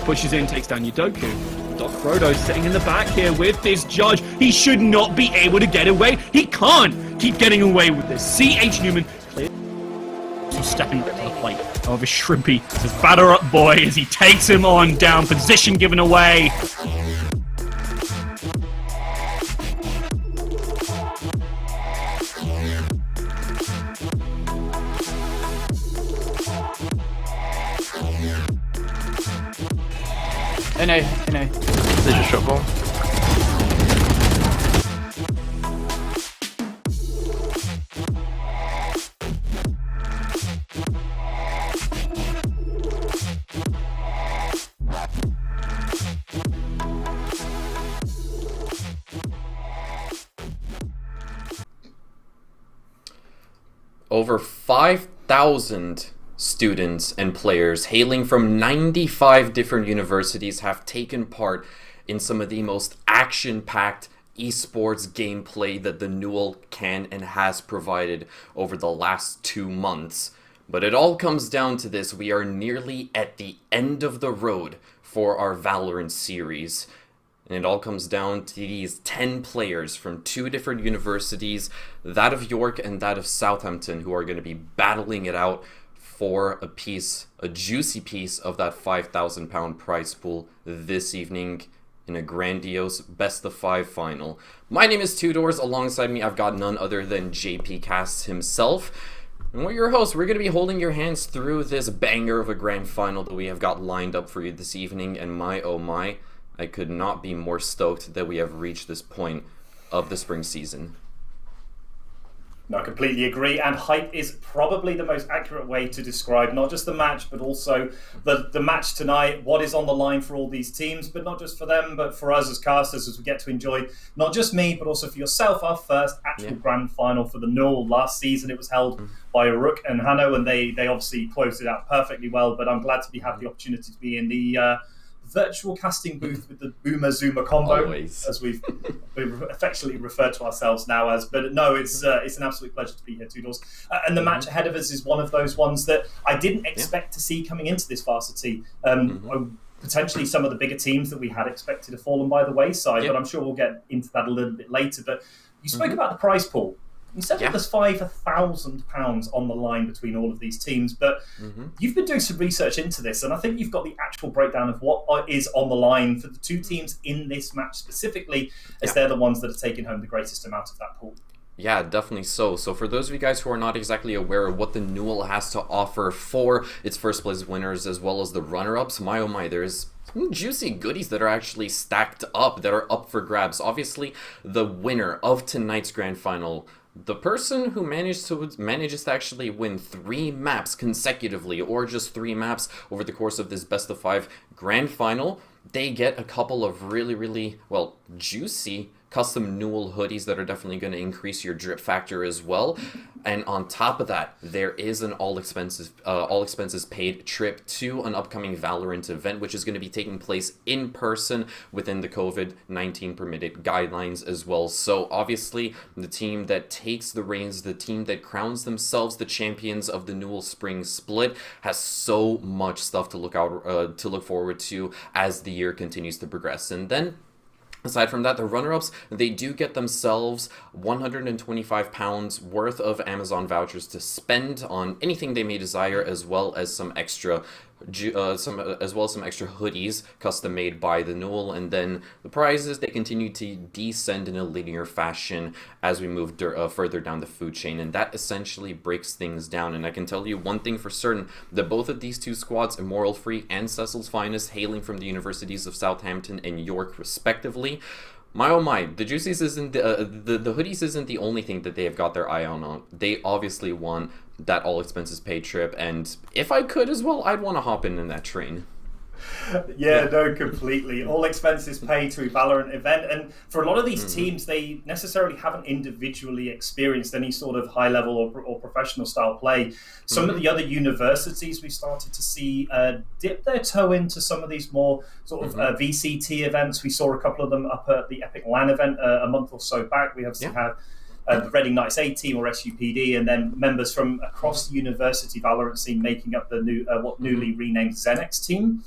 pushes in, takes down Yudoku. Doc Frodo sitting in the back here with this judge. He should not be able to get away. He can't keep getting away with this. CH Newman clear. Stepping up to the plate. However, Shrimpy says batter up, boy, as he takes him on down. Position given away. NA. They just shot bomb. Over 5,000 students and players hailing from 95 different universities have taken part in some of the most action-packed esports gameplay that the Newell can and has provided over the last 2 months. But it all comes down to this: we are nearly at the end of the road for our Valorant series. And it all comes down to these 10 players from 2 different universities, that of York and that of Southampton, who are going to be battling it out for a juicy piece of that £5,000 prize pool this evening in a grandiose best of 5 final. My name is Two Doors. Alongside me, I've got none other than JP Casts himself. And we're your hosts. We're going to be holding your hands through this banger of a grand final that we have got lined up for you this evening. And my, oh my, I could not be more stoked that we have reached this point of the spring season. No, I completely agree, and hype is probably the most accurate way to describe not just the match, but also the match tonight, what is on the line for all these teams, but not just for them, but for us as casters, as we get to enjoy, not just me, but also for yourself, our first actual grand final for the Newell. Last season it was held by Rook and Hanno, and they obviously closed it out perfectly well, but I'm glad to have the opportunity to be in the virtual casting booth with the Boomer Zoomer combo, Always. as we've affectionately referred to ourselves now as. But no, it's an absolute pleasure to be here, Two Doors. And the match ahead of us is one of those ones that I didn't expect to see coming into this Varsity. Potentially some of the bigger teams that we had expected have fallen by the wayside, but I'm sure we'll get into that a little bit later. But you spoke about the prize pool. You said that there's £5,000 on the line between all of these teams, but you've been doing some research into this, and I think you've got the actual breakdown of what is on the line for the 2 teams in this match specifically, as they're the ones that are taking home the greatest amount of that pool. Yeah, definitely so. So for those of you guys who are not exactly aware of what the Newell has to offer for its first place winners as well as the runner-ups, my oh my, there's some juicy goodies that are actually stacked up, that are up for grabs. Obviously, the winner of tonight's grand final, the person who manages to actually win 3 maps consecutively, or just 3 maps over the course of this best of 5 grand final, they get a couple of really, well, juicy custom Newell hoodies that are definitely going to increase your drip factor as well. And on top of that, there is an all expenses paid trip to an upcoming Valorant event, which is going to be taking place in person within the COVID-19 permitted guidelines as well. So obviously, the team that takes the reins, the team that crowns themselves the champions of the Newell Spring Split, has so much stuff to look forward to as the year continues to progress. And then, aside from that, the runner-ups, they do get themselves £125 worth of Amazon vouchers to spend on anything they may desire, as well as some extra hoodies custom made by the Newell. And then the prizes, they continue to descend in a linear fashion as we move further down the food chain, and that essentially breaks things down. And I can tell you one thing for certain, that both of these 2 squads, Immoral Free and Cecil's Finest, hailing from the universities of Southampton and York respectively, my oh my, the juices isn't the hoodies isn't the only thing that they have got their eye on. They obviously want that all expenses paid trip, and if I could as well, I'd want to hop in that train. Yeah, no, completely. All expenses paid to a Valorant event. And for a lot of these teams, they necessarily haven't individually experienced any sort of high-level or professional style play. Some of the other universities we started to see dip their toe into some of these more sort of VCT events. We saw a couple of them up at the Epic LAN event a month or so back. We obviously have the Reading Knights A team, or SUPD, and then members from across the university Valorant scene making up the newly renamed Xenex team.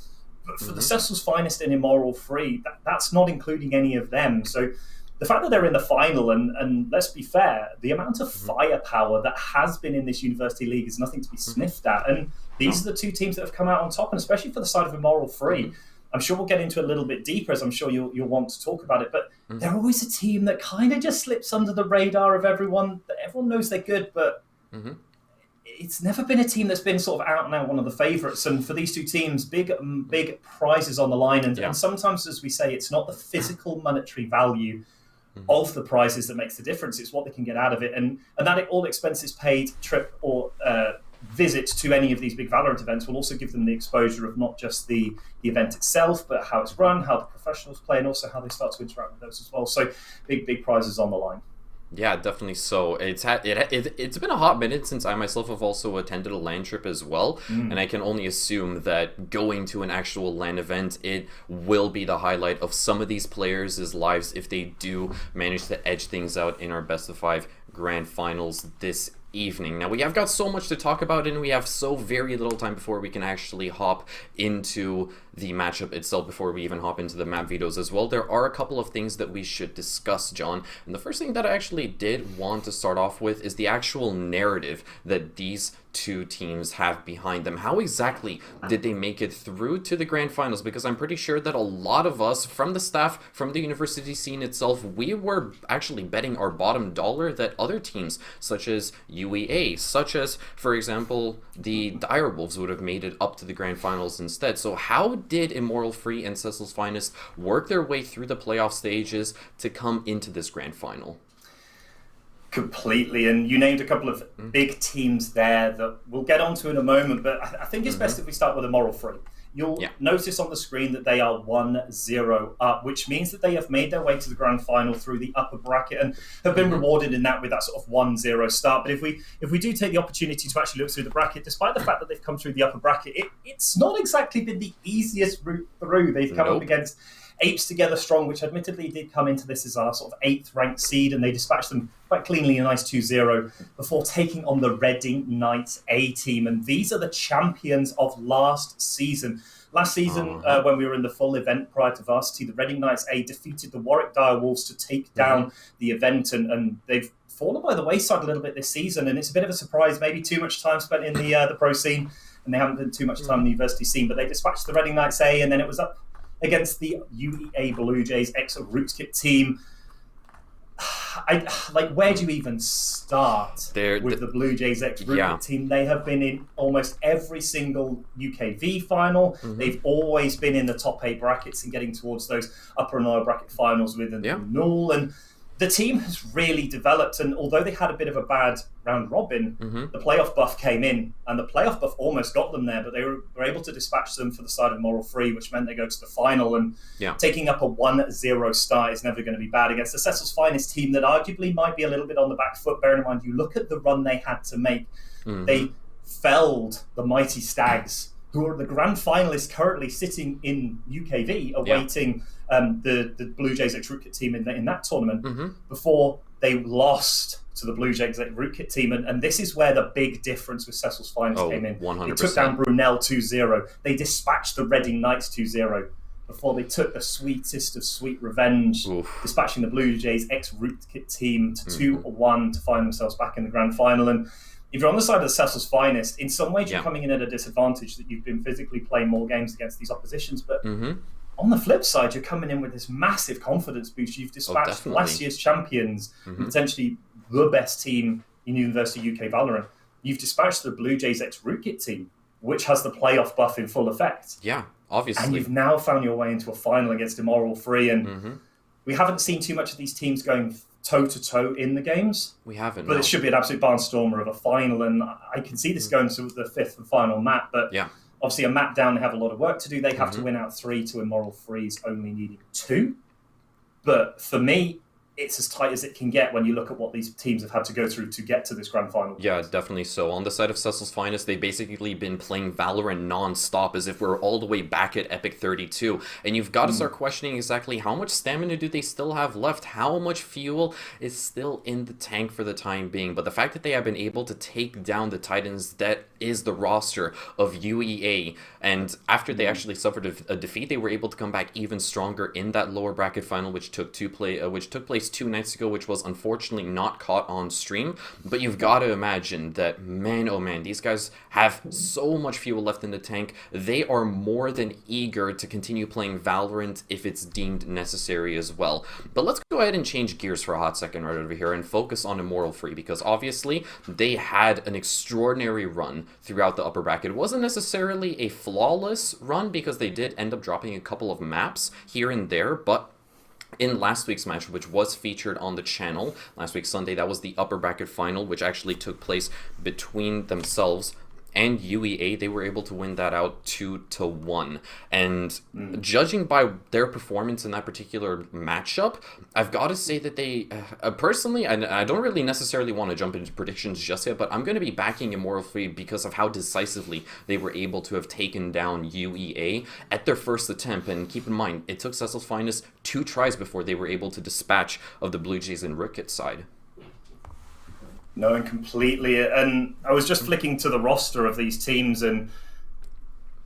But for the Cecil's Finest and Immoral Free, that's not including any of them. So the fact that they're in the final, and let's be fair, the amount of firepower that has been in this University League is nothing to be sniffed at. And these are the two teams that have come out on top, and especially for the side of Immoral Free. I'm sure we'll get into it a little bit deeper, as I'm sure you'll want to talk about it. But they're always a team that kind of just slips under the radar of everyone. Everyone knows they're good, but it's never been a team that's been sort of out and out one of the favourites. And for these two teams, big prizes on the line. And sometimes, as we say, it's not the physical monetary value of the prizes that makes the difference. It's what they can get out of it. And that all expenses paid trip or visit to any of these big Valorant events will also give them the exposure of not just the event itself, but how it's run, how the professionals play, and also how they start to interact with those as well. So big prizes on the line. Yeah, definitely so. It's been a hot minute since I myself have also attended a LAN trip as well, and I can only assume that going to an actual LAN event, it will be the highlight of some of these players' lives if they do manage to edge things out in our best of 5 grand finals this evening. Now, we have got so much to talk about, and we have so very little time before we can actually hop into the matchup itself, before we even hop into the map vetoes as well. There are a couple of things that we should discuss, John, and the first thing that I actually did want to start off with is the actual narrative that these two teams have behind them. How exactly did they make it through to the grand finals? Because I'm pretty sure that a lot of us from the staff, from the university scene itself, we were actually betting our bottom dollar that other teams such as UEA, such as, for example, the Direwolves would have made it up to the grand finals instead. So how did Immoral Free and Cecil's Finest work their way through the playoff stages to come into this grand final? Completely, and you named a couple of big teams there that we'll get onto in a moment, but I think it's best if we start with Immoral Free. You'll notice on the screen that they are 1-0 up, which means that they have made their way to the grand final through the upper bracket and have been rewarded in that with that sort of 1-0 start. But if we do take the opportunity to actually look through the bracket, despite the fact that they've come through the upper bracket, it's not exactly been the easiest route through. They've come up against Apes Together Strong, which admittedly did come into this as our sort of 8th ranked seed, and they dispatched them quite cleanly, a nice 2-0, before taking on the Reading Knights A team. And these are the champions of last season. Last season, when we were in the full event prior to Varsity, the Reading Knights A defeated the Warwick Direwolves to take down the event, and they've fallen by the wayside a little bit this season, and it's a bit of a surprise, maybe too much time spent in the pro scene, and they haven't been too much time in the university scene, but they dispatched the Reading Knights A, and then it was up against the UEA Blue Jays ex-Rootkit team. Where do you even start with the Blue Jays ex-Rootkit team? They have been in almost every single UKV final. They've always been in the top 8 brackets and getting towards those upper and lower bracket finals with Null. And the team has really developed, and although they had a bit of a bad round robin, the playoff buff came in, and the playoff buff almost got them there, but they were able to dispatch them for the side of Immoral Free, which meant they go to the final, and taking up a 1-0 start is never going to be bad against the Cecil's Finest team that arguably might be a little bit on the back foot. Bearing in mind, you look at the run they had to make. They felled the Mighty Stags, who are the grand finalists currently sitting in UKV, awaiting the Blue Jays ex-Rootkit team in that tournament, before they lost to the Blue Jays ex-Rootkit team. And this is where the big difference with Cecil's Finest came in. 100%. They took down Brunel 2-0. They dispatched the Reading Knights 2-0 before they took the sweetest of sweet revenge, dispatching the Blue Jays ex-Rootkit team to 2-1 to find themselves back in the grand final. And if you're on the side of the Cecil's Finest, in some ways you're coming in at a disadvantage that you've been physically playing more games against these oppositions, but on the flip side, you're coming in with this massive confidence boost. You've dispatched last year's champions, potentially the best team in University UK Valorant. You've dispatched the Blue Jays ex-Rootkit team, which has the playoff buff in full effect. Yeah, obviously. And you've now found your way into a final against Immoral Free, and we haven't seen too much of these teams going toe-to-toe in the games. We haven't, but it should be an absolute barnstormer of a final, and I can see this going to the 5th and final map, but obviously a map down, they have a lot of work to do. They have to win out 3 to Immoral Free's only needing 2. But for me, it's as tight as it can get when you look at what these teams have had to go through to get to this grand final. Yeah, definitely so. On the side of Cecil's Finest, they've basically been playing Valorant non-stop as if we're all the way back at Epic 32. And you've got to start questioning exactly how much stamina do they still have left? How much fuel is still in the tank for the time being? But the fact that they have been able to take down the Titans, that is the roster of UEA. And after they actually suffered a defeat, they were able to come back even stronger in that lower bracket final, which took place 2 nights ago, which was unfortunately not caught on stream. But you've got to imagine that, man, oh man, these guys have so much fuel left in the tank. They are more than eager to continue playing Valorant if it's deemed necessary as well. But let's go ahead and change gears for a hot second right over here and focus on Immortal Free, because obviously they had an extraordinary run throughout the upper bracket. It wasn't necessarily a flawless run because they did end up dropping a couple of maps here and there, but in last week's match, which was featured on the channel, last week Sunday, that was the upper bracket final, which actually took place between themselves and UEA. They were able to win that out 2-1. And judging by their performance in that particular matchup, I've got to say that they, personally, I don't really necessarily want to jump into predictions just yet, but I'm going to be backing Immortal Free because of how decisively they were able to have taken down UEA at their first attempt. And keep in mind, it took Cecil's Finest 2 tries before they were able to dispatch of the Blue Jays and Rooket's side. No, and completely. And I was just flicking to the roster of these teams, and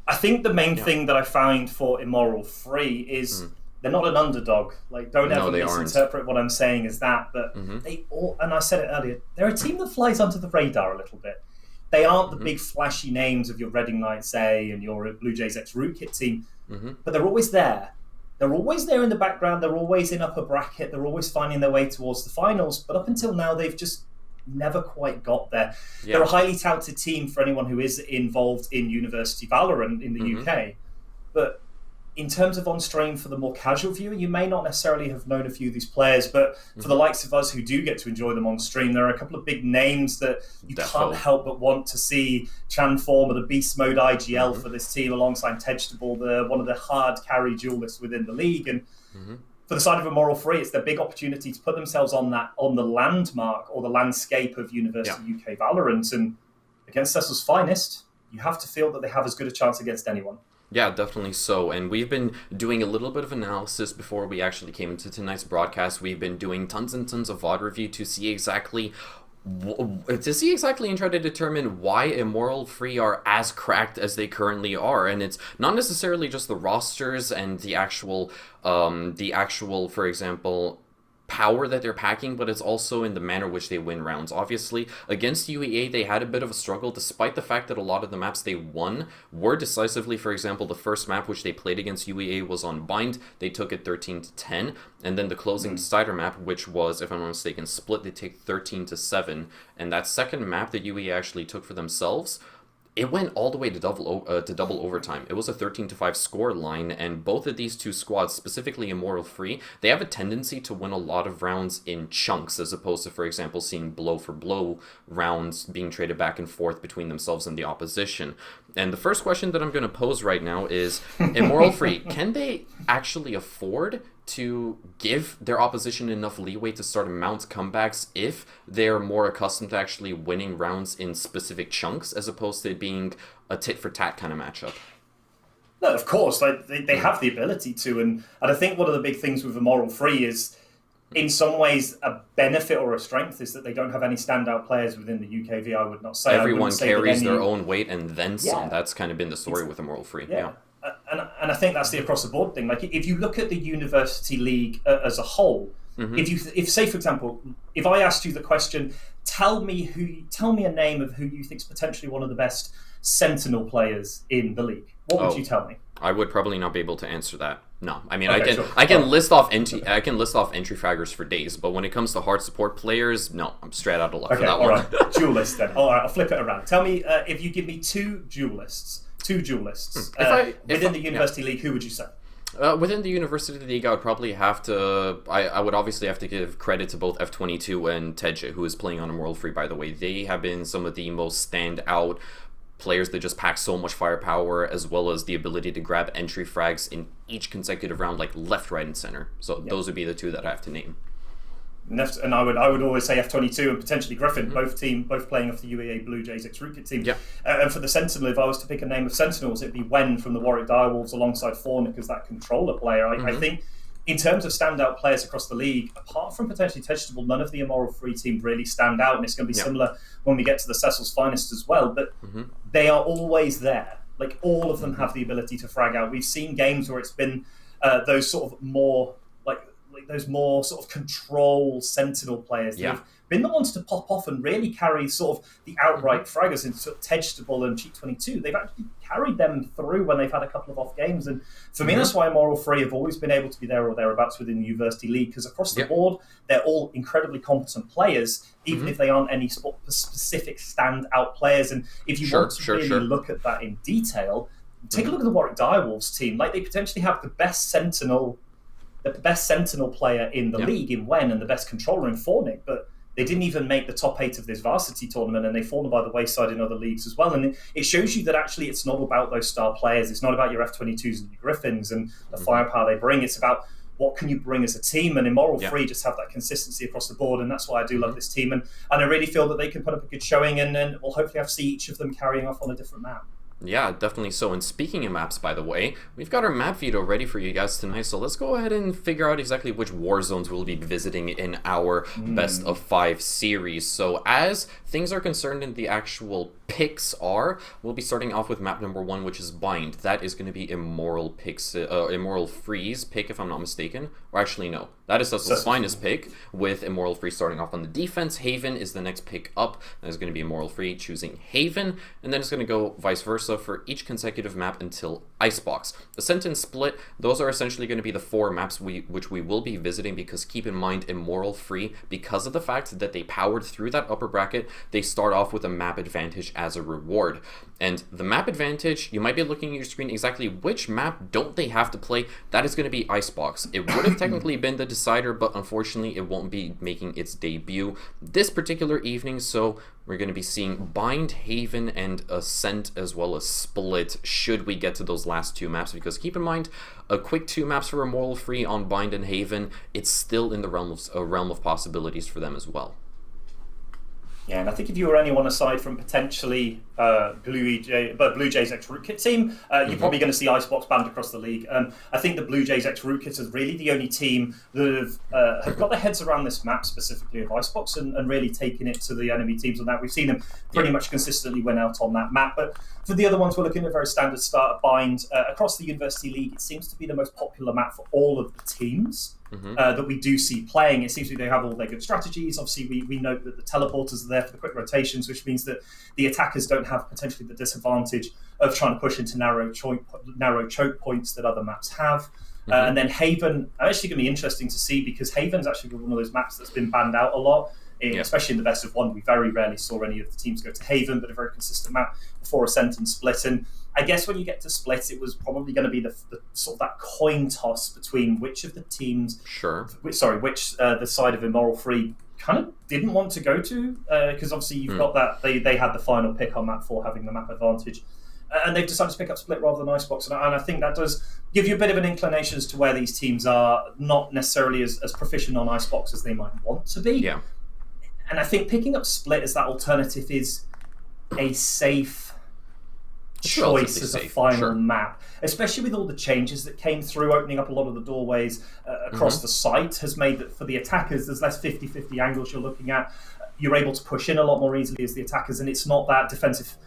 I think the main thing that I found for Immortal Free is they're not an underdog. Like, don't ever misinterpret what I'm saying as that. But they all, and I said it earlier, they're a team that flies under the radar a little bit. They aren't the big flashy names of your Reading Knights A and your Blue Jays X Rootkit team, but they're always there. They're always there in the background. They're always in upper bracket. They're always finding their way towards the finals. But up until now, they've just never quite got there. They're a highly talented team for anyone who is involved in University Valorant in the UK. But in terms of on stream for the more casual viewer, you may not necessarily have known a few of these players, but for the likes of us who do get to enjoy them on stream, there are a couple of big names that you can't help but want to see transform the Beast Mode IGL for this team alongside Tedstable, one of the hard carry duelists within the league. And for the side of Immortal Free, it's their big opportunity to put themselves on the landmark or the landscape of University UK Valorant. And against Cecil's Finest, you have to feel that they have as good a chance against anyone. Yeah, definitely so. And we've been doing a little bit of analysis before we actually came into tonight's broadcast. We've been doing tons and tons of VOD review to see exactly and try to determine why Immortal Free are as cracked as they currently are. And it's not necessarily just the rosters and the actual, for example, power that they're packing, but it's also in the manner which they win rounds. Obviously, against UEA, they had a bit of a struggle, despite the fact that a lot of the maps they won were decisively. For example, the first map which they played against UEA was on Bind. They took it 13-10, and then the closing decider map, which was, if I'm not mistaken, Split, they take 13-7, and that second map that UEA actually took for themselves, it went all the way to double overtime. It was a 13-5 score line, and both of these two squads, specifically Immortal Free, they have a tendency to win a lot of rounds in chunks, as opposed to, for example, seeing blow-for-blow rounds being traded back and forth between themselves and the opposition. And the first question that I'm going to pose right now is, Immortal Free, can they actually afford to give their opposition enough leeway to start to mount comebacks if they're more accustomed to actually winning rounds in specific chunks as opposed to it being a tit-for-tat kind of matchup? No, of course. They have the ability to. And I think one of the big things with Immortal Free is, in some ways, a benefit or a strength is that they don't have any standout players within the UKV, I would not say. Everyone carries their own weight and then some. That's kind of been the story with Immortal Free. Yeah. And I think that's the across-the-board thing. Like, if you look at the University League as a whole, if say, for example, if I asked you the question, tell me a name of who you think is potentially one of the best Sentinel players in the league, what would you tell me? I would probably not be able to answer that. No, I mean, okay, I can list off entry fraggers for days, but when it comes to hard support players, no, I'm straight out of luck for that one. Right. Duelist then. All right, I'll flip it around. Tell me if you give me two duelists within the University League, who would you say? Within the University League, I would probably have to. I would obviously have to give credit to both F22 and Tedje, who is playing on Immortal Free, by the way. They have been some of the most standout players that just pack so much firepower, as well as the ability to grab entry frags in each consecutive round, like left, right, and center. So those would be the two that I have to name. And I would always say F22 and potentially Griffin, both playing off the UEA Blue Jays ex-Rootkit team. Yeah. And for the Sentinel, if I was to pick a name of Sentinels, it'd be Wen from the Warwick Direwolves alongside Fornick as that controller player. I think in terms of standout players across the league, apart from potentially Vegetable, none of the Immoral Free team really stand out, and it's going to be similar when we get to the Cecil's Finest as well. But they are always there. Like, all of them have the ability to frag out. We've seen games where it's been those sort of more those more sort of control Sentinel players that have been the ones to pop off and really carry sort of the outright fraggers into Vegetable and Cheat 22. They've actually carried them through when they've had a couple of off games, and for me that's why Immoral Free have always been able to be there or thereabouts within the University League, because across the board they're all incredibly competent players, even if they aren't any specific standout players. And if you want to really look at that in detail, take a look at the Warwick Direwolves team. Like, they potentially have the best Sentinel player in the league in Wen and the best controller in Fornick, but they didn't even make the top 8 of this Varsity tournament, and they've fallen by the wayside in other leagues as well. And it shows you that actually it's not about those star players. It's not about your F22s and your Griffins and the firepower they bring. It's about what can you bring as a team, and Immoral Free just have that consistency across the board, and that's why I do love this team. And I really feel that they can put up a good showing, and then we'll hopefully have to see each of them carrying off on a different map. Yeah, definitely so. And speaking of maps, by the way, we've got our map veto ready for you guys tonight, so let's go ahead and figure out exactly which war zones we'll be visiting in our best of 5 series. So as things are concerned and the actual picks we'll be starting off with map number 1, which is Bind. That is going to be Immoral Free's pick, if I'm not mistaken. Or actually, no. That is Cecil's Finest pick, with Immoral Free starting off on the defense. Haven is the next pick up. That is going to be Immoral Free choosing Haven. And then it's going to go vice versa for each consecutive map until Icebox. The Sentence Split, those are essentially going to be the 4 maps which we will be visiting, because keep in mind, Immoral Free, because of the fact that they powered through that upper bracket, they start off with a map advantage as a reward. And the map advantage, you might be looking at your screen exactly which map don't they have to play. That is going to be Icebox. It would have technically been the decider, but unfortunately it won't be making its debut this particular evening, so we're going to be seeing Bind, Haven, and Ascent, as well as Split, should we get to those last 2 maps, because keep in mind, a quick 2 maps for Immoral Free on Bind and Haven, it's still in the realm of possibilities for them as well. Yeah, and I think if you were anyone aside from potentially Blue Jays ex-Rootkit team, you're probably going to see Icebox banned across the league. I think the Blue Jays ex-Rootkit is really the only team that have got their heads around this map, specifically of Icebox, and really taken it to the enemy teams on that. We've seen them pretty much consistently win out on that map. But for the other ones, we're looking at a very standard start at Bind. Across the University League, it seems to be the most popular map for all of the teams. That we do see playing. It seems like they have all their good strategies. Obviously, we note that the teleporters are there for the quick rotations, which means that the attackers don't have potentially the disadvantage of trying to push into narrow choke points that other maps have. And then Haven, actually going to be interesting to see, because Haven's actually one of those maps that's been banned out a lot. Especially in the best of 1, we very rarely saw any of the teams go to Haven, but a very consistent map before Ascent and Split. And I guess when you get to Split, it was probably going to be the sort of that coin toss between which of the teams, which the side of Immoral Free kind of didn't want to go to, because obviously you've got that they had the final pick on map 4, having the map advantage. And they've decided to pick up Split rather than Icebox. And I think that does give you a bit of an inclination as to where these teams are not necessarily as proficient on Icebox as they might want to be. Yeah. And I think picking up Split as that alternative is a safe choice as a final map, especially with all the changes that came through, opening up a lot of the doorways across the site, has made that for the attackers, there's less 50-50 angles you're looking at. You're able to push in a lot more easily as the attackers, and it's not that defensive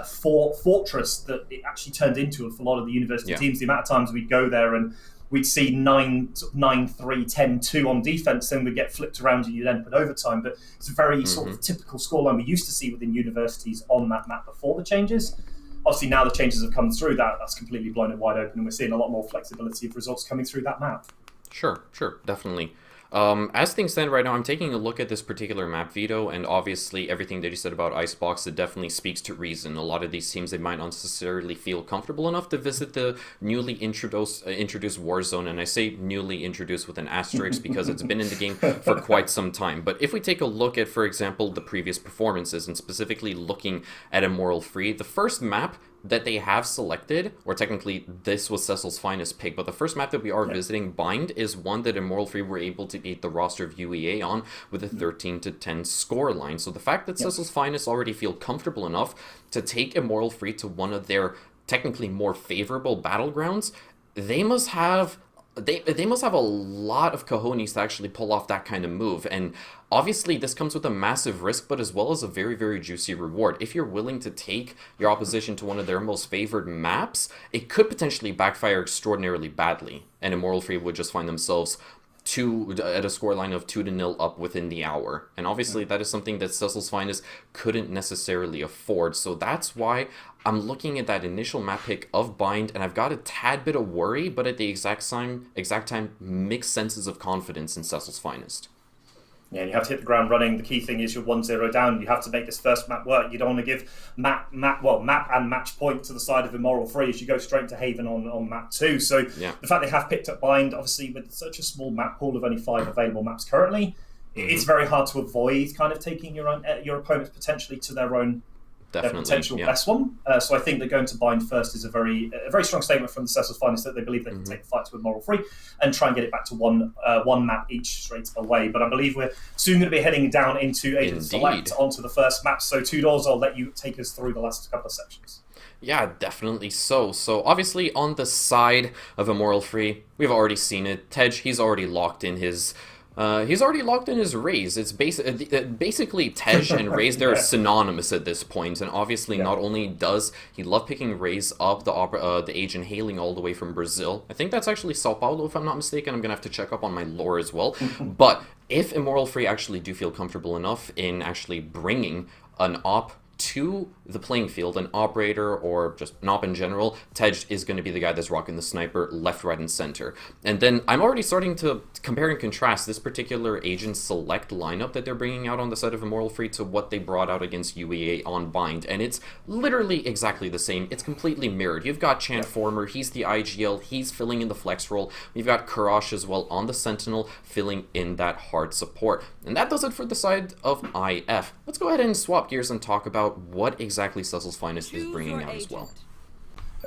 fortress that it actually turned into for a lot of the university teams. The amount of times we'd go there and we'd see 9-3, 10-2 on defense, and we'd get flipped around and you'd end up in overtime. But it's a very sort of typical scoreline we used to see within universities on that map before the changes. Obviously, now the changes have come through, that's completely blown it wide open, and we're seeing a lot more flexibility of results coming through that map. Sure, definitely. As things stand right now, I'm taking a look at this particular map veto, and obviously everything that you said about Icebox, it definitely speaks to reason. A lot of these teams, they might not necessarily feel comfortable enough to visit the newly introduced Warzone, and I say newly introduced with an asterisk because it's been in the game for quite some time. But if we take a look at, for example, the previous performances, and specifically looking at Immoral Free, the first map that they have selected, or technically this was Cecil's finest pick, but the first map that we are visiting, Bind, is one that Immortal Free were able to beat the roster of UEA on with a 13-10 score line. So the fact that Cecil's finest already feel comfortable enough to take Immortal Free to one of their technically more favorable battlegrounds, they must have a lot of cojones to actually pull off that kind of move. And obviously this comes with a massive risk, but as well as a very, very juicy reward. If you're willing to take your opposition to one of their most favored maps, it could potentially backfire extraordinarily badly, and Immortal Free would just find themselves at a scoreline of 2-0 up within the hour. And obviously that is something that Cecil's finest couldn't necessarily afford. So that's why I'm looking at that initial map pick of Bind, and I've got a tad bit of worry, but at the exact time, mixed senses of confidence in Cecil's finest. Yeah, and you have to hit the ground running. The key thing is you're 1-0 down. You have to make this first map work. You don't want to give map and match point to the side of Immortal Free as you go straight to Haven on map 2. So the fact they have picked up Bind, obviously with such a small map pool of only 5 available maps currently, it's very hard to avoid kind of taking your opponents potentially to their own potential best one. So I think that going to Bind first is a very strong statement from the Cecil's finest that they believe they can take the fight to Immortal Free and try and get it back to one map each straight away. But I believe we're soon going to be heading down into Agent Select onto the first map. So Tudors, I'll let you take us through the last couple of sections. Yeah, definitely so. So obviously on the side of Immortal Free, we've already seen it. Tej, he's already locked in his Raze. It's basically Tej and Raze, they're synonymous at this point. And obviously not only does he love picking Raze up, the agent hailing all the way from Brazil. I think that's actually Sao Paulo, if I'm not mistaken. I'm going to have to check up on my lore as well. But if Immortal Free actually do feel comfortable enough in actually bringing an op to the playing field, an operator or just an op in general, Tej is going to be the guy that's rocking the sniper left, right, and center. And then I'm already starting to compare and contrast this particular Agent Select lineup that they're bringing out on the side of Immortal Free to what they brought out against UEA on Bind, and it's literally exactly the same. It's completely mirrored. You've got Chanformer, he's the IGL, he's filling in the flex role. You've got Karash as well on the Sentinel, filling in that hard support. And that does it for the side of IF. Let's go ahead and swap gears and talk about what exactly Cecil's finest is bringing out as well.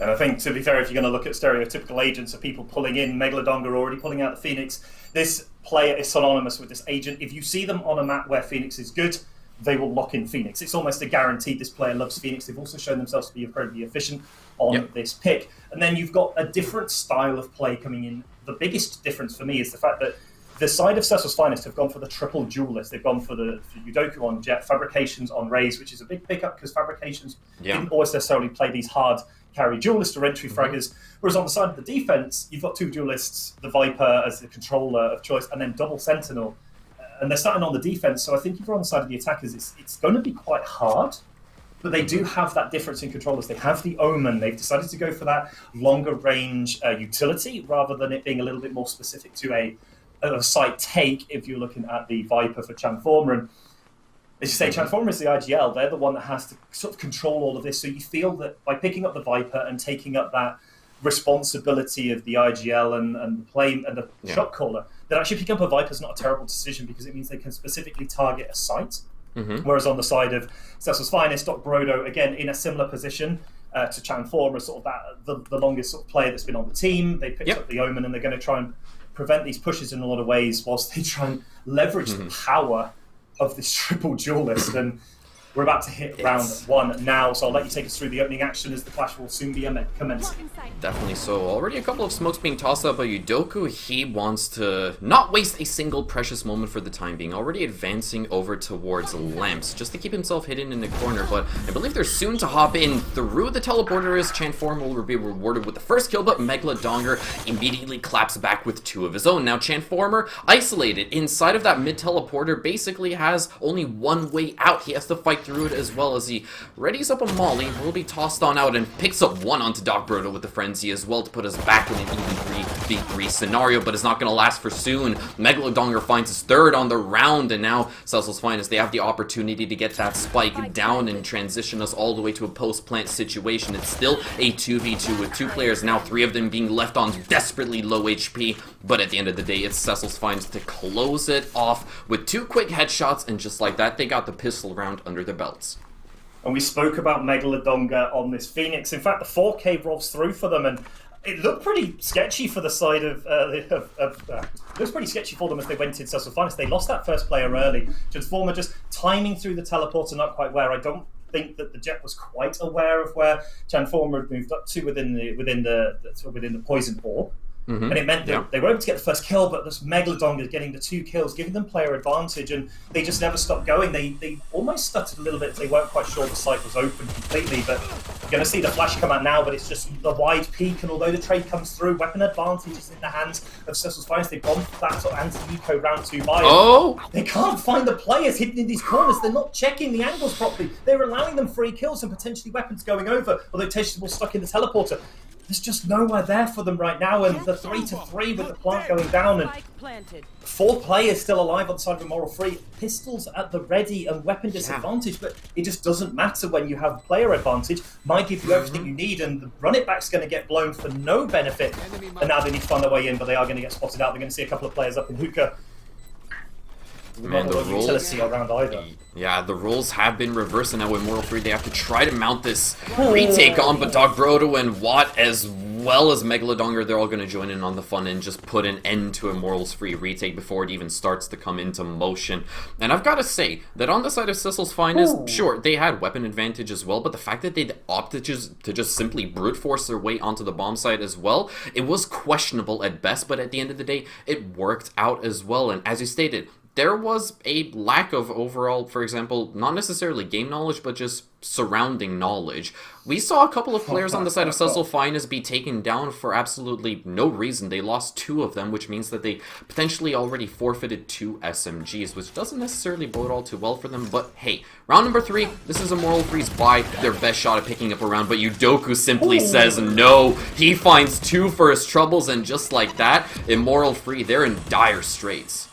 And I think, to be fair, if you're going to look at stereotypical agents of people pulling in, Megalodonga already pulling out the Phoenix, this player is synonymous with this agent. If you see them on a map where Phoenix is good, they will lock in Phoenix. It's almost a guarantee this player loves Phoenix. They've also shown themselves to be incredibly efficient on this pick. And then you've got a different style of play coming in. The biggest difference for me is the fact that the side of Cecil's finest have gone for the triple duelist. They've gone for Yudoku on Jet, Fabrications on Raze, which is a big pickup because Fabrications didn't always necessarily play these hard carry duelist or entry fraggers. Whereas on the side of the defense, you've got 2 duelists, the Viper as the controller of choice, and then double Sentinel. And they're starting on the defense. So I think if you're on the side of the attackers, it's going to be quite hard. But they do have that difference in controllers. They have the Omen. They've decided to go for that longer range utility rather than it being a little bit more specific to a site take if you're looking at the Viper for Chanformer. And as you say, Chanformer is the IGL. They're the one that has to sort of control all of this. So you feel that by picking up the Viper and taking up that responsibility of the IGL and the play and the shot caller, that actually picking up a Viper is not a terrible decision because it means they can specifically target a site. Whereas on the side of Cecil's finest, Doc Brodo, again, in a similar position to Chanformer, sort of that the longest sort of player that's been on the team. They picked up the Omen and they're going to try and prevent these pushes in a lot of ways whilst they try and leverage the power of this triple duelist. And we're about to hit round 1 now, so I'll let you take us through the opening action as the clash will soon be commencing. Definitely so. Already a couple of smokes being tossed up by Yudoku. He wants to not waste a single precious moment for the time being. Already advancing over towards Lamps, just to keep himself hidden in the corner, but I believe they're soon to hop in through the teleporter as Chanformer will be rewarded with the first kill, but Megalodonger immediately claps back with 2 of his own. Now Chanformer, isolated inside of that mid-teleporter, basically has only one way out. He has to fight through it as well as he readies up a molly, will be tossed on out and picks up 1 onto Doc Brodo with the frenzy as well to put us back in an even 3v3 scenario, but it's not going to last for soon. Megalodonger finds his 3rd on the round, and now Cecil's finest, they have the opportunity to get that spike down and transition us all the way to a post-plant situation. It's still a 2v2 with 2 players, now 3 of them being left on desperately low HP, but at the end of the day, it's Cecil's finest to close it off with 2 quick headshots, and just like that, they got the pistol round under their belts. And we spoke about Megalodonga on this Phoenix. In fact, the 4K rolls through for them, and it looked pretty sketchy for the side of it looks pretty sketchy for them as they went into Cecil's finest. They lost that first player early. Transformer just timing through the teleporter, not quite where. I don't think that the Jet was quite aware of where Transformer had moved up to within the poison orb. And it meant that they were able to get the first kill, but this Megalodon getting the 2 kills, giving them player advantage, and they just never stopped going. They almost stuttered a little bit. They weren't quite sure the site was open completely, but you're going to see the flash come out now, but it's just the wide peak, and although the trade comes through, weapon advantage is in the hands of Cecil's Finest. They've gone for that sort of anti-eco round 2 buy. Oh! They can't find the players hidden in these corners. They're not checking the angles properly. They're allowing them free kills and potentially weapons going over, although Tashable stuck in the teleporter. There's just nowhere there for them right now, and the 3-3 with the plant going down, and 4 players still alive on the side of Immoral Free. Pistols at the ready and weapon disadvantage, but it just doesn't matter when you have player advantage. Might give you everything you need, and the run it back's going to get blown for no benefit. And now they need to find their way in, but they are going to get spotted out. They're going to see a couple of players up in hookah. Man, the rules, around either. yeah, the rules have been reversed, and now with Immortal Free, they have to try to mount this retake on, but Dog Brodo and Watt, as well as Megalodonga, they're all going to join in on the fun and just put an end to Immortal's Free retake before it even starts to come into motion. And I've got to say that on the side of Cecil's Finest, sure, they had weapon advantage as well, but the fact that they opted to just simply brute force their way onto the bomb site as well, it was questionable at best, but at the end of the day, it worked out as well. And as you stated, there was a lack of overall, for example, not necessarily game knowledge, but just surrounding knowledge. We saw a couple of players on the side of Cecil Finest be taken down for absolutely no reason. They lost 2 of them, which means that they potentially already forfeited 2 SMGs, which doesn't necessarily bode all too well for them. But hey, round number 3, this is Immortal Free's by their best shot at picking up a round, but Udoku simply says no. He finds 2 first troubles, and just like that, Immortal Free, they're in dire straits.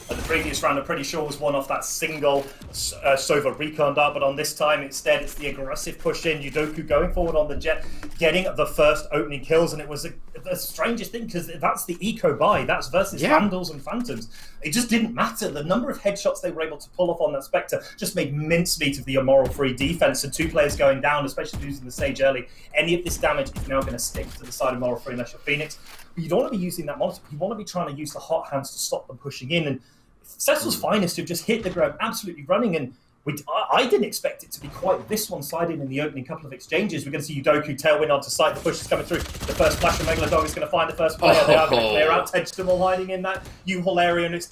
The previous round, I'm pretty sure, was one off that single Sova recon dart, but on this time, instead, it's the aggressive push in. Udoku going forward on the Jet, getting the first opening kills, and it was the strangest thing, because that's the eco buy. That's versus Vandals and Phantoms. It just didn't matter. The number of headshots they were able to pull off on that Spectre just made mincemeat of the Immoral Free defense, and 2 players going down, especially losing the Sage early. Any of this damage is now going to stick to the side of Immoral Free unless you're Phoenix. But you don't want to be using that monitor. You want to be trying to use the hot hands to stop them pushing in, and Cecil's Finest have just hit the ground absolutely running, and I didn't expect it to be quite this one-sided in the opening couple of exchanges. We're going to see Udoku tailwind onto site. The push is coming through. The first flash from Megalodon is going to find the first player. They are going to clear out. Tedgedom hiding in that U-Haul area, and it's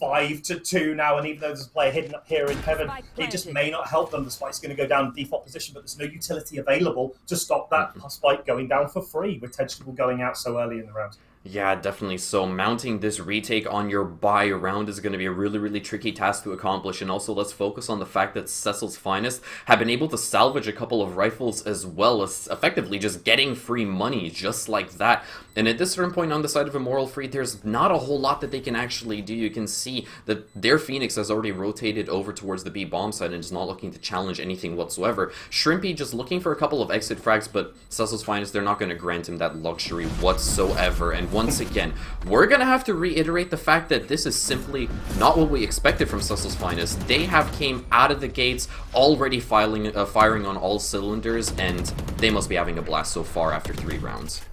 5-2 now. And even though there's a player hidden up here in heaven, it just may not help them. The spike's going to go down in default position, but there's no utility available to stop that spike going down for free with Tedgedom going out so early in the round. Yeah, definitely. So mounting this retake on your buy round is going to be a really, really tricky task to accomplish. And also, let's focus on the fact that Cecil's Finest have been able to salvage a couple of rifles as well as effectively just getting free money just like that. And at this certain point on the side of Immoral Free, there's not a whole lot that they can actually do. You can see that their Phoenix has already rotated over towards the B bomb side and is not looking to challenge anything whatsoever. Shrimpy just looking for a couple of exit frags, but Cecil's Finest, they're not going to grant him that luxury whatsoever. And once again, we're going to have to reiterate the fact that this is simply not what we expected from Cecil's Finest. They have came out of the gates already firing on all cylinders, and they must be having a blast so far after 3 rounds.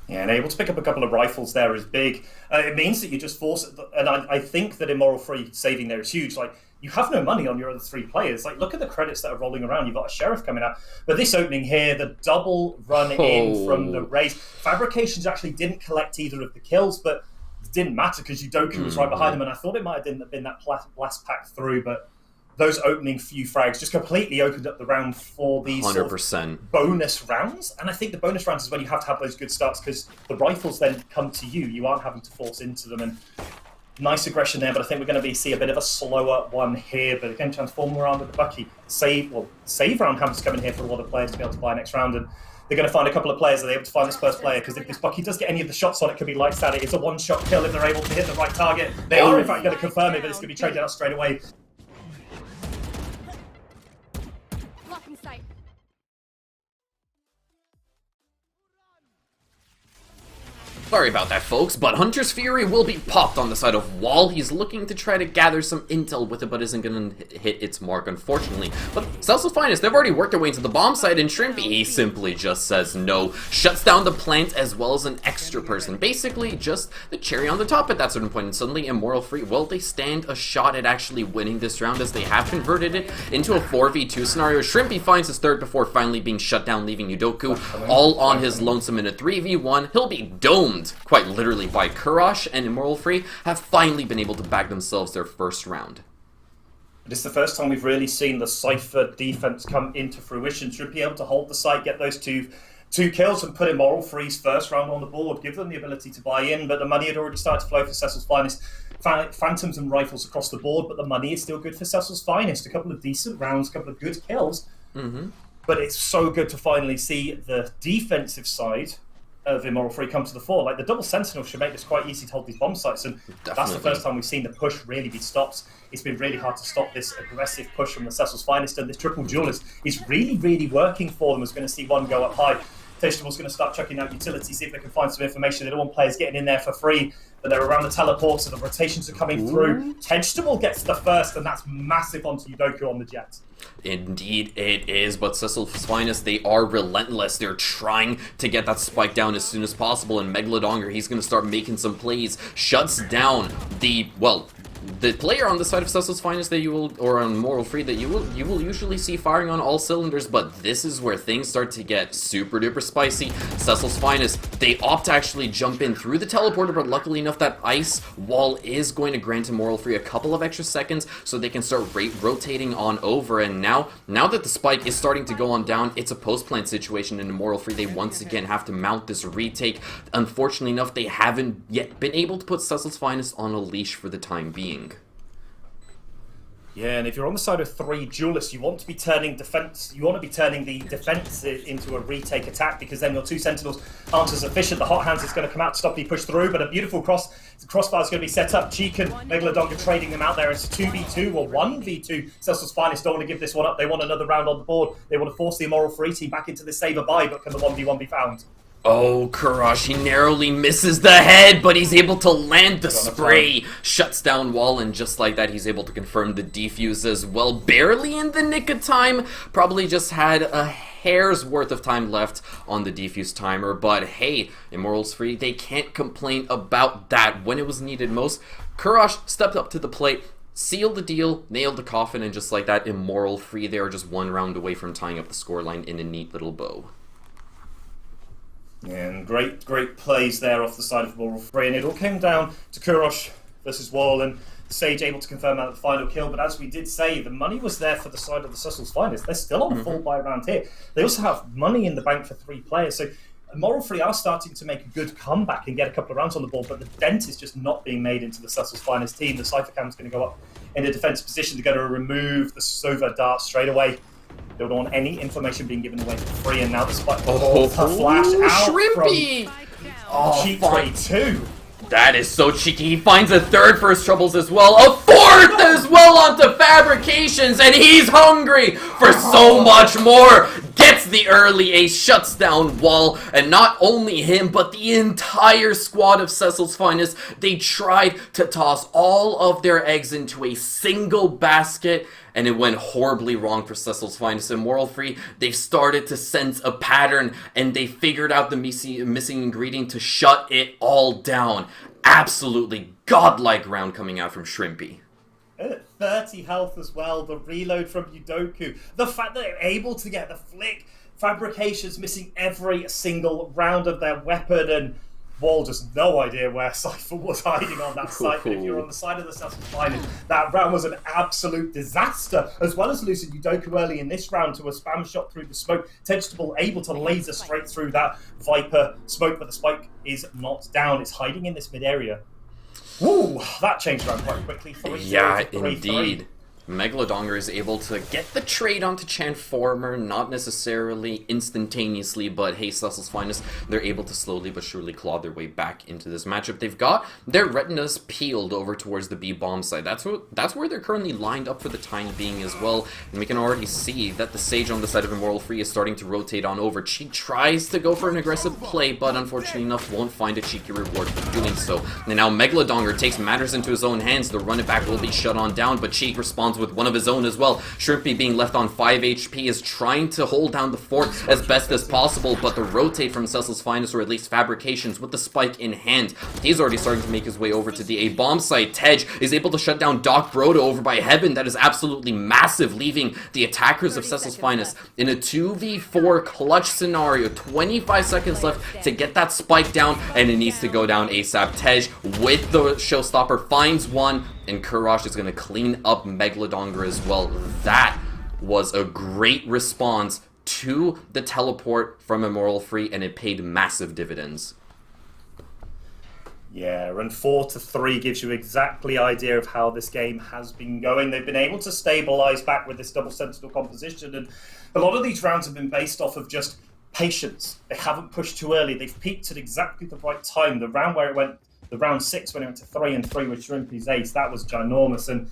Yeah, and able to pick up a couple of rifles there is big. It means that you just force it, and I think that Immoral Free saving there is huge. Like, you have no money on your other 3 players. Like, look at the credits that are rolling around. You've got a Sheriff coming out. But this opening here, the double run in from the race. Fabrications actually didn't collect either of the kills, but it didn't matter because Udoku was right behind them, and I thought it might have been that last pack through, but those opening few frags just completely opened up the round for these 100%. Sort of bonus rounds. And I think the bonus rounds is when you have to have those good starts because the rifles then come to you. You aren't having to force into them. And nice aggression there, but I think we're going to see a bit of a slower one here. But again, Transformer around with the Bucky. Save round happens to come in here for a lot of players to be able to buy next round. And they're going to find a couple of players that are able to find this first player, because if this Bucky does get any of the shots on it, could be lights at it. It's a one-shot kill if they're able to hit the right target. They are, in fact, going to confirm it, but it's going to be traded out straight away. Sorry about that, folks, but Hunter's Fury will be popped on the side of Wall. He's looking to try to gather some intel with it, but isn't going to hit its mark, unfortunately. But Celsius Finest, they've already worked their way into the bomb site, and Shrimpy, he simply just says no. Shuts down the plant as well as an extra person. Basically, just the cherry on the top at that certain point. And suddenly, Immoral Free, well, they stand a shot at actually winning this round as they have converted it into a 4v2 scenario. Shrimpy finds his third before finally being shut down, leaving Udoku all on his lonesome in a 3v1. He'll be domed quite literally by Kurash, and Immoral Free have finally been able to bag themselves their first round. This is the first time we've really seen the Cypher defense come into fruition. Should be able to hold the site, get those two kills, and put Immoral Free's first round on the board, give them the ability to buy in, but the money had already started to flow for Cecil's Finest. Phantoms and rifles across the board, but the money is still good for Cecil's Finest. A couple of decent rounds, a couple of good kills. But it's so good to finally see the defensive side of Immoral Free come to the fore. Like, the double sentinel should make this quite easy to hold these bomb sites, and that's the first time we've seen the push really be stopped. It's been really hard to stop this aggressive push from the Cecil's Finest, and this triple duelist is really, really working for them. Is going to see one go up high. Vegetable's going to start chucking out utility, see if they can find some information. They don't want players getting in there for free, but they're around the teleport, so the rotations are coming through. Vegetable gets the first, and that's massive onto Udoku on the jet. Indeed it is, but Cecil's Finest, they are relentless. They're trying to get that spike down as soon as possible, and Megalodonger, he's going to start making some plays. Shuts down the, well, the player on the side of Cecil's Finest that you will, or on Immoral Free, that you will usually see firing on all cylinders, but this is where things start to get super duper spicy. Cecil's Finest, they opt to actually jump in through the teleporter, but luckily enough that ice wall is going to grant Immoral Free a couple of extra seconds so they can start rotating on over, and now that the spike is starting to go on down, it's a post-plant situation in Immoral Free. They once again have to mount this retake. Unfortunately enough, they haven't yet been able to put Cecil's Finest on a leash for the time being. Yeah, and if you're on the side of three duelists, you want to be turning defense. You want to be turning the defense into a retake attack, because then your two sentinels aren't as efficient. The hot hands is going to come out to stop you push through, but a beautiful crossfire is going to be set up. Cheek and Megalodonga trading them out there. It's 2v2 or 1v2. Cecil's Finest don't want to give this one up. They want another round on the board. They want to force the Immoral Free team back into the saber buy, but can the 1v1 be found? Oh, Kurash, he narrowly misses the head, but he's able to land the spray. Shuts down Wall, and just like that, he's able to confirm the defuse as well. Barely in the nick of time. Probably just had a hair's worth of time left on the defuse timer, but hey, Immoral's Free, they can't complain about that. When it was needed most, Kurash stepped up to the plate, sealed the deal, nailed the coffin, and just like that, Immoral Free, they are just one round away from tying up the scoreline in a neat little bow. And great plays there off the side of Immoral Free, and it all came down to Kurash versus Wall, and Sage able to confirm out the final kill. But as we did say, the money was there for the side of the Cecil's Finest. They're still on full buy round here. They also have money in the bank for 3 players, so Immoral Free are starting to make a good comeback and get a couple of rounds on the board, but the dent is just not being made into the Cecil's Finest team. The Cypher Cam is going to go up in a defensive position. They're going to remove the Sova dart straight away. They don't want any information being given away for free, and now the spike flash out Shrimpy! from Cheek 22. That is so cheeky. He finds a third for his troubles as well. A fourth as well onto Fabrications, and he's hungry for so much more. Gets the early ace, shuts down Wall, and not only him, but the entire squad of Cecil's Finest. They tried to toss all of their eggs into a single basket, and it went horribly wrong for Cecil's Finest. Immoral Free, they've started to sense a pattern, and they figured out the missing ingredient to shut it all down. Absolutely godlike round coming out from Shrimpy. 30 health as well, the reload from Udoku. The fact that they're able to get the flick. Fabrications missing every single round of their weapon, and Wall just no idea where Cypher was hiding on that site. But if you're on the side of the Cecil's Finest, that round was an absolute disaster, as well as losing Udoku early in this round to a spam shot through the smoke. Vegetable able to laser straight through that Viper smoke, but the spike is not down. It's hiding in this mid area. Ooh, that changed around quite quickly. 3-0 Yeah, to 3-3. indeed. Megalodonga is able to get the trade onto Transformer, not necessarily instantaneously, but hey, Cecil's Finest, they're able to slowly but surely claw their way back into this matchup. They've got their retinas peeled over towards the B bomb side. That's where they're currently lined up for the time being as well, and we can already see that the Sage on the side of Immortal Free is starting to rotate on over. Cheek tries to go for an aggressive play, but unfortunately enough won't find a cheeky reward for doing so. And now Megalodonga takes matters into his own hands. The run it back will be shut on down, but Cheek responds with one of his own as well. Shrimpy, being left on 5 HP, is trying to hold down the fort as best as possible, but the rotate from Cecil's Finest, or at least Fabrications, with the spike in hand, he's already starting to make his way over to the A bomb site. Tej is able to shut down Doc Brodo over by Heaven. That is absolutely massive, leaving the attackers of Cecil's Finest in a 2v4 clutch scenario. 25 seconds left to get that spike down, and it needs to go down ASAP. Tej, with the showstopper, finds one, and Courage is going to clean up Megalodonga as well. That was a great response to the teleport from Immortal Free, and it paid massive dividends. Yeah, and 4-3 gives you exactly idea of how this game has been going. They've been able to stabilize back with this double sentinel composition, and a lot of these rounds have been based off of just patience. They haven't pushed too early. They've peaked at exactly the right time. The round where it went, the round 6 when it went to 3-3 with Shrimpy's ace, that was ginormous. And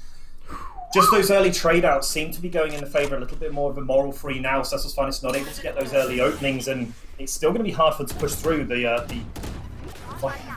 just those early trade outs seem to be going in the favour a little bit more of Immortal Free now. Cecil's Finest not able to get those early openings, and it's still going to be hard for them to push through. The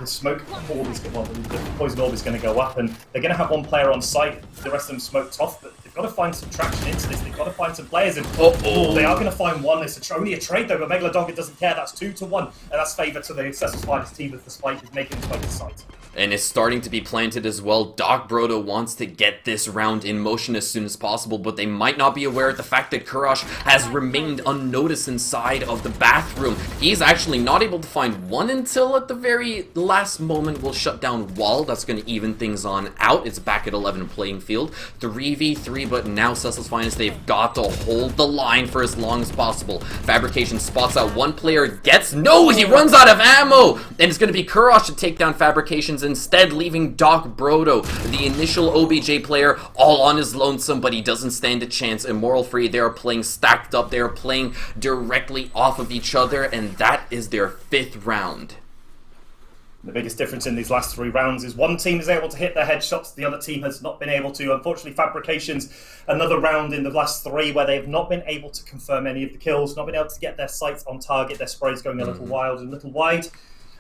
smoke orb is, well, the poison orb is going to go up, and they're going to have one player on site. The rest of them smoked off, but they've got to find some traction into this. They've got to find some players, and they are going to find one. It's only a trade though, but Megalodonga doesn't care. That's 2-1, and that's favour to the Cecil's Finest team as the spike is making its way to site. And it's starting to be planted as well. Doc Brodo wants to get this round in motion as soon as possible, but they might not be aware of the fact that Courage has remained unnoticed inside of the bathroom. He's actually not able to find one until at the very last moment will shut down Wall. That's going to even things on out. It's back at 11 playing field. 3v3, but now Cecil's Finest, they've got to hold the line for as long as possible. Fabrication spots out one player, gets... No! He runs out of ammo! And it's going to be Courage to take down Fabrications, instead leaving Doc Brodo, the initial OBJ player, all on his lonesome, but he doesn't stand a chance. Immortal Free, they are playing stacked up, they are playing directly off of each other, and that is their 5th round. The biggest difference in these last 3 rounds is one team is able to hit their headshots, the other team has not been able to. Unfortunately, Fabrications, another round in the last 3 where they have not been able to confirm any of the kills, not been able to get their sights on target, their sprays going a little wild and a little wide.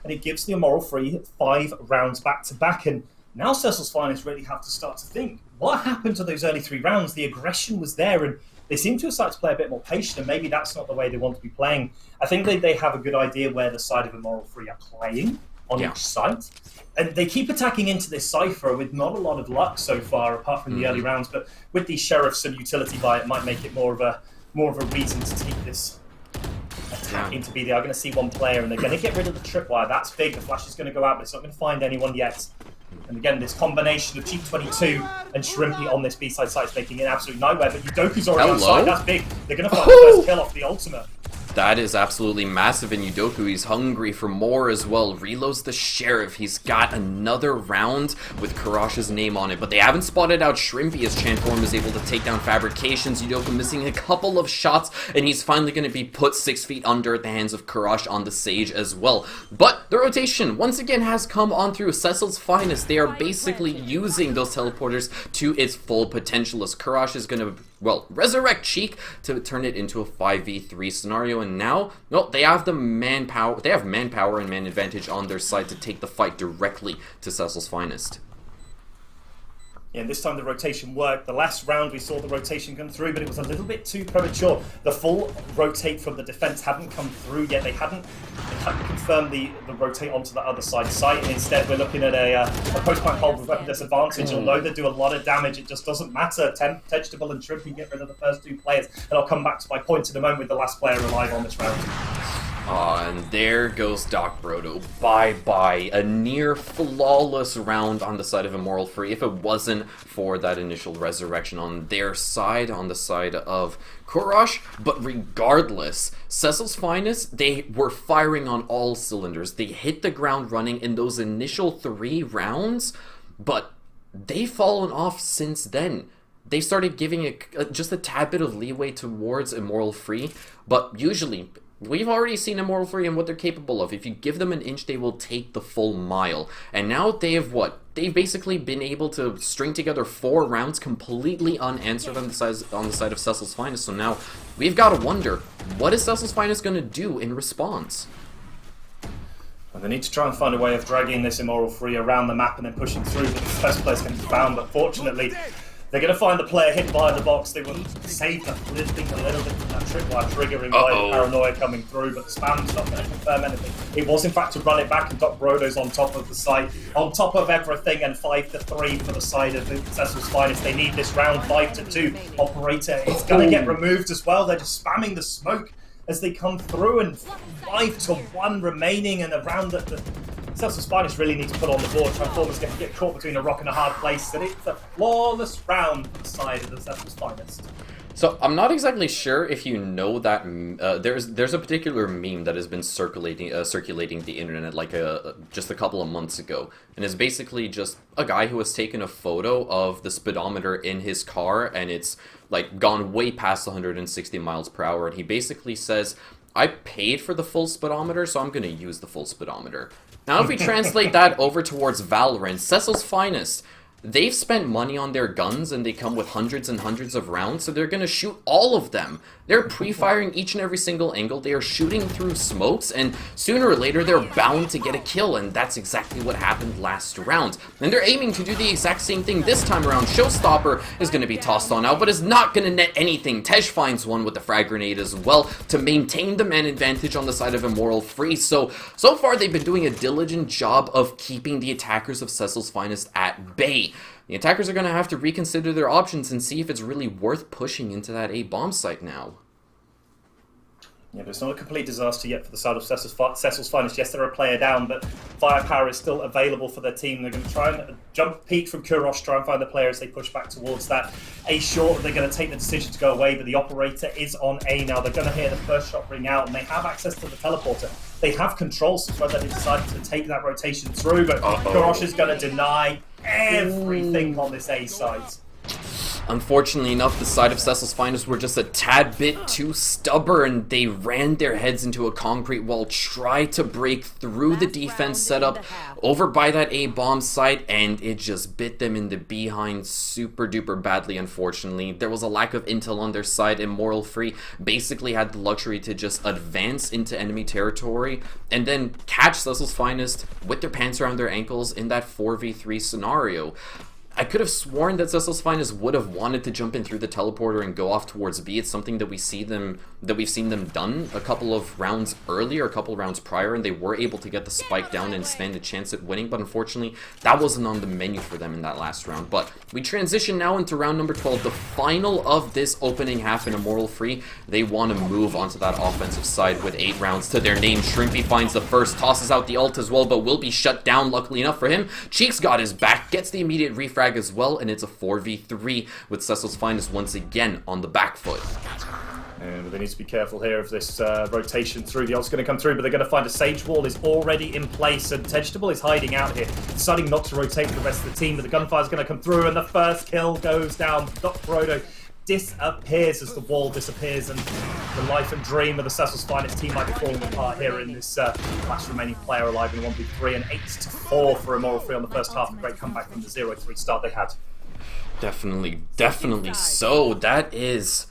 And it gives the Immortal Free 5 rounds back-to-back. And now Cecil's Finest really have to start to think, what happened to those early 3 rounds? The aggression was there, and they seem to have started to play a bit more patient, and maybe that's not the way they want to be playing. I think they have a good idea where the side of Immortal Free are playing on each site. And they keep attacking into this Cypher with not a lot of luck so far, apart from the early rounds. But with these Sheriffs and Utility buy, it might make it more of a reason to take this attack into B. They are going to see one player, and they're going to get rid of the tripwire. That's big. The flash is going to go out, but it's not going to find anyone yet. And again, this combination of Cheap 22 and Shrimpy on this B-side site is making an absolute nightmare. But Udoku's already on site. That's big. They're going to find the first kill off the ultimate. That is absolutely massive in Udoku. He's hungry for more as well. Reloads the Sheriff. He's got another round with Courage's name on it, but they haven't spotted out Shrimpy as Transform is able to take down Fabrications. Udoku missing a couple of shots, and he's finally going to be put 6 feet under at the hands of Courage on the Sage as well. But the rotation once again has come on through. Cecil's Finest, they are basically using those teleporters to its full potential as Courage is going to, well, resurrect Cheek to turn it into a 5v3 scenario. And now, well, they have the manpower. They have manpower and man advantage on their side to take the fight directly to Cecil's Finest. Yeah, and this time the rotation worked. The last round we saw the rotation come through, but it was a little bit too premature. The full rotate from the defense hadn't come through yet. They hadn't confirmed the rotate onto the other site, and instead we're looking at a post-point hold with weapon disadvantage. Although they do a lot of damage, it just doesn't matter. Vegetable and Trippy get rid of the first 2 players, and I'll come back to my point in a moment with the last player alive on this round. And there goes Doc Brodo. Bye-bye. A near flawless round on the side of Immortal Free, if it wasn't for that initial resurrection on their side, on the side of Courage. But regardless, Cecil's Finest, they were firing on all cylinders. They hit the ground running in those initial 3 rounds, but they've fallen off since then. they started giving it just a tad bit of leeway towards Immoral Free, but usually we've already seen Immoral Free and what they're capable of. If you give them an inch, they will take the full mile. And now they have what? They've basically been able to string together 4 rounds completely unanswered on the side of Cecil's Finest. So now we've got to wonder, what is Cecil's Finest going to do in response? Well, they need to try and find a way of dragging this Immoral Free around the map and then pushing through, but the best players can be found. But fortunately, they're going to find the player hidden behind the box. They will save that a little bit from that tripwire triggering by the paranoia coming through, but the spam's not going to confirm anything. It was, in fact, to run it back, and Doc Brodo's on top of the site, on top of everything, and 5-3 for the side of the Cecil's Finest. They need this round. 5-2. Operator is going to get removed as well. They're just spamming the smoke as they come through, and 5-1 remaining, and a round that the Cecil's Finest really need to put on the board. Transformers going to get caught between a rock and a hard place, and it's a flawless round for the side of the Cecil's Finest. So I'm not exactly sure if you know that there's a particular meme that has been circulating the internet like just a couple of months ago, and it's basically just a guy who has taken a photo of the speedometer in his car, and it's like gone way past 160 miles per hour, and he basically says, I paid for the full speedometer, so I'm going to use the full speedometer. Now, if we translate that over towards Valorant, Cecil's Finest, they've spent money on their guns, and they come with hundreds and hundreds of rounds, so they're going to shoot all of them. They're pre-firing each and every single angle, they are shooting through smokes, and sooner or later they're bound to get a kill, and that's exactly what happened last round. And they're aiming to do the exact same thing this time around. Showstopper is going to be tossed on out, but is not going to net anything. Tej finds one with the frag grenade as well to maintain the man advantage on the side of Immoral Free. So far they've been doing a diligent job of keeping the attackers of Cecil's Finest at bay. The attackers are going to have to reconsider their options and see if it's really worth pushing into that A bomb site now. Yeah, but it's not a complete disaster yet for the side of Cecil's Finest. Yes, they're a player down, but firepower is still available for their team. They're going to try and jump peek from Kurosh, try and find the player as they push back towards that. A short, they're going to take the decision to go away, but the operator is on A now. They're going to hear the first shot ring out, and they have access to the teleporter. They have control, so whether they decided to take that rotation through, but Kurosh is going to deny everything on this A site. Unfortunately enough, the side of Cecil's Finest were just a tad bit too stubborn. They ran their heads into a concrete wall, tried to break through the defense setup over by that A bomb site, and it just bit them in the behind super duper badly, unfortunately. There was a lack of intel on their side. Immoral Free basically had the luxury to just advance into enemy territory and then catch Cecil's Finest with their pants around their ankles in that 4v3 scenario. I could have sworn that Cecil's Finest would have wanted to jump in through the teleporter and go off towards B. It's something that we've seen them done a couple of rounds earlier, a couple of rounds prior, and they were able to get the spike down and stand a chance at winning, but unfortunately that wasn't on the menu for them in that last round. But we transition now into round number 12, the final of this opening half in Immoral Free. They want to move onto that offensive side with 8 rounds to their name. Shrimpy finds the first, tosses out the ult as well, but will be shut down luckily enough for him. Cheeks got his back, gets the immediate refrag as well, and it's a 4v3 with Cecil's Finest once again on the back foot. And they need to be careful here of this rotation through. The ult's going to come through, but they're going to find a Sage Wall is already in place, and Vegetable is hiding out here, deciding not to rotate with the rest of the team, but the gunfire is going to come through, and the first kill goes down. Doc Brodo disappears as the wall disappears, and the life and dream of the Cecil's Finest team might be falling apart here in this last remaining player alive in 1v3, and 8-4 for Immoral Free on the first half. A great comeback from the 0-3 start they had. Definitely so. That is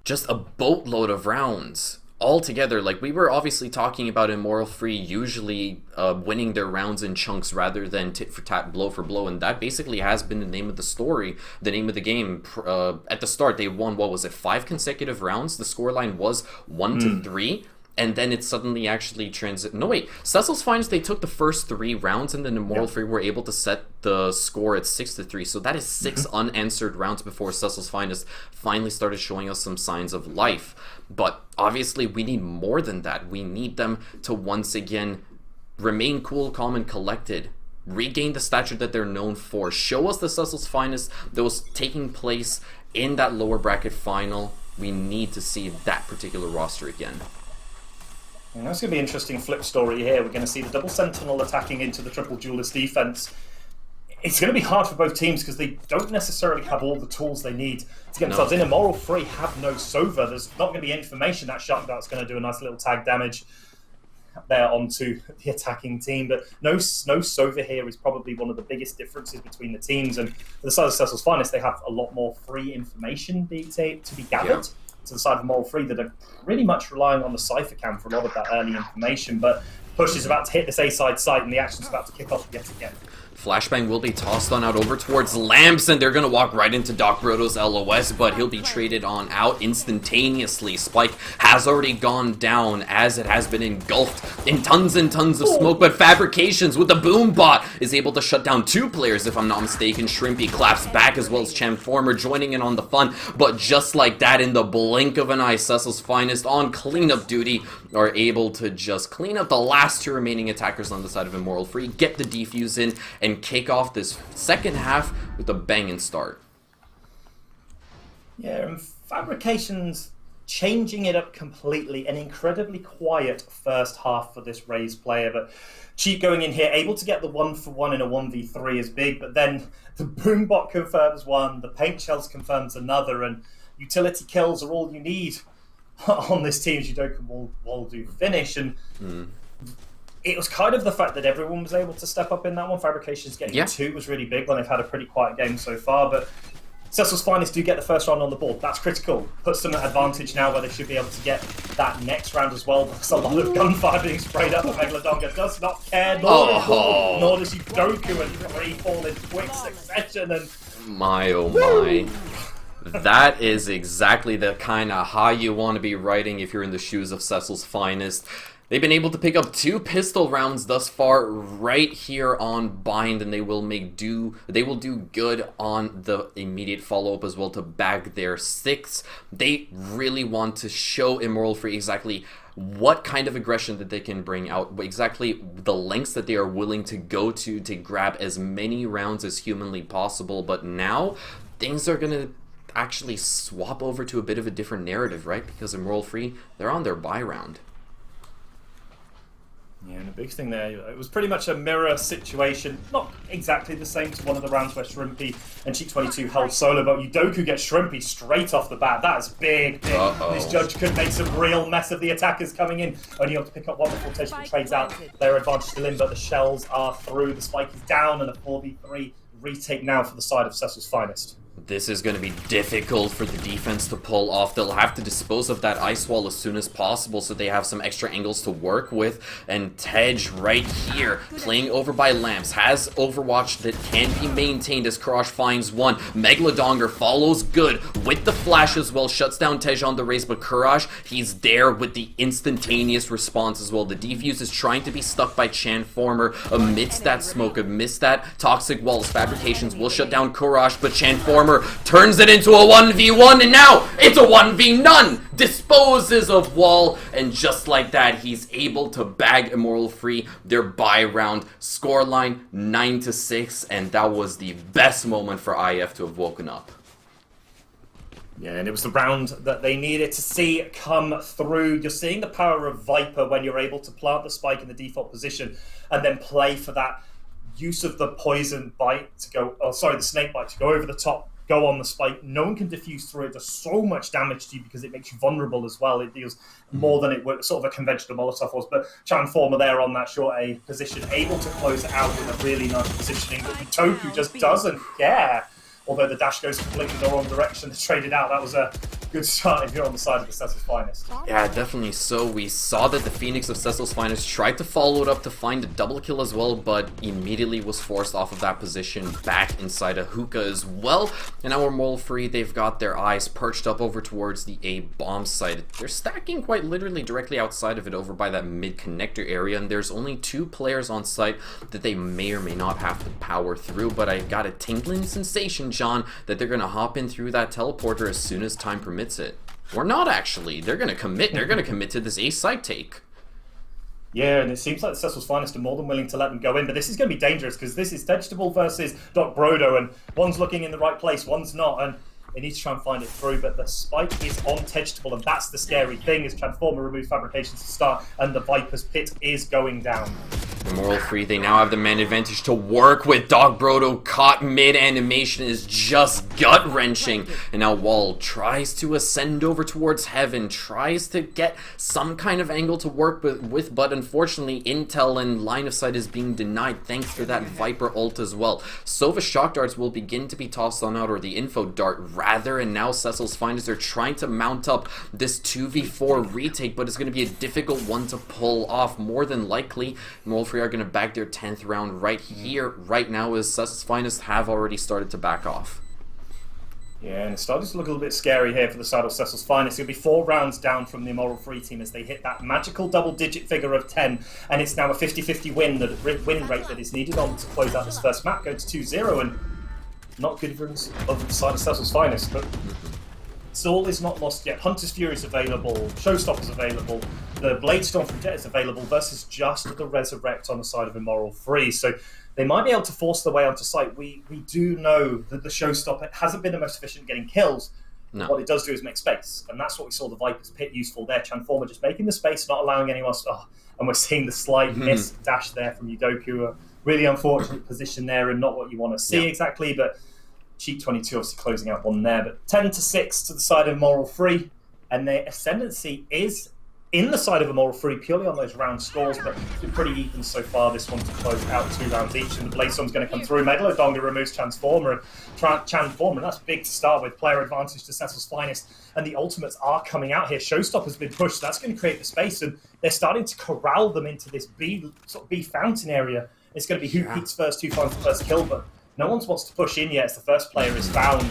just a boatload of rounds altogether. Like, we were obviously talking about Immoral Free usually winning their rounds in chunks rather than tit for tat, blow for blow, and that basically has been the name of the story, the name of the game. At the start, they won, what was it, 5 consecutive rounds? The scoreline was 1-3. And then it suddenly actually No, wait. Cecil's Finest, they took the first 3 rounds, and then Immoral Free were able to set the score at 6-3. So that is 6 unanswered rounds before Cecil's Finest finally started showing us some signs of life. But obviously, we need more than that. We need them to once again remain cool, calm, and collected. Regain the stature that they're known for. Show us the Cecil's Finest that was taking place in that lower bracket final. We need to see that particular roster again. And that's going to be an interesting flip story here. We're going to see the double Sentinel attacking into the triple Duelist defense. it's going to be hard for both teams because they don't necessarily have all the tools they need to get themselves in. Immoral Free have no Sova. There's not going to be information. That Shark Dart's going to do a nice little tag damage there onto the attacking team, but no Sova here is probably one of the biggest differences between the teams. And for the side of Cecil's Finest, they have a lot more free information to be gathered. To the side of Immoral Free, that are pretty much relying on the Cypher Cam for a lot of that early information. But Push is about to hit this A-side site, and the action's about to kick off yet again. Flashbang will be tossed on out over towards Lamps, and they're going to walk right into Doc Brodo's LOS, but he'll be traded on out instantaneously. Spike has already gone down as it has been engulfed in tons and tons of smoke, but Fabrications with the boom bot is able to shut down 2 players, if I'm not mistaken. Shrimpy claps back as well as Transformer joining in on the fun, but just like that, in the blink of an eye, Cecil's Finest on cleanup duty are able to just clean up the last 2 remaining attackers on the side of Immoral Free, get the defuse in, and kick off this second half with a banging start. Yeah, and Fabrications changing it up completely. An incredibly quiet first half for this Raze player, but Cheat going in here, able to get the 1-for-1 in a 1v3 is big, but then the Boombot confirms one, the Paint Shells confirms another, and utility kills are all you need on this team. Judoka will do finish, and it was kind of the fact that everyone was able to step up in that one. Fabrications getting 2 was really big when they've had a pretty quiet game so far, but Cecil's Finest do get the first round on the board. That's critical. Puts them at advantage now where they should be able to get that next round as well. There's a lot of gunfire being sprayed up, but Megalodonga does not care, nor does Judoku, and 3 fall in quick succession. And my oh my. That is exactly the kind of high you want to be riding if you're in the shoes of Cecil's Finest. They've been able to pick up 2 pistol rounds thus far right here on Bind, and they will do good on the immediate follow-up as well to bag their 6th. They really want to show Immoral Free exactly what kind of aggression that they can bring out, exactly the lengths that they are willing to go to grab as many rounds as humanly possible. But now things are going to actually swap over to a bit of a different narrative, right? Because Immoral Free, they're on their buy round. Yeah, and the big thing there, it was pretty much a mirror situation. Not exactly the same to one of the rounds where Shrimpy and Cheat 22 held solo, but Judoku gets Shrimpy straight off the bat. That is big. This judge could make some real mess of the attackers coming in. Only able to pick up one before Tejpal trades out their advantage still in, but the shells are through. The spike is down, and a 4v3 retake now for the side of Cecil's Finest. This is going to be difficult for the defense to pull off. They'll have to dispose of that ice wall as soon as possible so they have some extra angles to work with. And Tej right here, playing over by Lamps, has Overwatch that can be maintained as Karash finds one. Megalodonger follows good with the flash as well, shuts down Tej on the race, but Karash, he's there with the instantaneous response as well. The defuse is trying to be stuck by Transformer amidst that smoke, amidst that toxic walls. Fabrications will shut down Karash, but Transformer turns it into a 1v1, and now it's a 1v-none! Disposes of wall, and just like that, he's able to bag Immoral Free their buy round. Scoreline 9-6, and that was the best moment for IF to have woken up. Yeah, and it was the round that they needed to see come through. You're seeing the power of Viper when you're able to plant the spike in the default position and then play for that use of the poison bite to go, the snake bite to go over the top, go on the spike. No one can diffuse through it. It does so much damage to you because it makes you vulnerable as well. It deals more than it would sort of a conventional Molotov was. But Transformer there on that short A position, able to close it out with a really nice positioning. But Toku just doesn't care. Although the dash goes completely the wrong direction, traded out. That was a good start if you're on the side of the Cecil's Finest. Yeah, definitely so. We saw that the Phoenix of Cecil's Finest tried to follow it up to find a double kill as well, but immediately was forced off of that position back inside a hookah as well. And now we're Immoral Free. They've got their eyes perched up over towards the A bomb site. They're stacking quite literally directly outside of it over by that mid connector area, and there's only 2 players on site that they may or may not have to power through, but I got a tingling sensation, John, that they're going to hop in through that teleporter as soon as time permits it. Or not, actually. They're going to commit. They're going to commit to this A site take. Yeah, and it seems like the Cecil's Finest are more than willing to let them go in, but this is going to be dangerous because this is Vegetable versus Doc Brodo, and one's looking in the right place, one's not, and they need to try and find it through, but the spike is on Vegetable, and that's the scary thing, is Transformer removes Fabrications to start, and the Viper's pit is going down. Moral Free, they now have the man advantage to work with. Dog Brodo caught mid-animation is just gut-wrenching. And now Wall tries to ascend over towards Heaven, tries to get some kind of angle to work with, but unfortunately Intel and line of sight is being denied thanks to that Viper ult as well. Sova shock darts will begin to be tossed on out, or the info dart rather, and now Cecil's Finest are trying to mount up this 2v4 retake, but it's going to be a difficult one to pull off. More than likely, Moral Free are going to bag their 10th round right here, right now, as Cecil's Finest have already started to back off. Yeah, and it's starting to look a little bit scary here for the side of Cecil's Finest. It'll be 4 rounds down from the Moral Free team as they hit that magical double-digit figure of 10, and it's now a 50-50 win rate that is needed on to close out this first map, going to 2-0, and not good for the side of Cecil's Finest, but Saul is not lost yet. Hunter's Fury is available, Showstopper's available, the Bladestorm from Jet is available, versus just the Resurrect on the side of Immoral Free. So they might be able to force their way onto site. We do know that the Showstopper hasn't been the most efficient getting kills. No. What it does do is make space, and that's what we saw the Viper's Pit useful there. Transformer just making the space, not allowing anyone else. And we're seeing the slight miss dash there from Yudoku. A really unfortunate position there, and not what you want to see exactly, but Cheat 22 obviously closing out one there, but 10-6 to the side of Moral Free, and their ascendancy is in the side of Immoral Free purely on those round scores, but it's been pretty even so far. This one to close out 2 rounds each, and the Bladestorm's going to come through. Megalodonga removes Transformer, and that's big to start with. Player advantage to Cecil's Finest, and the ultimates are coming out here. Showstopper's been pushed, that's going to create the space, and they're starting to corral them into this B fountain area. It's going to be who peaks first, who finds the first kill, but no one wants to push in yet as the first player is found.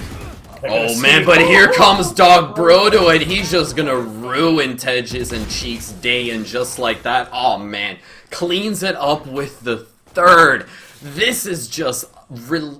Oh man, but here comes Dog Brodo, and he's just gonna ruin Tedge's and Cheek's day, and just like that, oh man, cleans it up with the 3rd. This is just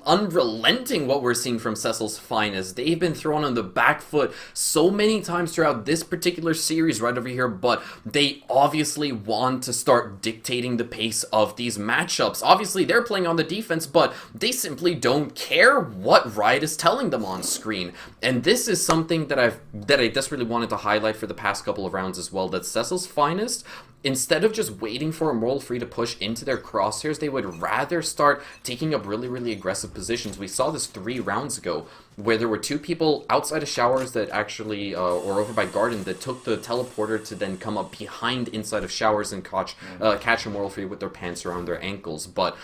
unrelenting what we're seeing from Cecil's Finest. They've been thrown on the back foot so many times throughout this particular series right over here, but they obviously want to start dictating the pace of these matchups. Obviously, they're playing on the defense, but they simply don't care what Riot is telling them on screen. And this is something that I desperately wanted to highlight for the past couple of rounds as well, that Cecil's Finest, instead of just waiting for Immoral Free to push into their crosshairs, they would rather start taking up really aggressive positions. We saw this 3 rounds ago, where there were 2 people outside of Showers that actually, or over by Garden, that took the teleporter to then come up behind inside of Showers and catch Immoral Free with their pants around their ankles. But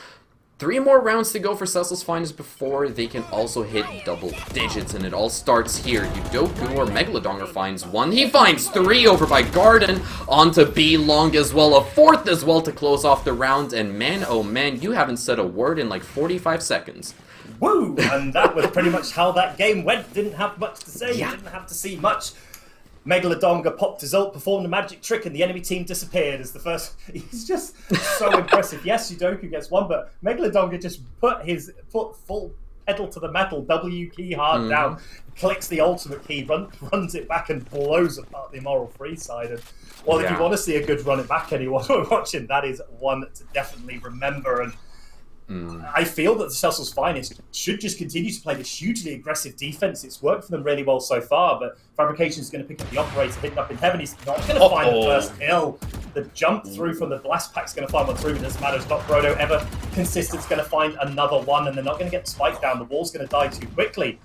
3 more rounds to go for Cecil's Finest before they can also hit double digits, and it all starts here. Yudoku or Megalodonga finds 1. He finds 3 over by Garden, onto B long as well, a 4th as well to close off the round, and man, oh man, you haven't said a word in like 45 seconds. Woo! And that was pretty much how that game went. Didn't have much to say, you didn't have to see much. Megalodonga popped his ult, performed a magic trick, and the enemy team disappeared as the first... He's just so impressive. Yes, Yudoku gets 1, but Megalodonga just put his full pedal to the metal, W key hard down, clicks the ultimate key, runs it back, and blows apart the Immoral Free side. And, well, if you want to see a good run it back, anyone watching, that is one to definitely remember. And I feel that the Cecil's Finest should just continue to play this hugely aggressive defense. It's worked for them really well so far, but Fabrication is going to pick up the operator, hidden up in Heaven. He's not going to find the first kill. The jump through from the blast pack is going to find one through. It doesn't matter. Dot Brodo ever consistent is going to find another one, and they're not going to get the spike down. The wall's going to die too quickly.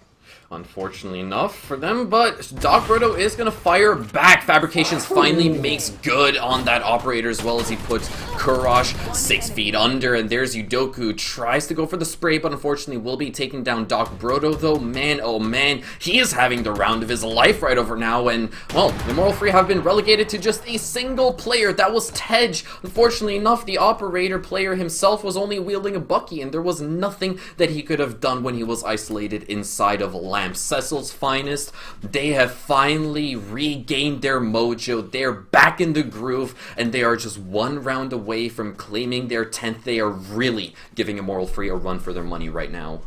Unfortunately enough for them, but Doc Brodo is going to fire back. Fabrications finally makes good on that operator as well as he puts Courage 6 feet under, and there's Yudoku, tries to go for the spray, but unfortunately will be taking down Doc Brodo though. Man, oh man, he is having the round of his life right over now, and well, the Immoral Free have been relegated to just a single player. That was Tej. Unfortunately enough, the operator player himself was only wielding a Bucky, and there was nothing that he could have done when he was isolated inside of Lamp. Cecil's Finest, they have finally regained their mojo. They're back in the groove, and they are just 1 round away from claiming their 10th. They are really giving Immoral Free a run for their money right now.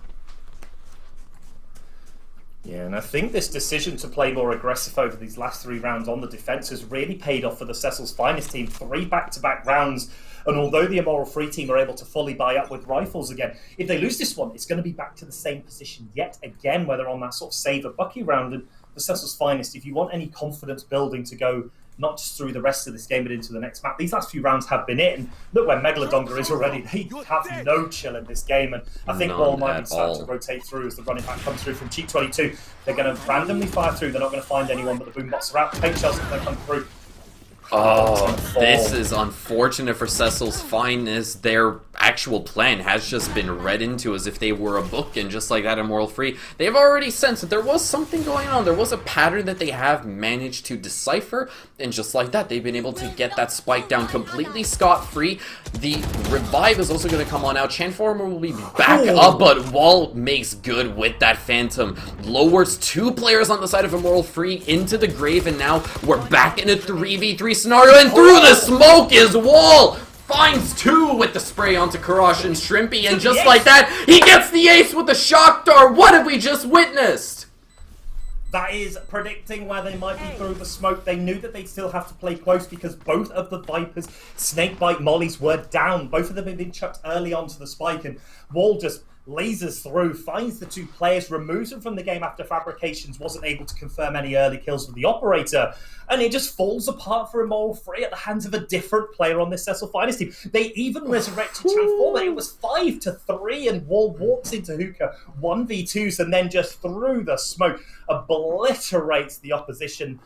Yeah, and I think this decision to play more aggressive over these last 3 rounds on the defense has really paid off for the Cecil's Finest team. 3 back-to-back rounds. And although the Immoral Free team are able to fully buy up with rifles again, if they lose this one, it's going to be back to the same position yet again, where they're on that sort of save a Bucky round. And the Cecil's Finest, if you want any confidence building to go not just through the rest of this game, but into the next map. These last few rounds have been it, and look where Megalodonga is already. They have no chill in this game, and I think Wall might be starting to rotate through as the running back comes through from Cheap 22. They're going to randomly fire through. They're not going to find anyone, but the boom bots are out. Paint shells are going to come through. Oh, this is unfortunate for Cecil's Finest. Their actual plan has just been read into as if they were a book, and just like that, Immoral Free, they've already sensed that there was something going on. There was a pattern that they have managed to decipher, and just like that, they've been able to get that spike down completely scot-free. The revive is also going to come on now. Transformer will be back up, but Wall makes good with that Phantom. Lowers 2 players on the side of Immoral Free into the grave, and now we're back in a 3v3 scenario, and through the smoke is Wall! Finds 2 with the spray onto Karash and Shrimpy, and just like that, he gets the ace with the shock dart. What have we just witnessed? That is predicting where they might be through the smoke. They knew that they'd still have to play close because both of the Vipers' snakebite mollies were down. Both of them had been chucked early onto the spike, and Wall just lasers through, finds the 2 players, removes them from the game after Fabrications wasn't able to confirm any early kills with the operator, and it just falls apart for Immoral Free at the hands of a different player on this Cecil Finest team. They even resurrected Transformer. It was 5-3, and Wall walks into Hookah 1v2s, and then just through the smoke obliterates the opposition,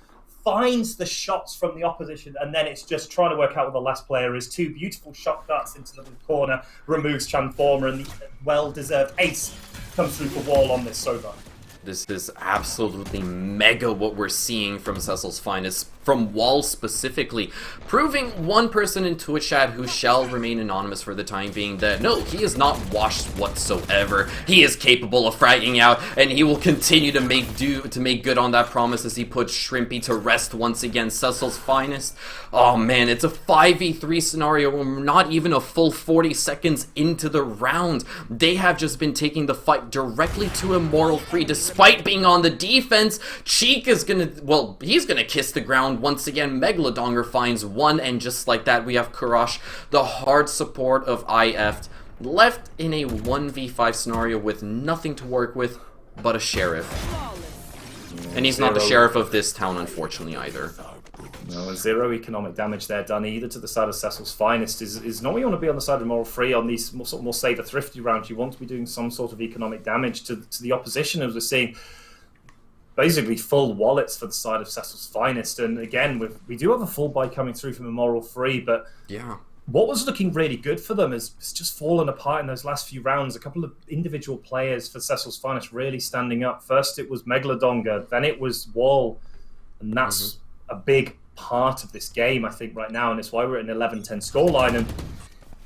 finds the shots from the opposition, and then it's just trying to work out what the last player is. 2 beautiful shot darts into the corner, removes Transformer, and the well-deserved ace comes through for Wall on this Sova. This is absolutely mega what we're seeing from Cecil's Finest, from Wall specifically, proving one person in Twitch chat who shall remain anonymous for the time being that no, he is not washed whatsoever. He is capable of fragging out, and he will continue to make good on that promise as he puts Shrimpy to rest once again. Cecil's Finest, oh man, it's a 5v3 scenario. We're not even a full 40 seconds into the round. They have just been taking the fight directly to Immoral Free, despite being on the defense. Cheek is gonna, well, he's gonna kiss the ground once again. Megalodonga finds 1, and just like that, we have Karash, the hard support of IF, left in a 1v5 scenario with nothing to work with but a sheriff. And he's not the sheriff of this town, unfortunately, either. No, 0 economic damage there done either to the side of Cecil's Finest. Is not what you want to be on the side of Immoral Free on these more saver thrifty rounds. You want to be doing some sort of economic damage to the opposition, as we're seeing basically full wallets for the side of Cecil's Finest. And again, we do have a full buy coming through from Immoral Free, but yeah, what was looking really good for them has just fallen apart in those last few rounds. A couple of individual players for Cecil's Finest really standing up. First it was Megalodonga, then it was Wall, and that's a big part of this game, I think, right now, and it's why we're at an 11-10 scoreline, and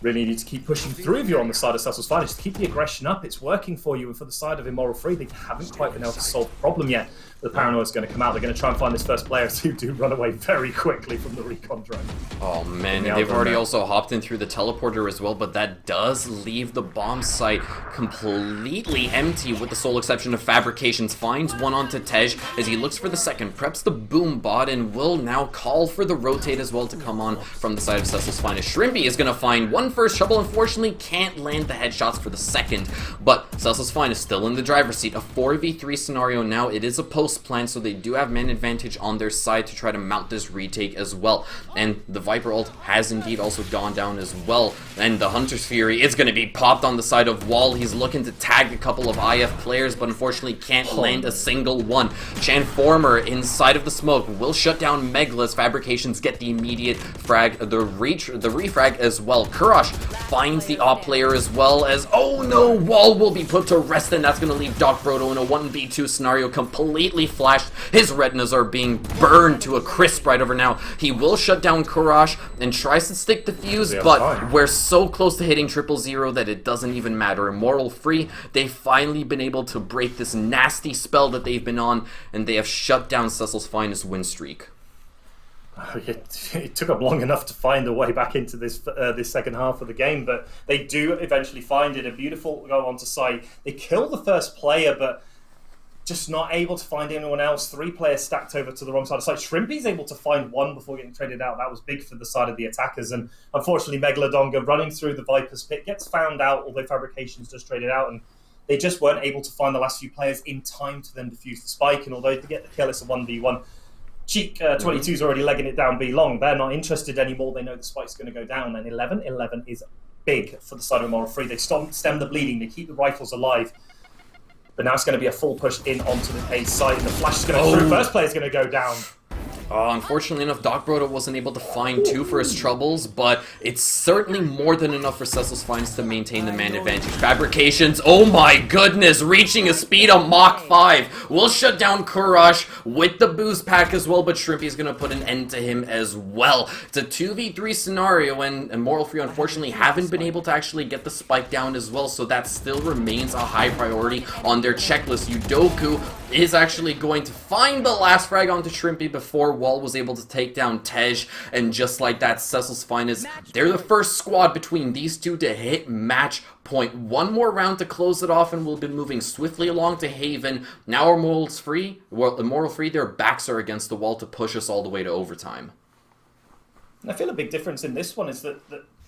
really need to keep pushing through if you're on the side of Cecil's Finest. Just keep the aggression up. It's working for you, and for the side of Immoral Free, they haven't quite been able to solve the problem yet. The paranoia is going to come out. They're going to try and find this first player who do run away very quickly from the recon drone. Oh man, and they've already also hopped in through the teleporter as well, but that does leave the bomb site completely empty, with the sole exception of Fabrications. Finds 1 onto Tej as he looks for the second, preps the boom bot, and will now call for the rotate as well to come on from the side of Cecil's Finest. Shrimpy is going to find 1 first trouble, unfortunately can't land the headshots for the second, but Cecil's Finest still in the driver's seat. A 4v3 scenario now. It is a post plan, so they do have man advantage on their side to try to mount this retake as well, and the Viper ult has indeed also gone down as well, and the Hunter's Fury is going to be popped on the side of Wall. He's looking to tag a couple of IF players, but unfortunately can't land a single one. Transformer inside of the smoke will shut down Megla's. Fabrications get the immediate frag, the refrag as well. Kurash finds the op player as well as, oh no, Wall will be put to rest, and that's going to leave Doc Frodo in a 1v2 scenario completely flashed. His retinas are being burned to a crisp right over now. He will shut down Kurash and tries to stick the fuse, but we're so close to hitting 000 that it doesn't even matter. Immoral Free, they've finally been able to break this nasty spell that they've been on, and they have shut down Cecil's Finest win streak. It took up long enough to find a way back into this second half of the game, but they do eventually find it. A beautiful go onto site. They kill the first player, but just not able to find anyone else. 3 players stacked over to the wrong side of the site. Shrimpy's able to find 1 before getting traded out. That was big for the side of the attackers, and unfortunately Megalodonga running through the Viper's pit gets found out, although Fabrications just traded out, and they just weren't able to find the last few players in time to then defuse the spike, and although to get the kill, it's a 1v1. Cheek 22's already legging it down B long. They're not interested anymore. They know the spike's going to go down. And 11 is big for the side of Moral Free. They stem the bleeding. They keep the rifles alive. But now it's going to be a full push in onto the A side. And the flash is going to through. First player's going to go down. Unfortunately enough, Doc Broda wasn't able to find 2 for his troubles, but it's certainly more than enough for Cecil's Finest to maintain the man advantage. Fabrications, oh my goodness, reaching a speed of Mach 5. Will shut down Courage with the boost pack as well, but Shrimpy's going to put an end to him as well. It's a 2v3 scenario, and Moral Free unfortunately haven't been able to actually get the spike down as well, so that still remains a high priority on their checklist. Udoku is actually going to find the last frag onto Shrimpy before Wall was able to take down Tej, and just like that, Cecil's Finest, they're the first squad between these two to hit match point. One more round to close it off, and we'll be moving swiftly along to Haven. Now our Moral Free, their backs are against the wall to push us all the way to overtime. I feel a big difference in this one is that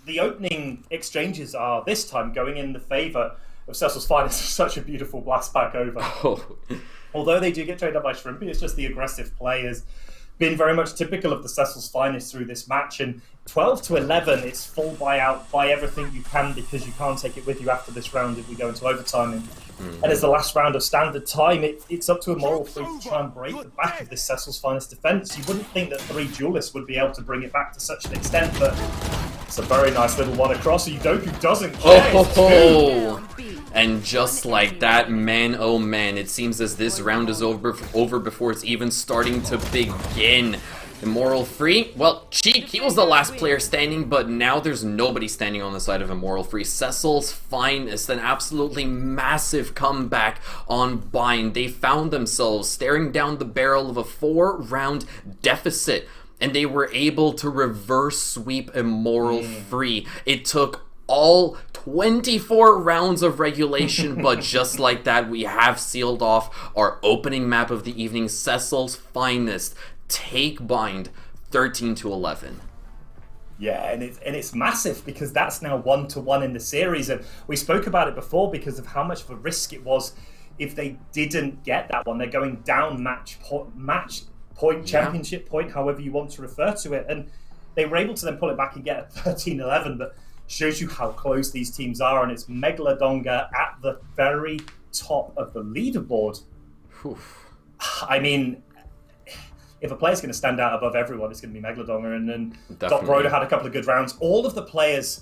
the opening exchanges are this time going in the favour of Cecil's Finest. Such a beautiful blast back over. Although they do get traded up by Shrimpy, it's just the aggressive play has been very much typical of the Cecil's Finest through this match. And 12 to 11, it's full buyout, buy everything you can because you can't take it with you after this round if we go into overtime. And as the last round of standard time, it's up to a Moral Free to try and break the back of this Cecil's Finest defence. You wouldn't think that 3 duelists would be able to bring it back to such an extent, but it's a very nice little one across. Udoku doesn't care. And just like that, man, oh man, it seems as this round is over before it's even starting to begin. The Moral Free, well, Cheek, he was the last player standing, but now there's nobody standing on the side of a Moral Free. Cecil's Finest, an absolutely massive comeback on Bind. They found themselves staring down the barrel of a 4-round deficit, and they were able to reverse sweep a Moral Free. It took all 24 rounds of regulation, but just like that, we have sealed off our opening map of the evening. Cecil's Finest take Bind 13 to 11. Yeah, and it's massive because that's now 1-1 in the series, and we spoke about it before because of how much of a risk it was if they didn't get that one. They're going down match point, championship point, however you want to refer to it, and they were able to then pull it back and get a 13-11, but shows you how close these teams are, and it's Megalodonga at the very top of the leaderboard. I mean, if a player's going to stand out above everyone, it's going to be Megalodonga, and then Doc Broda had a couple of good rounds. All of the players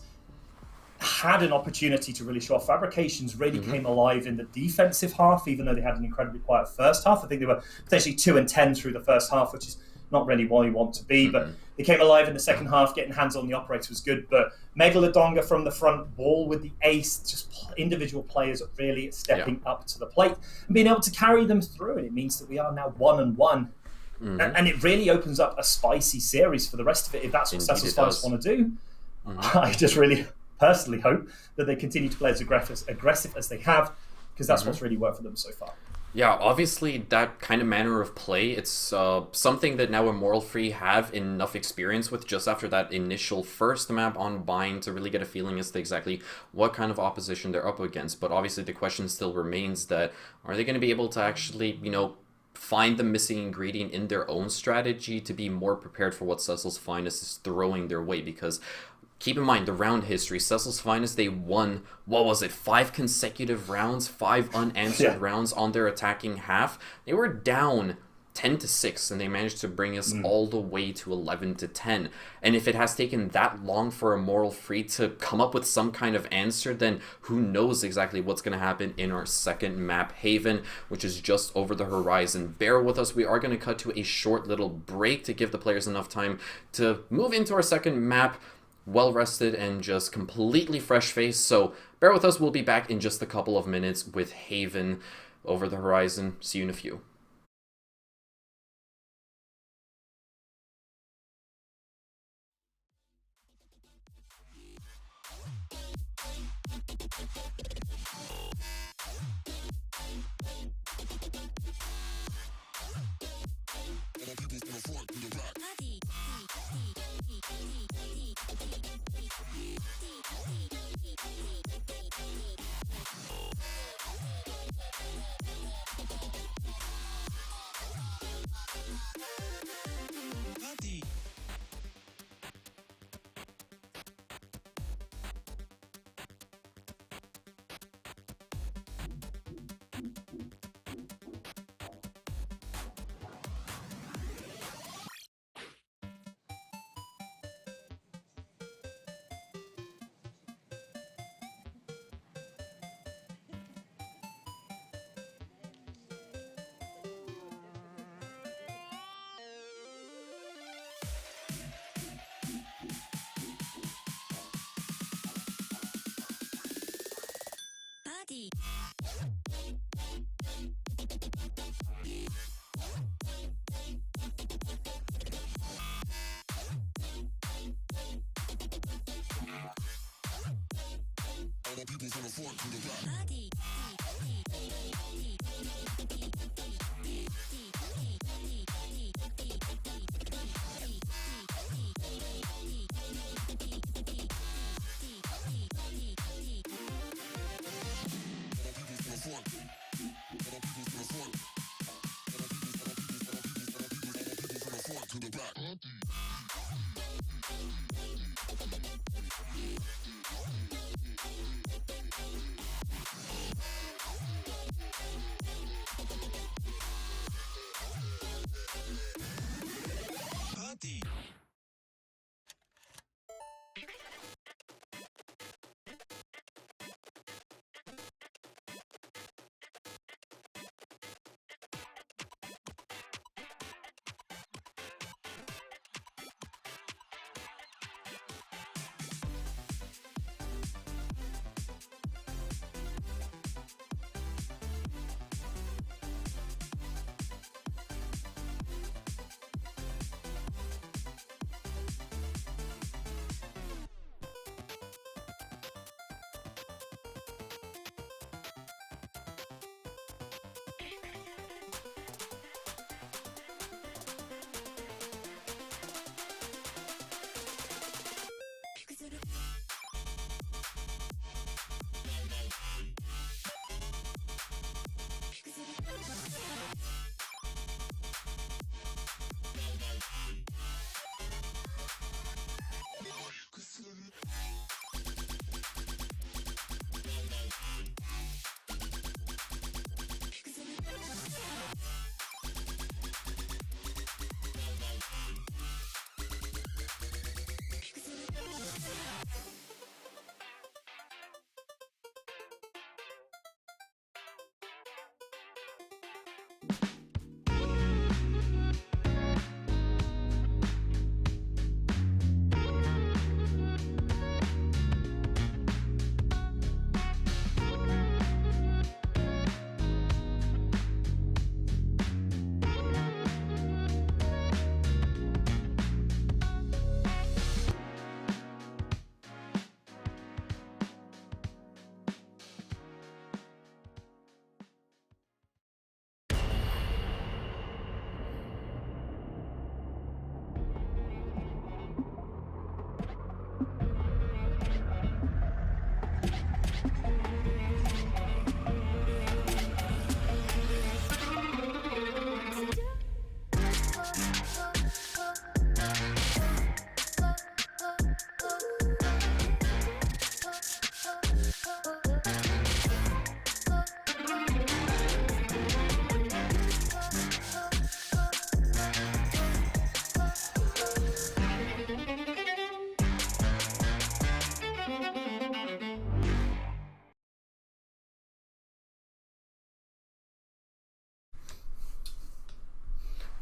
had an opportunity to really show off. Fabrications really came alive in the defensive half, even though they had an incredibly quiet first half. I think they were potentially 2-10 through the first half, which is not really what you want to be, but they came alive in the second half. Getting hands on the operator was good, but Megalodonga from the front wall with the ace, just individual players really stepping up to the plate and being able to carry them through. And it means that we are now 1-1. And it really opens up a spicy series for the rest of it, if that's what Cecil's Finest want to do. I just really personally hope that they continue to play as aggressive as they have, because that's what's really worked for them so far. Yeah, obviously that kind of manner of play, it's something that now a Moral Free have enough experience with just after that initial first map on Bind to really get a feeling as to exactly what kind of opposition they're up against. But obviously the question still remains that, are they going to be able to actually, you know, find the missing ingredient in their own strategy to be more prepared for what Cecil's Finest is throwing their way? Because keep in mind the round history. Cecil's Finest, they won, what was it, 5 consecutive rounds, 5 unanswered rounds on their attacking half. They were down 10-6, and they managed to bring us all the way to 11-10. And if it has taken that long for a Moral Free to come up with some kind of answer, then who knows exactly what's going to happen in our second map, Haven, which is just over the horizon. Bear with us, we are going to cut to a short little break to give the players enough time to move into our second map well rested and just completely fresh faced. So bear with us, we'll be back in just a couple of minutes with Haven over the horizon. See you in a few.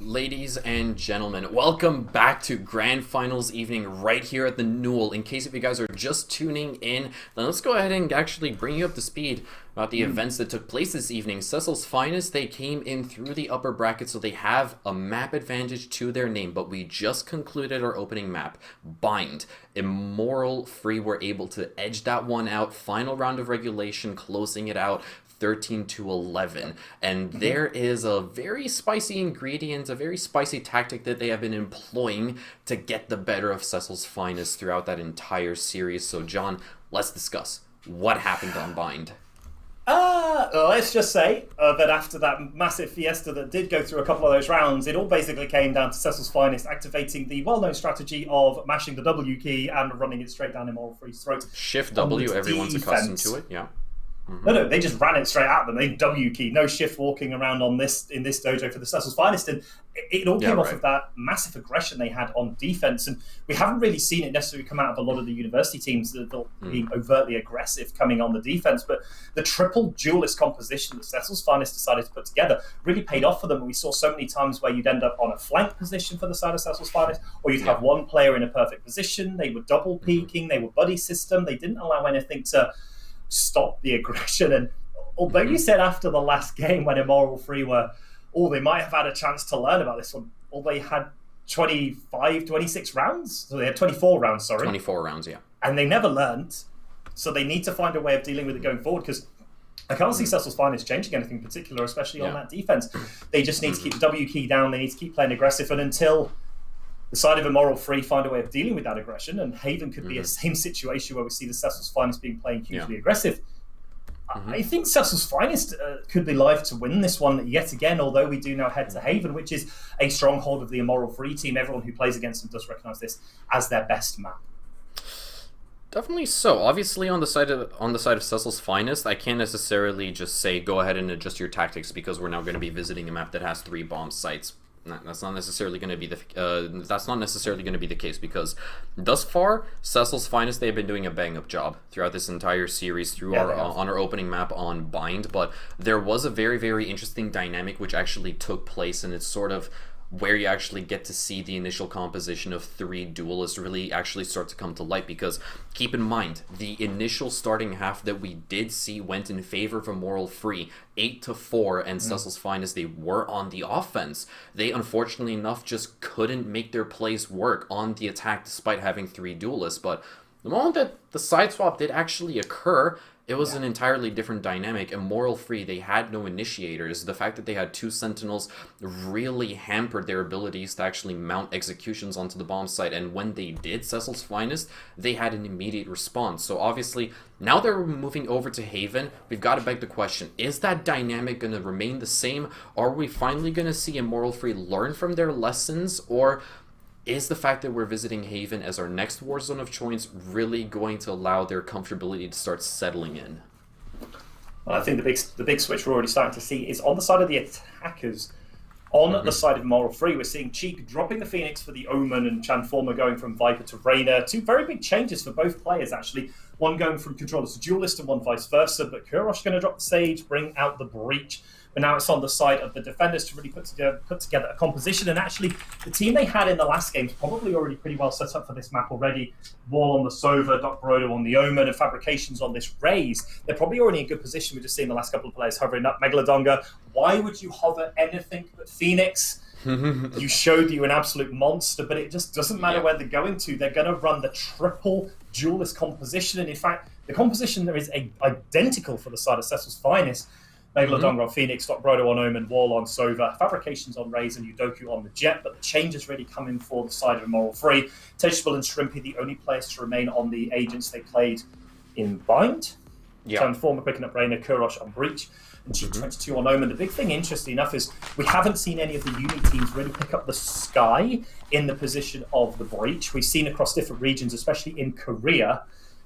Ladies and gentlemen, welcome back to Grand Finals evening right here at the Newell. In case if you guys are just tuning in, then let's go ahead and actually bring you up to speed about the events that took place this evening. Cecil's Finest, they came in through the upper bracket, so they have a map advantage to their name, but we just concluded our opening map. Bind. Immoral Free were able to edge that one out. Final round of regulation, closing it out 13-11, and there is a very spicy ingredient, a very spicy tactic that they have been employing to get the better of Cecil's Finest throughout that entire series. So John, let's discuss what happened on Bind. Let's just say that after that massive fiesta that did go through a couple of those rounds, it all basically came down to Cecil's Finest activating the well-known strategy of mashing the W key and running it straight down Immoral Free's throat. Shift W, everyone's accustomed to it, yeah. No, they just ran it straight at them. They W key, no shift walking around on in this dojo for the Cecil's Finest, and it all came off of that massive aggression they had on defense. And we haven't really seen it necessarily come out of a lot of the university teams that are being overtly aggressive coming on the defense. But the triple duelist composition that Cecil's Finest decided to put together really paid off for them. And we saw so many times where you'd end up on a flank position for the side of Cecil's Finest, or you'd have one player in a perfect position. They were double peeking. They were buddy system. They didn't allow anything to stop the aggression, and although you said after the last game when Immoral Free were, they might have had a chance to learn about this one. They had 26 rounds. So they had 24 rounds, sorry. 24 rounds, yeah. And they never learned. So they need to find a way of dealing with it going forward, because I can't see Cecil's Finest changing anything in particular, especially on that defense. They just need to keep the W key down. They need to keep playing aggressive. And until the side of Immoral Free find a way of dealing with that aggression, and Haven could be a same situation where we see the Cecil's Finest playing hugely aggressive. I think Cecil's Finest could be live to win this one yet again, although we do now head to Haven, which is a stronghold of the Immoral Free team. Everyone who plays against them does recognise this as their best map. Definitely so. Obviously, on the side of Cecil's Finest, I can't necessarily just say go ahead and adjust your tactics because we're now going to be visiting a map that has 3 bomb sites. That's not necessarily going to be the case, because thus far, Cecil's Finest, they've been doing a bang-up job throughout this entire series on our opening map on Bind. But there was a very, very interesting dynamic which actually took place, and it's sort of where you actually get to see the initial composition of 3 duelists really actually start to come to light, because keep in mind, the initial starting half that we did see went in favor of Immoral Free, 8-4, and Cecil's Finest, they were on the offense. They, unfortunately enough, just couldn't make their plays work on the attack despite having 3 duelists. But the moment that the side swap did actually occur, it was an entirely different dynamic. Immoral Free, they had no initiators. The fact that they had 2 Sentinels really hampered their abilities to actually mount executions onto the bomb site. And when they did, Cecil's Finest, they had an immediate response. So obviously, now they're moving over to Haven. We've got to beg the question, is that dynamic going to remain the same? Are we finally going to see Immoral Free learn from their lessons? Or is the fact that we're visiting Haven as our next war zone of choice really going to allow their comfortability to start settling in? Well, I think the big switch we're already starting to see is on the side of the attackers. On the side of Immoral Free, we're seeing Cheek dropping the Phoenix for the Omen, and Transformer going from Viper to Reyna. 2 very big changes for both players, actually. One going from Controller to Duelist and one vice versa. But Kurosh going to drop the Sage, bring out the Breach. But now it's on the side of the defenders to really put together a composition. And actually, the team they had in the last game is probably already pretty well set up for this map already. Wall on the Sova, Doc Brodo on the Omen, and Fabrications on this Raze. They're probably already in good position. We're just seeing the last couple of players hovering up. Megalodonga, why would you hover anything but Phoenix? You showed you an absolute monster, but it just doesn't matter where they're going to. They're going to run the triple duelist composition. And in fact, the composition there is identical for the side of Cecil's Finest. Megalodonga on Phoenix, Doc Brodo on Omen, Wall on Sova, Fabrications on Raze, and Udoku on the Jet. But the changes really come in for the side of Immoral Free. Teachable and Shrimpy, the only players to remain on the agents they played in Bind. Transformer picking up Reyna, Kurosh on Breach, and G22 on Omen. The big thing, interesting enough, is we haven't seen any of the Uni teams really pick up the Sky in the position of the Breach. We've seen across different regions, especially in Korea,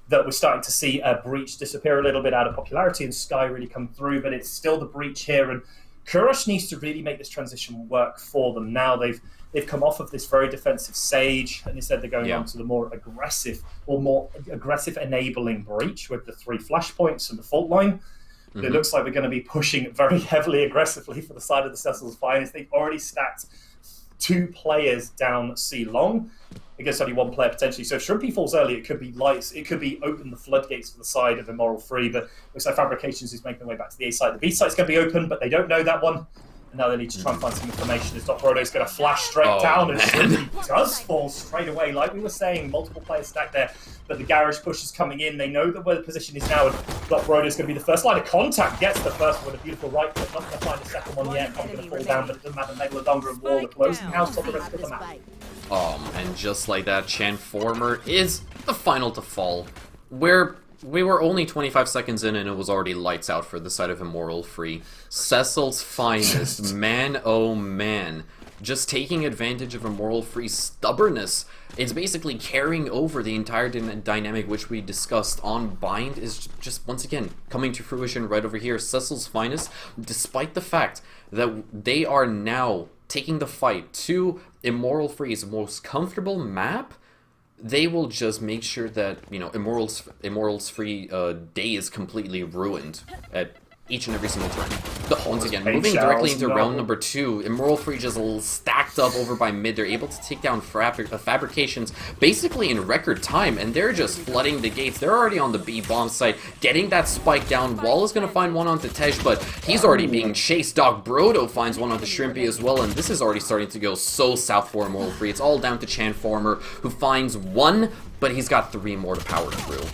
that we're starting to see Breach disappear a little bit out of popularity and Sky really come through, but it's still the Breach here. And Kurosh needs to really make this transition work for them. Now they've come off of this very defensive Sage, and instead they're going on to the more aggressive enabling Breach with the 3 flashpoints and the fault line. It looks like we're going to be pushing very heavily aggressively for the side of the Cecil's Finest. They've already stacked 2 players down C long against only 1 player potentially. So if Shrimpy falls early, it could be lights. It could be open the floodgates for the side of Immoral Free. But looks like Fabrications is making their way back to the A side. The B side's going to be open, but they don't know that one. And now they need to try and find some information as Doc Brodo's going to flash straight down, and Shrimpy does fall straight away. Like we were saying, multiple players stacked there, but the garage push is coming in. They know that where the position is now, and Doc Brodo's going to be the first line of contact. Gets the first one with a beautiful right click. Not going to find a second one yet. Not going to fall down, but it doesn't matter. Megalodonga and Wall are closing house on the rest of the map. And just like that, Transformer is the final to fall. We were only 25 seconds in and it was already lights out for the side of Immoral Free. Cecil's Finest, man oh man. Just taking advantage of Immoral Free's stubbornness. It's basically carrying over the entire dynamic which we discussed on Bind is just once again coming to fruition right over here. Cecil's Finest, despite the fact that they are now taking the fight to Immoral Free's most comfortable map, they will just make sure that, you know, Immoral's Free day is completely ruined at each and every single turn. Once again, Pink moving shells, directly into no. round number 2, Immoral Free just stacked up over by mid. They're able to take down fabrications basically in record time, and they're just flooding the gates. They're already on the B bomb site, getting that spike down. Wall is going to find one onto Tej, but he's already being chased. Doc Brodo finds one onto Shrimpy as well, and this is already starting to go so south for Immoral Free. It's all down to Chanformer, who finds one, but he's got 3 more to power through.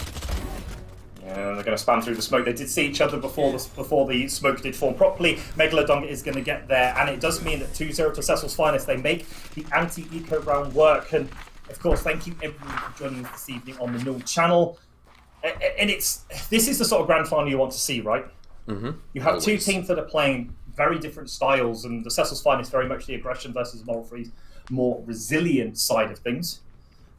And they're going to spam through the smoke. They did see each other before the smoke did form properly. Megalodon is going to get there, and it does mean that 2-0 to Cecil's Finest. They make the anti-eco round work. And of course, thank you everyone for joining us this evening on the Null channel. And this is the sort of grand final you want to see, right? Mm-hmm. You have Always. 2 teams that are playing very different styles, and the Cecil's Finest very much the aggression versus Moral Free's more resilient side of things.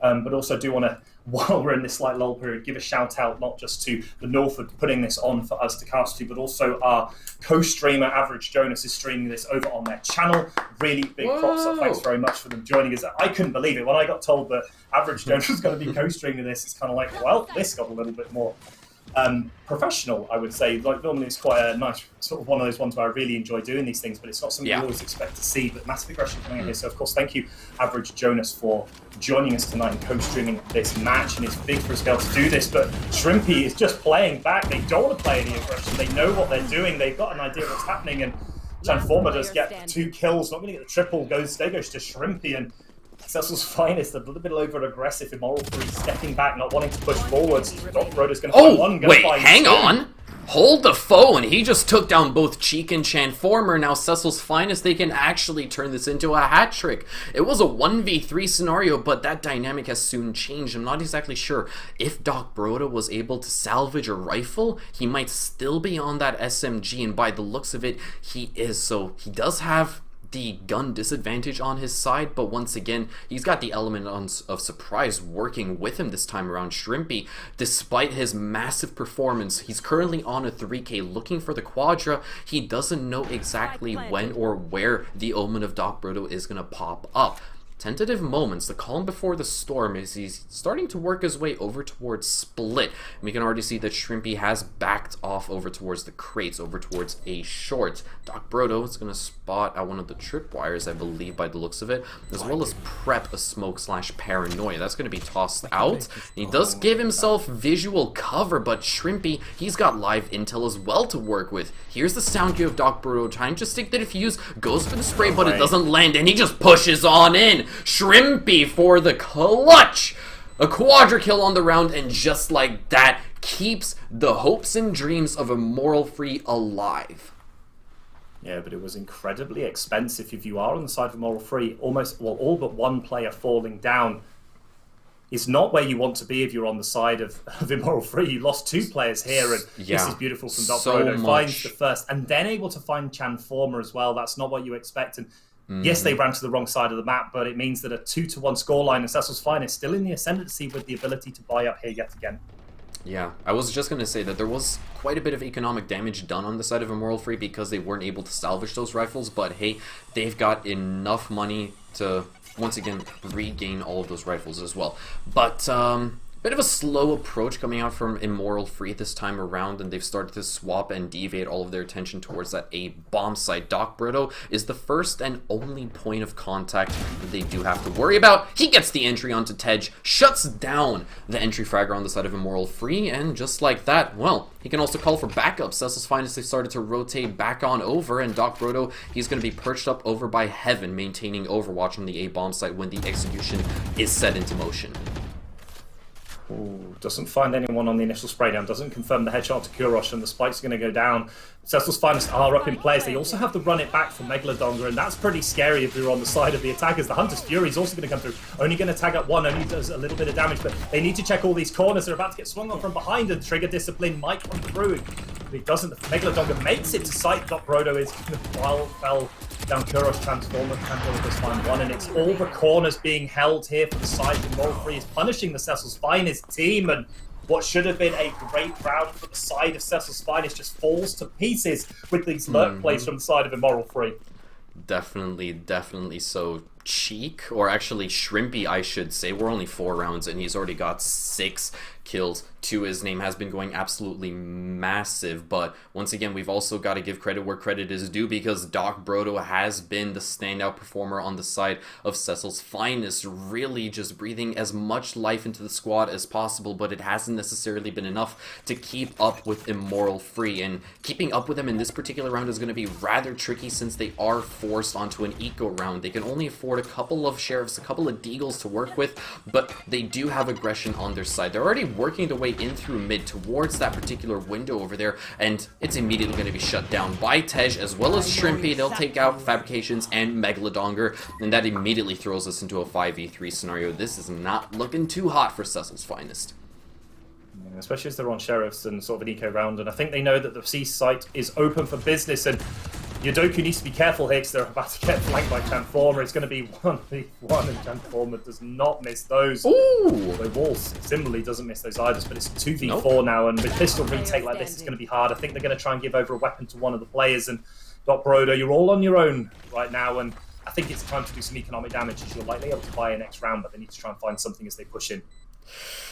But also do want to, while we're in this slight lull period, give a shout out not just to the North for putting this on for us to cast to, but also our co-streamer Average Jonas is streaming this over on their channel. Really big props up. Thanks very much for them joining us. I couldn't believe it when I got told that Average Jonas was going to be co-streaming this. It's kind of like, well, this got a little bit more professional, I would say. Like, normally it's quite a nice sort of one of those ones where I really enjoy doing these things, but it's not something you always expect to see. But massive aggression coming in here. So of course, thank you, Average Jonas, for joining us tonight and co-streaming this match. And it's big for us to be able to do this. But Shrimpy is just playing back. They don't want to play any aggression. They know what they're doing. They've got an idea of what's happening. And Transformer does get 2 kills. Not going to get the triple. Goes to Shrimpy, and Cecil's Finest, a little bit over-aggressive. Immoral Free stepping back, not wanting to push forwards. Doc Brodo's going to find one. Wait, hang on. Hold the phone. He just took down both Cheek and Chanformer. Now Cecil's Finest, they can actually turn this into a hat trick. It was a 1v3 scenario, but that dynamic has soon changed. I'm not exactly sure if Doc Brodo was able to salvage a rifle. He might still be on that SMG, and by the looks of it, he is. So he does have the gun disadvantage on his side, but once again, he's got the element of surprise working with him this time around. Shrimpy, despite his massive performance, he's currently on a 3K looking for the Quadra. He doesn't know exactly when or where the Omen of Doc Brodo is going to pop up. Tentative moments, the calm before the storm, is he's starting to work his way over towards Split. And we can already see that Shrimpy has backed off over towards the crates, over towards A short. Doc Brodo is going to spot out one of the tripwires, I believe, by the looks of it, as well as prep a smoke/paranoia. That's going to be tossed out. He does give himself visual cover, but Shrimpy, he's got live intel as well to work with. Here's the sound cue of Doc Brodo trying to stick the defuse, goes for the spray, but it doesn't land, and he just pushes on in. Shrimpy for the clutch! A quadra kill on the round, and just like that, keeps the hopes and dreams of Immoral Free alive. Yeah, but it was incredibly expensive. If you are on the side of Immoral Free, almost, well, all but one player falling down is not where you want to be if you're on the side of Immoral Free. You lost 2 players here, and this is beautiful from Doc Brodo. Finds the first, and then able to find Chanformer as well. That's not what you expect. And yes, they ran to the wrong side of the map, but it means that a 2-1 scoreline, and Cecil's Finest still in the ascendancy with the ability to buy up here yet again. Yeah, I was just going to say that there was quite a bit of economic damage done on the side of Immoral Free because they weren't able to salvage those rifles, but hey, they've got enough money to, once again, regain all of those rifles as well. But, bit of a slow approach coming out from Immoral Free this time around, and they've started to swap and deviate all of their attention towards that A bomb site. Doc Brodo is the first and only point of contact that they do have to worry about. He gets the entry onto Tej, shuts down the entry fragger on the side of Immoral Free, and just like that, well, he can also call for backup. Cecil's Finest, they started to rotate back on over, and Doc Brodo, he's going to be perched up over by Heaven, maintaining overwatch on the A bomb site when the execution is set into motion. Ooh, doesn't find anyone on the initial spray down, doesn't confirm the headshot to Kurosh, and the spike's going to go down. Cecil's Finest are up in place. They also have the run it back from Megalodonga, and that's pretty scary if you're on the side of the attackers. The Hunter's Fury is also going to come through. Only going to tag up one, only does a little bit of damage, but they need to check all these corners. They're about to get swung on from behind, and Trigger Discipline might come through. If he doesn't, Megalodonga makes it to sight. Doc Brodo is going to fell down Kurosh. Transformer does find one, and it's all the corners being held here for the side. Immoral Free is punishing the Cecil's Finest team, and what should have been a great round for the side of Cecil's Finest just falls to pieces with these lurk plays from the side of Immoral Free. Definitely so. Cheek, or actually Shrimpy, I should say. We're only 4 rounds and he's already got 6 kills to his name. Has been going absolutely massive, but once again, we've also got to give credit where credit is due, because Doc Brodo has been the standout performer on the side of Cecil's Finest, really just breathing as much life into the squad as possible, but it hasn't necessarily been enough to keep up with Immoral Free, and keeping up with them in this particular round is going to be rather tricky since they are forced onto an eco round. They can only afford a couple of sheriffs, a couple of deagles to work with, but they do have aggression on their side. They're already working their way in through mid towards that particular window over there, and it's immediately going to be shut down by Tej as well as Shrimpy. They'll take out Fabrications and Megalodongar, and that immediately throws us into a 5v3 scenario. This is not looking too hot for Cecil's Finest. Especially as they're on sheriffs and sort of an eco round, and I think they know that the C site is open for business, and Yodoku needs to be careful here because they're about to get flanked by Transformer. It's going to be 1v1, and Transformer does not miss those. Ooh! The Walls similarly doesn't miss those either, but it's 2v4 now, and with pistol retake like this, it's going to be hard. I think they're going to try and give over a weapon to one of the players, and Doc Brodo, you're all on your own right now, and I think it's time to do some economic damage, as you're likely able to buy a next round, but they need to try and find something as they push in.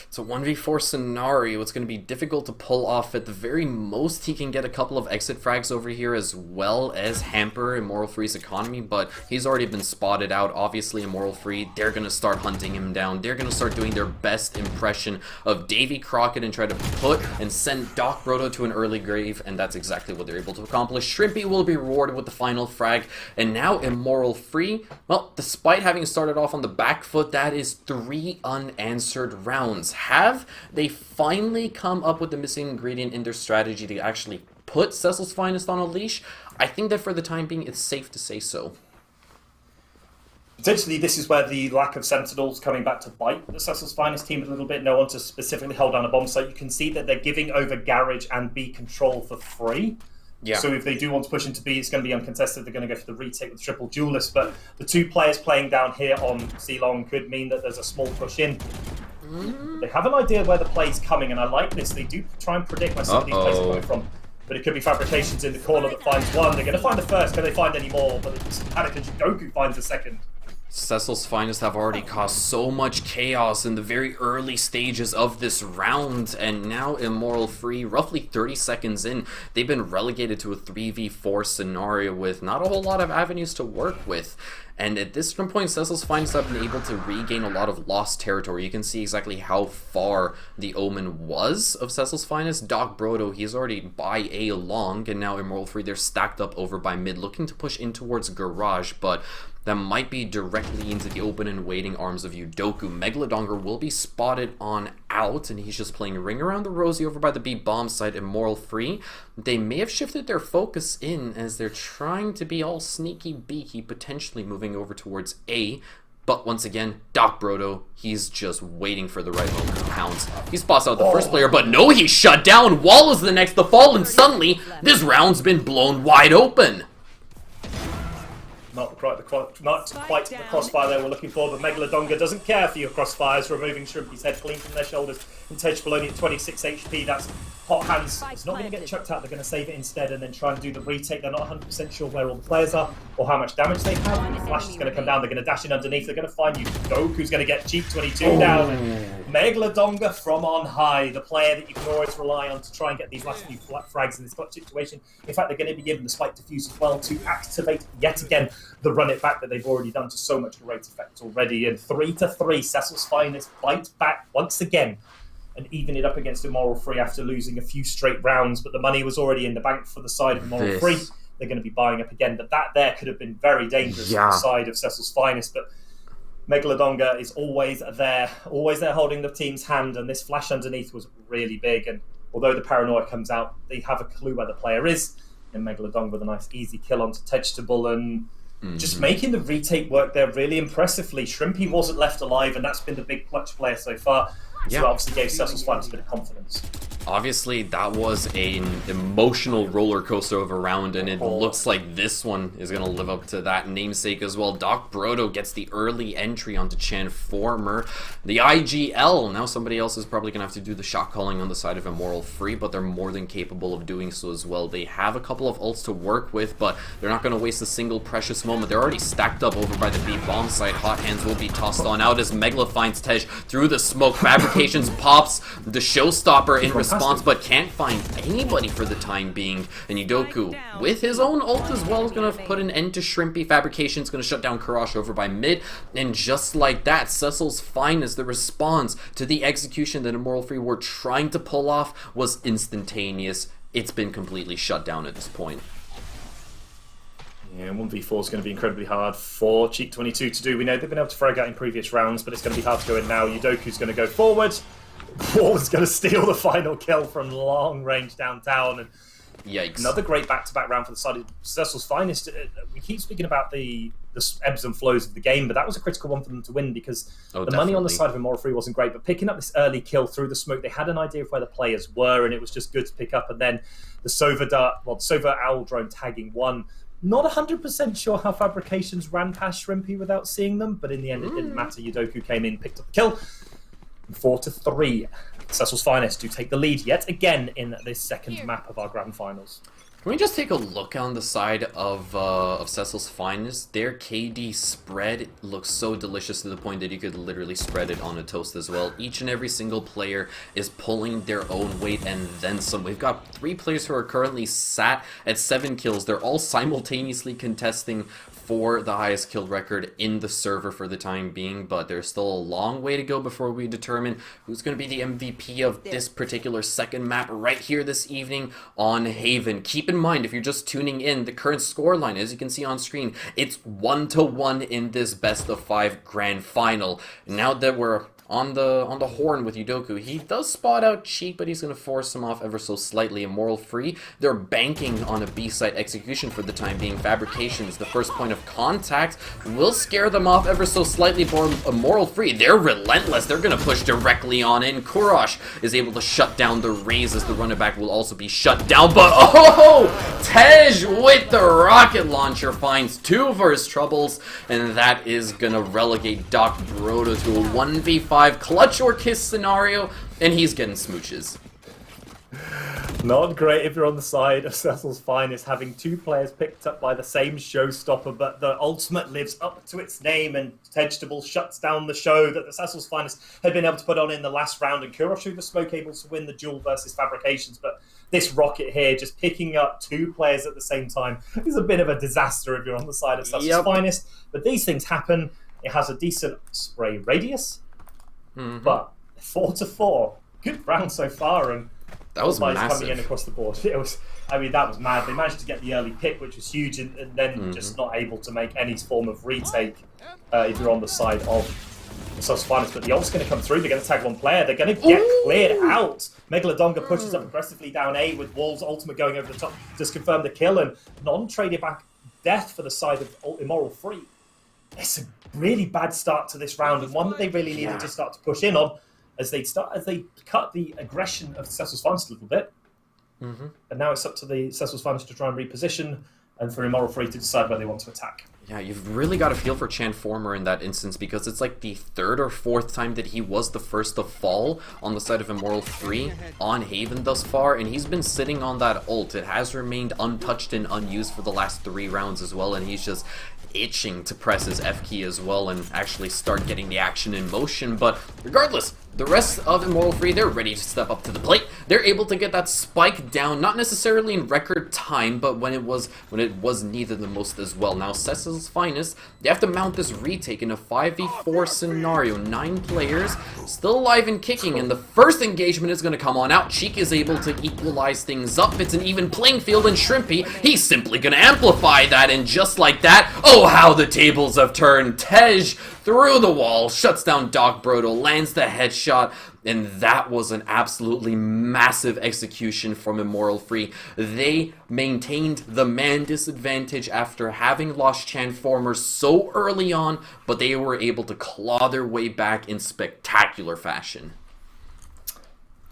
It's a 1v4 scenario. It's going to be difficult to pull off. At the very most, he can get a couple of exit frags over here as well as hamper Immoral Free's economy, but he's already been spotted out. Obviously, Immoral Free, they're going to start hunting him down. They're going to start doing their best impression of Davy Crockett and try to put and send Doc Brodo to an early grave, and that's exactly what they're able to accomplish. Shrimpy will be rewarded with the final frag, and now Immoral Free, well, despite having started off on the back foot, that is 3 unanswered rounds. Have they finally come up with the missing ingredient in their strategy to actually put Cecil's Finest on a leash? I think that for the time being, it's safe to say so. Potentially, this is where the lack of Sentinels coming back to bite the Cecil's Finest team a little bit. No one to specifically hold down a bomb site. You can see that they're giving over Garage and B control for free. Yeah. So if they do want to push into B, it's going to be uncontested. They're going to go for the retake with triple duelist. But the 2 players playing down here on C-Long could mean that there's a small push in. They have an idea where the play's coming, and I like this. They do try and predict where some of these plays are coming from. But it could be Fabrications in the corner that finds one. They're going to find the first. Can they find any more? But it's Panic and Yodoku finds the second. Cecil's Finest have already caused so much chaos in the very early stages of this round, and now Immoral Free, roughly 30 seconds in, they've been relegated to a 3v4 scenario with not a whole lot of avenues to work with. And at this point, Cecil's Finest have been able to regain a lot of lost territory. You can see exactly how far the Omen was of Cecil's Finest. Doc Brodo, he's already by A long, and now Immoral Free, they're stacked up over by mid, looking to push in towards Garage, but that might be directly into the open and waiting arms of Yodoku. Megalodongar will be spotted on out, and he's just playing Ring Around the Rosie over by the B bomb site. Immoral Free, they may have shifted their focus in as they're trying to be all sneaky beaky, potentially moving over towards A. But once again, Doc Brodo, he's just waiting for the right moment to pounce. He spots out the first player, but no, he's shut down. Wall is the next to fall, and suddenly this round's been blown wide open. Not quite the crossfire they were looking for, but Megalodongar doesn't care for your crossfires, removing Shrimpy's head clean from their shoulders. And Tej Baloney at 26 HP, that's hot hands. It's not going to get chucked out, they're going to save it instead and then try and do the retake. They're not 100% sure where all the players are or how much damage they've had. And the flash is going to come down, they're going to dash in underneath, they're going to find you. Goku's going to get cheap 22 down. And Megalodongar from on high, the player that you can always rely on to try and get these last few frags in this clutch situation. In fact, they're going to be given the spike diffuse as well to activate yet again the run it back that they've already done to so much great effect already. And 3-3, Cecil's Finest fight back once again and even it up against Immoral Free after losing a few straight rounds, but the money was already in the bank for the side of Immoral Free. They're going to be buying up again, but that there could have been very dangerous for the side of Cecil's Finest. But Megalodongar is always there holding the team's hand, and this flash underneath was really big. And although the paranoia comes out, they have a clue where the player is. And Megalodongar with a nice easy kill onto Vegetable and just making the retake work there really impressively. Shrimpy wasn't left alive, and that's been the big clutch player so far. So that obviously gave Cecil's Finest a bit of confidence. Obviously, that was an emotional roller coaster of a round, and it looks like this one is going to live up to that namesake as well. Doc Brodo gets the early entry onto Chanformer. The IGL, now somebody else is probably going to have to do the shot calling on the side of Immoral Free, but they're more than capable of doing so as well. They have a couple of ults to work with, but they're not going to waste a single precious moment. They're already stacked up over by the B bomb side. Hot hands will be tossed on out as Megla finds Tej through the smoke. Fabrications pops the showstopper in response, but can't find anybody for the time being. And Yudoku, with his own ult as well, is going to put an end to Shrimpy. Fabrication's going to shut down Kurash over by mid, and just like that, Cecil's Finest, the response to the execution that Immoral Free were trying to pull off, was instantaneous. It's been completely shut down at this point. Yeah, 1v4 is going to be incredibly hard for Cheek22 to do. We know they've been able to frag out in previous rounds, but it's going to be hard to go in now. Yudoku's going to go forward. Wall's going to steal the final kill from long range downtown. And yikes. Another great back-to-back round for the side of Cecil's Finest. We keep speaking about the ebbs and flows of the game, but that was a critical one for them to win because the money on the side of Immoral Free wasn't great, but picking up this early kill through the smoke, they had an idea of where the players were, and it was just good to pick up. And then the Sova Owl drone tagging one. Not 100% sure how Fabrications ran past Shrimpy without seeing them, but in the end it didn't matter. Yudoku came in, picked up the kill. 4-3. Cecil's Finest do take the lead yet again in this second map of our grand finals. Can we just take a look on the side of Cecil's Finest? Their KD spread looks so delicious to the point that you could literally spread it on a toast as well. Each and every single player is pulling their own weight and then some. We've got 3 players who are currently sat at 7 kills. They're all simultaneously contesting for the highest kill record in the server for the time being, but there's still a long way to go before we determine who's going to be the MVP of this particular second map right here this evening on Haven. Keep in mind, if you're just tuning in, the current scoreline, as you can see on screen, it's 1-1 in this best of 5 grand final. Now that we're on the horn with Yudoku, he does spot out Cheek, but he's going to force him off ever so slightly. Immoral Free, they're banking on a B-side execution for the time being. Fabrications, the first point of contact, will scare them off ever so slightly. Immoral Free, they're relentless. They're going to push directly on in. Kurash is able to shut down the Raze as the running back will also be shut down. But oh, Tej with the rocket launcher finds 2 for his troubles, and that is going to relegate Doc Brodo to a 1v5 clutch or kiss scenario, and he's getting smooches. Not great if you're on the side of Cecil's Finest, having 2 players picked up by the same showstopper, but the ultimate lives up to its name, and Vegetable shuts down the show that the Cecil's Finest had been able to put on in the last round, and Kurash through the smoke able to win the duel versus Fabrications. But this rocket here, just picking up 2 players at the same time, is a bit of a disaster if you're on the side of Cecil's Finest. But these things happen. It has a decent spray radius. But 4-4, good round so far, and that was massive. Coming in across the board. It was, I mean, that was mad. They managed to get the early pick, which was huge, and then just not able to make any form of retake if you're on the side of the Sus Finest. But the ult's going to come through. They're going to tag 1 player. They're going to get cleared out. Megalodonga pushes up aggressively down A with Wolves' ultimate going over the top to just confirm the kill, and non-traded back death for the side of Immoral Free. It's a really bad start to this round, and one that they really needed to start to push in on as they cut the aggression of Cecil's Finest a little bit. And now it's up to the Cecil's Finest to try and reposition, and for Immoral Free to decide where they want to attack. Yeah, you've really got to feel for Chanformer in that instance, because it's like the 3rd or 4th time that he was the first to fall on the side of Immoral Free on Haven thus far, and he's been sitting on that ult. It has remained untouched and unused for the last 3 rounds as well, and he's just itching to press his F key as well and actually start getting the action in motion. But regardless, the rest of Immoral Free, they're ready to step up to the plate. They're able to get that spike down, not necessarily in record time, but when it was needed the most as well. Now Cecil's Finest, they have to mount this retake in a 5v4 scenario. 9 players still alive and kicking, and the first engagement is going to come on out. Cheek is able to equalize things up. It's an even playing field, and Shrimpy, he's simply going to amplify that, and just like that, oh how the tables have turned. Tej through the wall, shuts down Doc Brodo, lands the headshot, and that was an absolutely massive execution from Immoral Free. They maintained the man disadvantage after having lost Chanformer so early on, but they were able to claw their way back in spectacular fashion.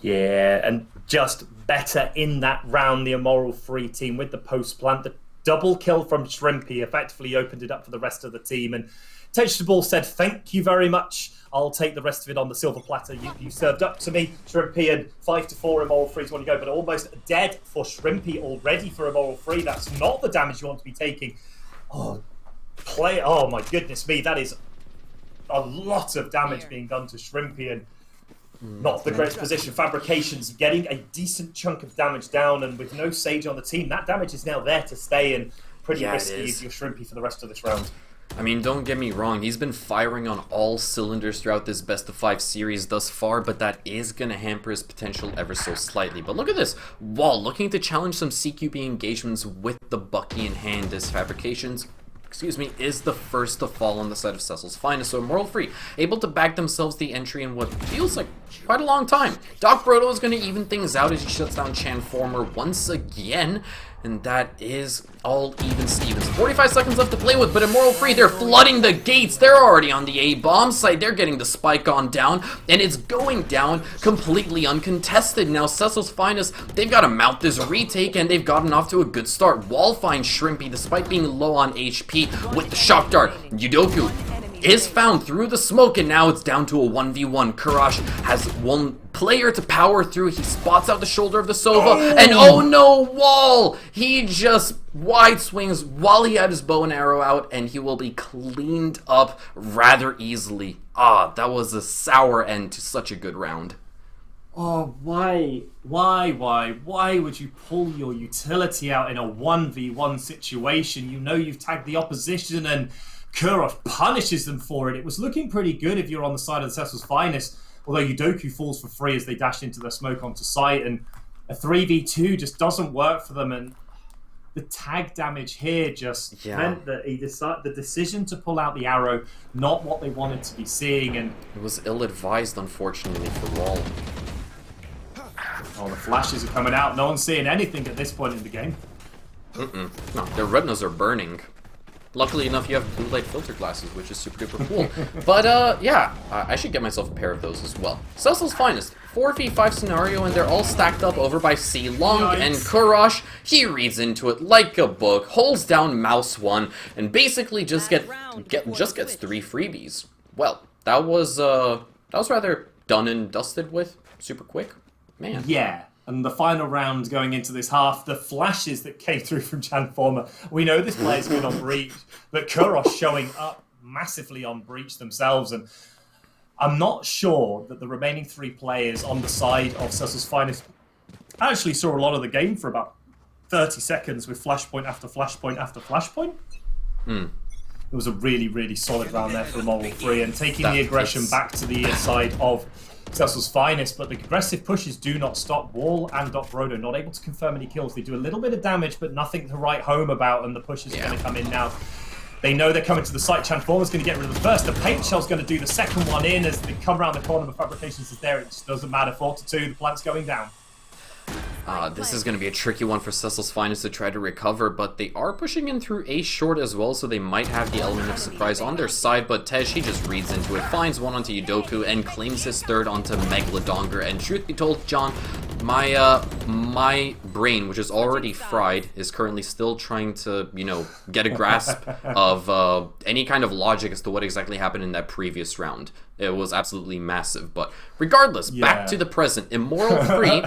Yeah, and just better in that round, the Immoral Free team with the post plant. The double kill from Shrimpy effectively opened it up for the rest of the team. And Touch the Ball said, thank you very much. I'll take the rest of it on the silver platter. You served up to me, Shrimpy, and 5-4 Immoral Free to 1 to go, but almost dead for Shrimpy already for Immoral Free. That's not the damage you want to be taking. Oh my goodness me, that is a lot of damage being done to Shrimpy, and not the greatest position. Fabrications getting a decent chunk of damage down, and with no Sage on the team, that damage is now there to stay, and pretty risky if you're Shrimpy for the rest of this round. I mean, don't get me wrong, he's been firing on all cylinders throughout this best of 5 series thus far, but that is going to hamper his potential ever so slightly. But look at this, Wall looking to challenge some CQB engagements with the Bucky in hand as Fabrications, is the first to fall on the side of Cecil's Finest. So Immoral Free able to bag themselves the entry in what feels like quite a long time. Doc Brodo is going to even things out as he shuts down Chanformer once again. And that is all even Stevens. 45 seconds left to play with, but Immoral Free, they're flooding the gates. They're already on the A-bomb site. They're getting the spike on down, and it's going down completely uncontested. Now, Cecil's Finest, they've got to mount this retake, and they've gotten off to a good start. Wall finds Shrimpy, despite being low on HP, with the Shock Dart. Yudoku is found through the smoke, and now it's down to a 1v1. Kurash has one player to power through. He spots out the shoulder of the Sova, and oh no, Wall! He just wide swings while he had his bow and arrow out, and he will be cleaned up rather easily. Ah, that was a sour end to such a good round. Oh, why would you pull your utility out in a 1v1 situation? You know you've tagged the opposition, and Kurosh punishes them for it. It was looking pretty good if you're on the side of the Cecil's Finest, although Yudoku falls for free as they dash into their smoke onto site, and a 3v2 just doesn't work for them, and the tag damage here just meant that the decision to pull out the arrow, not what they wanted to be seeing, and it was ill-advised, unfortunately, for Wall. Oh, the flashes are coming out. No one's seeing anything at this point in the game. No, their retinas are burning. Luckily enough, you have blue light filter glasses, which is super duper cool. But, yeah, I should get myself a pair of those as well. Cecil's Finest, 4v5 scenario, and they're all stacked up over by C Long, and Kurash, he reads into it like a book, holds down Mouse 1, and basically just gets 3 freebies. Well, that was rather done and dusted with, super quick. Man. Yeah. And the final round going into this half, the flashes that came through from Chanformer. We know this player's good on Breach, but Kurosh showing up massively on Breach themselves. And I'm not sure that the remaining 3 players on the side of Cecil's Finest actually saw a lot of the game for about 30 seconds with flashpoint after flashpoint after flashpoint. It was a really, really solid round there for Immoral Free, and taking the aggression back to the side of Cecil's Finest, but the aggressive pushes do not stop. Wall and Doc Brodo not able to confirm any kills. They do a little bit of damage, but nothing to write home about, and the pushes are going to come in now. They know they're coming to the site. Chanformer's going to get rid of the first. The Paint Shell's going to do the second one in as they come around the corner. The Fabrications is there. It just doesn't matter. 4-2. The plant's going down. This is going to be a tricky one for Cecil's Finest to try to recover, but they are pushing in through A short as well, so they might have the element of surprise on their side, but Tej, he just reads into it, finds one onto Yudoku, and claims his third onto Megalodongar, and truth be told, John, my brain, which is already fried, is currently still trying to, get a grasp of any kind of logic as to what exactly happened in that previous round. It was absolutely massive, but regardless, back to the present. Immoral Free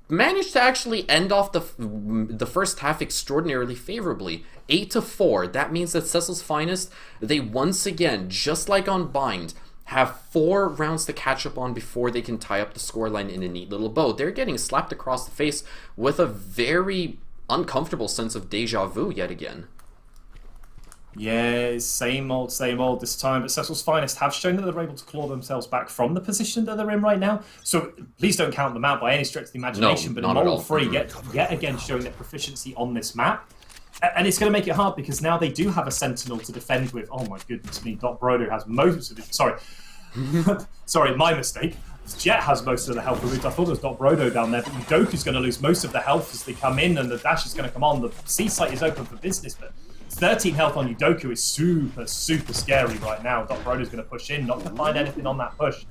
managed to actually end off the first half extraordinarily favorably. 8-4. That means that Cecil's Finest, they once again, just like on Bind, have 4 rounds to catch up on before they can tie up the scoreline in a neat little bow. They're getting slapped across the face with a very uncomfortable sense of deja vu yet again. Yeah, same old this time. But Cecil's Finest have shown that they're able to claw themselves back from the position that they're in right now. So please don't count them out by any stretch of the imagination. No, but Immoral Free yet again showing their proficiency on this map. And it's going to make it hard because now they do have a Sentinel to defend with. Oh my goodness me, Doc Brodo has most of it. Sorry. Sorry, my mistake. Jet has most of the health removed. I thought there was Doc Brodo down there, but Yudoku's going to lose most of the health as they come in, and the dash is going to come on. The C site is open for business, but 13 health on Yudoku is super, super scary right now. Doc Brodo's going to push in, not going to find anything on that push.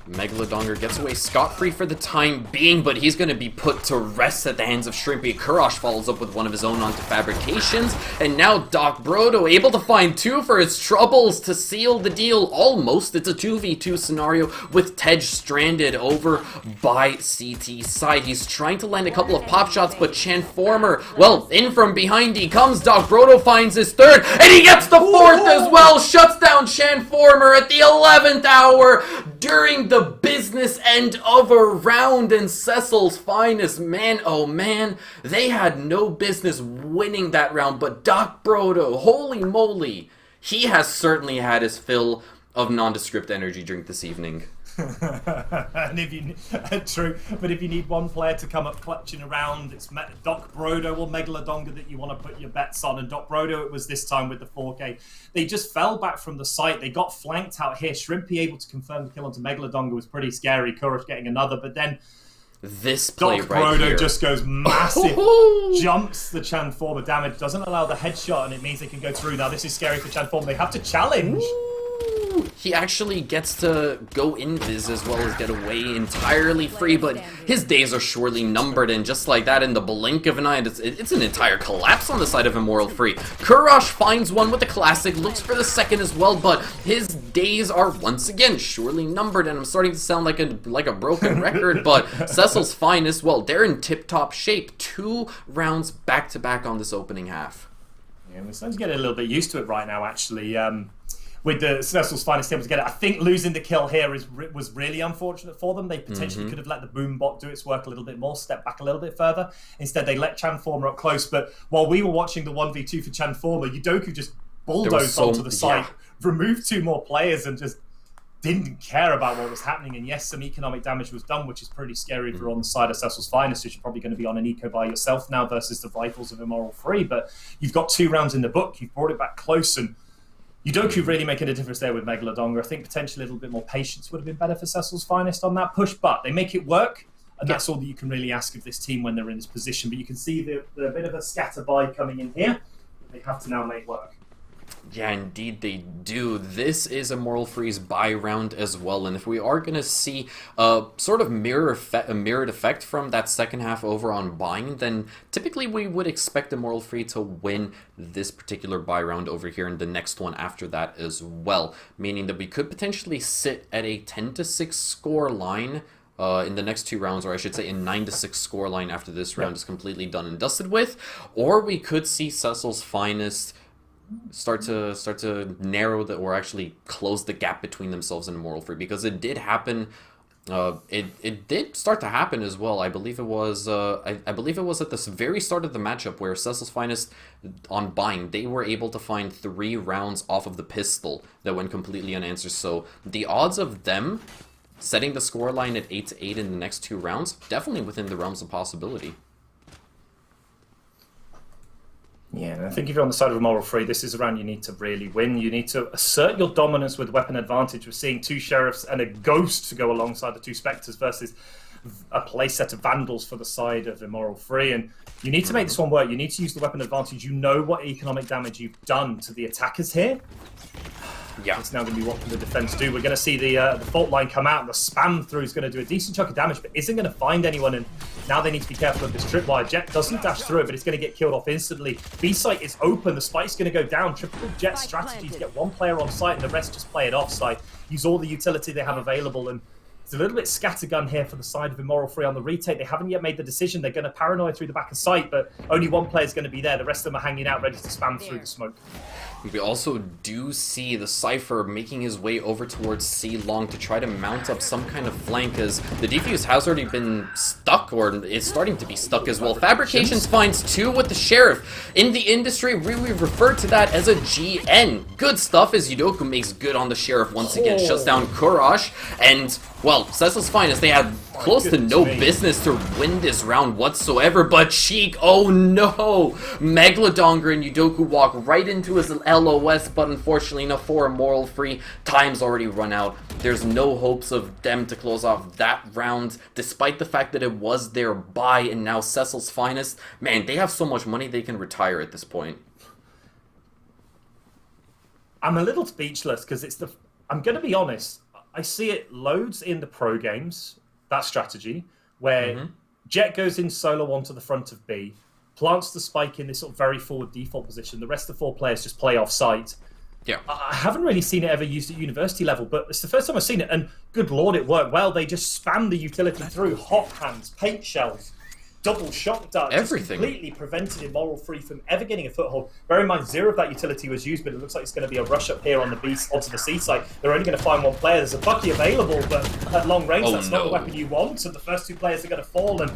Megalodongar gets away scot-free for the time being, but he's going to be put to rest at the hands of Shrimpy. Kurosh follows up with one of his own onto Fabrications, and now Doc Brodo able to find 2 for his troubles to seal the deal. Almost. It's a 2v2 scenario with Tej stranded over by CT side. He's trying to land a couple of pop shots, but Chanformer, well, in from behind he comes. Doc Brodo finds his 3rd, and he gets the 4th as well. Shuts down Chanformer at the 11th hour during the business end of a round. And Cecil's Finest, man, oh man, they had no business winning that round, but Doc Brodo, holy moly, he has certainly had his fill of nondescript energy during this evening. And if you true, but if you need one player to come up clutching around, it's Doc Brodo or Megalodongar that you want to put your bets on. And Doc Brodo, it was this time with the 4K. They just fell back from the site. They got flanked out here. Shrimpy able to confirm the kill onto Megalodongar was pretty scary. Courage getting another, but then this play Doc right Brodo here just goes massive, jumps the Chanformer damage, doesn't allow the headshot, and it means they can go through. Now this is scary for Chanformer. They have to challenge. He actually gets to go invis as well as get away entirely free, but his days are surely numbered, and just like that, in the blink of an eye, it's an entire collapse on the side of Immoral Free. Kurosh finds one with the classic, looks for the 2nd as well, but his days are once again surely numbered, and I'm starting to sound like a broken record, but Cecil's Finest, well, they're in tip-top shape. 2 rounds back-to-back on this opening half. Yeah, we're starting to get a little bit used to it right now, actually. With the Cecil's Finest able to get it. I think losing the kill here was really unfortunate for them. They potentially could have let the boom bot do its work a little bit more, step back a little bit further. Instead, they let Chanformer up close. But while we were watching the 1v2 for Chanformer, Yudoku just bulldozed onto the site, removed 2 more players, and just didn't care about what was happening. And yes, some economic damage was done, which is pretty scary if you're on the side of Cecil's Finest, which you're probably going to be on an eco by yourself now versus the rifles of Immoral Free. But you've got 2 rounds in the book. You've brought it back close, and Yudoku really making a difference there with Megalodongar. I think potentially a little bit more patience would have been better for Cecil's Finest on that push, but they make it work, and that's all that you can really ask of this team when they're in this position. But you can see the bit of a scatter buy coming in here. They have to now make work. Yeah, indeed they do. This is Immoral Free's buy round as well, and if we are going to see a sort of mirrored effect from that second half over on buying, then typically we would expect Immoral Free to win this particular buy round over here and the next one after that as well, meaning that we could potentially sit at a 10-6 score line in the next 2 rounds, or I should say a 9-6 score line after this round is completely done and dusted with, or we could see Cecil's Finest start to narrow or actually close the gap between themselves and Immoral Free, because it did happen. It did start to happen as well. I believe it was I believe it was at the very start of the matchup where Cecil's Finest on buying, they were able to find 3 rounds off of the pistol that went completely unanswered. So the odds of them setting the scoreline at 8-8 in the next 2 rounds, definitely within the realms of possibility. Yeah, and I think if you're on the side of Immoral Free, this is a round you need to really win. You need to assert your dominance with weapon advantage. We're seeing 2 Sheriffs and a Ghost to go alongside the 2 Spectres versus a play set of Vandals for the side of Immoral Free. And you need to make this one work. You need to use the weapon advantage. You know what economic damage you've done to the attackers here. Yeah. It's now going to be what can the defense do. We're going to see the fault line come out, and the spam through is going to do a decent chunk of damage, but isn't going to find anyone. And now they need to be careful of this tripwire. Jet doesn't dash through it, but it's going to get killed off instantly. B site is open. The spike's going to go down. Triple Jet strategy to get 1 player on site, and the rest just play it off site. Use all the utility they have available, and it's a little bit scattergun here for the side of Immoral Free on the retake. They haven't yet made the decision. They're going to paranoia through the back of site, but only 1 player is going to be there. The rest of them are hanging out, ready to spam through the smoke. We also do see the Cypher making his way over towards C long to try to mount up some kind of flank, as the defuse has already been stuck, or is starting to be stuck as well. Fabrications finds 2 with the Sheriff. In the industry, we refer to that as a GN. Good stuff, as Yudoku makes good on the Sheriff once again, shuts down Kurosh, and, well, Cecil's Finest, they had close to no business to win this round whatsoever, but Sheik, oh no! Megalodongar and Yudoku walk right into his LOS, but unfortunately enough for Immoral Free, time's already run out. There's no hopes of them to close off that round, despite the fact that it was their buy, and now Cecil's Finest, man, they have so much money they can retire at this point. I'm a little speechless, because I'm going to be honest, I see it loads in the pro games, that strategy, where Jet goes in solo onto the front of B, plants the spike in this sort of very forward default position. The rest of the 4 players just play off site. Yeah. I haven't really seen it ever used at university level, but it's the first time I've seen it, and good lord, it worked well. They just spammed the utility through, hot hands, paint shells, double shock dart, everything. Completely prevented Immoral Free from ever getting a foothold. Bear in mind, 0 of that utility was used, but it looks like it's going to be a rush up here on the B onto the C site. They're only going to find 1 player. There's a Bucky available, but at long range, that's not the weapon you want. So the first 2 players are going to fall, and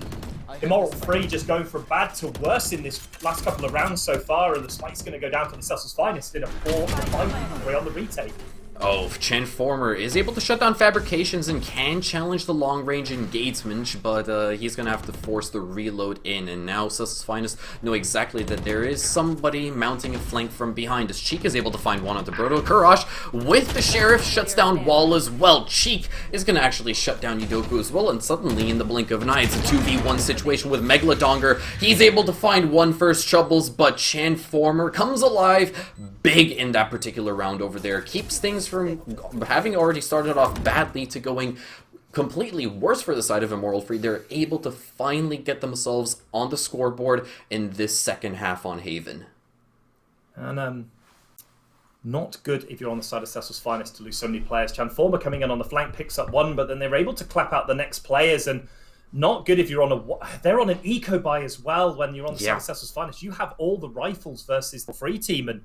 Immoral Free just going from bad to worse in this last couple of rounds so far, and the spike's going to go down for the Cecil's Finest in a 4-5-3 on the retake. Oh, Transformer is able to shut down fabrications and can challenge the long-range engagement, but he's going to have to force the reload in. And now Cecil's Finest know exactly that there is somebody mounting a flank from behind, as Cheek is able to find one onto Brodo. Courage with the Sheriff shuts down Wall as well. Cheek is going to actually shut down Yudoku as well, and suddenly in the blink of an eye, it's a 2v1 situation with Megalodongar. He's able to find 1 first troubles, but Transformer comes alive big in that particular round over there. Keeps things from having already started off badly to going completely worse for the side of Immoral Free. They're able to finally get themselves on the scoreboard in this second half on Haven. And not good if you're on the side of Cecil's Finest to lose so many players. Transformer coming in on the flank picks up 1, but then they're able to clap out the next players, and not good if you're on they're on an eco buy as well. When you're on the side of Cecil's Finest, you have all the rifles versus the free team, and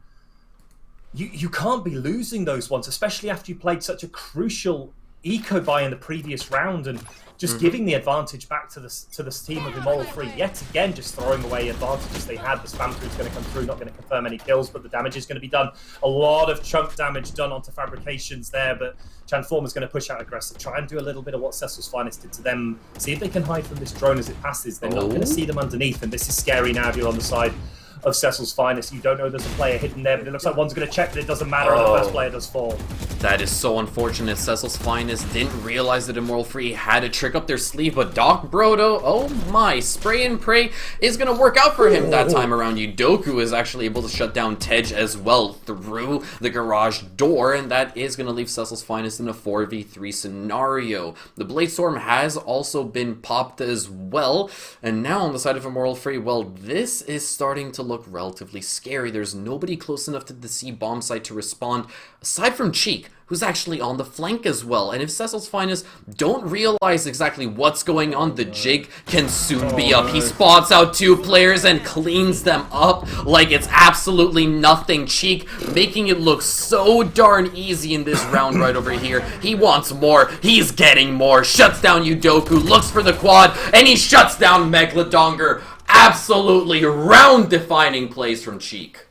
you can't be losing those ones, especially after you played such a crucial eco buy in the previous round, and just giving the advantage back to this team of Immoral Free yet again, just throwing away advantages they had. The spam through is going to come through, not going to confirm any kills, but the damage is going to be done. A lot of chunk damage done onto fabrications there, but Transformer's going to push out aggressive, try and do a little bit of what Cecil's Finest did to them. See if they can hide from this drone as it passes. They're not going to see them underneath, and this is scary now if you're on the side of Cecil's Finest. You don't know there's a player hidden there, but it looks like one's going to check, but it doesn't matter, and the first player does fall. That is so unfortunate. Cecil's Finest didn't realize that Immoral Free had a trick up their sleeve, but Doc Brodo, oh my, spray and pray is going to work out for him that time around. Yudoku is actually able to shut down Tej as well through the garage door, and that is going to leave Cecil's Finest in a 4v3 scenario. The Bladestorm has also been popped as well, and now on the side of Immoral Free, well, this is starting to look relatively scary. There's nobody close enough to the C bomb site to respond, aside from Cheek, who's actually on the flank as well. And if Cecil's Finest don't realize exactly what's going on, the jig can soon be up. He spots out 2 players and cleans them up like it's absolutely nothing. Cheek making it look so darn easy in this round right over here. He wants more. He's getting more. Shuts down Yudoku, looks for the quad, and he shuts down Megalodongar. Absolutely round-defining plays from Cheek.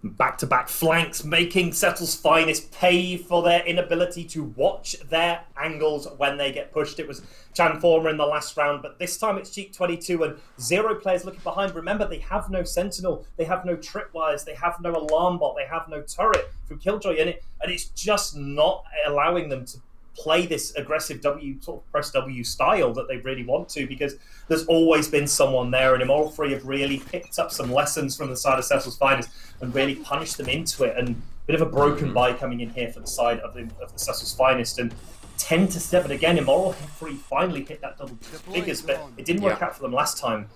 Back-to-back flanks, making Cecil's Finest pay for their inability to watch their angles when they get pushed. It was Transformer in the last round, but this time it's Cheek 22 and 0 players looking behind. Remember, they have no Sentinel, they have no tripwires, they have no alarm bot, they have no turret from Killjoy in it, and it's just not allowing them to play this aggressive sort of press W style that they really want to, because there's always been someone there, and Immoral Free have really picked up some lessons from the side of Cecil's Finest and really punished them into it. And a bit of a broken buy coming in here for the side of the Cecil's Finest, and 10-7 again. Immoral Free finally hit that double figures, but it didn't work out for them last time.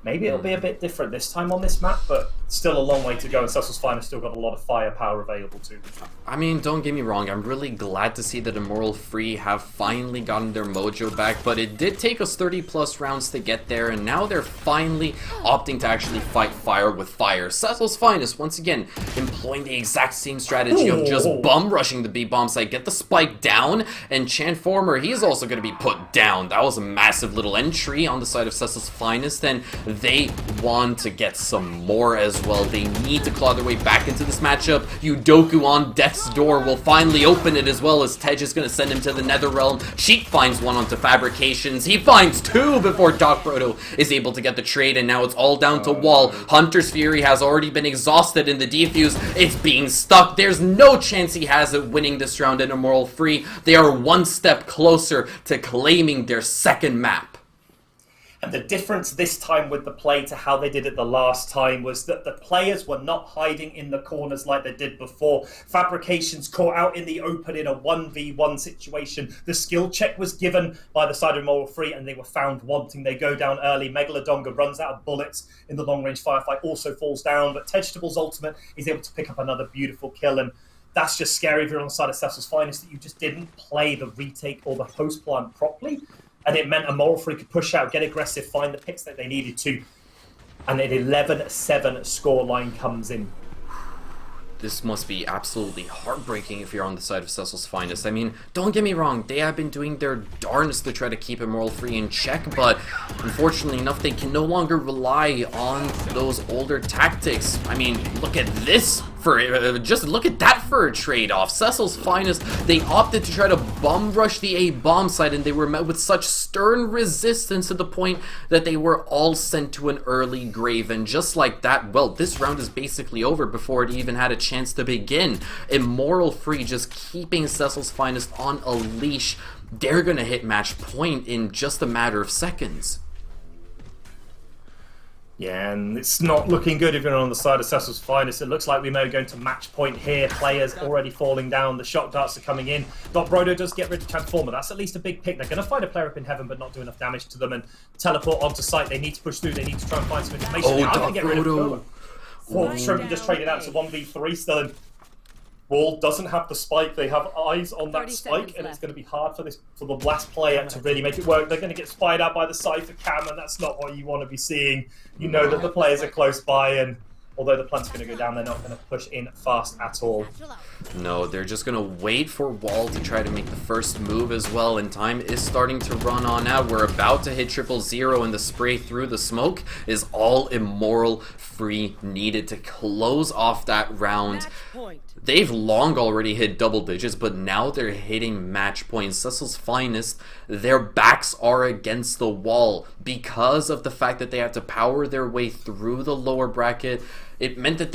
Maybe it'll be a bit different this time on this map, but still a long way to go, and Cecil's Finest still got a lot of firepower available to them. I mean, don't get me wrong, I'm really glad to see that Immoral Free have finally gotten their mojo back, but it did take us 30+ rounds to get there, and now they're finally opting to actually fight fire with fire. Cecil's Finest, once again, employing the exact same strategy of just bum-rushing the B-bomb site, get the spike down, and Transformer, he's also going to be put down. That was a massive little entry on the side of Cecil's Finest, and they want to get some more as well. They need to claw their way back into this matchup. Yudoku on death's door will finally open it, as well as Tej is going to send him to the Nether Realm. Sheik finds one onto fabrications. He finds 2 before Doc Brodo is able to get the trade, and now it's all down to Wall. Hunter's Fury has already been exhausted in the defuse. It's being stuck. There's no chance he has it winning this round in Immoral Free. They are one step closer to claiming their second map. And the difference this time with the play to how they did it the last time was that the players were not hiding in the corners like they did before. Fabrications caught out in the open in a 1v1 situation. The skill check was given by the side of Moral Free and they were found wanting. They go down early. Megalodonga runs out of bullets in the long-range firefight, also falls down. But Vegetable's ultimate is able to pick up another beautiful kill. And that's just scary if you're on the side of Cecil's Finest, that you just didn't play the retake or the host plan properly. And it meant a Moral Free could push out, get aggressive, find the picks that they needed to. And an 11-7 scoreline comes in. This must be absolutely heartbreaking if you're on the side of Cecil's Finest. I mean, don't get me wrong, they have been doing their darnest to try to keep Moral Free in check, but unfortunately enough, they can no longer rely on those older tactics. I mean, look at this just look at that for a trade-off. Cecil's Finest, they opted to try to bum rush the A bomb site, and they were met with such stern resistance to the point that they were all sent to an early grave. And just like that, well, this round is basically over before it even had a chance to begin. Moral Free just keeping Cecil's Finest on a leash. They're gonna hit match point in just a matter of seconds. Yeah, and it's not looking good if you're on the side of Cecil's Finest. It looks like we may be going to match point here. Players already falling down. The shot darts are coming in. Brodo does get rid of Transformer. That's at least a big pick. They're going to find a player up in heaven, but not do enough damage to them and teleport onto site. They need to push through. They need to try and find some information. Oh, I'm going to get rid of Brodo. Shrimp just traded out to 1v3 still. And Wall doesn't have the spike. They have eyes on that spike, and it's going to be hard for the last player to really make it work. They're going to get spied out by the Cypher Cam, and that's not what you want to be seeing. You know that the players are close by, and although the plant's going to go down, they're not going to push in fast at all. No, they're just going to wait for Wall to try to make the first move as well, and time is starting to run on out. We're about to hit 000, and the spray through the smoke is all Moral Free needed to close off that round. They've long already hit double digits, but now they're hitting match points. Cecil's Finest, their backs are against the wall because of the fact that they have to power their way through the lower bracket. It meant that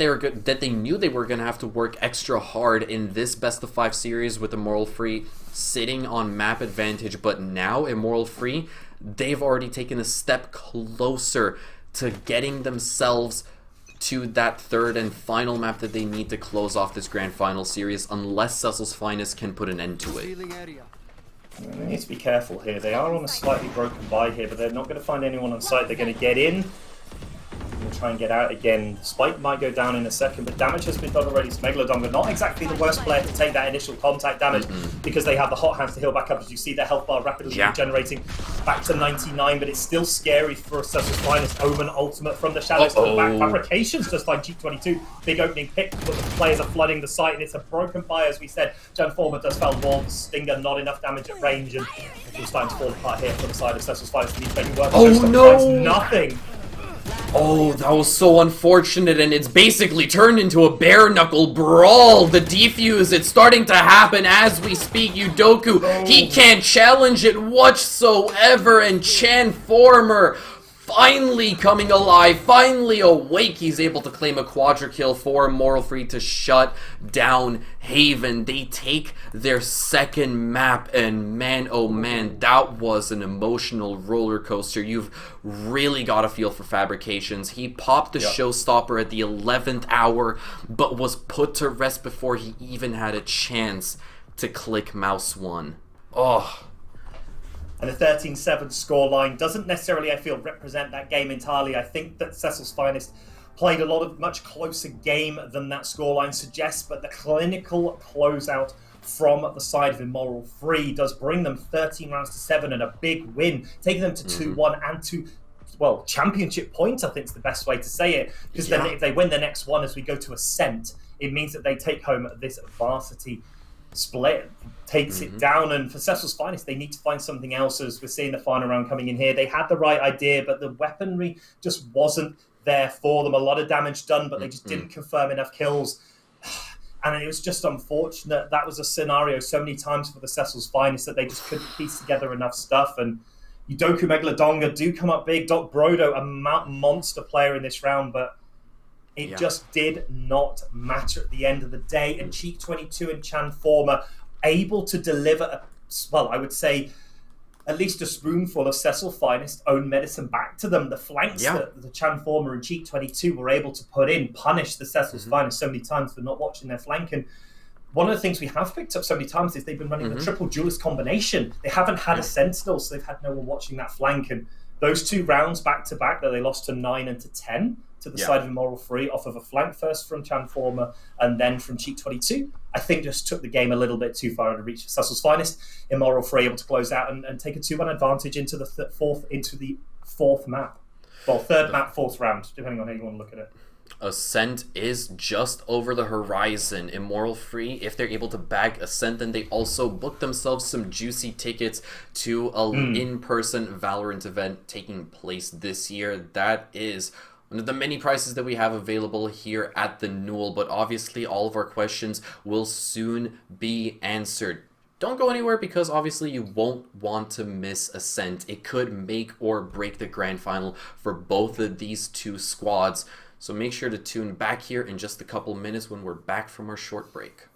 they knew they were going to have to work extra hard in this best of 5 series with the Moral Free sitting on map advantage. But now in Moral Free, they've already taken a step closer to getting themselves to that third and final map that they need to close off this grand final series, unless Cecil's Finest can put an end to it. They need to be careful here. They are on a slightly broken buy here, but they're not going to find anyone on site. They're going to get in. We'll try and get out again. Spike might go down in a second, but damage has been done already. So Megalodonga, not exactly the worst player to take that initial contact damage because they have the hot hands to heal back up. As you see, their health bar rapidly regenerating back to 99, but it's still scary for Cecil's Finest. Omen ultimate from the shadows to the back. Fabrications just like G22. Big opening pick, but the players are flooding the site, and it's a broken buy, as we said. Transformer does foul wall. Stinger, not enough damage at range, and it's starting to fall apart here from the side of Cecil's Finest. They need to make it work. Oh no! Nothing. Oh, that was so unfortunate, and it's basically turned into a bare-knuckle brawl. The defuse, it's starting to happen as we speak. Udoku, he can't challenge it whatsoever, and Transformer finally coming alive, finally awake. He's able to claim a quadra kill for Moral Free to shut down Haven. They take their second map, and man, oh man, that was an emotional roller coaster. You've really got a feel for Fabrications. He popped the showstopper at the 11th hour, but was put to rest before he even had a chance to click mouse 1. Oh. And the 13-7 scoreline doesn't necessarily, I feel, represent that game entirely. I think that Cecil's Finest played a much closer game than that scoreline suggests, but the clinical closeout from the side of Moral Free does bring them 13 rounds to 7 and a big win, taking them to 2-1 and to, well, championship points, I think is the best way to say it. Because then if they win the next one as we go to Ascent, it means that they take home this Varsity split, takes it down. And for Cecil's Finest, they need to find something else. As we're seeing the final round coming in here, they had the right idea, but the weaponry just wasn't there for them. A lot of damage done, but they just didn't confirm enough kills. And it was just unfortunate. That was a scenario so many times for the Cecil's Finest that they just couldn't piece together enough stuff. And Udoku, Megalodonga do come up big. Doc Brodo, a monster player in this round, but it just did not matter at the end of the day. And Cheek 22 and Transformer able to deliver I would say, at least a spoonful of Cecil's finest own medicine back to them. The flanks that the Chanformer and Cheek 22 were able to put in punished the Cecil's finest so many times for not watching their flank. And one of the things we have picked up so many times is they've been running the triple duelist combination. They haven't had a sentinel, so they've had no one watching that flank. And those 2 rounds back to back that they lost to 9 and to 10 to the side of Immoral Free off of a flank first from Chanformer and then from Cheek 22, I think just took the game a little bit too far out of reach for Cecil's finest. Immoral Free able to close out and take a 2-1 advantage into the fourth map. Well, third map, fourth round, depending on how you want to look at it. Ascent is just over the horizon. Immoral Free, if they're able to bag Ascent, then they also book themselves some juicy tickets to an in-person Valorant event taking place this year. That is one of the many prizes that we have available here at the Newell, but obviously all of our questions will soon be answered. Don't go anywhere because obviously you won't want to miss Ascent. It could make or break the grand final for both of these 2 squads. So make sure to tune back here in just a couple minutes when we're back from our short break.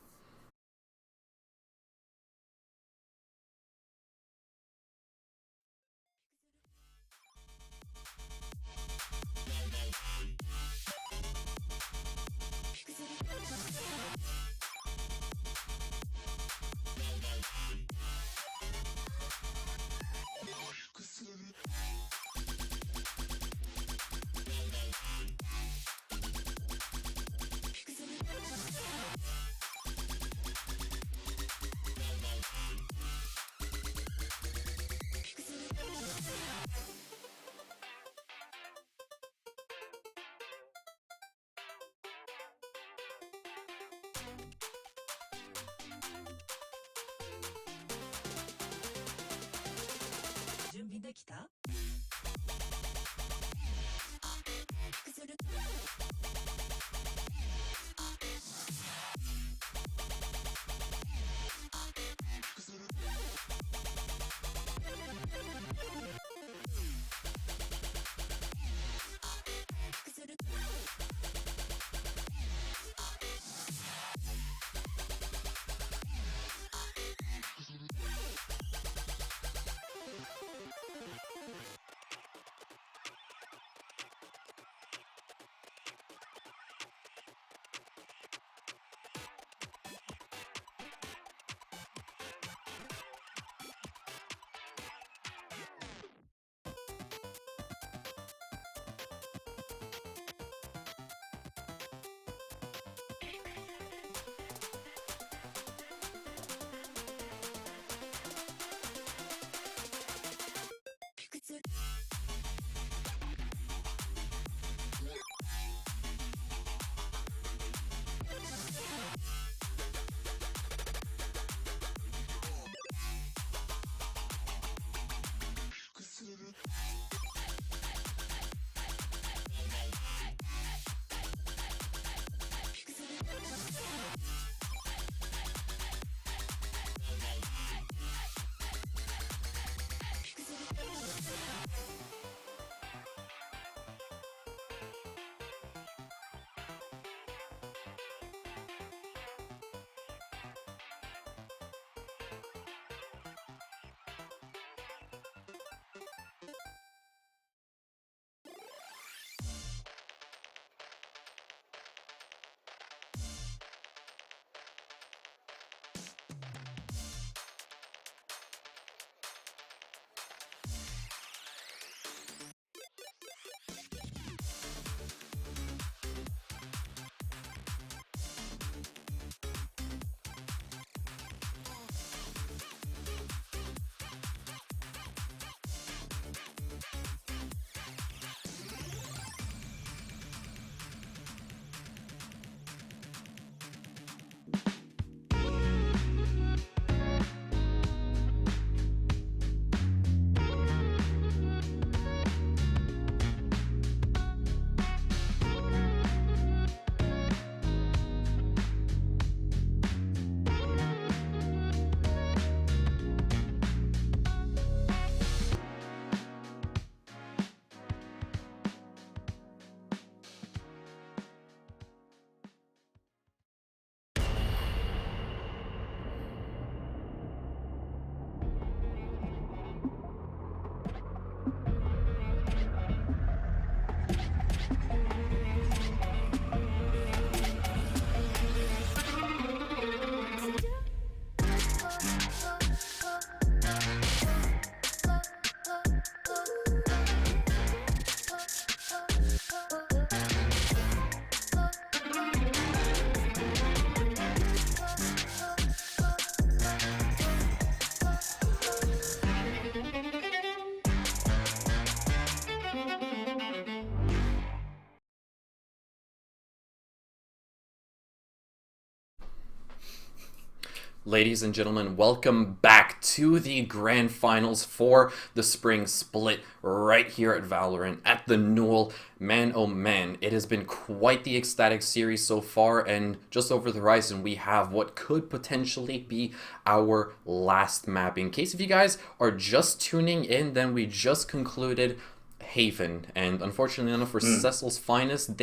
Ladies and gentlemen, welcome back to the grand finals for the spring split right here at Valorant at the Newell. Man, oh man, it has been quite the ecstatic series so far, and just over the horizon we have what could potentially be our last map. In case if you guys are just tuning in, then we just concluded Haven, and unfortunately enough for Cecil's Finest,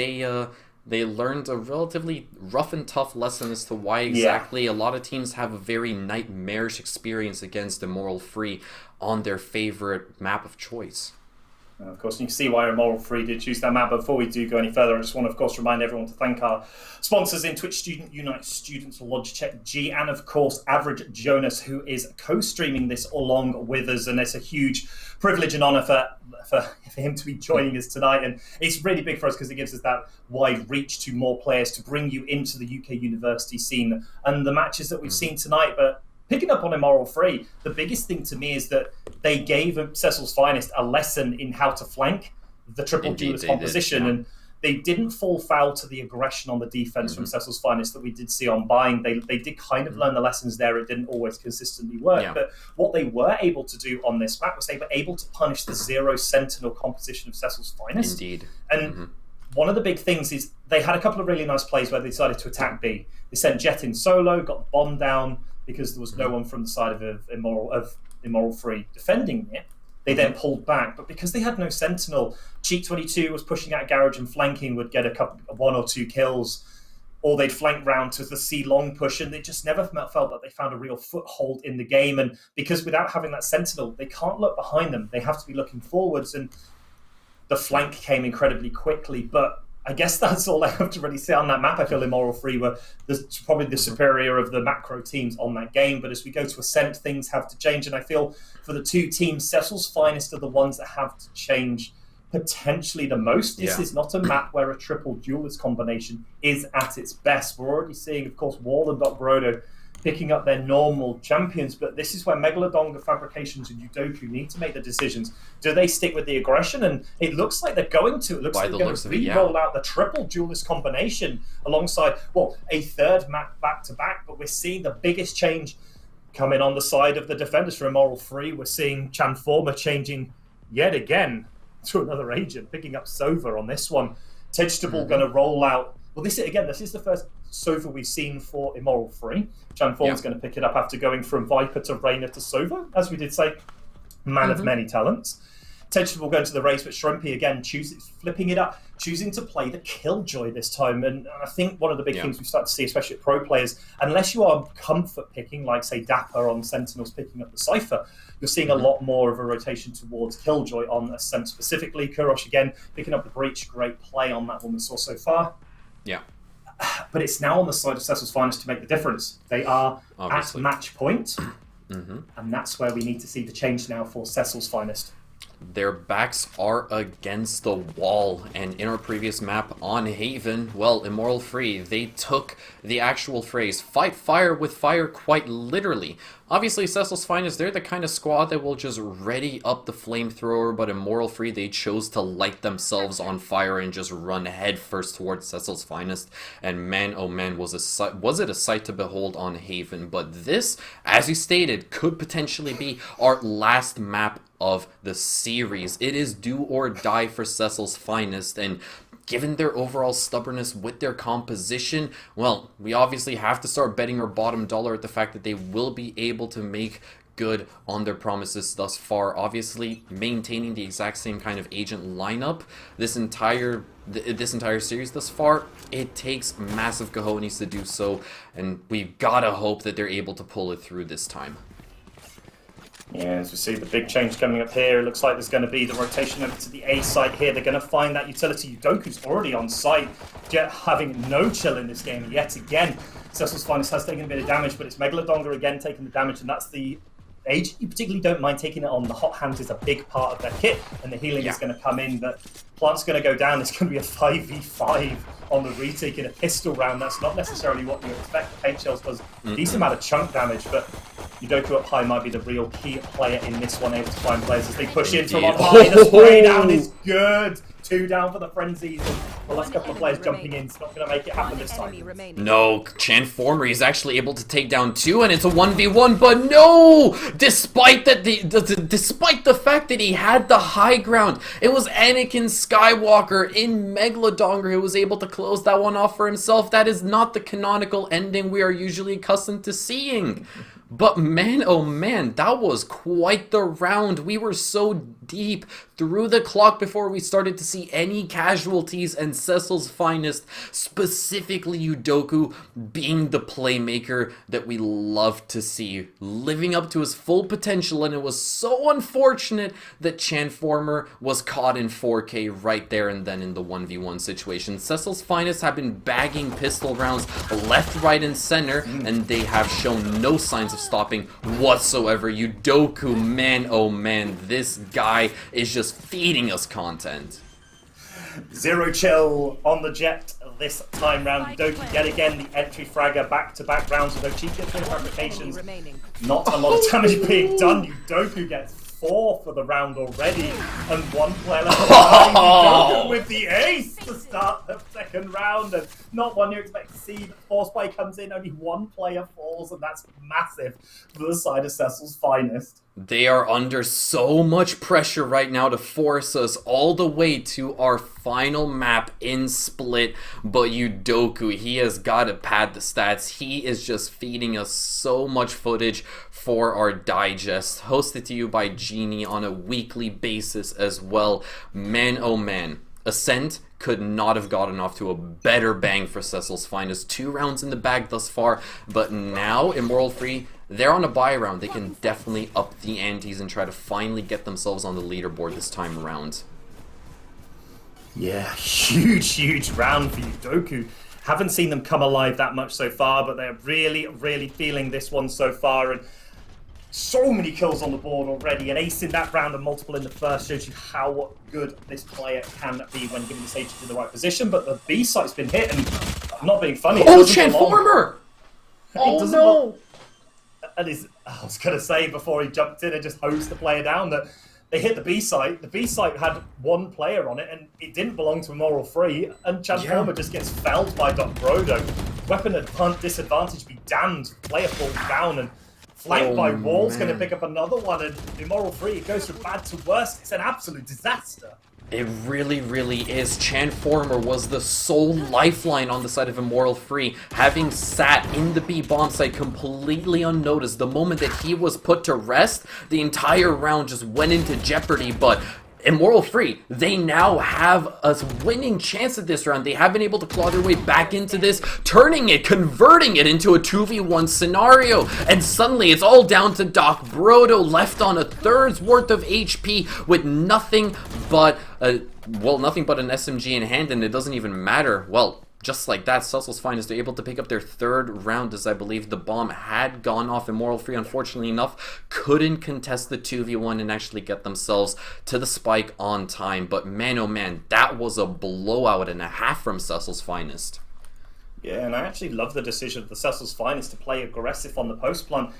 they learned a relatively rough and tough lesson as to why exactly a lot of teams have a very nightmarish experience against Immoral Free on their favorite map of choice. Of course, you can see why Immoral Free did choose that map. But before we do go any further, I just want to, of course, remind everyone to thank our sponsors in Twitch Student Unite, Students Logitech G, and of course, Average Jonas, who is co-streaming this along with us. And it's a huge privilege and honor for him to be joining us tonight. And it's really big for us because it gives us that wide reach to more players to bring you into the UK university scene and the matches that we've seen tonight. But picking up on Immoral Free, the biggest thing to me is that they gave Cecil's Finest a lesson in how to flank the triple duelist composition, and they didn't fall foul to the aggression on the defense from Cecil's Finest that we did see on buying. They did kind of learn the lessons there. It didn't always consistently work, but what they were able to do on this map was they were able to punish the zero sentinel composition of Cecil's Finest. Indeed. And one of the big things is they had a couple of really nice plays where they decided to attack B. They sent Jet in solo, got the bomb down, because there was no one from the side of Immoral Free defending it. They then pulled back, but because they had no sentinel, Cheek 22 was pushing out Garage and flanking, would get one or two kills, or they'd flank round to the C long push, and they just never felt that they found a real foothold in the game. And because without having that sentinel, they can't look behind them. They have to be looking forwards, and the flank came incredibly quickly. But I guess that's all I have to really say on that map. I feel Immoral Free were probably the superior of the macro teams on that game. But as we go to Ascent, things have to change. And I feel for the two teams, Cecil's Finest are the ones that have to change potentially the most. This is not a map where a triple duelist combination is at its best. We're already seeing, of course, Wall and Doc Brodo picking up their normal champions, but this is where Megalodon, Fabrications, and Yudoku need to make the decisions. Do they stick with the aggression? And it looks like they're going to. It looks like they're going to re-roll out the triple duelist combination alongside, a third map back-to-back, but we're seeing the biggest change coming on the side of the defenders for Immoral Free. We're seeing Transformer changing yet again to another agent, picking up Sova on this one. Vegetable going to roll out. Well, this is the first Sova we've seen for Immoral Free. Transformer's going to pick it up after going from Viper to Reyna to Sova, as we did say, man of many talents. Vegetable going to the race, but Shrimpy again flipping it up, choosing to play the Killjoy this time. And I think one of the big things we've started to see, especially at pro players, unless you are comfort picking, like say Dapper on Sentinels picking up the Cypher, you're seeing a lot more of a rotation towards Killjoy on Ascent specifically. Kurosh again picking up the Breach, great play on that one we saw so far. Yeah. But it's now on the side of Cecil's Finest to make the difference. They are at match point, and that's where we need to see the change now for Cecil's Finest. Their backs are against the wall, and in our previous map on Haven, well, Immoral Free, they took the actual phrase, fight fire with fire, quite literally. Obviously, Cecil's Finest, they're the kind of squad that will just ready up the flamethrower, but Immoral Free, they chose to light themselves on fire and just run headfirst towards Cecil's Finest. And man, oh man, was it a sight to behold on Haven. But this, as you stated, could potentially be our last map of the series. It is do or die for Cecil's Finest, and given their overall stubbornness with their composition, well, we obviously have to start betting our bottom dollar at the fact that they will be able to make good on their promises thus far. Obviously, maintaining the exact same kind of agent lineup this entire series thus far, it takes massive cojones to do so, and we've gotta hope that they're able to pull it through this time. Yeah, as we see the big change coming up here, it looks like there's going to be the rotation over to the A site here. They're going to find that utility. Yudoku's already on site, Jet having no chill in this game yet again. Cecil's Finest has taken a bit of damage, but it's Megalodonga again taking the damage, and that's the agent you particularly don't mind taking it on. The hot hands is a big part of their kit, and the healing is going to come in, but Plant's going to go down. It's going to be a 5v5 on the retake in a pistol round. That's not necessarily what you expect. The paint shells does a decent amount of chunk damage, but Udoku up high might be the real key player in this one, able to find players as they push in from on high. The spray down is good. 2 down for the Frenzies. And the last couple of players jumping in. It's not going to make it happen this time. No, Chanformer is actually able to take down 2, and it's a 1v1. But no, despite that, despite the fact that he had the high ground, it was Anakin Skywalker in Megalodon who was able to close that one off for himself. That is not the canonical ending we are usually accustomed to seeing. But man, oh man, that was quite the round. We were so deep through the clock before we started to see any casualties, and Cecil's finest, specifically Udoku, being the playmaker that we love to see, living up to his full potential. And it was so unfortunate that Chanformer was caught in 4K right there and then in the 1v1 situation. Cecil's finest have been bagging pistol rounds left, right, and center, and they have shown no signs of stopping whatsoever. Udoku, man, oh man, this guy is just feeding us content. Zero chill on the Jet this time round. Udoku yet again the entry fragger, back-to-back rounds with no cheap fabrications. Not a lot of damage being done. Udoku gets 4 for the round already, and 1 player left behind. Udoku with the ace to start the second round, and not one you expect to see. But Force Play comes in, only 1 player falls, and that's massive for the side of Cecil's finest. They are under so much pressure right now to force us all the way to our final map in Split, but Udoku, he has got to pad the stats. He is just feeding us so much footage for our digest, hosted to you by Genie on a weekly basis as well. Man, oh man. Ascent could not have gotten off to a better bang for Cecil's finest. 2 rounds in the bag thus far, but now Immoral Free, they're on a buy round. They can definitely up the antes and try to finally get themselves on the leaderboard this time around. Yeah, huge round for Udoku. Haven't seen them come alive that much so far, but they're really feeling this one so far. And so many kills on the board already. An ace in that round and multiple in the first shows you how good this player can be when given the stage in the right position. But the B site's been hit, and I'm not being funny. Oh, Chanformer! Oh no! And I was going to say before he jumped in and just hosed the player down that they hit the B site. The B site had 1 player on it, and it didn't belong to Immoral Free. And Chanformer just gets felled by Doc Brodo. Weapon disadvantage be damned. Player falls down and flanked by Wall's going to pick up another one. And Immoral Free, it goes from bad to worse. It's an absolute disaster. It really is. Chanformer was the sole lifeline on the side of Immoral Free, having sat in the B bomb site completely unnoticed. The moment that he was put to rest, the entire round just went into jeopardy, but Immoral Free, they now have a winning chance at this round. They have been able to claw their way back into this, converting it into a 2v1 scenario. And suddenly it's all down to Doc Brodo, left on a third's worth of HP with nothing but an SMG in hand, and it doesn't even matter. Well, just like that, Cecil's finest are able to pick up their 3rd round, as I believe the bomb had gone off. Immoral Free, unfortunately enough, couldn't contest the 2v1 and actually get themselves to the spike on time. But man, oh man, that was a blowout and a half from Cecil's finest. Yeah, and I actually love the decision of the Cecil's finest to play aggressive on the post plant.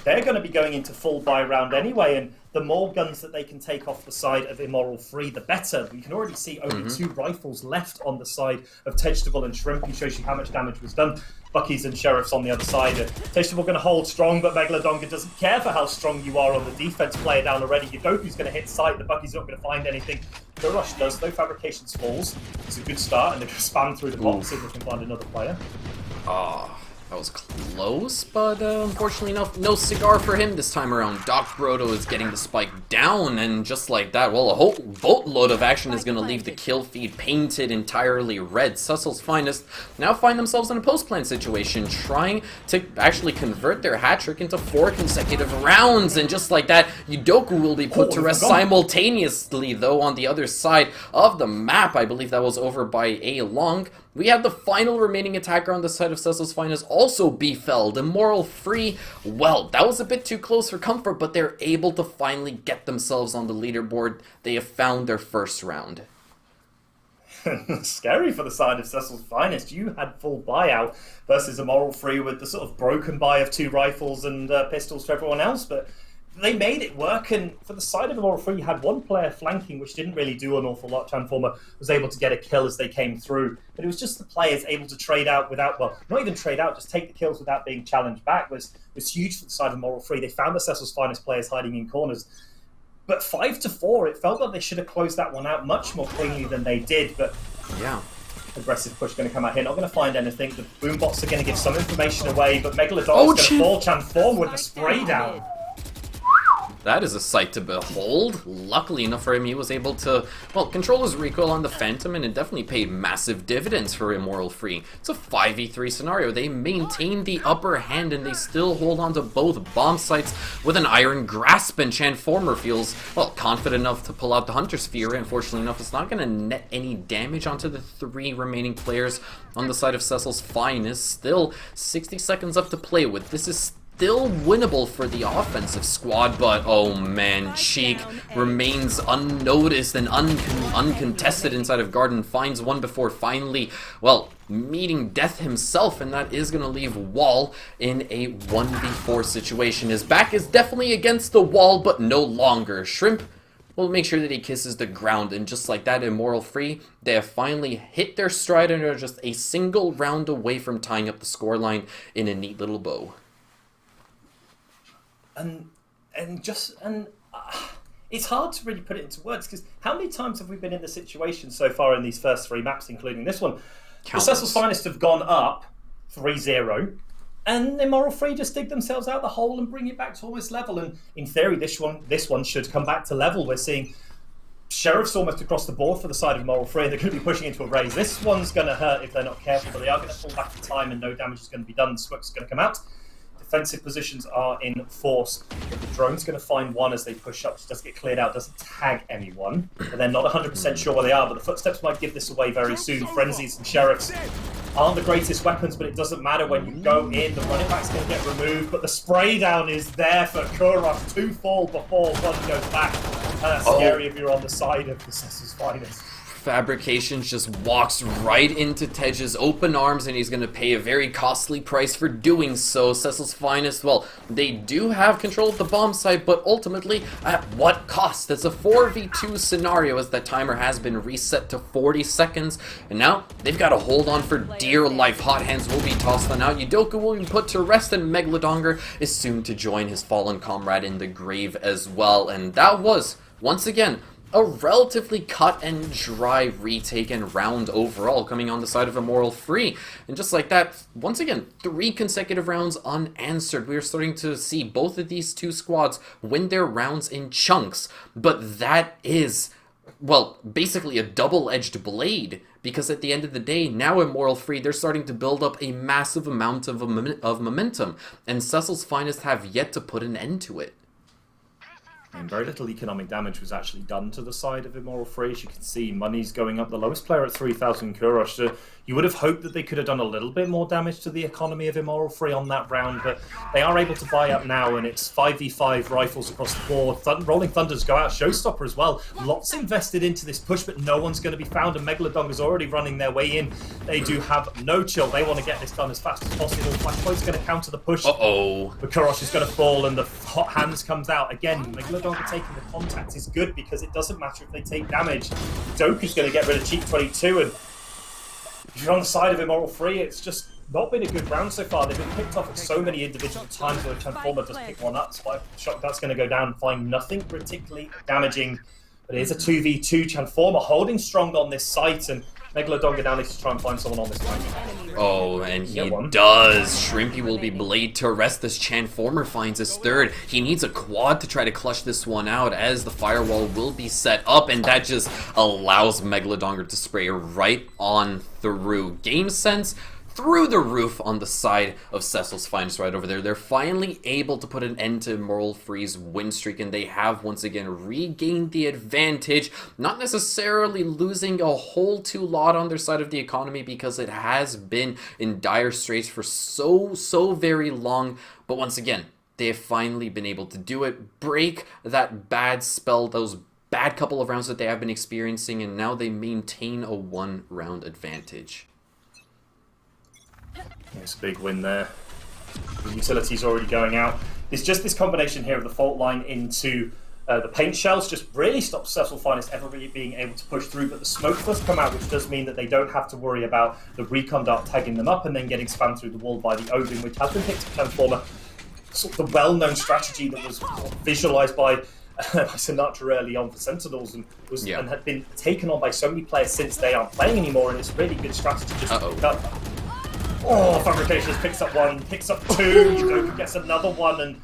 They're going to be going into full buy round anyway, and the more guns that they can take off the side of Immoral Free, the better. We can already see only 2 rifles left on the side of Vegetable and Shrimp. He shows you how much damage was done. Buckies and Sheriffs on the other side. Vegetable going to hold strong, but Megalodon doesn't care for how strong you are on the defense. Player down already. Udoku's going to hit sight. The Bucky's not going to find anything. The Rush does, though. Fabrications falls. It's a good start, and they're going to spam through the box if they can find another player. That was close, but unfortunately enough, no cigar for him this time around. Doc Brodo is getting the spike down, and just like that, well, a whole boatload of action is going to leave the kill feed painted entirely red. Cecil's finest now find themselves in a post-plant situation, trying to actually convert their hat-trick into 4 consecutive rounds, and just like that, Udoku will be put to rest simultaneously, though, on the other side of the map. I believe that was over by A Long. We have the final remaining attacker on the side of Cecil's finest also be felled. Immoral Free, well, that was a bit too close for comfort, but they're able to finally get themselves on the leaderboard. They have found their 1st round. scary for the side of Cecil's Finest. You had full buyout versus Immoral Free with the sort of broken buy of 2 rifles and pistols to everyone else, but they made it work. And for the side of Immoral Free, you had one player flanking, which didn't really do an awful lot. Transformer was able to get a kill as they came through, but it was just the players able to trade out without, well, not even trade out, just take the kills without being challenged back was huge for the side of Immoral Free. They found the Cecil's Finest players hiding in corners. But 5-4, it felt like they should have closed that one out much more cleanly than they did. But yeah, aggressive push going to come out here. Not going to find anything. The boombots are going to give some information away, but Megalodon is going to fall transform with the spray down. That is a sight to behold. Luckily enough for him, he was able to, well, control his recoil on the Phantom, and it definitely paid massive dividends for Immoral Free. It's a 5v3 scenario. They maintain the upper hand, and they still hold on to both bomb sites with an iron grasp, and Transformer feels, well, confident enough to pull out the Hunter's Fury. Unfortunately enough, it's not going to net any damage onto the 3 remaining players on the side of Cecil's Finest. Still 60 seconds up to play with. This is still winnable for the offensive squad, but oh man, Cheek remains unnoticed and uncontested inside of Garden, finds one before finally, well, meeting death himself, and that is going to leave Wall in a 1v4 situation. His back is definitely against the wall, but no longer. Shrimp will make sure that he kisses the ground, and just like that, Immoral Free, they have finally hit their stride and are just a single round away from tying up the scoreline in a neat little bow. And it's hard to really put it into words, because how many times have we been in the situation so far in these first 3 maps, including this one? The Cecil's Finest have gone up 3-0, and Immoral Free just dig themselves out the hole and bring it back to almost level. And in theory, this one should come back to level. We're seeing Sheriffs almost across the board for the side of Immoral Free. They're going to be pushing into a raise. This one's going to hurt if they're not careful, but they are going to pull back in time, and no damage is going to be done. The Swift's going to come out. Defensive positions are in force. But the drone's going to find one as they push up. It does get cleared out, doesn't tag anyone. And they're not 100% sure where they are, but the footsteps might give this away very soon. Frenzies and Sheriffs aren't the greatest weapons, but it doesn't matter when you go in. The running back's going to get removed, but the spray down is there for Kurosh. 2 fall before 1 goes back. And that's scary if you're on the side of the Cecil's Finest. Fabrications just walks right into Tej's open arms, and he's going to pay a very costly price for doing so. Cecil's Finest, well, they do have control of the bomb site, but ultimately, at what cost? It's a 4v2 scenario as that timer has been reset to 40 seconds, and now they've got to hold on for dear life. Hot hands will be tossed on out. Yudoka will be put to rest, and Megalodongar is soon to join his fallen comrade in the grave as well. And that was, once again, a relatively cut and dry retake and round overall coming on the side of Immoral Free. And just like that, once again, 3 consecutive rounds unanswered. We are starting to see both of these 2 squads win their rounds in chunks. But that is, well, basically a double-edged blade, because at the end of the day, now Immoral Free, they're starting to build up a massive amount of momentum, and Cecil's Finest have yet to put an end to it. And very little economic damage was actually done to the side of Immoral Free. As you can see, money's going up. The lowest player at 3,000 Kurosh. So you would have hoped that they could have done a little bit more damage to the economy of Immoral Free on that round, but they are able to buy up now, and it's 5v5 rifles across the board. Rolling Thunders go out. Showstopper as well. Lots invested into this push, but no one's going to be found, and Megalodongar's already running their way in. They do have no chill. They want to get this done as fast as possible. Flashpoint's going to counter the push. But Kurosh is going to fall, and the hot hands comes out. Again, Megalodongar taking the contact is good, because it doesn't matter if they take damage. Doku's going to get rid of Cheek 22, and if you're on the side of Immoral Free, it's just not been a good round so far. They've been picked off at so many individual times where Transformer does pick one up. Spike Shock, that's going to go down and find nothing particularly damaging. But it is a 2v2. Transformer holding strong on this site, and Megalodongar now needs to try and find someone on this line. Oh, and he does. Shrimpy will be blade to rest as Transformer finds his 3rd. He needs a quad to try to clutch this one out, as the firewall will be set up, and that just allows Megalodongar to spray right on through. Game sense through the roof on the side of Cecil's Finest right over there. They're finally able to put an end to Immoral Free's win streak, and they have once again regained the advantage, not necessarily losing a whole lot on their side of the economy, because it has been in dire straits for so very long. But once again, they have finally been able to do it, break that bad spell, those bad couple of rounds that they have been experiencing, and now they maintain a 1-round advantage. It's a big win there. The utility's already going out. It's just this combination here of the fault line into the paint shells just really stops Cecil Finest ever really being able to push through, but the smoke does come out, which does mean that they don't have to worry about the recon dart tagging them up and then getting spammed through the wall by the Odin, which has been picked up Transformer. Sort of the well-known strategy that was visualized by Sinatra early on for Sentinels and had been taken on by so many players since they aren't playing anymore, and it's a really good strategy. Fabrications picks up one, picks up two, Yudoka gets another one, and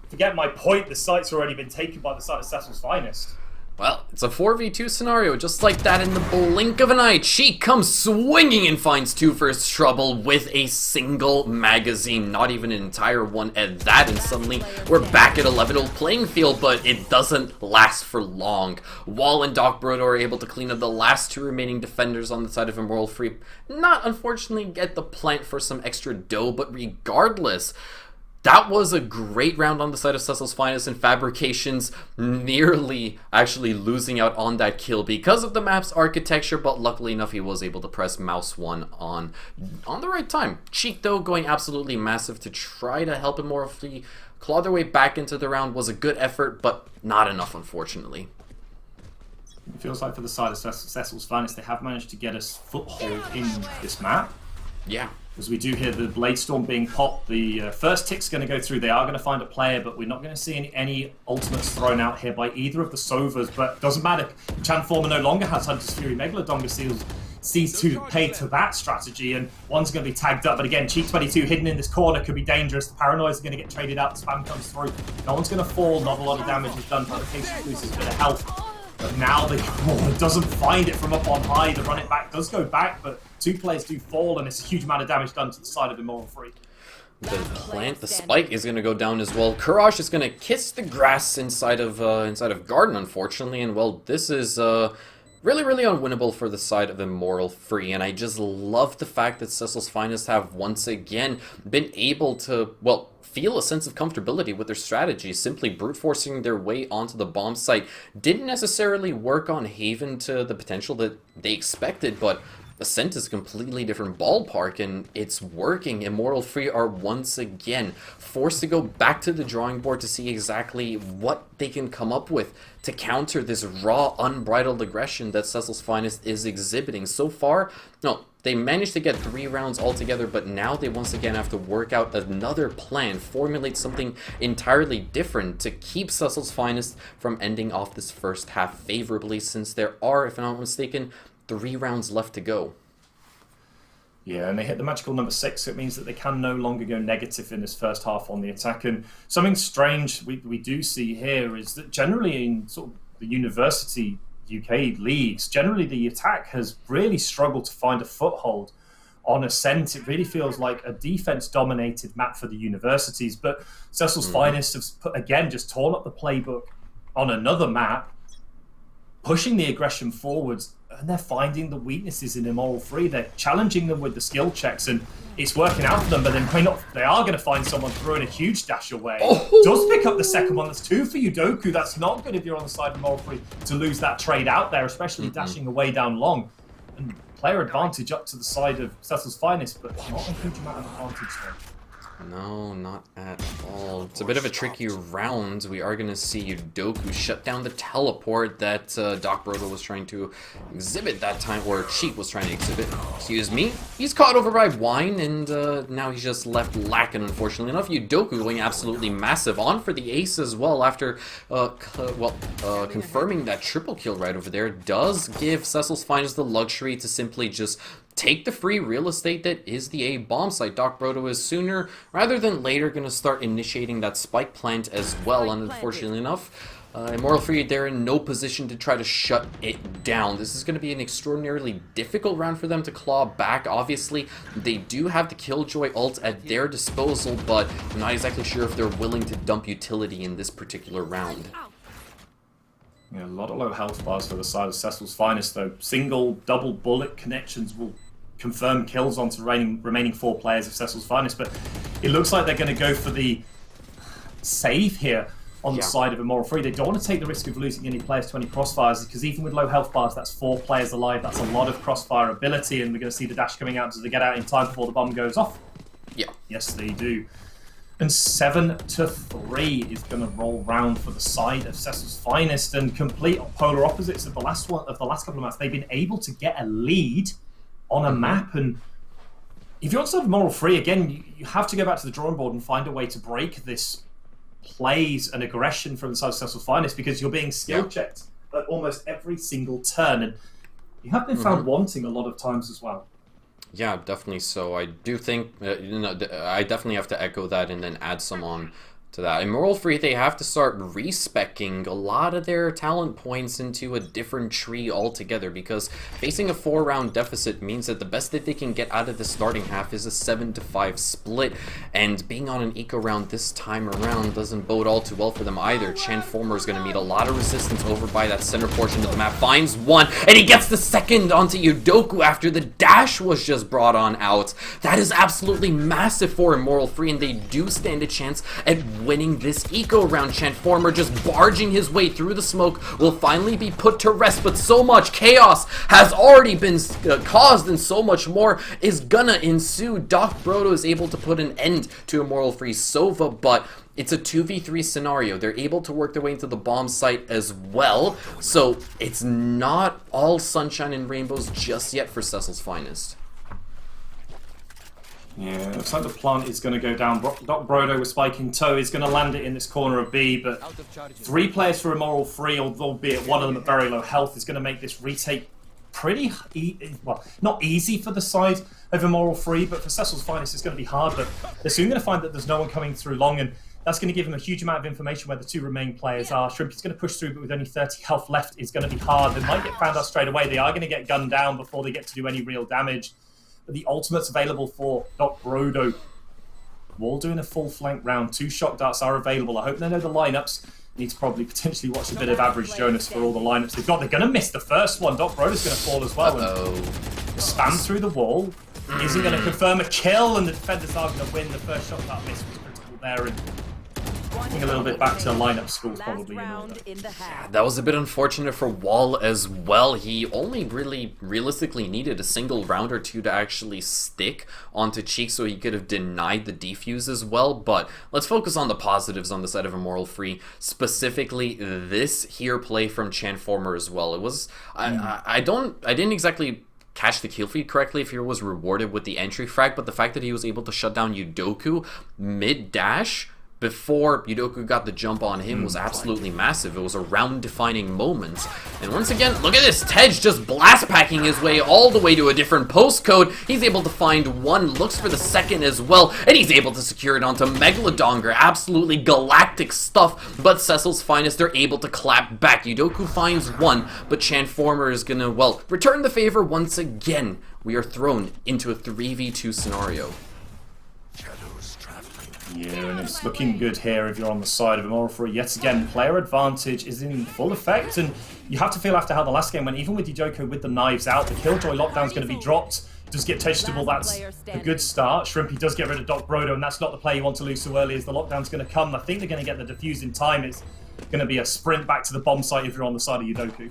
forget my point, the site's already been taken by the side of Cecil's Finest. Well, it's a 4v2 scenario, just like that in the blink of an eye. Cheek comes swinging and finds 2 for his trouble with a single magazine, not even an entire one at that, and suddenly we're back at a level playing field, but it doesn't last for long. Wall and Doc Brodo are able to clean up the last 2 remaining defenders on the side of Immoral Free. Not, unfortunately, get the plant for some extra dough, but regardless, that was a great round on the side of Cecil's Finest, and Fabrications nearly actually losing out on that kill because of the map's architecture, but luckily enough he was able to press mouse 1 on the right time. Cheek, though, going absolutely massive to try to help Immoral Free claw their way back into the round was a good effort, but not enough, unfortunately. It feels like for the side of Cecil's Finest, they have managed to get a foothold in this map. Yeah. As we do hear the Blade Storm being popped, the first tick's going to go through. They are going to find a player, but we're not going to see any ultimates thrown out here by either of the Sovas. But doesn't matter. Transformer no longer has Hunter's Fury. Megalodon sees to pay to that strategy, and one's going to be tagged up. But again, Cheek 22 hidden in this corner could be dangerous. The Paranoids are going to get traded out. The spam comes through. No one's going to fall. Not a lot of damage is done. Fabrication loses a bit of health. But now doesn't find it from up on high. The run it back does go back, but 2 players do fall, and it's a huge amount of damage done to the side of Immoral Free. The plant, the spike is going to go down as well. Courage is going to kiss the grass inside of Garden, unfortunately, and well, this is really, really unwinnable for the side of Immoral Free, and I just love the fact that Cecil's Finest have once again been able to, well, feel a sense of comfortability with their strategy. Simply brute forcing their way onto the bomb site didn't necessarily work on Haven to the potential that they expected, but Ascent is a completely different ballpark, and it's working. Immoral Free are once again forced to go back to the drawing board to see exactly what they can come up with to counter this raw, unbridled aggression that Cecil's Finest is exhibiting. So far, no, they managed to get 3 rounds altogether, but now they once again have to work out another plan, formulate something entirely different to keep Cecil's Finest from ending off this first half favorably, since there are, if I'm not mistaken, 3 rounds left to go. Yeah, and they hit the magical number 6, so it means that they can no longer go negative in this first half on the attack. And something strange we do see here is that generally in sort of the university UK leagues, generally the attack has really struggled to find a foothold on Ascent. It really feels like a defense-dominated map for the universities, but Cecil's Finest have, again, just torn up the playbook on another map, pushing the aggression forwards, and they're finding the weaknesses in Immoral Free. They're challenging them with the skill checks, and it's working out for them, but they are going to find someone throwing a huge dash away. Does pick up the second one. That's 2 for Yudoku. That's not good if you're on the side of Immoral Free to lose that trade out there, especially dashing away down long. And player advantage up to the side of Cecil's Finest, but not a huge amount of advantage there. No, not at all. It's a bit of a tricky round. We are going to see Yudoku shut down the teleport that Doc Brodo was trying to exhibit that time, or Cheek was trying to exhibit. Excuse me. He's caught over by Wine, and now he's just left lacking, unfortunately enough. Yudoku going absolutely massive on for the ace as well after, confirming that triple kill right over there. Does give Cecil's Finest the luxury to simply just take the free real estate that is the A bomb site. Doc Brodo is sooner rather than later going to start initiating that spike plant as well, and unfortunately enough, Immoral Free, they're in no position to try to shut it down. This is going to be an extraordinarily difficult round for them to claw back. Obviously, they do have the Killjoy ult at their disposal, but I'm not exactly sure if they're willing to dump utility in this particular round. Yeah, a lot of low health bars for the side of Cecil's Finest, though. Single, double bullet connections will confirm kills onto remaining 4 players of Cecil's Finest, but it looks like they're going to go for the save here. on the side of Immoral Free. They don't want to take the risk of losing any players to any crossfires, because even with low health bars, that's 4 players alive. That's a lot of crossfire ability, and we're going to see the dash coming out. Does they get out in time before the bomb goes off? Yeah. Yes, they do. And 7-3 is going to roll round for the side of Cecil's Finest, and complete polar opposites of the last couple of maps. They've been able to get a lead on a map, and if you want to have Immoral Free again, you have to go back to the drawing board and find a way to break this plays and aggression from the side of Cecil's Finest, because you're being skill checked at almost every single turn, and you have been found wanting a lot of times as well. Yeah, definitely so. I do think, I definitely have to echo that and then add some on to that. Immoral Free, they have to start respecking a lot of their talent points into a different tree altogether, because facing a 4-round deficit means that the best that they can get out of the starting half is a 7-5 split, and being on an eco round this time around doesn't bode all too well for them either. Chanformer is going to meet a lot of resistance over by that center portion of the map, finds one, and he gets the second onto Yudoku after the dash was just brought on out. That is absolutely massive for Immoral Free, and they do stand a chance at winning this eco round. Chanformer just barging his way through the smoke will finally be put to rest, but so much chaos has already been caused, and so much more is gonna ensue. Doc Brodo is able to put an end to Immoral Free's Sova, but it's a 2v3 scenario. They're able to work their way into the bomb site as well, so it's not all sunshine and rainbows just yet for Cecil's Finest. Yeah, looks like the plant is going to go down. Doc Brodo with spiking toe is going to land it in this corner of B, but 3 players for Immoral Free, albeit one of them at very low health, is going to make this retake pretty, well, not easy for the side of Immoral Free, but for Cecil's Finest it's going to be hard. But they're soon going to find that there's no one coming through long, and that's going to give them a huge amount of information where the 2 remaining players are. Shrimpy's going to push through, but with only 30 health left, it's going to be hard. They might get found out straight away. They are going to get gunned down before they get to do any real damage. But the ultimate's available for Doc Brodo. Wall doing a full flank round. 2 shock darts are available. I hope they know the lineups. Need to probably potentially watch a bit of Average Jonas for all the lineups they've got. They're going to miss the first one. Doc Brodo's going to fall as well. And the spam through the wall isn't going to confirm a kill, and the defenders are going to win. The first shot that miss was critical there, and I think a little bit back to lineup school probably. That was a bit unfortunate for Wall as well. He only really realistically needed a single round or 2 to actually stick onto Cheek, so he could have denied the defuse as well. But let's focus on the positives on the side of Immoral Free, specifically this here play from Chanformer as well. It was I didn't exactly catch the kill feed correctly if he was rewarded with the entry frag, but the fact that he was able to shut down Yudoku mid-dash before Yudoku got the jump on him was absolutely massive. It was a round-defining moment. And once again, look at this. Tej just blast-packing his way all the way to a different postcode. He's able to find one, looks for the second as well, and he's able to secure it onto Megalodongar. Absolutely galactic stuff, but Cecil's Finest are able to clap back. Yudoku finds one, but Chanformer is gonna, well, return the favor once again. We are thrown into a 3v2 scenario. Yeah, and it's looking good here if you're on the side of Immoral Free. Yet again, player advantage is in full effect, and you have to feel after how the last game went, even with Yudoku with the knives out, the Killjoy lockdown's going to be dropped. Does get Vegetable, that's a good start. Shrimpy does get rid of Doc Brodo, and that's not the play you want to lose so early as the lockdown's going to come. I think they're going to get the defuse in time. It's going to be a sprint back to the bomb site if you're on the side of Yudoku.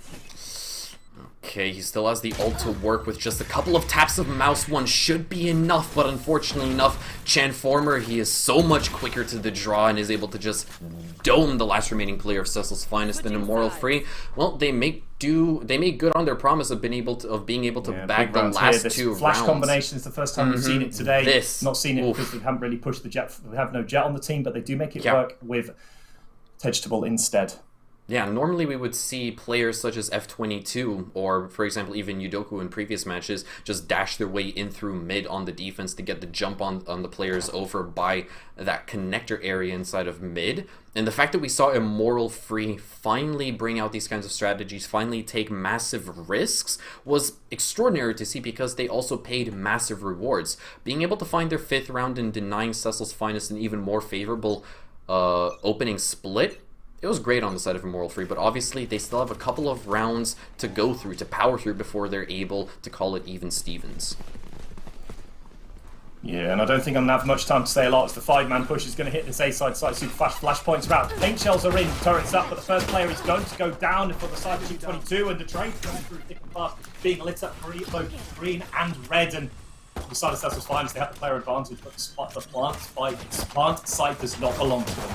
Okay, he still has the ult to work with. Just a couple of taps of mouse one should be enough, but unfortunately enough, Chanformer, he is so much quicker to the draw and is able to just dome the last remaining player of Cecil's Finest than Immoral Free. Well, they make good on their promise of being able to bag the last 2 rounds. Flash combination is the first time we've seen it today. Not seen it because they haven't really pushed the jet. We have no jet on the team, but they do make it work with Vegetable instead. Yeah, normally we would see players such as F22 or, for example, even Yudoku in previous matches just dash their way in through mid on the defense to get the jump on the players over by that connector area inside of mid. And the fact that we saw Immoral Free finally bring out these kinds of strategies, finally take massive risks, was extraordinary to see because they also paid massive rewards. Being able to find their 5th round and denying Cecil's Finest an even more favorable opening split, it was great on the side of Immoral Free, but obviously they still have a couple of rounds to go through, to power through before they're able to call it even Stevens. Yeah, and I don't think I'm going to have much time to say a lot as the 5-man push is going to hit this A-side side. Super flash flashpoints are out. Paint shells are in, turrets up, but the first player is going to go down for the side of 222, and the trade's going through thick and fast, being lit up both green and red, and the side of Cecil's Finest, they have the player advantage, but the plant site does not belong to them.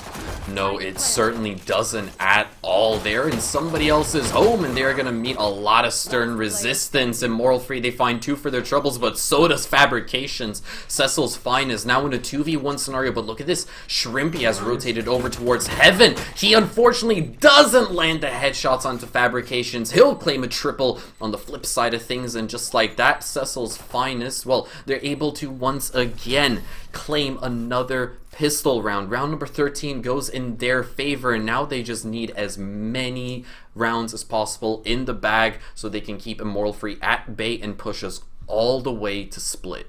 No, it certainly doesn't at all. They're in somebody else's home, and they're going to meet a lot of stern resistance. And Moral Free, they find 2 for their troubles, but so does Fabrications. Cecil's Finest now in a 2v1 scenario, but look at this. Shrimpy has rotated over towards Heaven. He unfortunately doesn't land the headshots onto Fabrications. He'll claim a triple on the flip side of things, and just like that, Cecil's Finest, well, they're able to once again claim another pistol round. Round number 13 goes in their favor, and now they just need as many rounds as possible in the bag so they can keep Immoral Free at bay and push us all the way to split.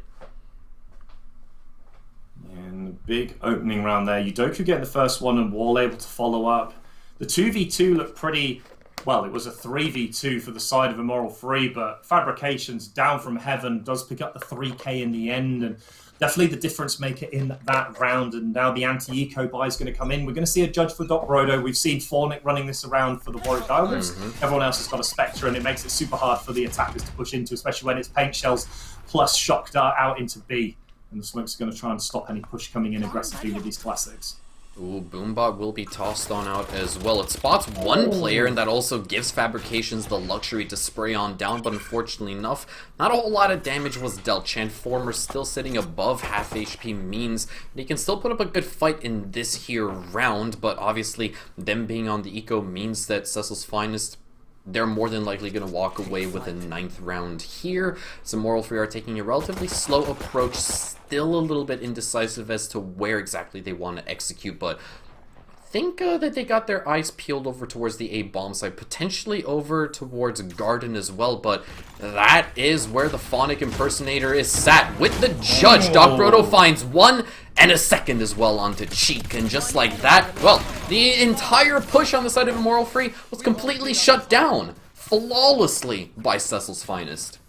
And the big opening round there. Udoku getting the first one and Wall able to follow up. The 2v2 looked pretty... Well, it was a 3v2 for the side of Immoral Free, but Fabrications down from Heaven does pick up the 3k in the end, and definitely the difference maker in that round. And now the anti-eco buy is going to come in. We're going to see a judge for Doc Brodo. We've seen Fornic running this around for the Warwick Diamonds. Everyone else has got a Spectre, and it makes it super hard for the attackers to push into, especially when it's paint shells plus shock dart out into B. And the Smoke's going to try and stop any push coming in aggressively with these classics. Ooh, Boombot will be tossed on out as well. It spots one player, and that also gives Fabrications the luxury to spray on down, but unfortunately enough, not a whole lot of damage was dealt. Transformer still sitting above half HP means he can still put up a good fight in this here round, but obviously them being on the eco means that Cecil's Finest, they're more than likely going to walk away with a 9th round here. So Moral Free are taking a relatively slow approach, still a little bit indecisive as to where exactly they want to execute, but I think that they got their eyes peeled over towards the A bomb side, potentially over towards Garden as well, but that is where the Phonic Impersonator is sat with the judge. Doc Brodo finds 1 and a 2nd as well onto Cheek, and just like that, well, the entire push on the side of Immoral Free was completely shut down flawlessly by Cecil's Finest.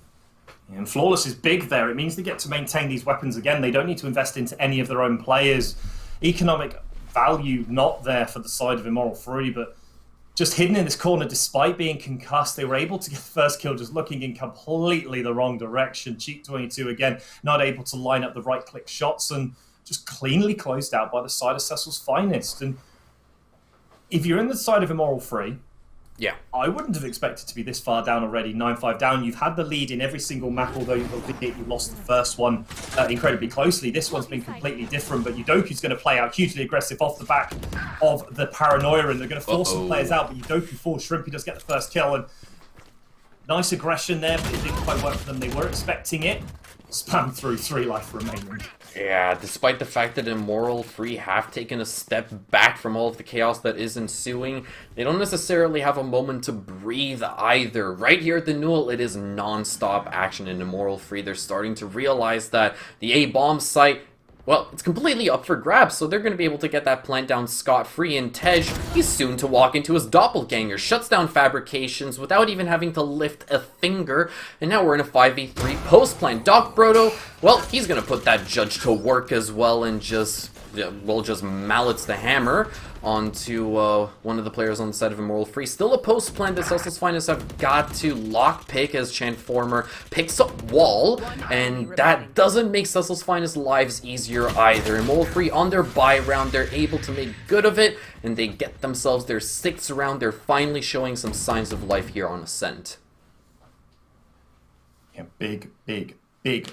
And Flawless is big there. It means they get to maintain these weapons again. They don't need to invest into any of their own players. Economic value not there for the side of Immoral Free, but just hidden in this corner despite being concussed. They were able to get the first kill just looking in completely the wrong direction. Cheek 22 again, not able to line up the right click shots, and just cleanly closed out by the side of Cecil's Finest. And if you're in the side of Immoral Free, yeah, I wouldn't have expected to be this far down already, 9-5 down. You've had the lead in every single map, although you lost the first one incredibly closely. This one's been completely different, but Udoku's going to play out hugely aggressive off the back of the paranoia, and they're going to force some players out, but Udoku falls. Shrimpy does get the first kill, and nice aggression there, but it didn't quite work for them. They were expecting it. Spam through, 3 life remaining. Yeah, despite the fact that Immoral Free have taken a step back from all of the chaos that is ensuing, they don't necessarily have a moment to breathe either. Right here at the Newell, it is non-stop action in Immoral Free. They're starting to realize that the A-bomb site, well, it's completely up for grabs, so they're going to be able to get that plant down scot-free, and Tej, he's soon to walk into his doppelganger, shuts down Fabrications without even having to lift a finger, and now we're in a 5v3 post-plant. Doc Brodo, well, he's going to put that judge to work as well, and just mallets the hammer onto one of the players on the side of Immoral Free. Still a post plan that Cecil's Finest have got to lockpick as Transformer picks up Wall, and that doesn't make Cecil's Finest lives easier either. Immoral Free on their buy round, they're able to make good of it, and they get themselves their 6th round. They're finally showing some signs of life here on Ascent. Yeah, big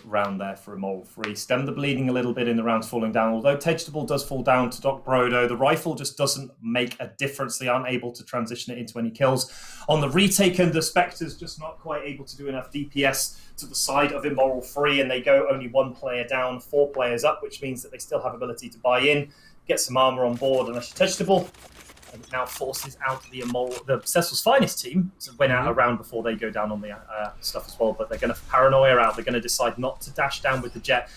round there for Immoral Free. Stem the bleeding a little bit in the rounds falling down, although Tegetable does fall down to Doc Brodo. The rifle just doesn't make a difference. They aren't able to transition it into any kills. On the retake, and the Spectre's just not quite able to do enough DPS to the side of Immoral Free, and they go only 1 player down, 4 players up, which means that they still have ability to buy in, get some armor on board, unless you're Tegetable. And it now forces out the Cecil's Finest team to win out a round before they go down on the stuff as well. But they're going to paranoia out. They're going to decide not to dash down with the jet.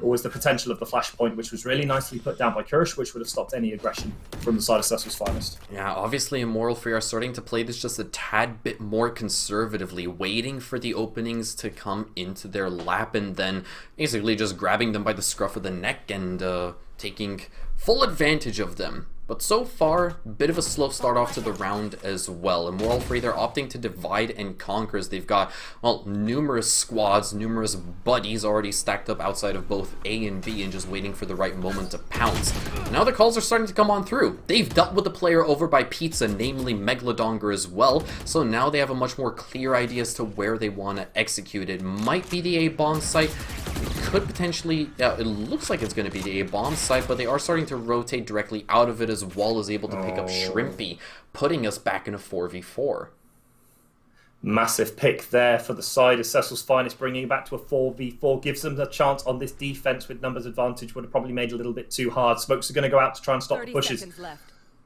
Always the potential of the flashpoint, which was really nicely put down by Kurish, which would have stopped any aggression from the side of Cecil's Finest. Yeah, obviously Immoral Free are starting to play this just a tad bit more conservatively, waiting for the openings to come into their lap and then basically just grabbing them by the scruff of the neck and taking full advantage of them. But so far, a bit of a slow start off to the round as well. Immoral Free, they're opting to divide and conquer as they've got, well, numerous squads, numerous buddies already stacked up outside of both A and B and just waiting for the right moment to pounce. Now the calls are starting to come on through. They've dealt with the player over by Pizza, namely Megalodongar as well, so now they have a much more clear idea as to where they want to execute. It might be the A-bomb site. It could potentially, it looks like it's going to be the A-bomb site, but they are starting to rotate directly out of it as Wall is able to pick up Shrimpy, putting us back in a 4v4. Massive pick there for the side of Cecil's Finest, bringing it back to a 4v4. Gives them a chance on this defense with numbers advantage. Would have probably made it a little bit too hard. Smokes are going to go out to try and stop the pushes.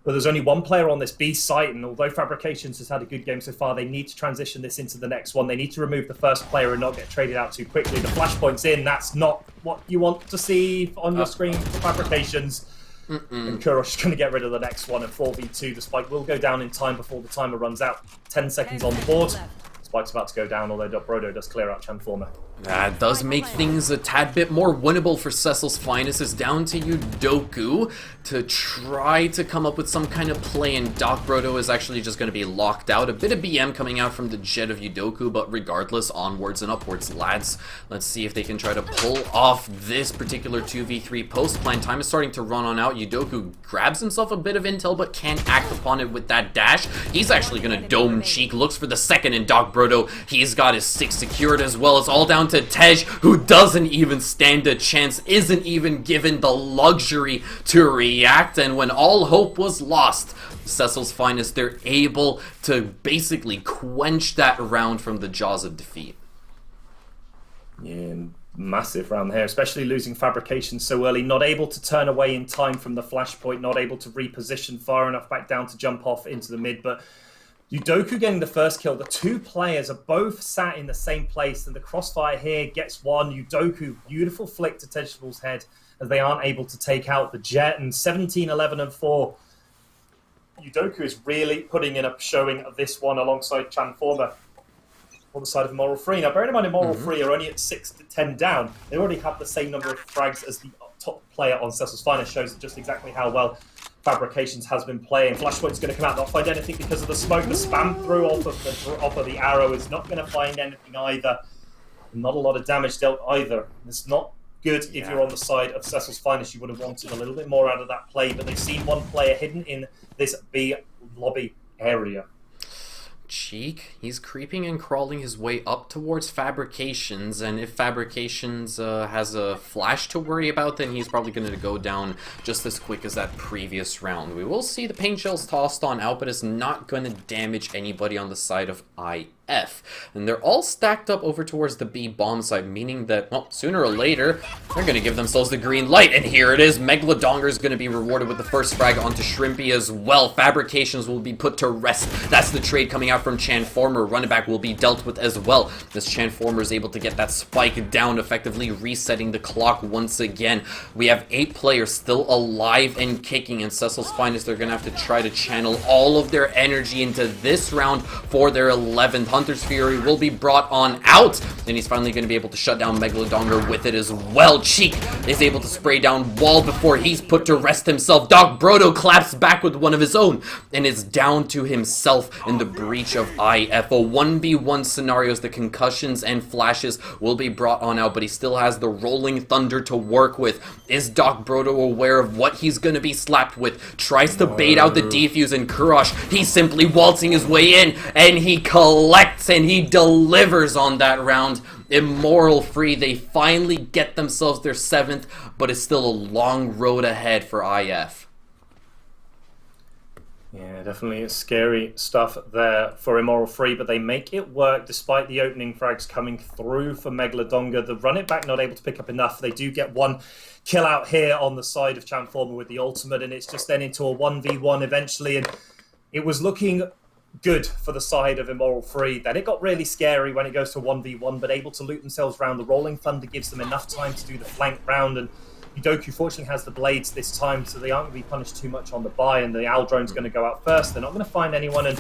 But there's only one player on this B site, and although Fabrications has had a good game so far, they need to transition this into the next one. They need to remove the first player and not get traded out too quickly. The flashpoint's in. That's not what you want to see on your screen for Fabrications. And Kurosh is going to get rid of the next one, and 4v2. The spike will go down in time before the timer runs out. 10 seconds on the board. Spike's about to go down, although Brodo does clear out Chanformer. That does make things a tad bit more winnable for Cecil's Finest. It's down to Udoku to try to come up with some kind of play, and Doc Brodo is actually just going to be locked out. A bit of BM coming out from the jet of Udoku, but regardless, onwards and upwards, lads. Let's see if they can try to pull off this particular 2v3 post plan. Time is starting to run on out. Udoku grabs himself a bit of intel, but can't act upon it with that dash. He's actually going to dome Cheek, looks for the second, and Doc Brodo, he's got his 6 secured as well. It's all down to Tej, who doesn't even stand a chance, isn't even given the luxury to react, and when all hope was lost, Cecil's Finest, they're able to basically quench that round from the jaws of defeat. Yeah, massive round here, especially losing Fabrication so early, not able to turn away in time from the flashpoint, not able to reposition far enough back down to jump off into the mid, but Udoku getting the first kill. The two players are both sat in the same place, and the crossfire here gets one. Udoku, beautiful flick to Tejable's head as they aren't able to take out the jet, and 17, 11, and 4. Udoku is really putting in a showing of this one alongside Chanformer on the side of Immoral Free. Now, bearing in mind, Immoral Free are only at 6 to 10 down. They already have the same number of frags as the top player on Cecil's Finest. Shows just exactly how well Fabrications has been playing. Flashpoint's going to come out, not find anything because of the smoke. The spam through off of the arrow is not going to find anything either. Not a lot of damage dealt either. It's not good if you're on the side of Cecil's Finest. You would have wanted a little bit more out of that play, but they've seen one player hidden in this B lobby area. Cheek, he's creeping and crawling his way up towards Fabrications, and if Fabrications has a flash to worry about, then he's probably going to go down just as quick as that previous round. We will see the paint shells tossed on out, but it's not going to damage anybody on the side of IF. And they're all stacked up over towards the B bomb site, meaning that, well, sooner or later, they're going to give themselves the green light, and here it is. Megalodongar is going to be rewarded with the first frag onto Shrimpy as well. Fabrications will be put to rest. That's the trade coming out from Chanformer. Running back will be dealt with as well, as Chanformer is able to get that spike down, effectively resetting the clock once again. We have 8 players still alive and kicking, and Cecil's Finest, they're going to have to try to channel all of their energy into this round for their 11th. Hunter's Fury will be brought on out, and he's finally going to be able to shut down Megalodongar with it as well. Cheek is able to spray down Wall before he's put to rest himself. Doc Brodo claps back with one of his own, and is down to himself in the breach of IF. A 1v1 scenarios, the concussions and flashes will be brought on out, but he still has the rolling thunder to work with. Is Doc Brodo aware of what he's going to be slapped with? Tries to bait out the defuse, and Kurosh, he's simply waltzing his way in, and he collects and he delivers on that round. Immoral Free, they finally get themselves their 7th, but it's still a long road ahead for IF. Yeah, definitely scary stuff there for Immoral Free, but they make it work despite the opening frags coming through for Megalodonga. The run it back not able to pick up enough. They do get one kill out here on the side of Transformer with the ultimate, and it's just then into a 1v1 eventually, and it was looking good for the side of Immoral Free. Then it got really scary when it goes to 1v1, but able to loot themselves around. The Rolling Thunder gives them enough time to do the flank round, and Udoku fortunately has the blades this time, so they aren't going to be punished too much on the buy, and the Owl Drone's going to go out first. They're not going to find anyone, and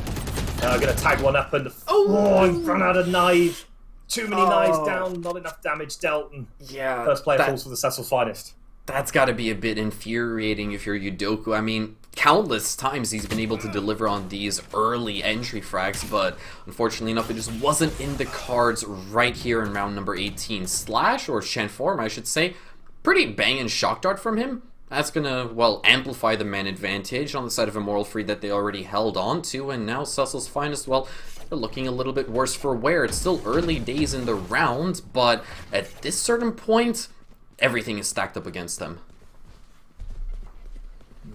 going to tag one up, and run out of knives. Too many knives down, not enough damage dealt, and first player falls for the Cecil's Finest. That's got to be a bit infuriating if you're Udoku. I mean, countless times he's been able to deliver on these early entry frags, but unfortunately enough, it just wasn't in the cards right here in round number 18. Slash, or Transform, I should say, pretty banging shock dart from him. That's gonna, well, amplify the man advantage on the side of Immoral Free that they already held on to, and now Cecil's Finest, well, they're looking a little bit worse for wear. It's still early days in the round, but at this certain point, everything is stacked up against them.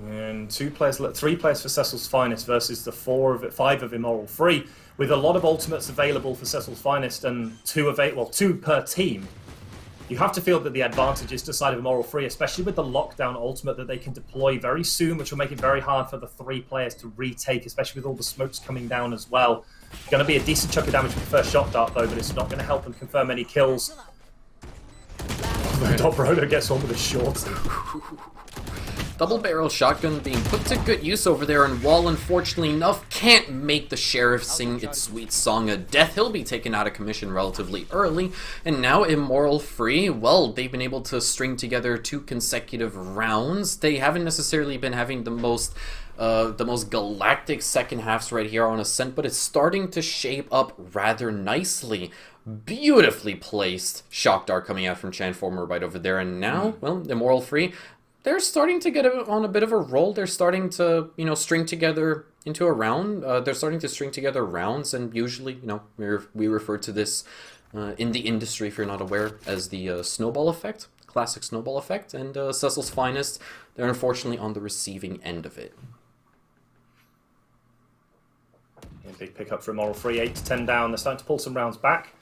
And three players for Cecil's Finest versus the five of Immoral Free, with a lot of ultimates available for Cecil's Finest and two per team. You have to feel that the advantage is to the side of Immoral Free, especially with the lockdown ultimate that they can deploy very soon, which will make it very hard for the three players to retake, especially with all the smokes coming down as well. Going to be a decent chunk of damage with the first shot dart though, but it's not going to help them confirm any kills. Dobrodo gets on with a short. Double barrel shotgun being put to good use over there, and Wall, unfortunately enough, can't make the Sheriff sing its sweet song of death. He'll be taken out of commission relatively early, and now Immoral Free, well, they've been able to string together 2 consecutive rounds. They haven't necessarily been having the most galactic second halves right here on Ascent, but it's starting to shape up rather nicely. Beautifully placed shock dart coming out from Transformer right over there, and now, well, Immoral Free, they're starting to get on a bit of a roll. They're starting to, string together into a round. They're starting to string together rounds, and usually, we refer to this in the industry, if you're not aware, as the snowball effect, classic snowball effect. And Cecil's Finest, they're unfortunately on the receiving end of it. Big pickup for Immoral Free, 8 to 10 down. They're starting to pull some rounds back,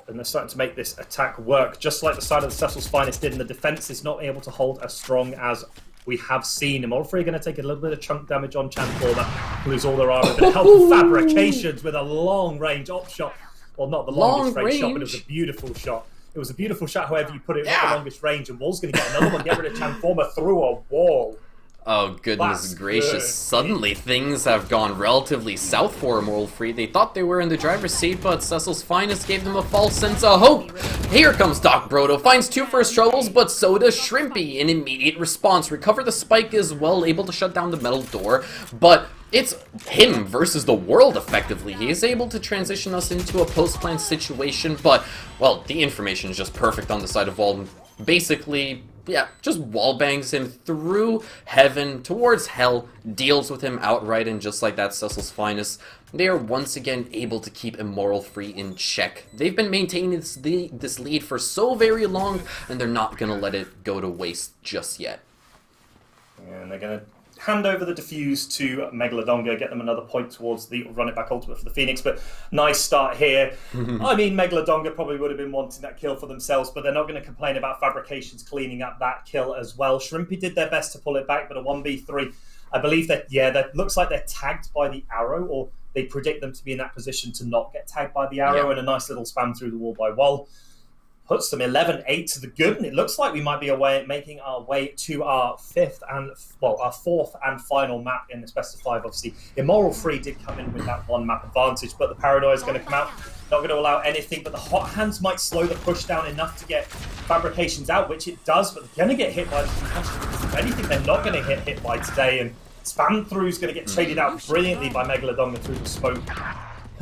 and they're starting to make this attack work, just like the side of the Cecil's Finest did, and the defense is not able to hold as strong as we have seen. Immoral Free are going to take a little bit of chunk damage on Transformer, lose all their armor. Going to help with Fabrications with a long-range op shot. Well, not the longest range shot, but it was a beautiful shot. It was a beautiful shot, however you put it, not the longest range, and Wall's going to get another one, get rid of Transformer through a wall. Oh, goodness gracious. Suddenly, things have gone relatively south for Immoral Free. They thought they were in the driver's seat, but Cecil's Finest gave them a false sense of hope. Here comes Doc Brodo, finds 2 first troubles, but so does Shrimpy. In immediate response, recover the spike as well, able to shut down the metal door, but it's him versus the world, effectively. He is able to transition us into a post-plan situation, but, well, the information is just perfect on the side of Wall. Basically, yeah, just wallbangs him through heaven towards hell, deals with him outright, and just like that, Cecil's Finest, they are once again able to keep Immoral Free in check. They've been maintaining this lead for so very long, and they're not going to let it go to waste just yet. And they're going to hand over the defuse to Megalodonga, get them another point towards the run it back ultimate for the Phoenix, but nice start here. I mean, Megalodonga probably would have been wanting that kill for themselves, but they're not going to complain about Fabrications cleaning up that kill as well. Shrimpy did their best to pull it back, but a 1v3, I believe that, that looks like they're tagged by the arrow, or they predict them to be in that position to not get tagged by the arrow, and a nice little spam through the wall by Wall puts them 11-8 to the good, and it looks like we might be making our way to our fourth and final map in this best of 5. Obviously, Immoral Free did come in with that 1 map advantage, but the Paranoia is going to come out, not going to allow anything, but the Hot Hands might slow the push down enough to get Fabrications out, which it does, but they're going to get hit by the concussion, because if anything, they're not going to get hit by today, and Spam Through is going to get traded out brilliantly by Megalodonga through the smoke.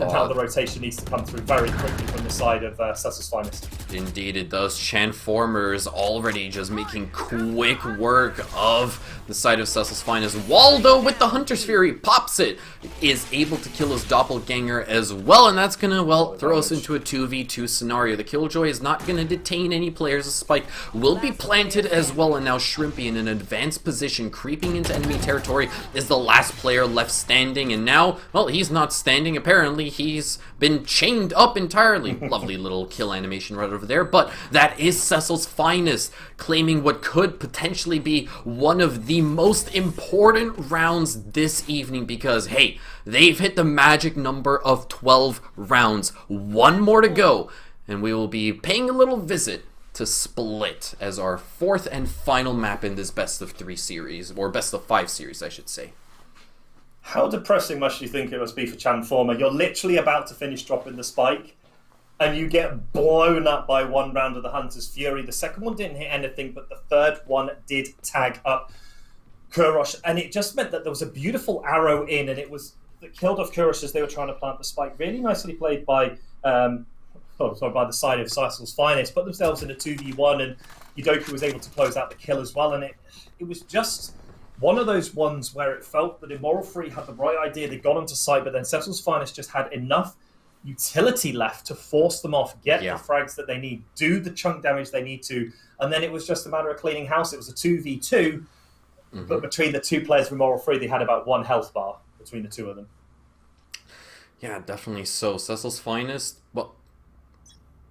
And how the rotation needs to come through very quickly from the side of Cecil's Finest. Indeed it does. Transformers already just making quick work of the side of Cecil's Finest. Waldo with the Hunter's Fury pops it, is able to kill his doppelganger as well, and that's gonna, well, throw us into a 2v2 scenario. The Killjoy is not gonna detain any players. A spike will be planted as well, and now Shrimpy in an advanced position, creeping into enemy territory, is the last player left standing, and now, well, he's not standing. Apparently he's been chained up entirely. Lovely little kill animation right over there, but that is Cecil's Finest claiming what could potentially be one of the most important rounds this evening, because hey, they've hit the magic number of 12 rounds. One more to go, and we will be paying a little visit to Split as our fourth and final map in this best of 3 series, or best of 5 series I should say. How depressing must you think it must be for Transformer? You're literally about to finish dropping the spike, and you get blown up by one round of the Hunter's Fury. The second one didn't hit anything, but the third one did tag up Kurosh, and it just meant that there was a beautiful arrow in, and it killed off Kurosh as they were trying to plant the spike. Really nicely played by by the side of Cecil's Finest. Put themselves in a 2v1, and Yudoku was able to close out the kill as well, and it was just one of those ones where it felt that Immoral Free had the right idea. They got onto site, but then Cecil's Finest just had enough utility left to force them off, get the frags that they need, do the chunk damage they need to, and then it was just a matter of cleaning house. It was a 2v2, but between the two players of Immoral Free, they had about 1 health bar between the two of them. Yeah, definitely so. Cecil's Finest, well,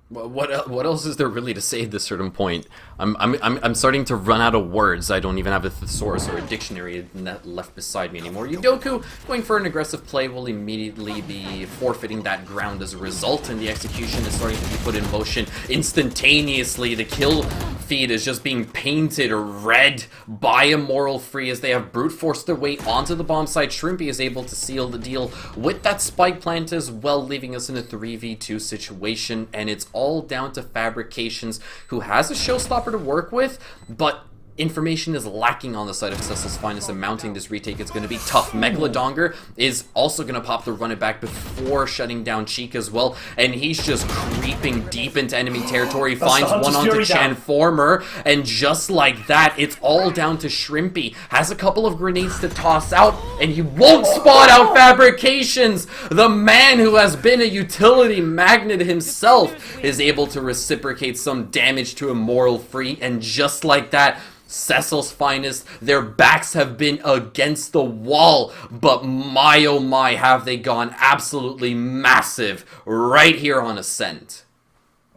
what else is there really to say at this certain point? I'm starting to run out of words. I don't even have a thesaurus or a dictionary left beside me anymore. Yudoku going for an aggressive play will immediately be forfeiting that ground as a result, and the execution is starting to be put in motion instantaneously. The kill feed is just being painted red by Immoral Free as they have brute forced their way onto the bomb site. Shrimpy is able to seal the deal with that spike plant as well, leaving us in a 3v2 situation, and it's all down to Fabrications, who has a showstopper to work with, but information is lacking on the side of Cecil's Finest, and mounting this retake is going to be tough. Megalodongar is also going to pop the run it back before shutting down Cheek as well, and he's just creeping deep into enemy territory. Finds one onto Transformer, and just like that, it's all down to Shrimpy. Has a couple of grenades to toss out, and he won't spot out Fabrications. The man who has been a utility magnet himself is able to reciprocate some damage to Immoral Free, and just like that, Cecil's Finest, their backs have been against the wall, but my oh my, have they gone absolutely massive right here on Ascent.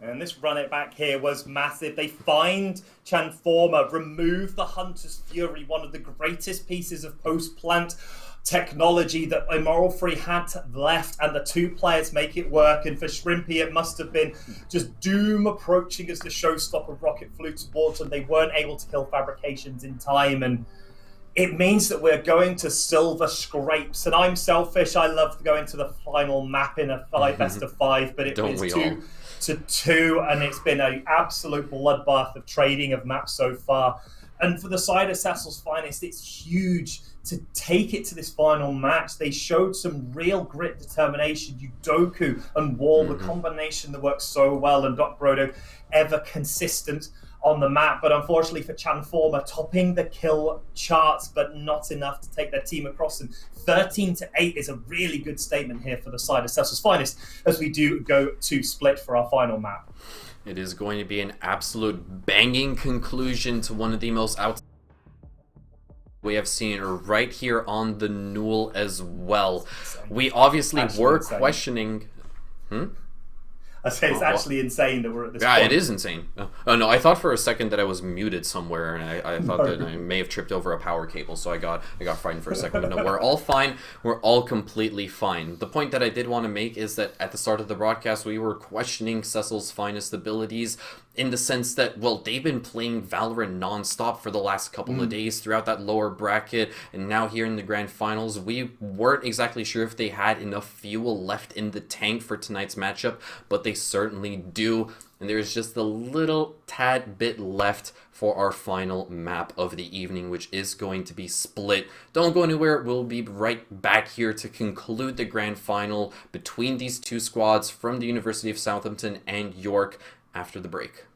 And this run it back here was massive. They find Transformer, remove the Hunter's Fury, one of the greatest pieces of post-plant technology that Immoral Free had left, and the two players make it work. And for Shrimpy, it must have been just doom approaching as the showstopper rocket flew towards them. They weren't able to kill Fabrications in time, and it means that we're going to silver scrapes. And I'm selfish. I love going to the final map in a best of 5, but it was 2-2, and it's been an absolute bloodbath of trading of maps so far. And for the side of Cecil's Finest, it's huge to take it to this final match. They showed some real grit, determination. Yudoku and Wall, the combination that works so well, and Doc Brodo ever consistent on the map. But unfortunately for Transformer, topping the kill charts, but not enough to take their team across them. 13-8 is a really good statement here for the side of Cecil's Finest as we do go to Split for our final map. It is going to be an absolute banging conclusion to one of the most we have seen right here on the Newell as well. We obviously were questioning... I say it's actually insane that we're at this point. Yeah, it is insane. Oh no, I thought for a second that I was muted somewhere, and I thought that I may have tripped over a power cable, so I got frightened for a second. But no, we're all fine. We're all completely fine. The point that I did want to make is that at the start of the broadcast, we were questioning Cecil's Finest abilities, in the sense that, well, they've been playing Valorant non-stop for the last couple of days throughout that lower bracket, and now here in the grand finals, we weren't exactly sure if they had enough fuel left in the tank for tonight's matchup, but they they certainly do. And there's just a little tad bit left for our final map of the evening, which is going to be Split. Don't go anywhere. We'll be right back here to conclude the grand final between these two squads from the University of Southampton and York after the break.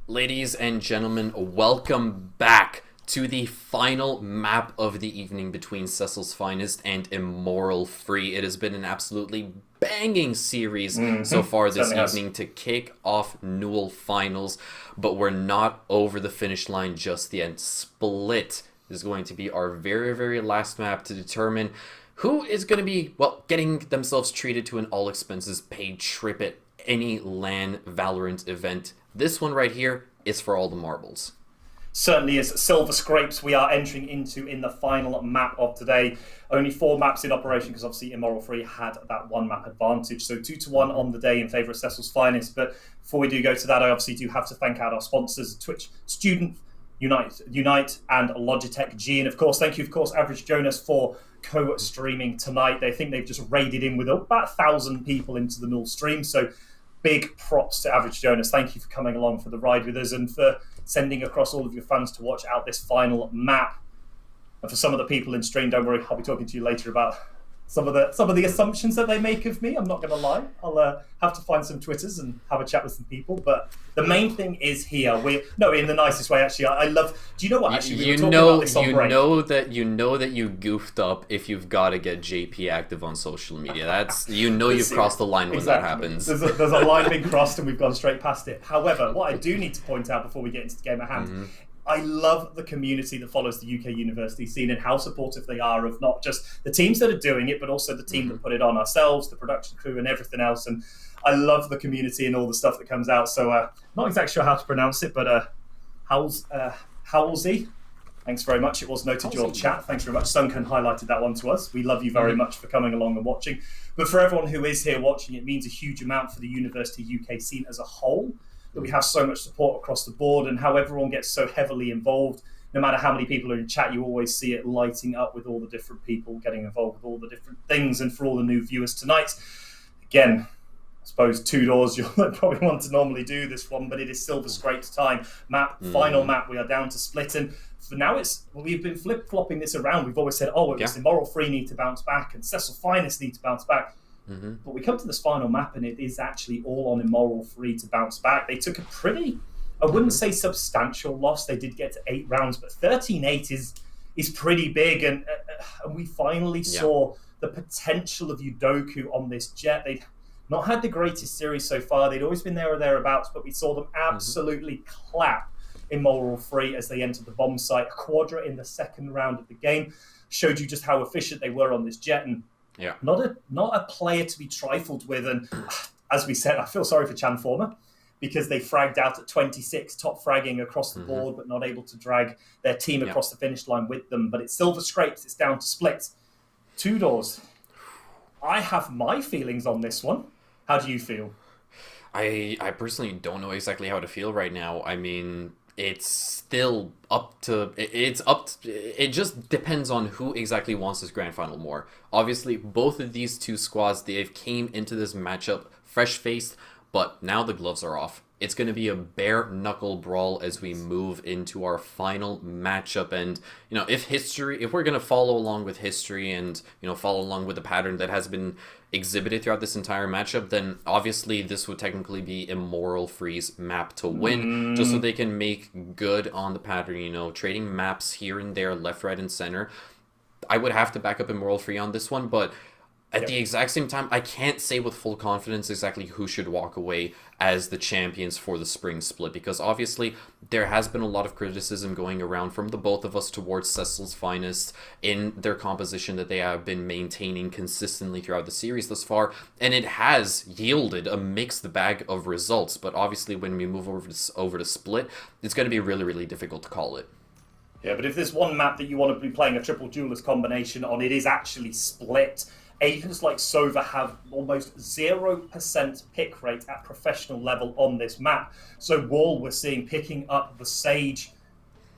Ladies and gentlemen, welcome back to the final map of the evening between Cecil's Finest and Immoral Free. It has been an absolutely banging series so far this evening to kick off Newell Finals, but we're not over the finish line just yet. Split is going to be our very, very last map to determine who is going to be, well, getting themselves treated to an all-expenses-paid trip at any LAN Valorant event. This one right here is for all the marbles. Certainly is. Silver Scrapes we are entering into in the final map of today. Only 4 maps in operation because obviously Immoral Free had that 1 map advantage. So 2-1 on the day in favour of Cecil's Finest. But before we do go to that, I obviously do have to thank out our sponsors, Twitch Student, Unite, and Logitech G. And of course, thank you, of course, Average Jonas for co-streaming tonight. They think they've just raided in with about 1,000 people into the Null stream. So big props to Average Jonas. Thank you for coming along for the ride with us and for sending across all of your fans to watch out this final map. And for some of the people in stream, don't worry, I'll be talking to you later about some of the assumptions that they make of me. I'm not going to lie. I'll have to find some Twitters and have a chat with some people. But the main thing is here. No, in the nicest way, actually. I love. Do you know what? Actually, we were talking about this on break. You know that you goofed up if you've got to get JP active on social media. That's you've crossed the line when that happens. There's a line being crossed, and we've gone straight past it. However, what I do need to point out before we get into the game at hand. I love the community that follows the UK university scene and how supportive they are of not just the teams that are doing it, but also the team that put it on, ourselves, the production crew and everything else. And I love the community and all the stuff that comes out. So not exactly sure how to pronounce it, but Howlsey, thanks very much. It was noted your chat. Thanks very much. Sunken highlighted that one to us. We love you very much for coming along and watching. But for everyone who is here watching, it means a huge amount for the university UK scene as a whole, that we have so much support across the board and how everyone gets so heavily involved. No matter how many people are in chat, you always see it lighting up with all the different people getting involved with all the different things. And for all the new viewers tonight, again, I suppose 2 doors, you'll probably want to normally do this one, but it is Silver Scrapes time. Final map, we are down to split. And for now, we've been flip-flopping this around. We've always said, it's Immoral Free need to bounce back and Cecil Finest need to bounce back. But we come to this final map and it is actually all on Immoral Free to bounce back. They took a pretty, I wouldn't say substantial loss. They did get to 8 rounds, but 13-8 is pretty big. And we finally saw the potential of Udoku on this jet. They'd not had the greatest series so far. They'd always been there or thereabouts, but we saw them absolutely clap Immoral Free as they entered the bomb site. A quadra in the 2nd round of the game showed you just how efficient they were on this jet. And not a player to be trifled with. And as we said, I feel sorry for Chanformer because they fragged out at 26, top fragging across the board, but not able to drag their team across the finish line with them. But it's Silver Scrapes, it's down to split. 2 doors. I have my feelings on this one. How do you feel? I personally don't know exactly how to feel right now. I mean, it's still up to it just depends on who exactly wants this grand final more. Obviously, both of these 2 squads, they've came into this matchup fresh-faced, but now the gloves are off. It's going to be a bare knuckle brawl as we move into our final matchup. And, if we're going to follow along with history and, follow along with the pattern that has been exhibited throughout this entire matchup, then obviously this would technically be Immoral Free's map to win, just so they can make good on the pattern, trading maps here and there, left, right, and center. I would have to back up Immoral Free on this one, but at the exact same time, I can't say with full confidence exactly who should walk away as the champions for the spring split, because obviously there has been a lot of criticism going around from the both of us towards Cecil's Finest in their composition that they have been maintaining consistently throughout the series thus far, and it has yielded a mixed bag of results. But obviously when we move over to split, it's going to be really, really difficult to call it. Yeah, but if there's one map that you want to be playing a triple duelist combination on, it is actually split. Agents like Sova have almost 0% pick rate at professional level on this map. So Wall, we're seeing picking up the Sage.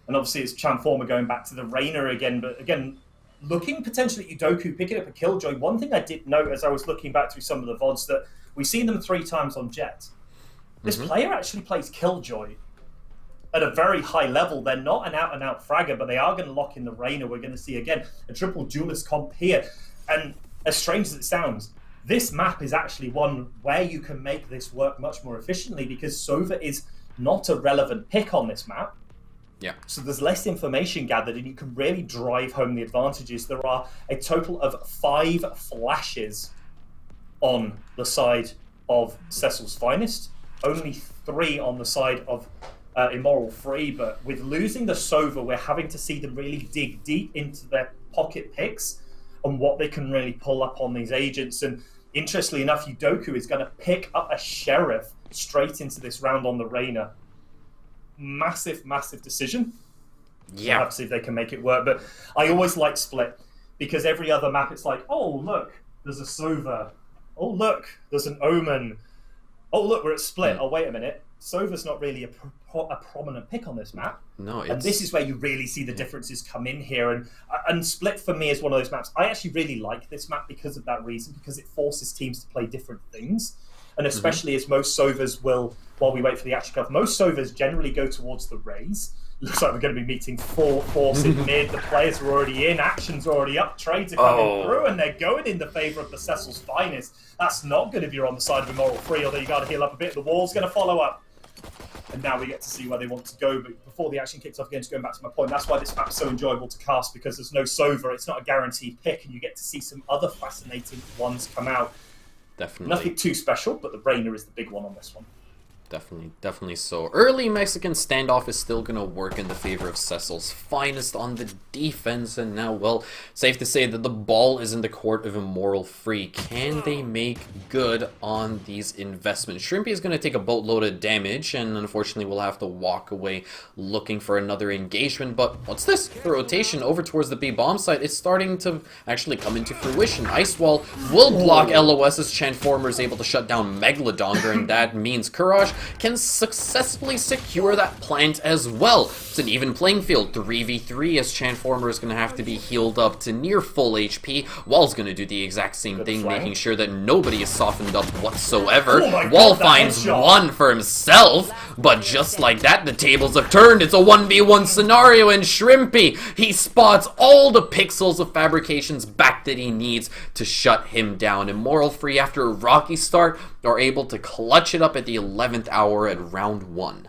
And obviously it's Chanformer going back to the Reyna again. But again, looking potentially at Udoku picking up a Killjoy. One thing I did note as I was looking back through some of the VODs that we've seen them 3 times on Jet. This player actually plays Killjoy at a very high level. They're not an out-and-out fragger, but they are going to lock in the Reyna. We're going to see, again, a triple duelist comp here. And as strange as it sounds, this map is actually one where you can make this work much more efficiently because Sova is not a relevant pick on this map. Yeah. So there's less information gathered, and you can really drive home the advantages. There are a total of 5 flashes on the side of Cecil's Finest, only 3 on the side of Immoral Free. But with losing the Sova, we're having to see them really dig deep into their pocket picks and what they can really pull up on these agents. And interestingly enough, Udoku is going to pick up a Sheriff straight into this round on the Reyna. Massive, massive decision. Yeah. We'll have to see if they can make it work. But I always like Split, because every other map it's like, oh, look, there's a Sova. Oh, look, there's an Omen. Oh, look, we're at Split. Oh, wait a minute. Sova's not really a prominent pick on this map. No, and this is where you really see the differences come in here. And Split, for me, is one of those maps. I actually really like this map because of that reason, because it forces teams to play different things. And especially as most Sovas will, while we wait for the action curve, most Sovas generally go towards the Rays. Looks like we're going to be meeting 4 force in mid. The players are already in, action's already up, trades are coming through, and they're going in the favour of the Cecil's Finest. That's not good if you're on the side of Immoral Free, although you got to heal up a bit. The wall's going to follow up. And now we get to see where they want to go. But before the action kicks off again, just going back to my point, that's why this map's so enjoyable to cast, because there's no Sova. It's not a guaranteed pick, and you get to see some other fascinating ones come out. Definitely. Nothing too special, but the Reyna is the big one on this one. Definitely so. Early Mexican standoff is still going to work in the favor of Cecil's Finest on the defense, and now, well, safe to say that the ball is in the court of Immoral Free. Can they make good on these investments? Shrimpy is going to take a boatload of damage, and unfortunately we'll have to walk away looking for another engagement. But what's this? The rotation over towards the B bomb site is starting to actually come into fruition. Ice Wall will block LOS's Transformer is able to shut down Megalodonga, and that means Courage can successfully secure that plant as well. It's an even playing field, 3v3, as Transformer is going to have to be healed up to near full HP. Wall's going to do the exact same thing, making sure that nobody is softened up whatsoever. Wall finds one for himself, but just like that, the tables have turned. It's a 1v1 scenario, and Shrimpy, he spots all the pixels of fabrications back that he needs to shut him down. Immoral Free, after a rocky start, are able to clutch it up at the 11th hour at round 1.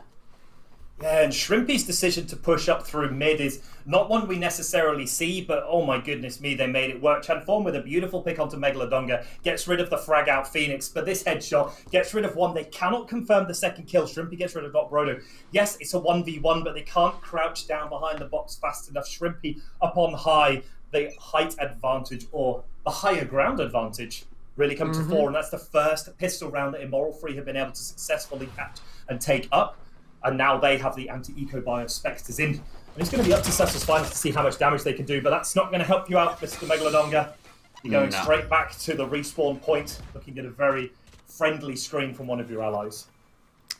Yeah, and Shrimpy's decision to push up through mid is not one we necessarily see, but oh my goodness me, they made it work. Transform with a beautiful pick onto Megalodonga, gets rid of the frag out Phoenix, but this headshot gets rid of one. They cannot confirm the second kill. Shrimpy gets rid of Doc Brodo. Yes, it's a 1v1, but they can't crouch down behind the box fast enough. Shrimpy up on high, the height advantage, or the higher ground advantage, really come to fore, and that's the first pistol round that Immoral Free have been able to successfully catch and take up. And now they have the anti-eco bio Spectres in. And it's going to be up to Cecil's Finest to see how much damage they can do, but that's not going to help you out, Mr. Megalodonga. You're going straight back to the respawn point, looking at a very friendly screen from one of your allies.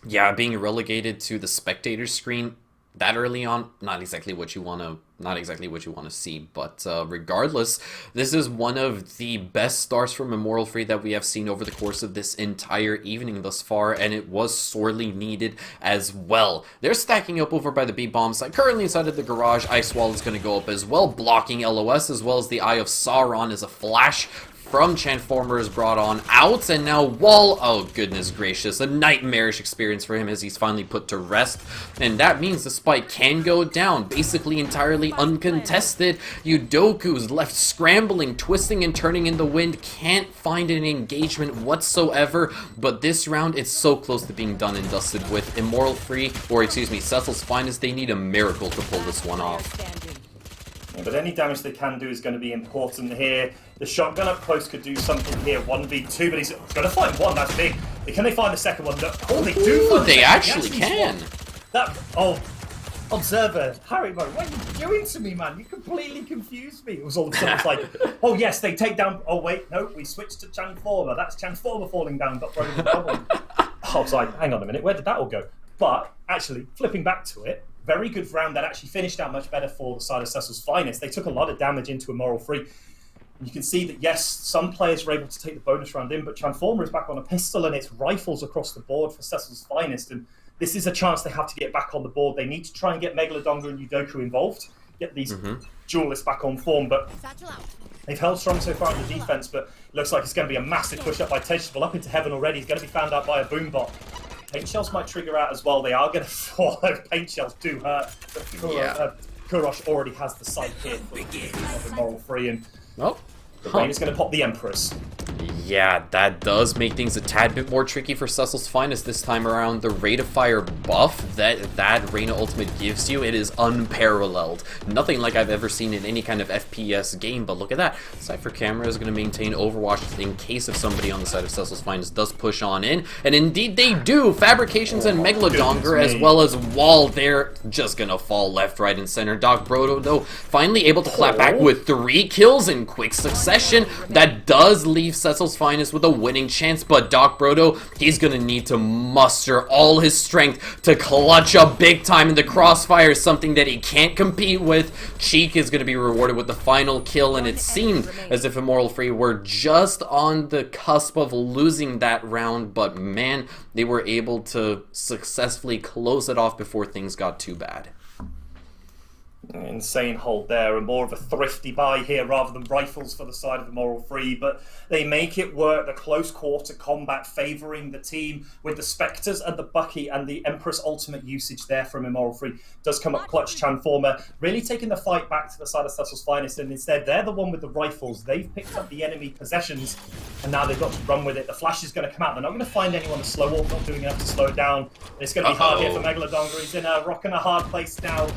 Yeah, being relegated to the spectator screen that early on, not exactly what you want to see, but regardless, this is one of the best starts from Immoral Free that we have seen over the course of this entire evening thus far, and it was sorely needed as well. They're stacking up over by the B bomb site, currently inside of the garage. Ice Wall is going to go up as well, blocking LOS, as well as the Eye of Sauron as a flash from Transformer is brought on out, and now Wall, oh goodness gracious, a nightmarish experience for him as he's finally put to rest, and that means the spike can go down, basically entirely uncontested. Udoku's left scrambling, twisting and turning in the wind, can't find an engagement whatsoever, but this round it's so close to being done and dusted with. Immoral Free, or excuse me, Cecil's Finest, they need a miracle to pull this one off. But any damage they can do is going to be important here. The shotgun up close could do something here, 1v2, but he's going to find one, that's big. Can they find the second one? Oh, they do find they actually can. Observer, Harry, what are you doing to me, man? You completely confused me. It was all of a sudden like, oh yes, they take down, oh wait, no, we switched to Transformer. That's Transformer falling down, got thrown in the bubble. I was like, hang on a minute, where did that all go? But actually, flipping back to it, very good round that actually finished out much better for the side of Cecil's Finest. They took a lot of damage into Immoral Free. And you can see that, yes, some players were able to take the bonus round in, but Transformer is back on a pistol and it's rifles across the board for Cecil's Finest. And this is a chance they have to get back on the board. They need to try and get Megalodonga and Udoku involved, get these duelists back on form. But they've held strong so far in the defense, but it looks like it's going to be a massive push up by Tegeable up into heaven already. He's going to be found out by a boom bot. Paint shells might trigger out as well. They are going to fall. Paint shells do hurt. But Kurosh already has the sight here for Moral Free, and the rain is going to pop the Empress. Yeah, that does make things a tad bit more tricky for Cecil's Finest this time around. The rate of fire buff that Reyna Ultimate gives you, it is unparalleled. Nothing like I've ever seen in any kind of FPS game, but look at that. Cypher Camera is going to maintain Overwatch in case if somebody on the side of Cecil's Finest does push on in. And indeed they do! Fabrications and Megalodonger as well as Wall, they're just going to fall left, right, and center. Doc Brodo, though, finally able to clap back with 3 kills in quick succession. That does leave Cecil's Finest with a winning chance, but Doc Brodo, he's gonna need to muster all his strength to clutch up big time in the crossfire, something that he can't compete with. Cheek is gonna be rewarded with the final kill, and it seemed as if Immoral Free were just on the cusp of losing that round, but man, they were able to successfully close it off before things got too bad. Insane hold there, and more of a thrifty buy here rather than rifles for the side of the Moral Free, but they make it work. The close quarter combat favouring the team with the Spectres and the Bucky, and the Empress ultimate usage there from Immoral Free does come up clutch. Transformer really taking the fight back to the side of Cecil's Finest, and instead they're the one with the rifles. They've picked up the enemy possessions, and now they've got to run with it. The flash is going to come out. They're not going to find anyone to slow up, not doing enough to slow it down. It's going to be hard here for Megalodonga. He's in a rock and a hard place now.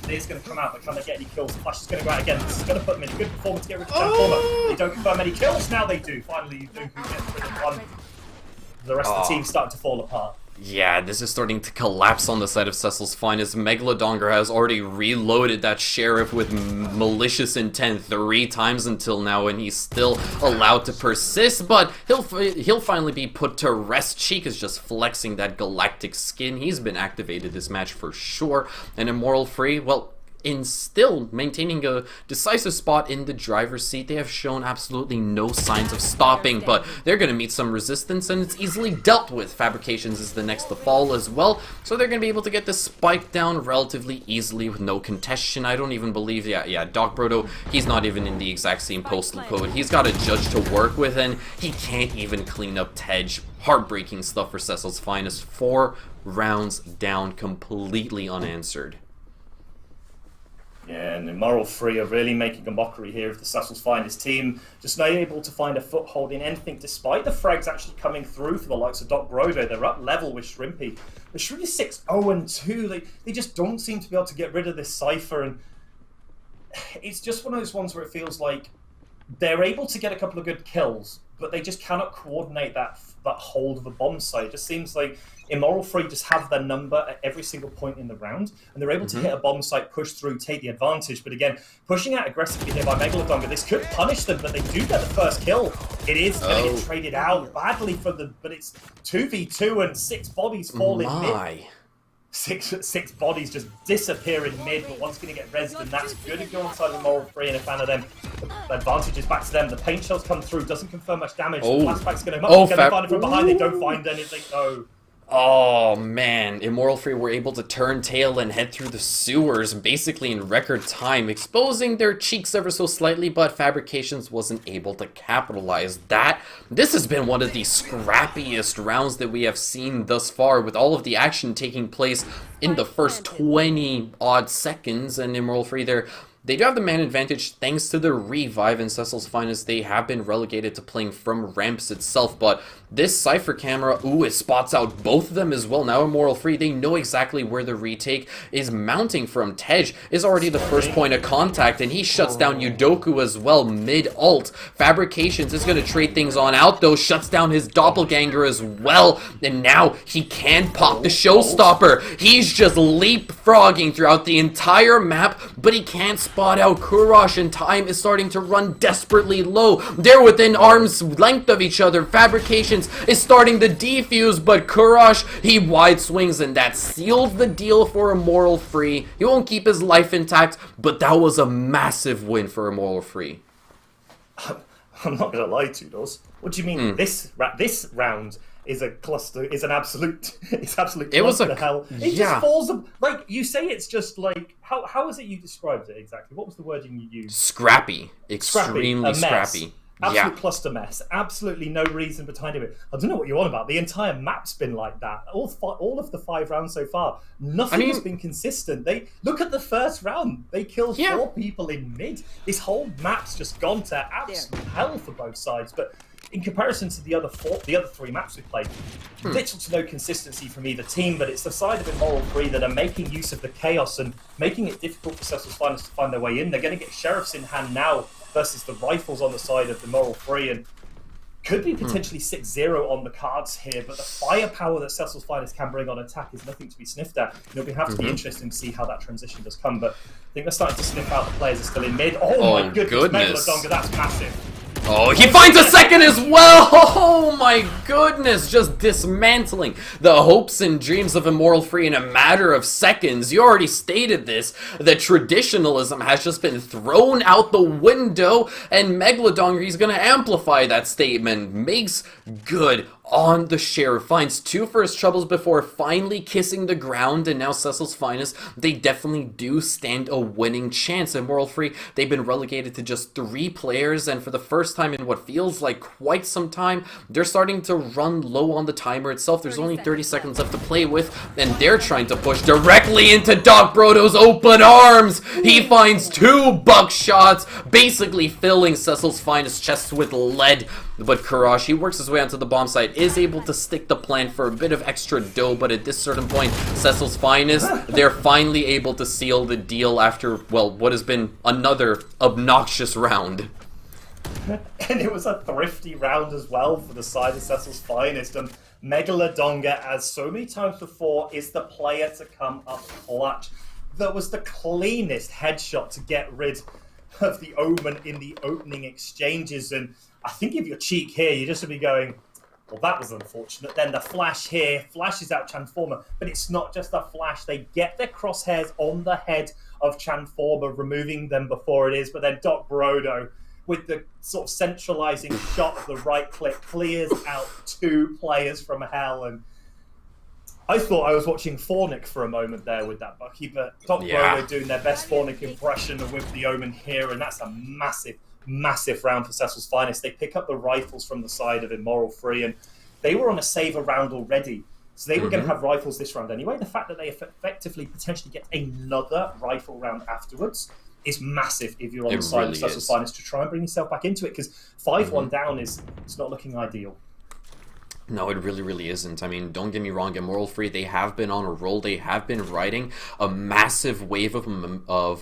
It is going to come out, but can they get any kills? The flash is going to go out again. This is going to put them in a good performance to get rid of Transformer. They don't confirm any kills. Now they do. Finally, who gets rid of one. The rest of the team's starting to fall apart. Yeah, this is starting to collapse on the side of Cecil's Finest. Megalodonger has already reloaded that Sheriff with malicious intent 3 times until now, and he's still allowed to persist, but he'll finally be put to rest. Cheek is just flexing that galactic skin. He's been activated this match for sure, and Immoral Free, well, in still maintaining a decisive spot in the driver's seat. They have shown absolutely no signs of stopping, but they're going to meet some resistance, and it's easily dealt with. Fabrications is the next to fall as well, so they're going to be able to get this spike down relatively easily with no contestation. I don't even believe, yeah, Doc Brodo, he's not even in the exact same postal code. He's got a judge to work with, and he can't even clean up Tej. Heartbreaking stuff for Cecil's Finest. 4 rounds down, completely unanswered. Yeah, and Immoral Free are really making a mockery here of the Cecil's Finest team, just not able to find a foothold in anything, despite the frags actually coming through for the likes of Doc Brodo. They're up level with Shrimpy. But Shrimpy 6-0-2. They just don't seem to be able to get rid of this Cypher, and it's just one of those ones where it feels like they're able to get a couple of good kills, but they just cannot coordinate that hold of a bomb site. It just seems like Immoral Free just have their number at every single point in the round, and they're able to hit a bomb site, push through, take the advantage. But again, pushing out aggressively here by Megalodonga, this could punish them, but they do get the first kill. It is going to get traded out badly for them, but it's 2v2 and 6 bodies fall in mid. Six bodies just disappear in mid, but one's going to get rezzed, and that's good if you're on side of Immoral Free and a fan of them. The advantage is back to them. The paint shells come through, doesn't confirm much damage. The flashback's going to find it from behind. They don't find anything. Oh man, Immoral Free were able to turn tail and head through the sewers basically in record time, exposing their cheeks ever so slightly, but Fabrications wasn't able to capitalize that. This has been one of the scrappiest rounds that we have seen thus far, with all of the action taking place in the first 20 odd seconds, and Immoral Free they do have the man advantage thanks to the revive, and Cecil's Finest, they have been relegated to playing from ramps itself, but this Cypher camera, it spots out both of them as well. Now Immoral Free, they know exactly where the retake is mounting from. Tej is already the first point of contact, and he shuts down Yudoku as well, mid-ult. Fabrications is going to trade things on out, though, shuts down his doppelganger as well, and now he can pop the showstopper. He's just leapfrogging throughout the entire map, but he can't spot out Kurosh, and time is starting to run desperately low. They're within arm's length of each other. Fabrications is starting to defuse, but Kurosh, he wide swings, and that seals the deal for Immoral Free. He won't keep his life intact, but that was a massive win for Immoral Free. I'm not gonna lie to those. What do you mean this round is a cluster? Is an absolute? It's absolute. It was a hell. It just falls. Like you say, it's just like how is it you described it exactly? What was the wording you used? Scrappy, extremely scrappy. Absolute cluster mess. Absolutely no reason behind it. I don't know what you're on about. The entire map's been like that. All of the 5 rounds so far, nothing has been consistent. They look at the first round. They killed 4 people in mid. This whole map's just gone to absolute hell for both sides. But in comparison to the other 3 maps we played, little to no consistency from either team. But it's the side of Immoral 3 that are making use of the chaos and making it difficult for Cecil's Finest to find their way in. They're going to get sheriffs in hand now versus the rifles on the side of the Immoral 3, and could be potentially 6-0 on the cards here, but the firepower that Cecil's Finest can bring on attack is nothing to be sniffed at. It'll have to be interesting to see how that transition does come, but I think they're starting to sniff out the players are still in mid. Oh my goodness. Megalodonga, that's massive. Oh, he finds a second as well! Oh my goodness! Just dismantling the hopes and dreams of Immoral 3 in a matter of seconds. You already stated this. The traditionalism has just been thrown out the window, and Megalodon, he's gonna amplify that statement. Makes good on the sheriff. Finds 2 first troubles before finally kissing the ground, and now Cecil's Finest, they definitely do stand a winning chance. Immoral 3, they've been relegated to just 3 players, and for the first time in what feels like quite some time, they're starting to run low on the timer itself. There's only 30 seconds left to play with, and they're trying to push directly into Doc Brodo's open arms. He finds 2 buckshots, basically filling Cecil's Finest chests with lead. But Karash, he works his way onto the bomb site, is able to stick the plant for a bit of extra dough, but at this certain point, Cecil's Finest, they're finally able to seal the deal after, well, what has been another obnoxious round. And it was a thrifty round as well for the side of Cecil's Finest, and Megalodonga, as so many times before, is the player to come up clutch. That was the cleanest headshot to get rid of the Omen in the opening exchanges, and I think if you're cheek here, you just would be going, well, that was unfortunate. Then the flash here, flashes out Transformer, but it's not just a flash. They get their crosshairs on the head of Transformer, removing them before it is, but then Doc Brodo, with the sort of centralizing shot of the right click, clears out 2 players from hell. And I thought I was watching Fornic for a moment there with that Bucky, but Doc Brodo doing their best Fornic impression with the Omen here, and that's a massive round for Cecil's Finest. They pick up the rifles from the side of Immoral 3, and they were on a saver round already, so they were going to have rifles this round anyway. The fact that they effectively potentially get another rifle round afterwards is massive if you're on the side of Cecil's Finest to try and bring yourself back into it, because 5-1 down it's not looking ideal. No, it really isn't. I mean, don't get me wrong, Immoral 3, they have been on a roll. They have been riding a massive wave of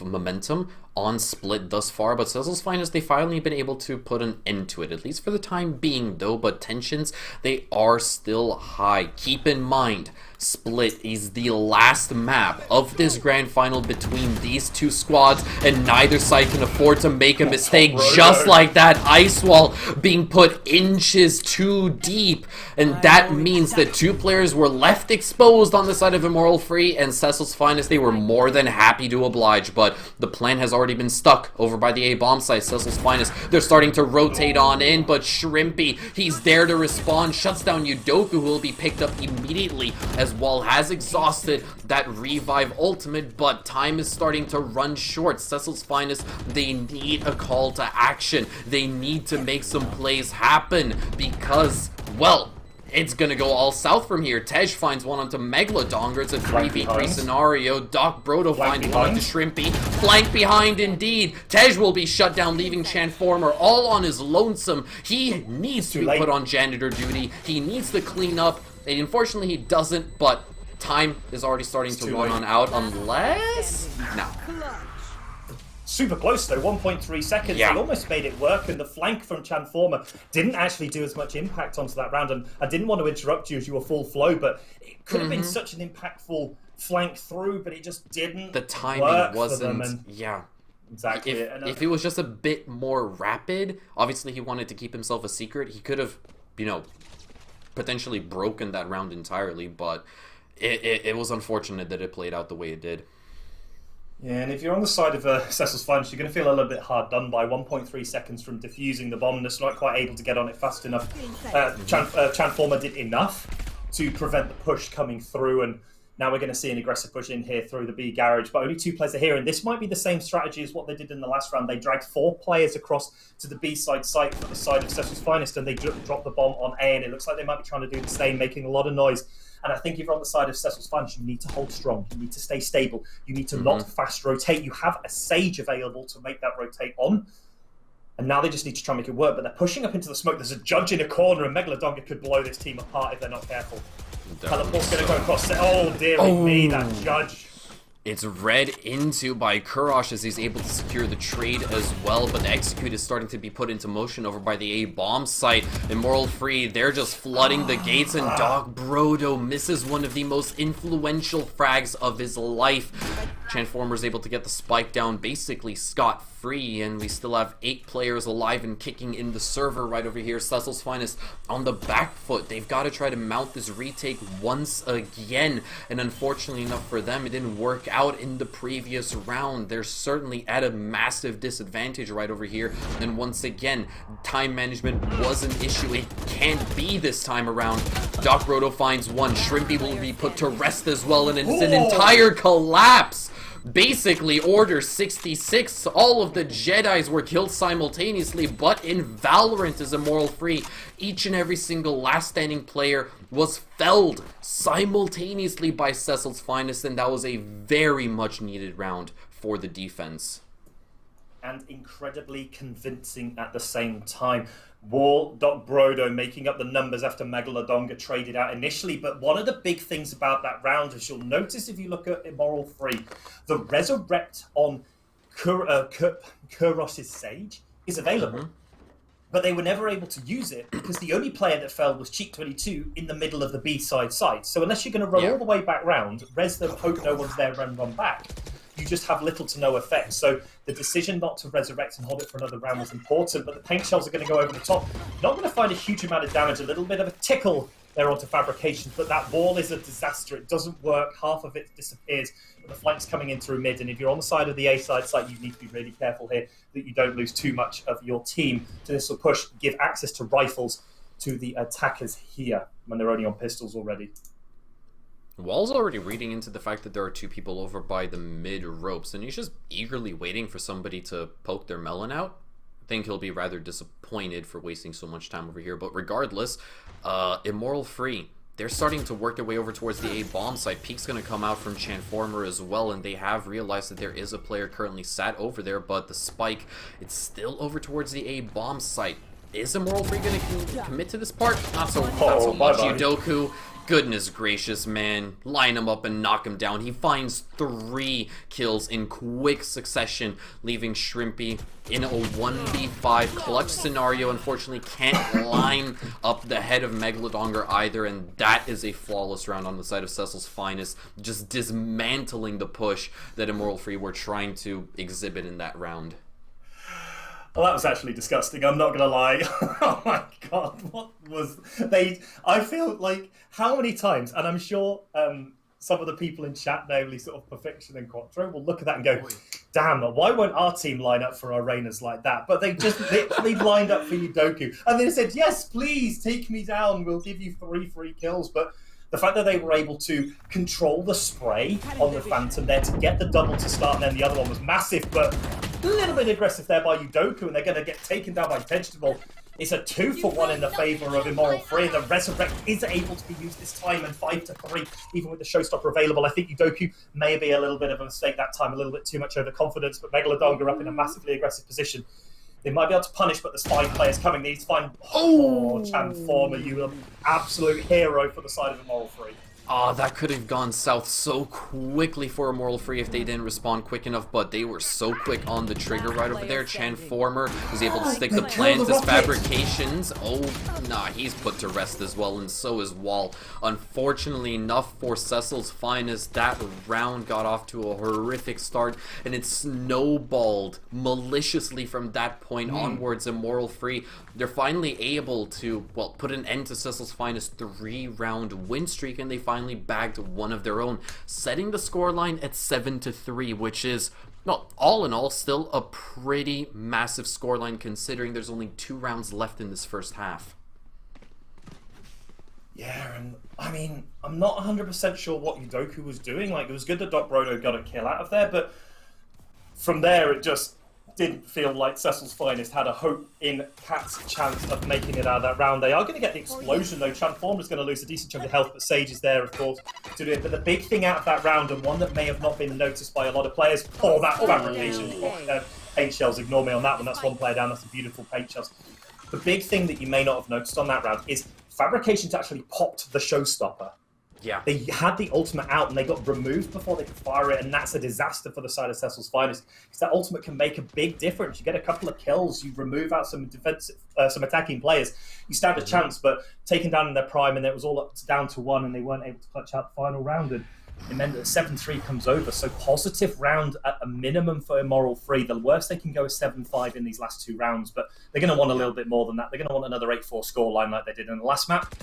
momentum on Split thus far, but Cecil's Finest, they finally been able to put an end to it, at least for the time being, though, but tensions, they are still high. Keep in mind, Split is the last map of this grand final between these 2 squads, and neither side can afford to make a mistake, just like that ice wall being put inches too deep, and that means that 2 players were left exposed on the side of Immoral 3, and Cecil's Finest, they were more than happy to oblige, but the plan has already been stuck over by the A bomb site. Cecil's Finest, they're starting to rotate on in, but Shrimpy, he's there to respond, shuts down Udoku, who will be picked up immediately as Wall has exhausted that revive ultimate, but time is starting to run short. Cecil's Finest, they need a call to action. They need to make some plays happen because, well, it's gonna go all south from here. Tej finds one onto Megalodonga. It's a 3v3 scenario. Doc Brodo finds one onto Shrimpy. Flank behind indeed. Tej will be shut down, leaving Transformer all on his lonesome. He needs to be put on janitor duty. He needs to clean up. And unfortunately, he doesn't, but time is already starting to run on out unless... No. Super close though, 1.3 seconds. They almost made it work, and the flank from Transformer didn't actually do as much impact onto that round. And I didn't want to interrupt you as you were full flow, but it could have been such an impactful flank through, but it just didn't. The timing wasn't. Exactly. If it was just a bit more rapid, obviously he wanted to keep himself a secret. He could have, you know, potentially broken that round entirely, but it was unfortunate that it played out the way it did. Yeah, and if you're on the side of Cecil's Finest, you're going to feel a little bit hard done by 1.3 seconds from defusing the bomb. Just not quite able to get on it fast enough. Transformer did enough to prevent the push coming through, and Now we're going to see an aggressive push in here through the B garage, but only 2 players are here, and this might be the same strategy as what they did in the last round. They dragged 4 players across to the B side site for the side of Cecil's Finest, and they dropped the bomb on A, and it looks like they might be trying to do the same, making a lot of noise. And I think if you're on the side of Cecil's Finest, you need to hold strong. You need to stay stable. You need to not fast rotate. You have a Sage available to make that rotate on. And now they just need to try and make it work, but they're pushing up into the smoke. There's a Judge in a corner, and Megalodonga could blow this team apart if they're not careful. Teleport's going to go across. Oh, dear me, that Judge. It's read into by Kurosh as he's able to secure the trade as well, but the execute is starting to be put into motion over by the A bomb site. Immoral Free, they're just flooding the gates, and Doc Brodo misses one of the most influential frags of his life. Transformer's able to get the spike down basically scot-free, and we still have 8 players alive and kicking in the server right over here. Cecil's Finest on the back foot. They've got to try to mount this retake once again, and unfortunately enough for them, it didn't work out in the previous round. They're certainly at a massive disadvantage right over here, and once again, time management was an issue. It can't be this time around. Doc Brodo finds one. Shrimpy will be put to rest as well, and it's an entire collapse. Basically, Order 66, all of the Jedis were killed simultaneously, but in Valorant as Immoral Free, each and every single last standing player was felled simultaneously by Cecil's Finest, and that was a very much needed round for the defense. And incredibly convincing at the same time. Wall, Doc Brodo making up the numbers after Megalodonga traded out initially, but one of the big things about that round, as you'll notice if you look at Immoral Free, the Resurrect on Kuros's Sage is available, but they were never able to use it because the only player that fell was Cheek22 in the middle of the B-side site. So unless you're going to run all the way back round, res them, hope no one's there, and run back, you just have little to no effect. So the decision not to resurrect and hold it for another round was important, but the paint shells are going to go over the top. Not going to find a huge amount of damage, a little bit of a tickle there onto Fabrications, but that wall is a disaster. It doesn't work. Half of it disappears, but the flank's coming in through mid, and if you're on the side of the A side site, you need to be really careful here that you don't lose too much of your team to this will push, give access to rifles to the attackers here when they're only on pistols already. Wall's already reading into the fact that there are 2 people over by the mid ropes, and he's just eagerly waiting for somebody to poke their melon out. I think he'll be rather disappointed for wasting so much time over here, but regardless, Immoral Free, they're starting to work their way over towards the A bomb site. Peek's going to come out from Transformer as well, and they have realized that there is a player currently sat over there, but the spike, it's still over towards the A bomb site. Is Immoral Free going to commit to this part? Not so much. Yudoku, goodness gracious, man. Line him up and knock him down. He finds 3 kills in quick succession, leaving Shrimpy in a 1v5 clutch scenario. Unfortunately, can't line up the head of Megalodonga either, and that is a flawless round on the side of Cecil's Finest, just dismantling the push that Immoral Free were trying to exhibit in that round. Well, that was actually disgusting. I'm not going to lie. Oh my God, what was they? I feel like how many times, and I'm sure some of the people in chat, namely sort of Perfection and Quattro, will look at that and go, damn, why won't our team line up for arenas like that? But they just literally lined up for Yudoku. And they said, yes, please, take me down. We'll give you 3 free kills. But the fact that they were able to control the spray on the Phantom there to get the double to start, and then the other one was massive, but a little bit aggressive there by Yudoku, and they're going to get taken down by Vegetable. It's a 2-for-1 in the favour of Immoral Free. The Resurrect is able to be used this time, and 5-3, even with the Showstopper available. I think Yudoku may be a little bit of a mistake that time, a little bit too much overconfidence, but Megalodonga up in a massively aggressive position. They might be able to punish, but there's 5 players coming. They need to find... Oh, Transformer, you an absolute hero for the side of Immoral Free. Oh, that could have gone south so quickly for Immoral Free if they didn't respond quick enough, but they were so quick on the trigger right over there. Transformer was able to stick the plant as Fabrications. Oh, nah, he's put to rest as well, and so is Wall. Unfortunately enough for Cecil's Finest, that round got off to a horrific start, and it snowballed maliciously from that point onwards. Immoral Free, they're finally able to, well, put an end to Cecil's Finest 3-round win streak, and they finally bagged one of their own, setting the scoreline at 7-3, which is, well, all in all, still a pretty massive scoreline considering there's only 2 rounds left in this first half. Yeah, and I mean, I'm not 100% sure what Udoku was doing. Like, it was good that Doc Brodo got a kill out of there, but from there, it just didn't feel like Cecil's Finest had a hope in Cat's chance of making it out of that round. They are going to get the explosion, though. Transformer's going to lose a decent chunk of health, but Sage is there, of course, to do it. But the big thing out of that round, and one that may have not been noticed by a lot of players, that fabrication. Paint shells, ignore me on that one. That's one player down. That's a beautiful paint shells. The big thing that you may not have noticed on that round is fabrications actually popped the showstopper. Yeah. They had the ultimate out and they got removed before they could fire it, and that's a disaster for the side of Cecil's Finest, because that ultimate can make a big difference. You get a couple of kills, you remove out some defensive, some attacking players, you stand a chance, but taken down in their prime, and it was all down to 1, and they weren't able to clutch out the final round, and it meant that 7-3 comes over. So positive round at a minimum for Immoral Free. The worst they can go is 7-5 in these last 2 rounds, but they're going to want a little bit more than that. They're going to want another 8-4 scoreline like they did in the last map.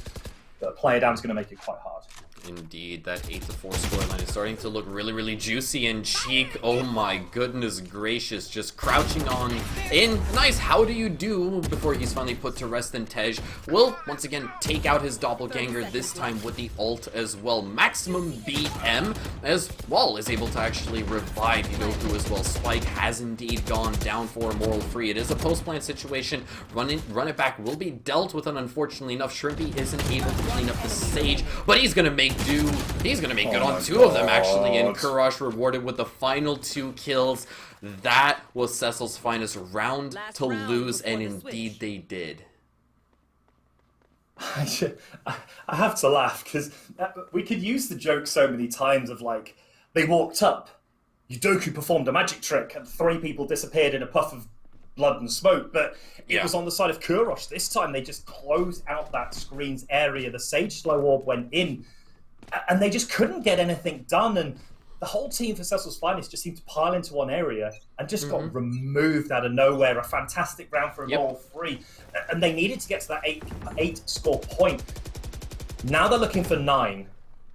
But a player down is going to make it quite hard. Indeed, that 8-4 scoreline is starting to look really, really juicy, and Cheek, oh my goodness gracious, just crouching on in. Nice, how do you do before he's finally put to rest, and Tej will once again take out his doppelganger, this time with the ult as well. Maximum BM as well is able to actually revive Udoku as well. Spike has indeed gone down for Immoral Free. It is a post-plant situation. Run it back will be dealt with, and unfortunately enough, Shrimpy isn't able to clean up the Sage, but he's gonna make do. He's gonna make good on 2 of them actually, and Kurash rewarded with the final 2 kills. That was Cecil's Finest round to lose, and indeed they did. I have to laugh, because we could use the joke so many times of, like, they walked up, Udoku performed a magic trick, and 3 people disappeared in a puff of blood and smoke, but it was on the side of Kurosh. This time they just closed out that screen's area. The Sage Slow Orb went in, and they just couldn't get anything done, and the whole team for Cecil's Finest just seemed to pile into one area and just got removed out of nowhere. A fantastic round for Immoral Free, and they needed to get to that 8 score point. Now they're looking for 9.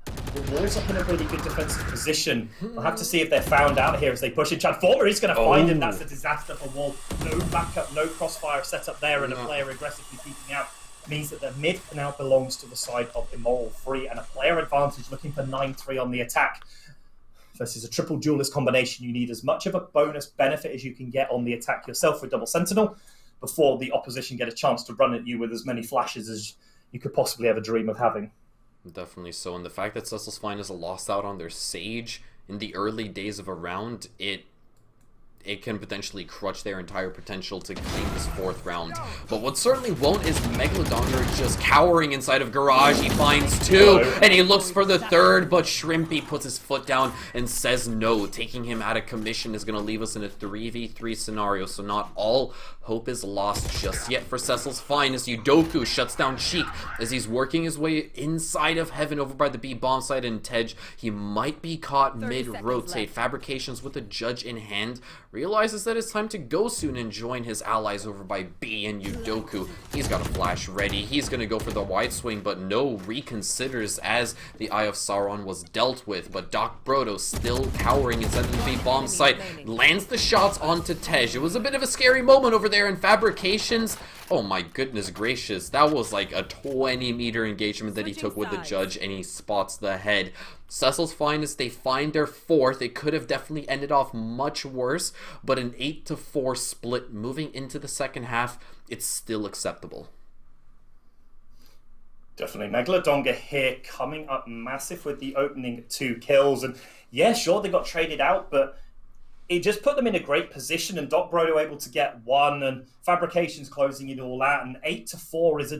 The Wall's up in a really good defensive position. We'll have to see if they're found out here as they push in. Transformer is going to find him. That's a disaster for Wall. No backup, no crossfire set up there, and a player aggressively peeking out. Means that the mid now belongs to the side of Immoral Free, and a player advantage looking for 9-3 on the attack. Versus a triple duelist combination, you need as much of a bonus benefit as you can get on the attack yourself with double sentinel before the opposition get a chance to run at you with as many flashes as you could possibly ever dream of having. Definitely so, and the fact that Cecil's Finest lost out on their Sage in the early days of a round, it can potentially crutch their entire potential to claim this 4th round. But what certainly won't is Megalodon just cowering inside of Garage. He finds 2, and he looks for the 3rd, but Shrimpy puts his foot down and says no. Taking him out of commission is going to leave us in a 3v3 scenario, so not all hope is lost just yet for Cecil's Finest. Udoku shuts down Cheek as he's working his way inside of Heaven over by the B bomb site, and Tej, he might be caught mid-rotate. Fabrications with the Judge in hand, realizes that it's time to go soon and join his allies over by B, and Udoku, he's got a flash ready. He's going to go for the wide swing, but no, reconsiders as the Eye of Sauron was dealt with. But Doc Brodo still cowering inside the B bomb site, lands the shots onto Tej. It was a bit of a scary moment over there in Fabrications. Oh my goodness gracious, that was like a 20-meter engagement that he took with the Judge, and he spots the head. Cecil's Finest, they find their 4th. It could have definitely ended off much worse, but an 8-4 split moving into the second half, it's still acceptable. Definitely. Megalodonga here coming up massive with the opening 2 kills, and yeah, sure, they got traded out, but it just put them in a great position, and Doc Brodo able to get 1, and Fabrications closing it all out, and 8-4 is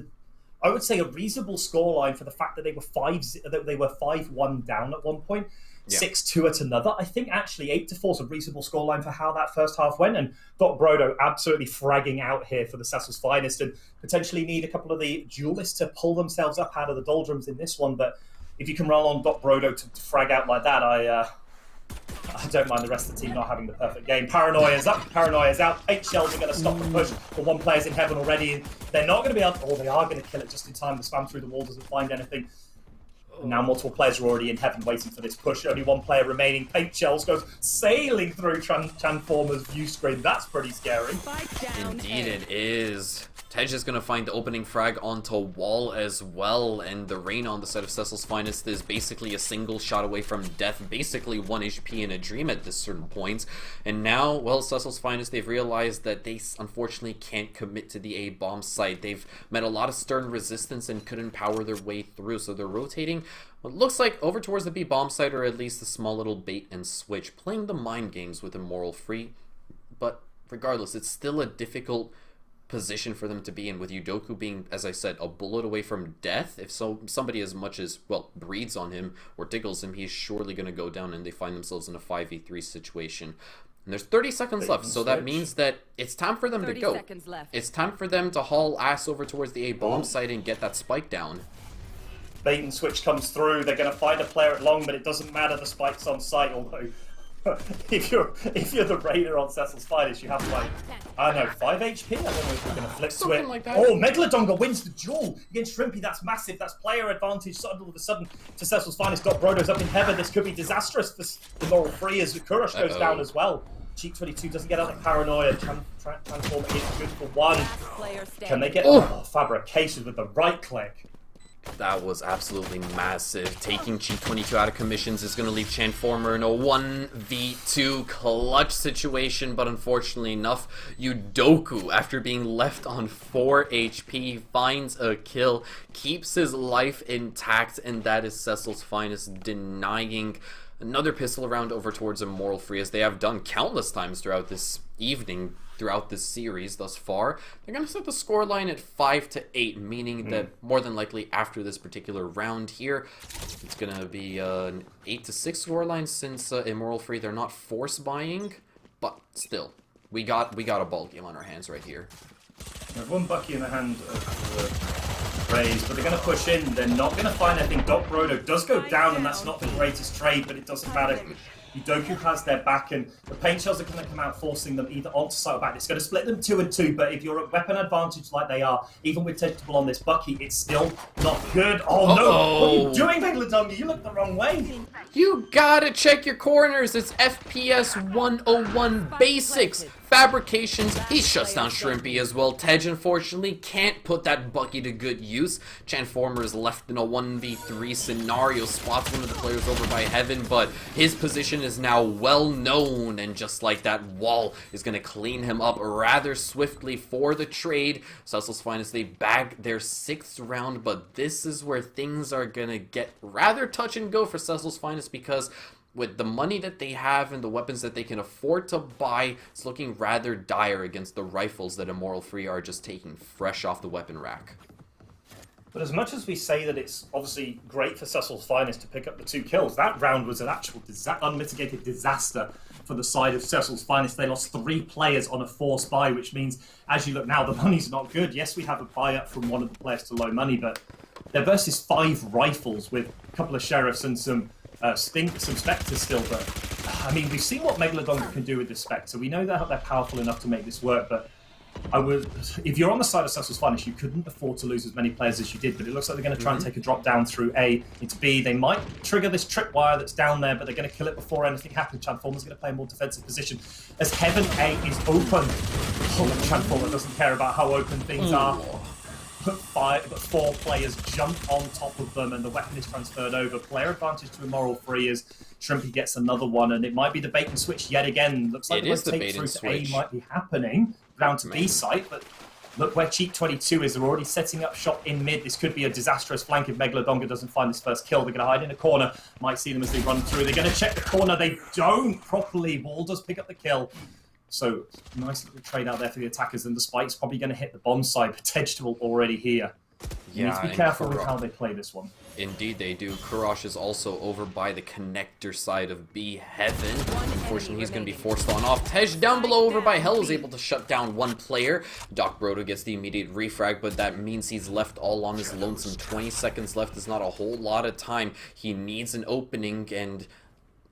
I would say a reasonable scoreline for the fact that they were 5-1 down at one point, 6-2 at another. I think actually 8-4 is a reasonable scoreline for how that first half went, and Doc Brodo absolutely fragging out here for the Cecil's Finest, and potentially need a couple of the duelists to pull themselves up out of the doldrums in this one. But if you can roll on Doc Brodo to frag out like that, I don't mind the rest of the team not having the perfect game. Paranoia's up, Paranoia's out. 8 shells are going to stop the push. The 1 player's in Heaven already. They're not going to be able, or they are going to kill it just in time. The spam through the wall doesn't find anything. And now multiple players are already in Heaven waiting for this push. Only 1 player remaining. Paint shells goes sailing through Transformer's view screen. That's pretty scary. Indeed it is. Tej is going to find the opening frag onto wall as well, and the Reyna on the side of Cecil's Finest is basically a single shot away from death, basically 1 HP in a dream at this certain point. And now, well, Cecil's Finest, they've realized that they unfortunately can't commit to the A bomb site. They've met a lot of stern resistance and couldn't power their way through, so they're rotating what looks like over towards the B bomb site, or at least a small little bait and switch, playing the mind games with Immoral Free. But regardless, it's still a difficult position for them to be in, with Udoku being, as I said, a bullet away from death. If somebody as much as, well, breathes on him or tickles him, he's surely going to go down, and they find themselves in a 5v3 situation. And there's 30 seconds left, so that means that it's time for them to go. It's time for them to haul ass over towards the A bomb site and get that spike down. Bait and switch comes through. They're going to find a player at long, but it doesn't matter. The spike's on site, although if you're the Raider on Cecil's Finest, you have like, I don't know, 5 HP? I don't know if you're going to flip to it. Like that. Oh, Megalodonga wins the duel against Shrimpy. That's massive. That's player advantage. All of a sudden, to Cecil's Finest, Doc Brodo's up in heaven. This could be disastrous for Immoral Free as Kurosh goes down as well. Cheek 22 doesn't get out of paranoia. Transforming is good for one. Can they get fabrication with the right click? That was absolutely massive. Taking Cheek 22 out of commissions is going to leave Transformer in a 1v2 clutch situation, but unfortunately enough, Udoku, after being left on 4 HP, finds a kill, keeps his life intact, and that is Cecil's Finest denying another pistol round over towards Immoral Free, as they have done countless times throughout this evening, throughout this series thus far. They're going to set the scoreline at 5-8, meaning that more than likely after this particular round here, it's going to be an 8-6 scoreline, since Immoral Free, they're not force buying, but still, we got a ball game on our hands right here. They have one Bucky in the hand of Raze, but they're going to push in. They're not going to find anything. Doc Brodo does go down, and that's not the greatest trade, but it doesn't matter. Udoku has their back, and the paint shells are going to come out, forcing them either onto site or back. It's going to split them 2 and 2, but if you're at weapon advantage like they are, even with Tentable on this Bucky, it's still not good. Oh no! What are you doing, Megalodonga? You look the wrong way. You gotta check your corners. It's FPS 101 basics. Fabrications. He shuts down Shrimpy as well. Tej, unfortunately, can't put that Bucky to good use. Transformer is left in a 1v3 scenario. Spots one of the players over by Heaven, but his position is now well known, and just like that, Wall is going to clean him up rather swiftly for the trade. Cecil's Finest, they bag their 6th round, but this is where things are going to get rather touch and go for Cecil's Finest, because with the money that they have and the weapons that they can afford to buy, it's looking rather dire against the rifles that Immoral Free are just taking fresh off the weapon rack. But as much as we say that it's obviously great for Cecil's Finest to pick up the 2 kills, that round was an actual unmitigated disaster for the side of Cecil's Finest. They lost 3 players on a forced buy, which means, as you look now, the money's not good. Yes, we have a buy-up from one of the players to low money, but they're versus 5 rifles with a couple of Sheriffs and some Spectres still, but I mean, we've seen what Megalodonga can do with this Spectre. We know that they're powerful enough to make this work, but if you're on the side of Cecil's Finest, you couldn't afford to lose as many players as you did, but it looks like they're going to try and take a drop down through A into B. They might trigger this tripwire that's down there, but they're going to kill it before anything happens. Transformer's going to play a more defensive position. As Heaven A is open, Transformer doesn't care about how open things are. But 4 players jump on top of them, and the weapon is transferred over. Player advantage to Immoral Free as Shrimpy gets another one, and it might be the bait and switch yet again. Looks like the take through to A might be happening down to B site, but look where Cheek 22 is. They're already setting up shop in mid. This could be a disastrous flank if Megalodonga doesn't find this first kill. They're going to hide in a corner. Might see them as they run through. They're going to check the corner. They don't properly. Wall does pick up the kill. So, nice little trade out there for the attackers, and the spike's probably going to hit the bomb side, but Tejtable already here. You need to be careful with how they play this one. Indeed they do. Kurosh is also over by the connector side of B Heaven. Unfortunately, he's going to be forced on off. Tej down below over by Hell is able to shut down 1 player. Doc Brodo gets the immediate refrag, but that means he's left all on his lonesome. 20 seconds left is not a whole lot of time. He needs an opening, and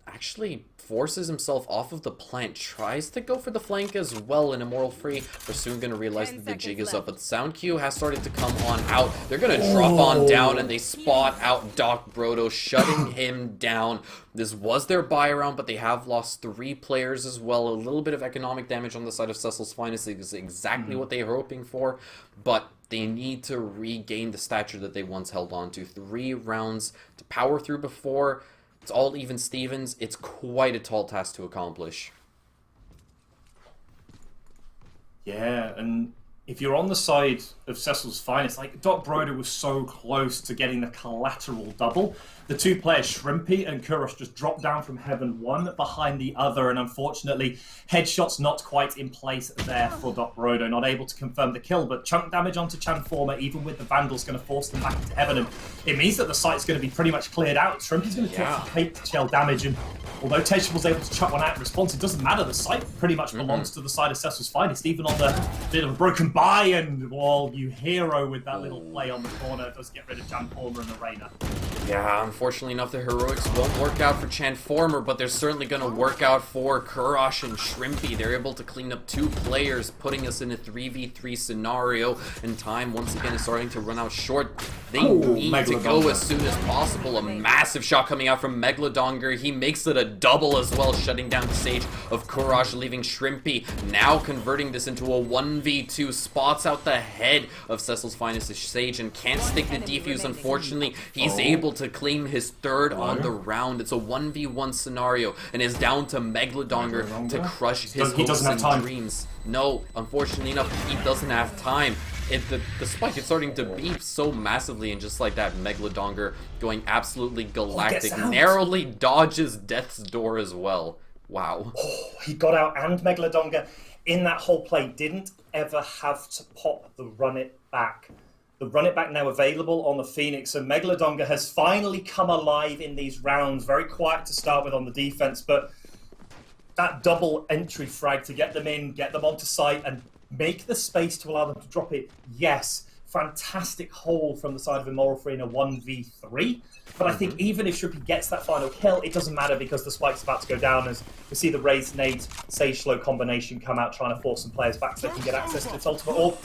actually forces himself off of the plant, tries to go for the flank as well, and Immoral Free are soon going to realize that the jig is up, but the sound cue has started to come on out. They're going to drop on down, and they spot out Doc Brodo, shutting him down. This was their buy round, but they have lost 3 players as well. A little bit of economic damage on the side of Cecil's Finest is exactly what they were hoping for, but they need to regain the stature that they once held on to. 3 rounds to power through before it's all even Stevens. It's quite a tall task to accomplish. Yeah, and if you're on the side of Cecil's Finest, like Doc Broder was so close to getting the collateral double. The 2 players, Shrimpy and Kurosh, just dropped down from Heaven, one behind the other, and unfortunately, headshots not quite in place there for Doc Brodo, not able to confirm the kill, but chunk damage onto Chanformer, even with the Vandals, going to force them back into Heaven, and it means that the site's going to be pretty much cleared out. Shrimpy's going to take some hate shell damage, and although Tesh was able to chuck one out in response, it doesn't matter. The site pretty much belongs to the side of Cecil's Finest, even on the bit of a broken buy, and well, you hero with that little play on the corner does get rid of Chanformer and the Reyna. Yeah, unfortunately enough, the heroics won't work out for Chanformer, but they're certainly going to work out for Kurosh and Shrimpy. They're able to clean up 2 players, putting us in a 3v3 scenario, and time once again is starting to run out short. They need to go as soon as possible. A massive shot coming out from Megalodongar. He makes it a double as well, shutting down the Sage of Kurosh, leaving Shrimpy now converting this into a 1v2. Spots out the head of Cecil's Finest Sage and can't stick the defuse. Unfortunately, he's able to claim his 3rd on the round. It's a 1v1 scenario, and it's down to Megalodongar to crush his hopes and dreams. No, unfortunately enough, he doesn't have time. The spike is starting to beep so massively, and just like that, Megalodongar going absolutely galactic, narrowly dodges Death's Door as well. Wow. Oh, he got out, and Megalodongar in that whole play didn't ever have to pop the run it back. The run it back now available on the Phoenix, and Megalodongar has finally come alive in these rounds. Very quiet to start with on the defense, but that double entry frag to get them in, get them onto site, and make the space to allow them to drop it. Yes, fantastic hold from the side of Immoral Free in a 1v3. But I think even if Shrimpy gets that final kill, it doesn't matter because the spike's about to go down as we see the Raze Nades Sage Slow combination come out, trying to force some players back so they can get access to its ultimate orb.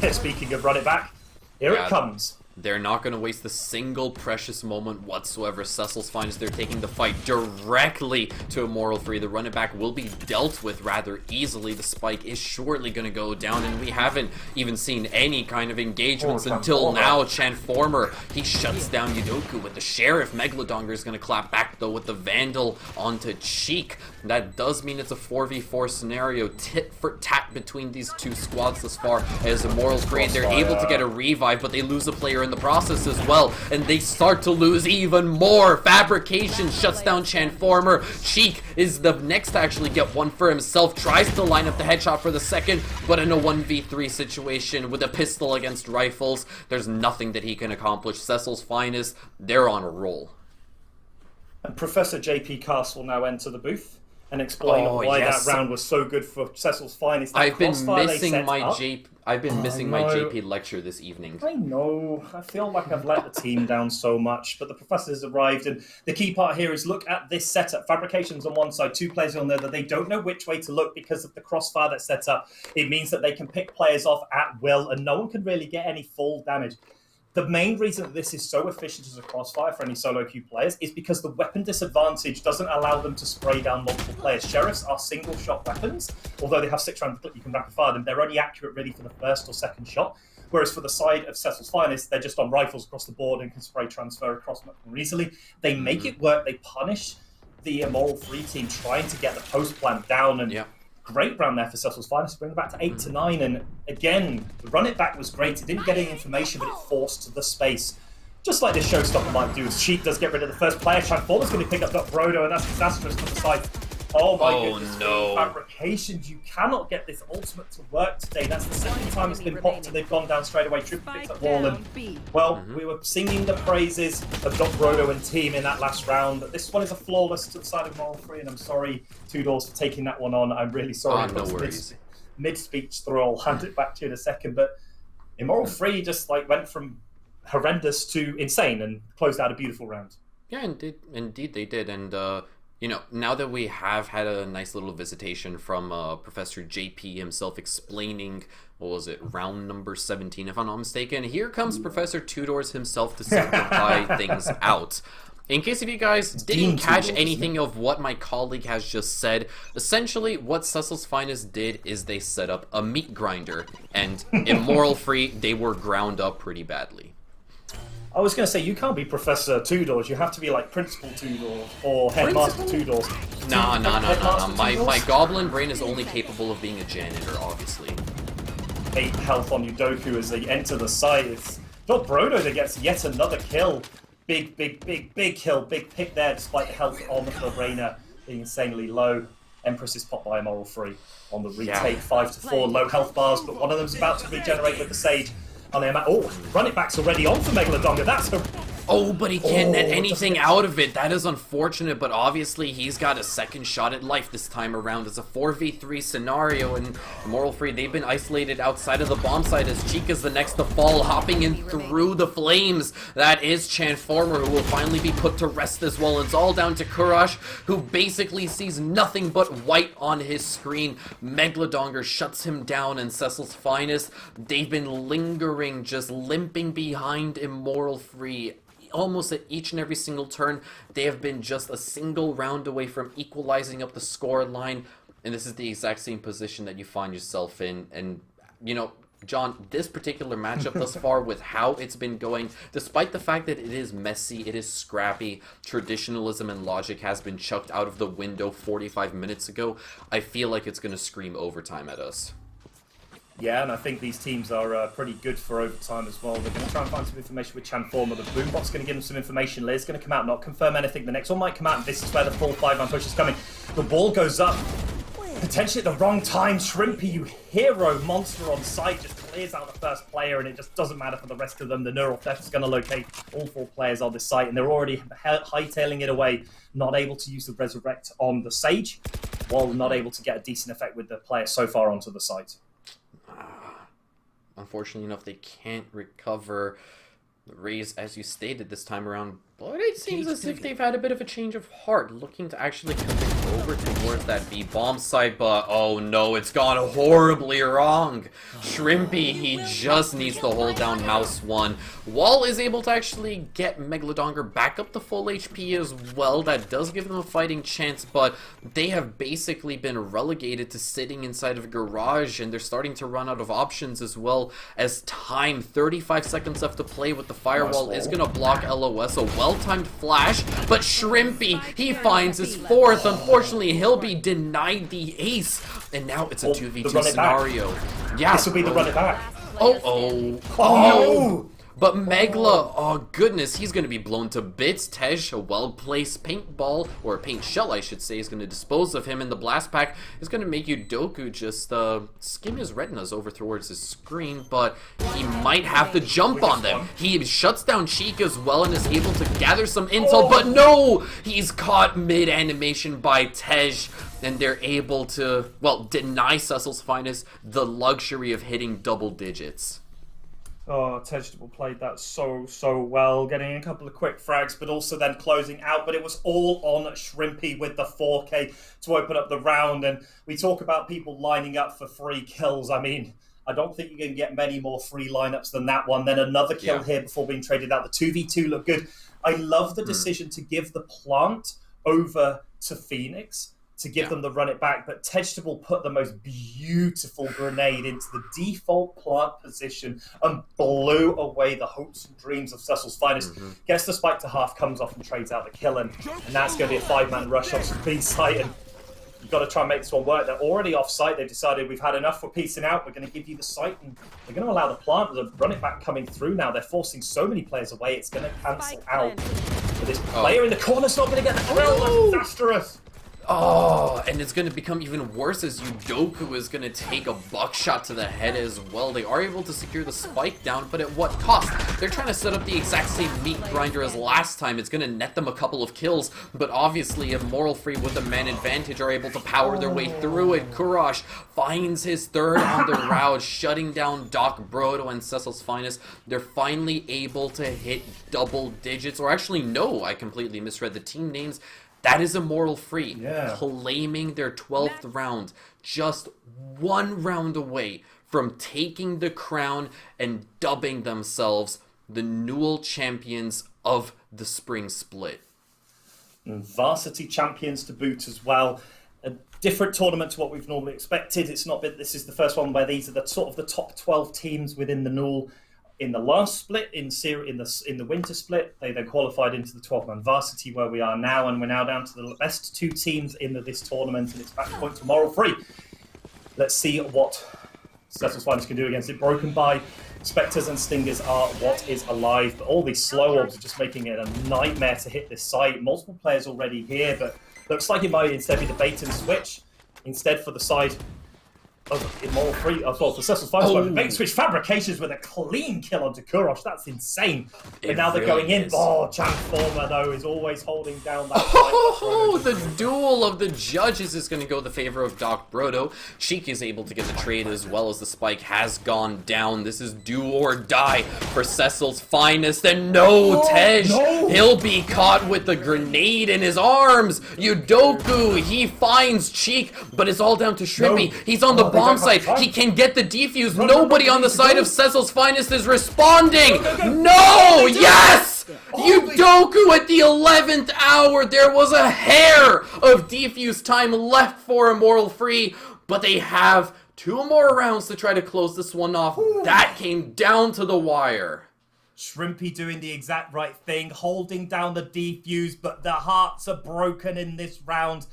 And speaking of run it back, here it comes. They're not going to waste a single precious moment whatsoever. Cecil's Finest, they're taking the fight directly to Immoral Free. The run it back will be dealt with rather easily. The spike is shortly going to go down, and we haven't even seen any kind of engagements until now. Chanformer, he shuts down Yudoku with the Sheriff. Megalodongar is going to clap back, though, with the Vandal onto Cheek. That does mean it's a 4v4 scenario, tit for tat between these 2 squads thus far. As Immoral Free, they're able to get a revive, but they lose a player in the process as well, and they start to lose even more. Fabrication shuts down Chanformer. Cheek is the next to actually get one for himself, tries to line up the headshot for the second, but in a 1v3 situation with a pistol against rifles, there's nothing that he can accomplish. Cecil's Finest, they're on a roll. And Professor JP Castle will now enter the booth and explain why that round was so good for Cecil's Finest. I've been missing my JP lecture this evening. I know. I feel like I've let the team down so much, but the professor has arrived, and the key part here is look at this setup. Fabrication's on one side, 2 players on there that they don't know which way to look because of the crossfire that's set up. It means that they can pick players off at will, and no one can really get any full damage. The main reason that this is so efficient as a crossfire for any solo queue players is because the weapon disadvantage doesn't allow them to spray down multiple players. Sheriffs are single shot weapons, although they have 6 round clip, you can rapid fire them. They're only accurate really for the first or second shot. Whereas for the side of Cecil's Finest, they're just on rifles across the board and can spray transfer across much more easily. They make it work. They punish the Immoral Free team trying to get the post plant down, and great round there for Cecil's Finest, bring it back to 8-9, and again, the run it back was great. It didn't get any information, but it forced the space. Just like this showstopper might do. Cheek does get rid of the first player. Chanformer's going to pick up Doc Brodo, and that's disastrous for the side. Oh my goodness. No. Fabrications, you cannot get this ultimate to work today. That's the second time it's been popped and they've gone down straight away. Triple picks up wall, and well, we were singing the praises of Doc Brodo and team in that last round. This one is a flawless to the side of Immoral Free, and I'm sorry, 2 Doors, for taking that one on. I'm really sorry. No worries. Mid-speech throw, I'll hand it back to you in a second, but Immoral Free just like went from horrendous to insane and closed out a beautiful round. Yeah, indeed they did, and You know, now that we have had a nice little visitation from Professor JP himself explaining, what was it, round number 17 if I'm not mistaken, here comes Professor Tudors himself to simplify things out. In case if you guys didn't catch anything of what my colleague has just said, essentially what Cecil's Finest did is they set up a meat grinder, and Immoral Free, they were ground up pretty badly. I was going to say, you can't be Professor Tudors, you have to be like Principal Tudors or Headmaster Tudors. Nah. My goblin brain is only capable of being a janitor, obviously. 8 health on Udoku as they enter the site. It's not Brodo that gets yet another kill. Big kill, big pick there, despite the health on the Lorena being insanely low. Empress is popped by Immoral Free on the retake, 5 to 4 low health bars, but one of them's about to regenerate with the Sage. Oh, run it back's already on for Megalodonga. That's a... Oh, but he can't net anything out of it. That is unfortunate, but obviously he's got a second shot at life this time around. It's a 4v3 scenario, and Immoral Free, they've been isolated outside of the bomb site as Chica's the next to fall, hopping in through the flames. That is Chanformer, who will finally be put to rest as well. It's all down to Kurash, who basically sees nothing but white on his screen. Megalodonga shuts him down, and Cecil's Finest, they've been lingering, just limping behind Immoral Free. Almost at each and every single turn, they have been just a single round away from equalizing up the score line, and this is the exact same position that you find yourself in. And, you know, John, this particular matchup thus far with how it's been going, despite the fact that it is messy, it is scrappy, traditionalism and logic has been chucked out of the window 45 minutes ago, I feel like it's going to scream overtime at us. Yeah, and I think these teams are pretty good for overtime as well. They're going to try and find some information with Chanformer. The Boombot's going to give them some information. Lear's going to come out, not confirm anything. The next one might come out, and this is where the full 5-man push is coming. The ball goes up, potentially at the wrong time. Shrimpy, you hero monster on site, just clears out the first player, and it just doesn't matter for the rest of them. The Neural Theft is going to locate all 4 players on this site, and they're already hightailing it away, not able to use the Resurrect on the Sage, while not able to get a decent effect with the player so far onto the site. Unfortunately enough, they can't recover the Rays as you stated this time around, but it seems as if they've had a bit of a change of heart, looking to actually come over towards that B bomb site, but oh no, it's gone horribly wrong. Shrimpy, he just needs to hold down Mouse 1. Wall is able to actually get Megalodonga back up to full HP as well. That does give them a fighting chance, but they have basically been relegated to sitting inside of a garage, and they're starting to run out of options as well as time. 35 seconds left to play with the firewall is going to block LOS. A well-timed flash, but Shrimpy, he finds his 4th. Unfortunately, he'll be denied the ace, and now it's a 2v2 scenario. Yeah, this will be the run it back. Oh No! But Megla, oh goodness, he's going to be blown to bits. Tej, a well-placed paintball, or paint shell I should say, is going to dispose of him, and the blast pack is going to make Udoku just skim his retinas over towards his screen, but he might have to jump on them. He shuts down Cheek as well and is able to gather some intel, but no! He's caught mid-animation by Tej, and they're able to, well, deny Cecil's Finest the luxury of hitting double digits. Oh, Tegetable played that so well, getting a couple of quick frags, but also then closing out. But it was all on Shrimpy with the 4K to open up the round. And we talk about people lining up for free kills. I mean, I don't think you can get many more free lineups than that one. Then another kill here before being traded out. The 2v2 looked good. I love the decision to give the plant over to Phoenix, to give them the run it back, but Tegetable put the most beautiful grenade into the default plant position and blew away the hopes and dreams of Cecil's Finest. Gets the spike to half, comes off and trades out the kill, and that's going to be a 5-man rush off some B site, and you've got to try and make this one work. They're already off site. They've decided we've had enough, we're piecing out, we're going to give you the site, and they're going to allow the plant with the run it back coming through now. They're forcing so many players away, it's going to cancel out. But this player in the corner's not going to get the kill. That's disastrous. Oh, and it's going to become even worse as Udoku is going to take a buckshot to the head as well. They are able to secure the spike down, but at what cost? They're trying to set up the exact same meat grinder as last time. It's going to net them a couple of kills, but obviously Immoral Free with a man advantage are able to power their way through it. Kurash finds his 3rd on the route, shutting down Doc Brodo and Cecil's Finest. They're finally able to hit double digits, or actually no, I completely misread the team names. That is Immortal Free claiming their 12th round, just 1 round away from taking the crown and dubbing themselves the Newell champions of the spring split. And Varsity champions to boot as well. A different tournament to what we've normally expected. It's not been, this is the first one where these are the sort of the top 12 teams within the Newell. In the last split, in the winter split, they then qualified into the 12-man varsity where we are now, and we're now down to the best 2 teams in this tournament, and it's match point to Moral Free. Let's see what Cecil's Finest can do against it. Broken by Spectres and Stingers are what is alive, but all these slow orbs are just making it a nightmare to hit this site. Multiple players already here, but looks like it might instead be the bait and switch instead for the side of Immoral Free, as well for Cecil's Finest. Bait switch Fabrications with a clean kill onto Kurosh. That's insane. But now they're going in. Oh, Transformer, though, is always holding down that Oh, the duel of the judges is going to go in the favor of Doc Brodo. Sheik is able to get the trade as well as the spike has gone down. This is do or die for Cecil's Finest. And no, Tej, he'll be caught with the grenade in his arms. Yudoku, he finds Cheek, but it's all down to Shrimpy. He's on the bomb site. He can get the defuse. Nobody on the side of Cecil's Finest is responding. No! Yes! Yudoku at the 11th hour. There was a hair of defuse time left for Immortal Free, but they have 2 more rounds to try to close this one off. That came down to the wire. Shrimpy doing the exact right thing, holding down the defuse, but the hearts are broken in this round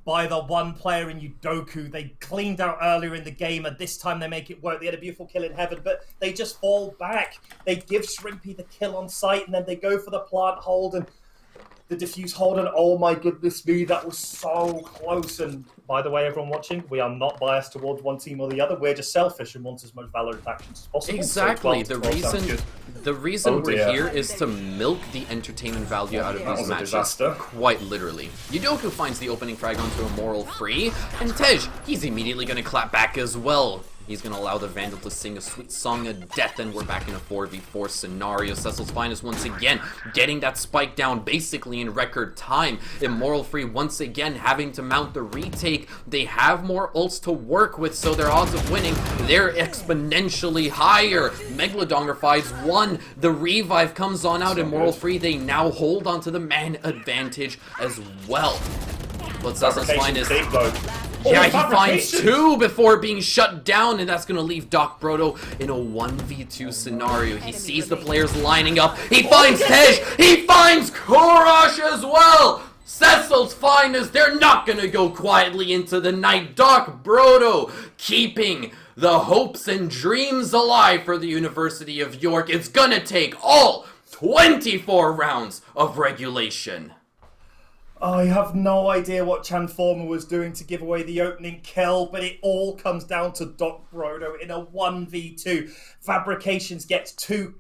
by the one player in Yudoku. They cleaned out earlier in the game, and this time they make it work. They had a beautiful kill in heaven, but they just fall back. They give Shrimpy the kill on site, and then they go for the plant hold and the diffuse hold, and oh my goodness me, that was so close. And by the way, everyone watching, we are not biased towards one team or the other. We're just selfish and want as much Valorant actions as possible. Exactly. So The reason we're here is to milk the entertainment value out of these matches. Quite literally. Yudoku finds the opening frag onto Immortal Free, and Tej, he's immediately going to clap back as well. He's going to allow the Vandal to sing a sweet song of death, and we're back in a 4v4 scenario. Cecil's Finest once again getting that spike down basically in record time. Immortal Free once again having to mount the retake. They have more ults to work with, so their odds of winning, they're exponentially higher. Megalodonger finds 1. The revive comes on out. Immortal Free, they now hold onto the man advantage as well. But Cecil's Finest... Yeah, he finds 2 before being shut down, and that's going to leave Doc Brodo in a 1v2 scenario. He sees the players lining up. He finds Tej. He finds Kurosh as well. Cecil's Finest, they're not going to go quietly into the night. Doc Brodo keeping the hopes and dreams alive for the University of York. It's going to take all 24 rounds of regulation. I have no idea what Transformer was doing to give away the opening kill, but it all comes down to Doc Brodo in a 1v2. Fabrications gets 2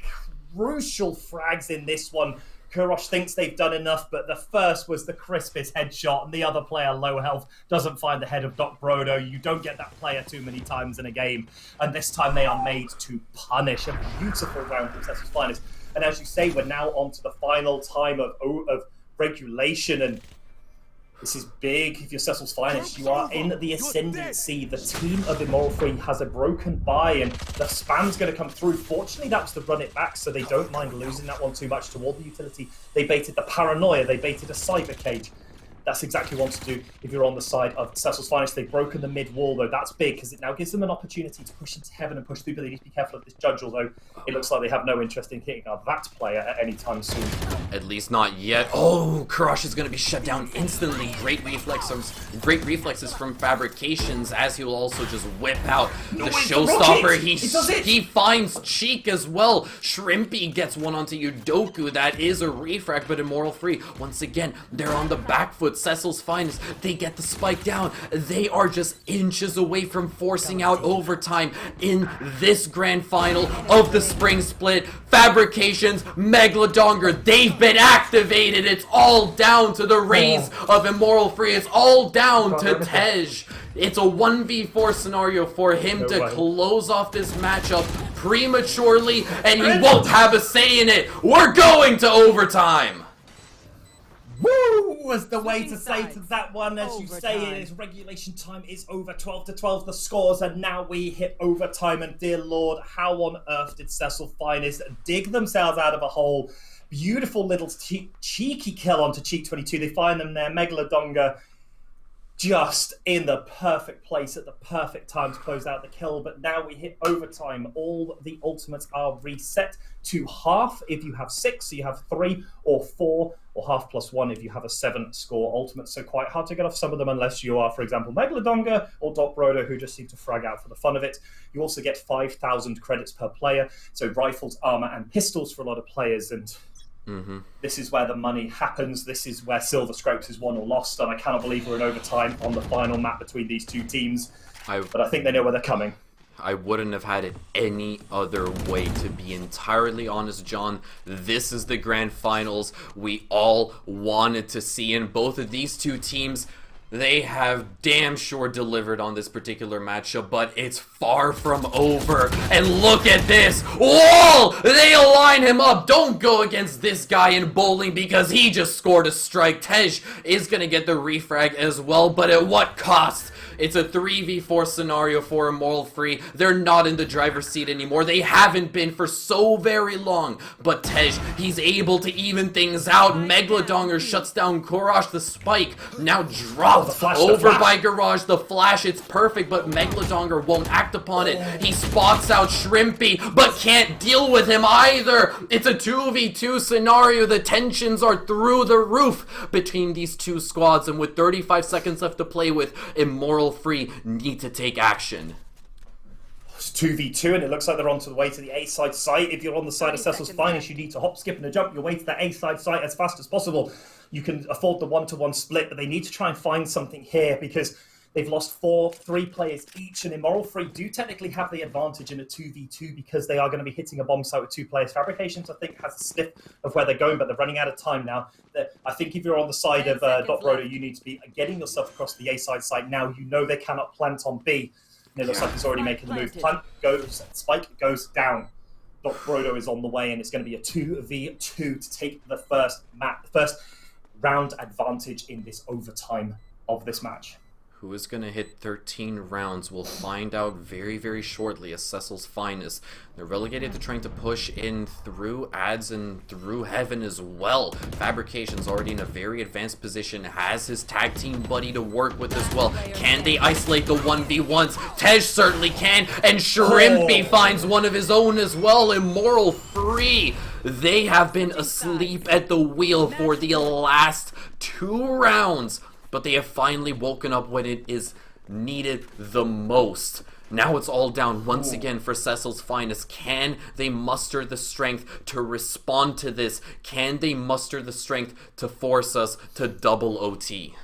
crucial frags in this one. Kurosh thinks they've done enough, but the first was the crispest headshot, and the other player, low health, doesn't find the head of Doc Brodo. You don't get that player too many times in a game, and this time they are made to punish. A beautiful round from Cecil's Finest. And as you say, we're now on to the final time of regulation, and this is big. If you're Cecil's Finest, you are in the ascendancy. The team of Immoral Free has a broken bye, and the spam's going to come through. Fortunately, that was to run it back, so they don't mind losing that one too much toward the utility. They baited the Paranoia. They baited a Cyber Cage. That's exactly what to do if you're on the side of Cecil's Finest. They've broken the mid wall, though. That's big, because it now gives them an opportunity to push into heaven and push through, but they need to be careful of this judge, although it looks like they have no interest in hitting that player at any time soon. At least not yet. Oh, Kurosh is going to be shut down instantly. Great reflexes from Fabrications, as he will also just whip out the showstopper. He finds Cheek as well. Shrimpy gets one onto Yudoku. That is a refrag, but Immortal Free, once again, they're on the back foot. Cecil's Finest, they get the spike down. They are just inches away from forcing out overtime in this grand final of the spring split. Fabrications, Megalodonger, they've been activated. It's all down to the raise of Immortal Free. It's all down to Tej. It's a 1v4 scenario for him to close off this matchup prematurely, and he won't have a say in it. We're going to overtime. Woo! was the way to say to that one. As you say, it is regulation time is over. 12-12 the scores, and now we hit overtime. And dear Lord, how on earth did Cecil Finest dig themselves out of a hole? Beautiful little cheeky kill onto Cheek 22. They find them there. Megalodonga just in the perfect place at the perfect time to close out the kill. But now we hit overtime. All the ultimates are reset to half if you have 6, so you have 3 or 4, or half plus 1 if you have a 7 score ultimate. So quite hard to get off some of them unless you are, for example, Megalodonga or Doc Brodo, who just seem to frag out for the fun of it. You also get 5,000 credits per player, so rifles, armor, and pistols for a lot of players. And this is where the money happens. This is where Silver Scrapes is won or lost, and I cannot believe we're in overtime on the final map between these two teams. But I think they know where they're coming. I wouldn't have had it any other way, to be entirely honest, John. This is the grand finals we all wanted to see, and both of these two teams, they have damn sure delivered on this particular matchup, but it's far from over. And look at this. Whoa! They align him up. Don't go against this guy in bowling because he just scored a strike. Tej is going to get the refrag as well, but at what cost? It's a 3v4 scenario for Immoral Free. They're not in the driver's seat anymore. They haven't been for so very long. But Tej, he's able to even things out. Megalodonga shuts down Courage. The spike now dropped over by Garage. The flash, it's perfect, but Megalodonga won't act upon it. He spots out Shrimpy, but can't deal with him either. It's a 2v2 scenario. The tensions are through the roof between these two squads, and with 35 seconds left to play with, Immoral Free need to take action. It's 2v2, and it looks like they're on to the way to the A side site. If you're on the side of Cecil's Finest, you need to hop, skip, and a jump your way to the A side site as fast as possible. You can afford the 1-to-1 split, but they need to try and find something here because they've lost 3 players each, and Immoral Free do technically have the advantage in a 2v2 because they are going to be hitting a bomb site with 2 players. Fabrications, I think, has a sniff of where they're going, but they're running out of time now. I think if you're on the side of Dot Brodo, you need to be getting yourself across the A side site now. You know they cannot plant on B. And it looks like he's already making the move. Plant goes, spike goes down. Dot Brodo is on the way, and it's going to be a 2v2 to take the first round advantage in this overtime of this match. Who is going to hit 13 rounds? We'll find out very, very shortly as Cecil's Finest. They're relegated to trying to push in through ads and through heaven as well. Fabrication's already in a very advanced position, has his tag team buddy to work with as well. Can they isolate the 1v1s? Tej certainly can, and Shrimpy finds one of his own as well. Immoral Free. They have been asleep at the wheel for the last 2 rounds. But they have finally woken up when it is needed the most. Now it's all down once again for Cecil's Finest. Can they muster the strength to respond to this? Can they muster the strength to force us to double OT?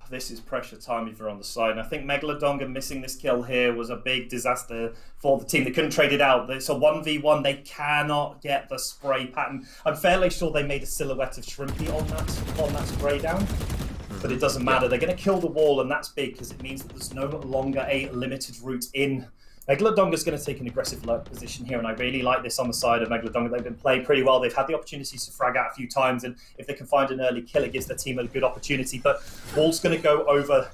This is pressure time if you're on the side. And I think Megalodonga missing this kill here was a big disaster for the team. They couldn't trade it out. It's a 1v1. They cannot get the spray pattern. I'm fairly sure they made a silhouette of Shrimpy on that spray down. But it doesn't matter. They're going to kill the wall, and that's big because it means that there's no longer a limited route in. Megalodonga's going to take an aggressive lurk position here, and I really like this on the side of Megalodonga. They've been playing pretty well. They've had the opportunities to frag out a few times, and if they can find an early kill, it gives their team a good opportunity. But wall's going to go over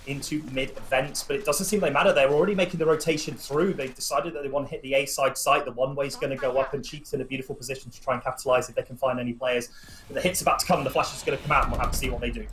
into mid-event, but it doesn't seem they matter. They're already making the rotation through. They've decided that they want to hit the A side site. The one-way's going to go up, and Cheek's in a beautiful position to try and capitalize if they can find any players. But the hit's about to come, and the flash is going to come out, and we'll have to see what they do.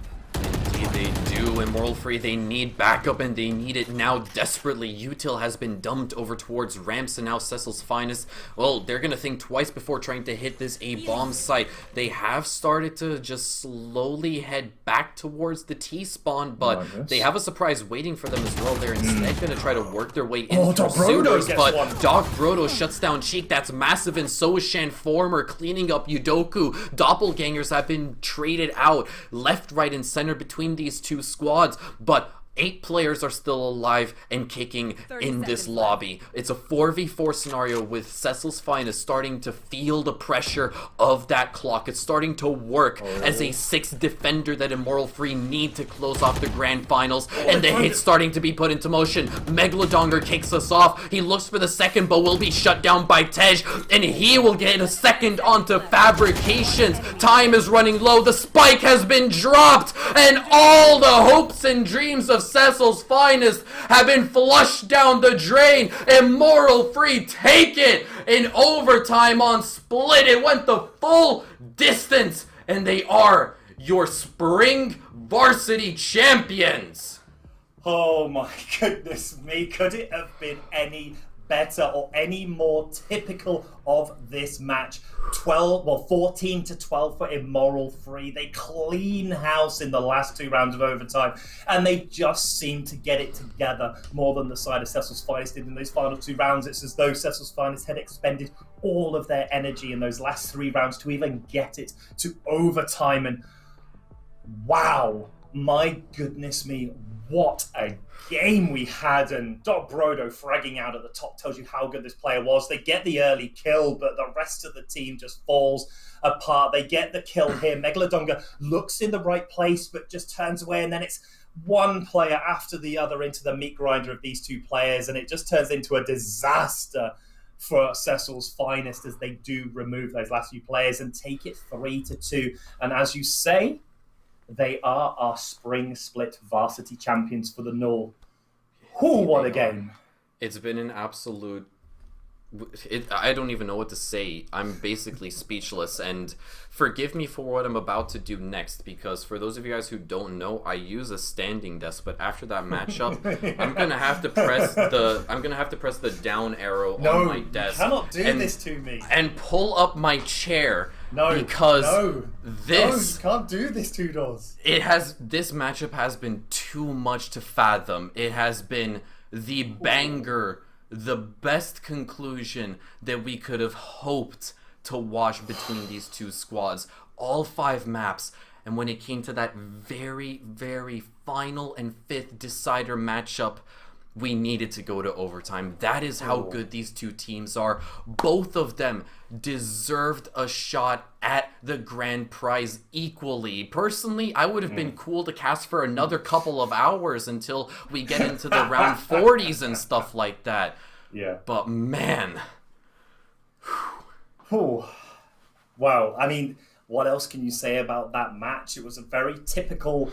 They do. Immoral Free, they need backup, and they need it now desperately. Util has been dumped over towards ramps, and now Cecil's Finest, well, they're gonna think twice before trying to hit this A-bomb site. They have started to just slowly head back towards the T-spawn, but they have a surprise waiting for them as well. They're instead gonna try to work their way in through Suitors, but Doc Brodo shuts down Cheek. That's massive, and so is Shanformer cleaning up Udoku. Doppelgangers have been traded out left, right, and center between these two squads, but 8 players are still alive and kicking in this lobby. It's a 4v4 scenario with Cecil's Finest starting to feel the pressure of that clock. It's starting to work as a 6th defender that Immoral Free need to close off the grand finals. And the hit's starting to be put into motion. Megalodonger kicks us off. He looks for the second, but will be shut down by Tej. And he will get a second onto Fabrications. Time is running low. The spike has been dropped. And all the hopes and dreams of Cecil's Finest have been flushed down the drain. Immoral Free take it in overtime on Split. It went the full distance, and they are your spring varsity champions. Oh my goodness me, could it have been any better or any more typical of this match? 14 to 12 for Immoral Free. They clean house in the last 2 rounds of overtime, and they just seem to get it together more than the side of Cecil's Finest did in those final 2 rounds. It's as though Cecil's Finest had expended all of their energy in those last 3 rounds to even get it to overtime. And wow, my goodness me, what a game we had. And Brodo fragging out at the top tells you how good this player was. They get the early kill, but the rest of the team just falls apart. They get the kill here. Megalodonga looks in the right place, but just turns away, and then it's one player after the other into the meat grinder of these 2 players, and it just turns into a disaster for Cecil's Finest as they do remove those last few players and take it 3-2. And as you say, they are our spring split varsity champions for the Null. Ooh, what a game. It's been an absolute... I don't even know what to say. I'm basically speechless, and forgive me for what I'm about to do next, because for those of you guys who don't know, I use a standing desk, but after that matchup, I'm gonna have to press the down arrow on my desk. You cannot do this to me. And pull up my chair. No, because you can't do this, Toodles. This matchup has been too much to fathom. It has been the banger, the best conclusion that we could have hoped to watch between these 2 squads. All 5 maps. And when it came to that very, very final and 5th decider matchup, we needed to go to overtime. That is how good these 2 teams are. Both of them deserved a shot at the grand prize equally. Personally, I would have been cool to cast for another couple of hours until we get into the round 40s and stuff like that. Yeah. But man. Wow. I mean, what else can you say about that match? It was a very typical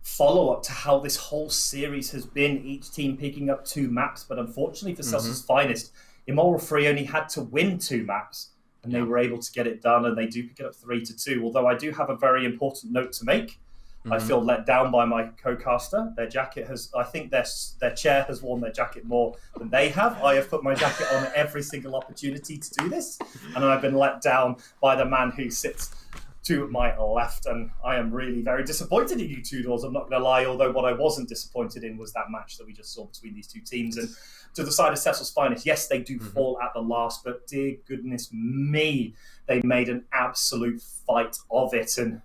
follow-up to how this whole series has been, each team picking up 2 maps, but unfortunately for Cecil's Finest, Immoral Free only had to win 2 maps, and they were able to get it done, and they do pick it up 3-2. Although I do have a very important note to make. I feel let down by my co-caster. Their jacket has, I think their chair has worn their jacket more than they have. I have put my jacket on every single opportunity to do this, and I've been let down by the man who sits to my left, and I am really very disappointed in you, Toodles. I'm not going to lie, although what I wasn't disappointed in was that match that we just saw between these 2 teams. And to the side of Cecil's Finest, yes, they do fall at the last, but dear goodness me, they made an absolute fight of it. And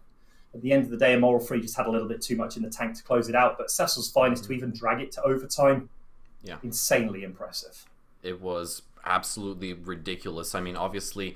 at the end of the day, Immoral Free just had a little bit too much in the tank to close it out, but Cecil's Finest to even drag it to overtime, insanely impressive. It was absolutely ridiculous. I mean, obviously,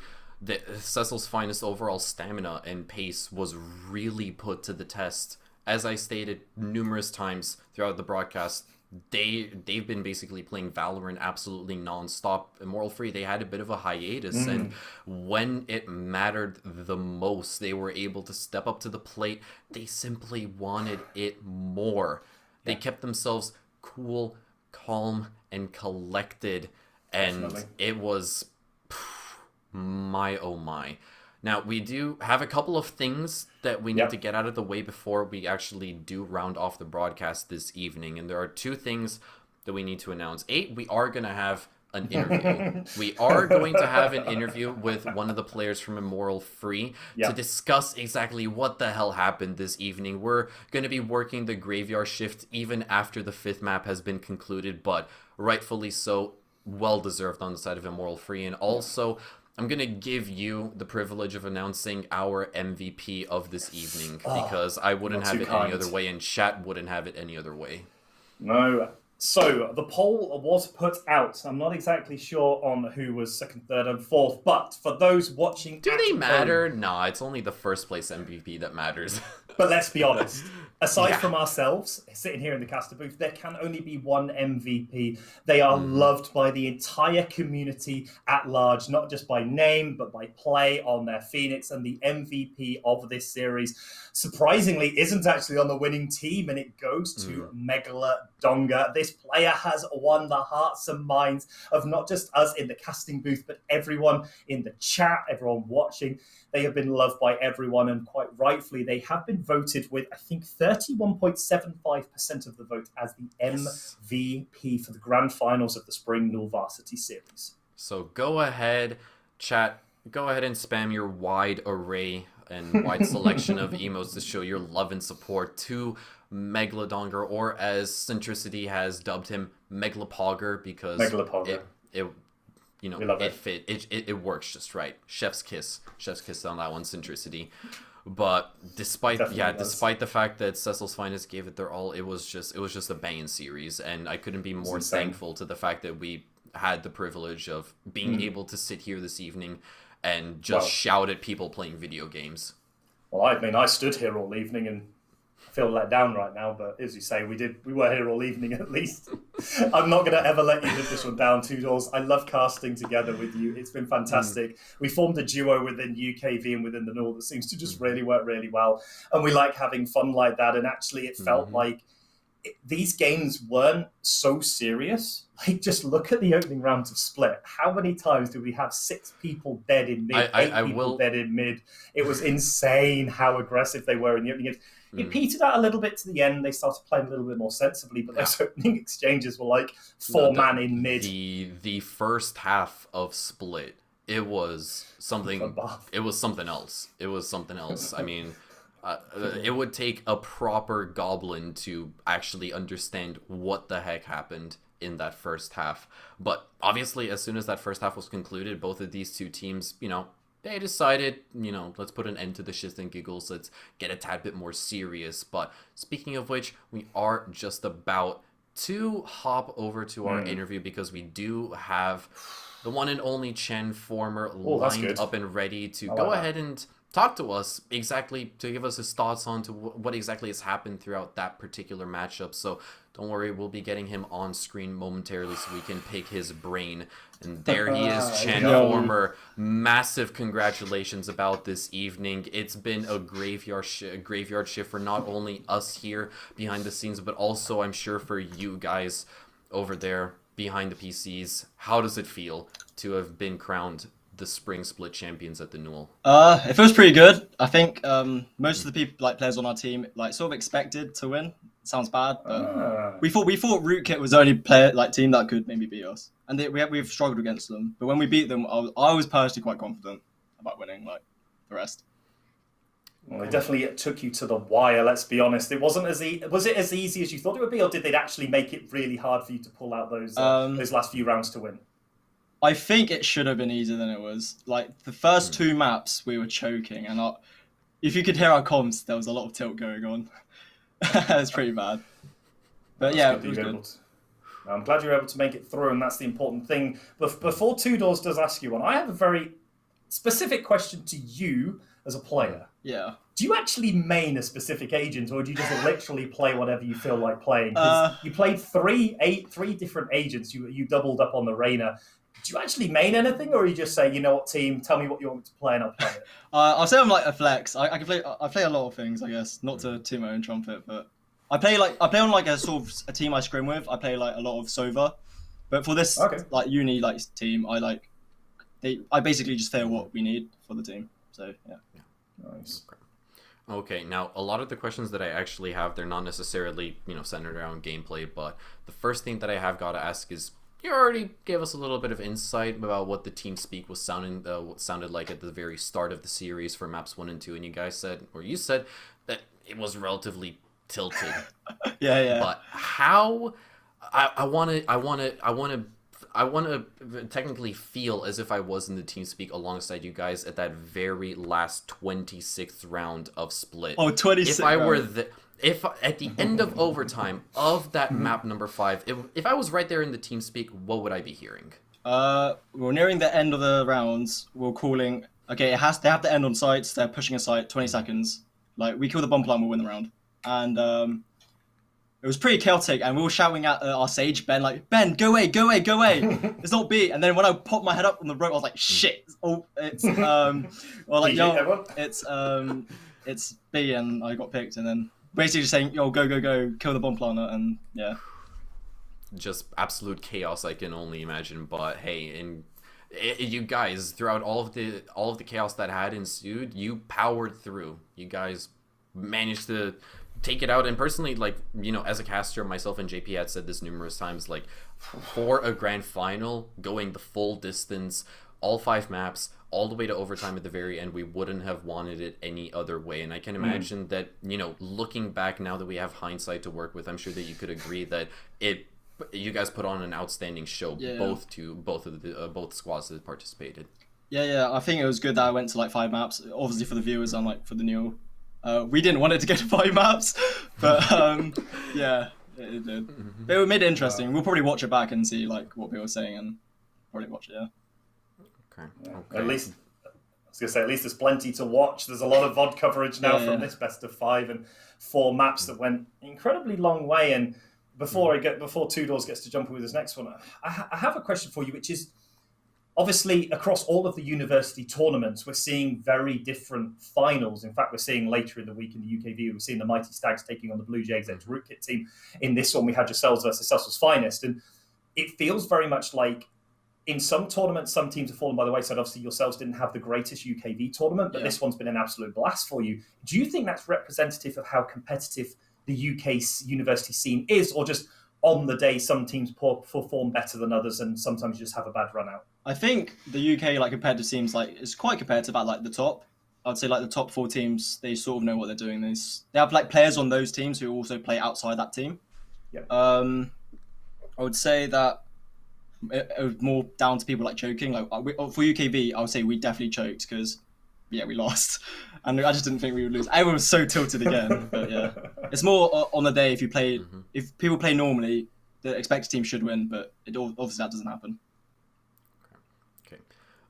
Cecil's Finest overall stamina and pace was really put to the test. As I stated numerous times throughout the broadcast, they've been basically playing Valorant absolutely non-stop. Immoral Free, they had a bit of a hiatus, and when it mattered the most, they were able to step up to the plate. They simply wanted it more. They kept themselves cool, calm, and collected, and it was my oh my. Now, we do have a couple of things that we need to get out of the way before we actually do round off the broadcast this evening. And there are 2 things that we need to announce. We are going to have an interview. We are going to have an interview with one of the players from Immoral Free to discuss exactly what the hell happened this evening. We're going to be working the graveyard shift even after the 5th map has been concluded, but rightfully so, well-deserved on the side of Immoral Free. And also, I'm going to give you the privilege of announcing our MVP of this evening, because I wouldn't have it any other way, and chat wouldn't have it any other way. No. So the poll was put out. I'm not exactly sure on who was second, third, and fourth, but for those watching, Do they home, matter? Nah, it's only the first place MVP that matters. But let's be honest. Aside Yeah. from ourselves, sitting here in the caster booth, there can only be one MVP. They are loved by the entire community at large, not just by name, but by play on their Phoenix. And the MVP of this series, surprisingly, isn't actually on the winning team, and it goes to Megalodonga. This player has won the hearts and minds of not just us in the casting booth, but everyone in the chat, everyone watching. They have been loved by everyone, and quite rightfully, they have been voted with, I think, 31.75% of the vote as the MVP for the grand finals of the Spring Null Varsity Series. So go ahead, chat. Go ahead and spam your wide array and wide selection of emotes to show your love and support to Megalodonga, or as Centricity has dubbed him, Megalopogger, because it you know, it works just right. Chef's kiss on that one, Centricity. But despite the fact that Cecil's Finest gave it their all, it was just a banging series, and I couldn't be more thankful to the fact that we had the privilege of being able to sit here this evening and just shout at people playing video games. Well, I mean, I stood here all evening and feel let down right now, but as you say, we were here all evening at least. I'm not going to ever let you live this one down, Two Doors. I love casting together with you. It's been fantastic. We formed a duo within UKV and within the Null that seems to just really work really well, and we like having fun like that. And actually, it felt like these games weren't so serious. Like, just look at the opening rounds of Split. How many times did we have 6 people dead in mid, 8 people dead in mid? It was insane how aggressive they were in the opening games. It petered out a little bit to the end. They started playing a little bit more sensibly, but those opening exchanges were like 4-man in mid. The first half of Split, it was something. It was something else. I mean, it would take a proper goblin to actually understand what the heck happened in that first half. But obviously, as soon as that first half was concluded, both of these two teams, they decided, let's put an end to the shits and giggles. Let's get a tad bit more serious. But speaking of which, we are just about to hop over to our interview, because we do have the one and only Chen Former lined up and ready to go ahead and talk to us exactly, to give us his thoughts on to what exactly has happened throughout that particular matchup. So don't worry, we'll be getting him on screen momentarily so we can pick his brain. And there he is, Chen Former. Massive congratulations about this evening. It's been a graveyard shift for not only us here behind the scenes, but also I'm sure for you guys over there behind the PCs. How does it feel to have been crowned the Spring Split champions at the Null? It feels pretty good. I think most of the people, players on our team, sort of expected to win. Sounds bad, but we thought Rootkit was the only team that could maybe beat us, and we've struggled against them. But when we beat them, I was personally quite confident about winning, the rest. Well, it definitely took you to the wire. Let's be honest. It wasn't as was it as easy as you thought it would be, or did they actually make it really hard for you to pull out those last few rounds to win? I think it should have been easier than it was. The first 2 maps, we were choking, and if you could hear our comms, there was a lot of tilt going on. It was pretty bad. But yeah, it was good. I'm glad you were able to make it through, and that's the important thing. But before Two Doors does ask you one, I have a very specific question to you as a player. Yeah. Do you actually main a specific agent, or do you just literally play whatever you feel like playing? 'Cause you played three different agents. You doubled up on the Reyna. Do you actually main anything, or you just say, you know what, team, tell me what you want me to play and I'll play it? I'll say I'm a flex. I can play. I play a lot of things, I guess. Not to toot my own trumpet, but I play on a sort of a team I scrim with. I play a lot of Sova, but for this uni team, I basically just feel what we need for the team. So yeah. Nice. Okay, now a lot of the questions that I actually have, they're not necessarily centered around gameplay, but the first thing that I have got to ask is, you already gave us a little bit of insight about what the team speak was sounded like at the very start of the series for maps 1 and 2, and you said that it was relatively tilted. Yeah. But how? I want to technically feel as if I was in the team speak alongside you guys at that very last 26th round of Split. Oh, 26th. if at the end of overtime of that map number 5, if I was right there in the team speak, what would I be hearing? We're nearing the end of the rounds. We're calling. Okay, they have to end on sites. They're pushing a site. 20 seconds. Like we kill the bomb plant, we'll win the round. And it was pretty chaotic. And we were shouting at our sage Ben, like Ben, go away, go away, go away. It's not B. And then when I popped my head up on the rope, I was like, shit. Oh, it's or like yo, it's B, and I got picked. And then basically just saying, yo, go, go, go, kill the bomb planter, and yeah. Just absolute chaos, I can only imagine. But hey, you guys, throughout all of the chaos that had ensued, you powered through. You guys managed to take it out. And personally, like, you know, as a caster, myself and JP had said this numerous times, like, for a grand final, going the full distance, all 5 maps, all the way to overtime at the very end, we wouldn't have wanted it any other way. And I can imagine that, you know, looking back now that we have hindsight to work with, I'm sure that you could agree that you guys put on an outstanding show, both squads that participated. Yeah, I think it was good that I went to like 5 maps, obviously for the viewers and like for the new. We didn't want it to get to 5 maps, but yeah, it did. But it made it interesting. We'll probably watch it back and see like what people are saying, and probably watch it. Yeah. Okay. At least, I was gonna say, at least there's plenty to watch. There's a lot of VOD coverage now from this best of 5 and 4 maps that went incredibly long way. And before Two Doors gets to jump in with his next one, I have a question for you, which is, obviously, across all of the university tournaments, we're seeing very different finals. In fact, we're seeing later in the week in the UKV, we're seeing the Mighty Stags taking on the Blue Jays ex-Rootkit team. In this one, we had yourselves versus Cecil's Finest. And it feels very much like in some tournaments, some teams have fallen by the wayside. Obviously, yourselves didn't have the greatest UKV tournament, but this one's been an absolute blast for you. Do you think that's representative of how competitive the UK university scene is, or just on the day some teams perform better than others and sometimes you just have a bad run out? I think the UK like competitive seems like it's quite competitive at like the top. I'd say like the top 4 teams, they sort of know what they're doing. They have like players on those teams who also play outside that team. Yeah. I would say that it was more down to people like choking. Like for UKV, I would say we definitely choked because we lost, and I just didn't think we would lose. Everyone was so tilted again, but yeah, it's more on the day. If you play, if people play normally, the expected team should win, but obviously that doesn't happen. Okay.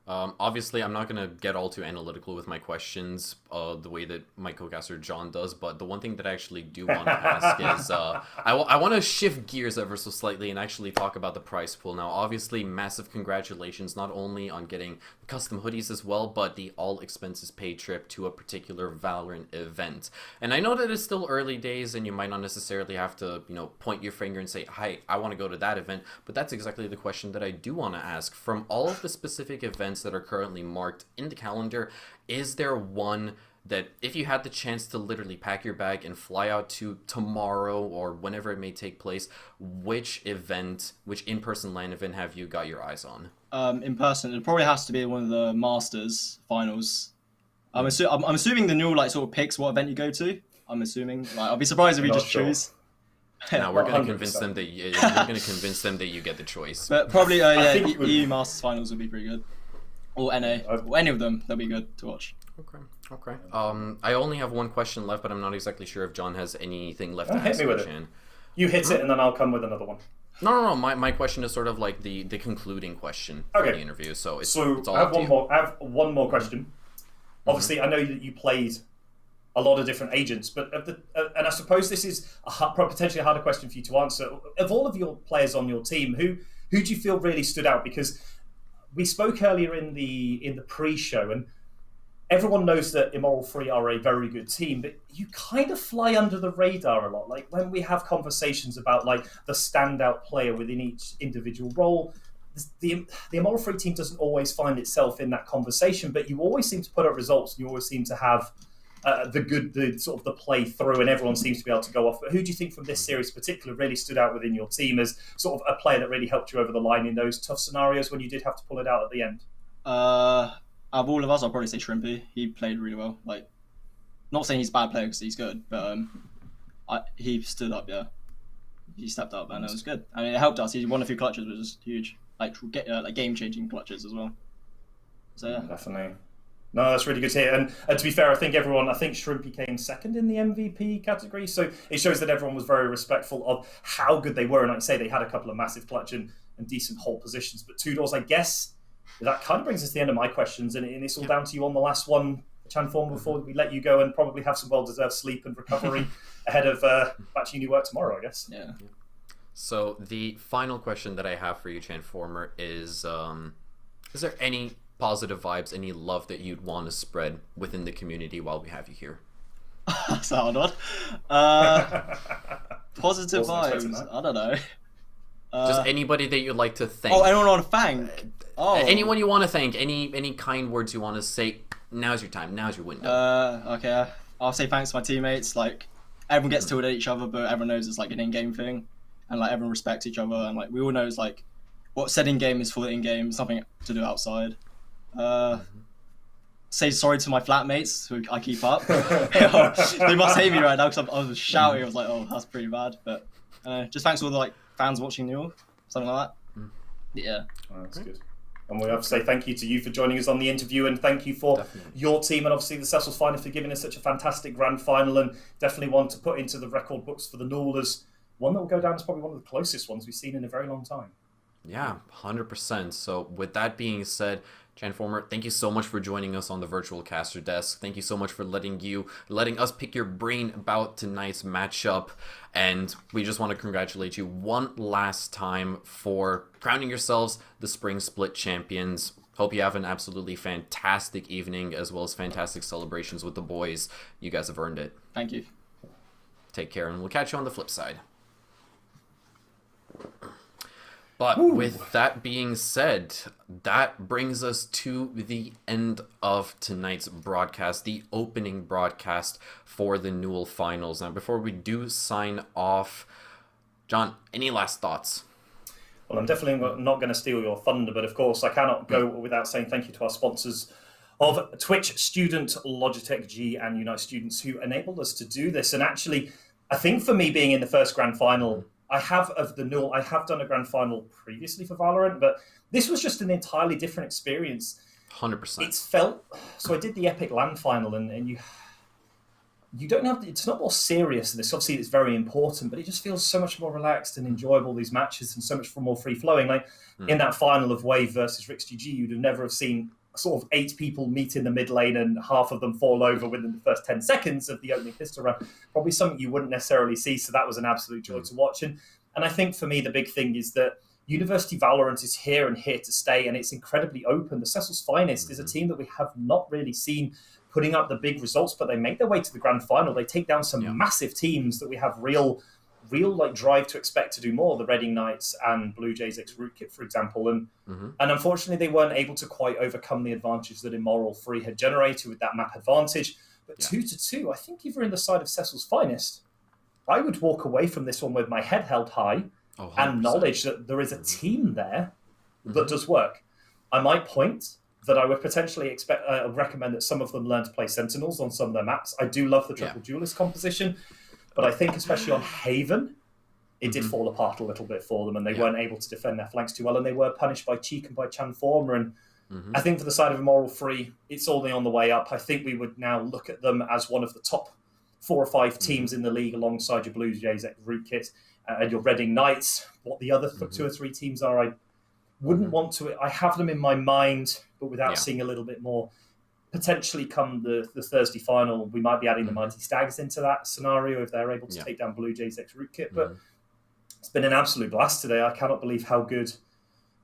Obviously, I'm not going to get all too analytical with my questions the way that my co-caster John does, but the one thing that I actually do want to ask is I want to shift gears ever so slightly and actually talk about the prize pool. Now, obviously, massive congratulations not only on getting custom hoodies as well, but the all expenses paid trip to a particular Valorant event. And I know that it's still early days and you might not necessarily have to, you know, point your finger and say, hi, I want to go to that event, but that's exactly the question that I do want to ask. From all of the specific events that are currently marked in the calendar, is there one that if you had the chance to literally pack your bag and fly out to tomorrow or whenever it may take place, which in-person LAN event have you got your eyes on? In person, it probably has to be one of the Masters finals. I'm assuming the new like sort of picks what event you go to. I'm assuming. Like, I'll be surprised if we just choose. Now we're going to convince them that you get the choice. But probably EU Masters finals would be pretty good, or NA, or any of them. That'd be good to watch. Okay. I only have one question left, but I'm not exactly sure if John has anything left to ask. Hit me with it. You hit it, and then I'll come with another one. No. My question is sort of like the concluding question for the interview. So it's all I have one more question. Obviously, I know that you played a lot of different agents, but and I suppose this is potentially a harder question for you to answer. Of all of your players on your team, who do you feel really stood out? Because we spoke earlier in the pre-show, and everyone knows that Immoral Free are a very good team, but you kind of fly under the radar a lot. Like when we have conversations about like the standout player within each individual role, the Immoral Free team doesn't always find itself in that conversation, but you always seem to put up results, and you always seem to have the play through, and everyone seems to be able to go off. But who do you think from this series in particular really stood out within your team as sort of a player that really helped you over the line in those tough scenarios when you did have to pull it out at the end? Out of all of us, I'll probably say Shrimpy. He played really well. Like, not saying he's a bad player because he's good, but he stood up. Yeah, he stepped up, and it was good. I mean, it helped us. He won a few clutches, which was huge. Like game-changing clutches as well. So yeah, definitely. No, that's really good to hear. And to be fair, I think Shrimpy came second in the MVP category. So it shows that everyone was very respectful of how good they were. And like I say, they had a couple of massive clutch and decent hold positions. But Two Doors, I guess that kind of brings us to the end of my questions. And it's all down to you on the last one, Chanform, before we let you go and probably have some well-deserved sleep and recovery ahead of back to uni work tomorrow, I guess. Yeah. So the final question that I have for you, Chanformer, is there any positive vibes, any love that you'd want to spread within the community while we have you here? That's a hard one. Positive vibes. I don't know. Just anybody that you'd like to thank. Oh, anyone want to thank? Oh, anyone you want to thank. Any kind words you want to say. Now's your time. Now's your window. Okay. I'll say thanks to my teammates. Like, everyone gets tilted at each other, but everyone knows it's like an in-game thing, and like everyone respects each other, and like we all knows like what said in-game is for the in-game, something to do outside. Say sorry to my flatmates who I keep up. They must hate me right now because I was shouting. I was like, oh, that's pretty bad. But just thanks to all the like fans watching Newell, something like that. Yeah. Oh, that's good. And we have to say thank you to you for joining us on the interview, and thank you for your team and obviously the Cecil's Finest for giving us such a fantastic grand final, and definitely one to put into the record books for the Newell as one that will go down as probably one of the closest ones we've seen in a very long time. Yeah, 100%. So with that being said, Chanformer, thank you so much for joining us on the virtual caster desk. Thank you so much for letting us pick your brain about tonight's matchup. And we just want to congratulate you one last time for crowning yourselves the Spring Split champions. Hope you have an absolutely fantastic evening as well as fantastic celebrations with the boys. You guys have earned it. Thank you. Take care, and we'll catch you on the flip side. But with that being said, that brings us to the end of tonight's broadcast, the opening broadcast for the Newell Finals. Now, before we do sign off, John, any last thoughts? Well, I'm definitely not going to steal your thunder, but of course I cannot go without saying thank you to our sponsors of Twitch, Student, Logitech G, and Unite Students, who enabled us to do this. And actually, I think for me being in the first grand final, I have done a grand final previously for Valorant, but this was just an entirely different experience. 100%. It's felt so. I did the Epic LAN final, and you don't have. It's not more serious than this. Obviously, it's very important, but it just feels so much more relaxed and enjoyable. These matches and so much more free flowing. Like in that final of Wave versus Rix GG, you'd have never have seen sort of 8 people meet in the mid lane and half of them fall over within the first 10 seconds of the opening pistol round. Probably something you wouldn't necessarily see, so that was an absolute joy to watch. And I think for me, the big thing is that University Valorant is here and here to stay, and it's incredibly open. The Cecil's Finest is a team that we have not really seen putting up the big results, but they make their way to the grand final. They take down some massive teams that we have real like drive to expect to do more. The Reading Knights and Blue Jays ex Rootkit, for example, and unfortunately they weren't able to quite overcome the advantage that Immoral Free had generated with that map advantage. But 2-2, I think if you're in the side of Cecil's Finest, I would walk away from this one with my head held high and knowledge that there is a team there that does work. I might point that I would potentially recommend that some of them learn to play Sentinels on some of their maps. I do love the triple duelist composition, but I think especially on Haven, it did fall apart a little bit for them, and they weren't able to defend their flanks too well, and they were punished by Cheek and by Chanformer. And I think for the side of Immoral Free, it's only on the way up. I think we would now look at them as one of the top 4 or 5 teams in the league alongside your Blue Jays at Rootkit and your Reading Knights. What the other 2 or 3 teams are, I wouldn't want to. I have them in my mind, but without seeing a little bit more. Potentially come the Thursday final, we might be adding the Mighty Stags into that scenario if they're able to take down Blue Jays ex Rootkit. But it's been an absolute blast today. I cannot believe how good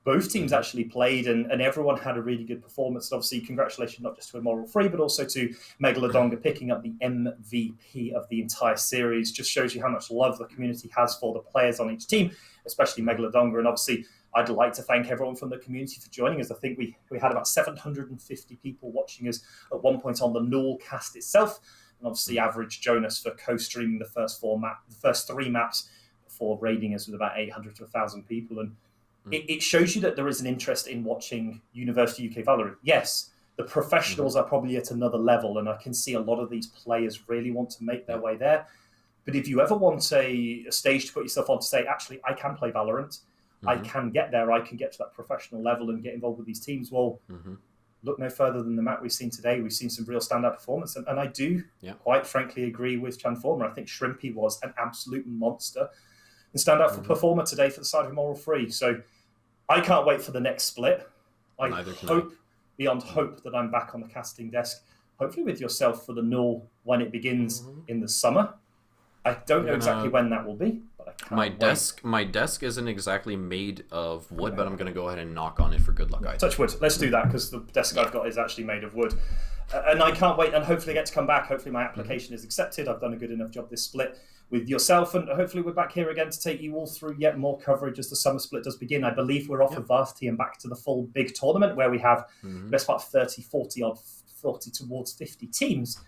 both teams actually played, and everyone had a really good performance. And obviously, congratulations not just to Immoral Free, but also to Megalodonga picking up the MVP of the entire series. Just shows you how much love the community has for the players on each team, especially Megalodonga. And obviously, I'd like to thank everyone from the community for joining us. I think we had about 750 people watching us at one point on the Newell cast itself. And obviously, average Jonas for co-streaming the first 3 maps before raiding us with about 800 to 1,000 people. And it shows you that there is an interest in watching University UK Valorant. Yes, the professionals are probably at another level, and I can see a lot of these players really want to make their way there. But if you ever want a stage to put yourself on to say, actually, I can play Valorant, I can get there, I can get to that professional level and get involved with these teams, well, look no further than the map we've seen today. We've seen some real standout performance, and I do quite frankly agree with Transformer. I think Shrimpy was an absolute monster and standout for performer today for the side of Immoral Free. So I can't wait for the next split. I hope beyond hope that I'm back on the casting desk, hopefully with yourself for the null when it begins in the summer. I don't know exactly when that will be, but I can't My desk isn't exactly made of wood, but I'm going to go ahead and knock on it for good luck. Touch wood. Let's do that, because the desk I've got is actually made of wood. And I can't wait, and hopefully I get to come back. Hopefully my application is accepted. I've done a good enough job this split with yourself, and hopefully we're back here again to take you all through yet more coverage as the summer split does begin. I believe we're off of Varsity and back to the full big tournament, where we have the best part of 30, 40 odd, 40 towards 50 teams.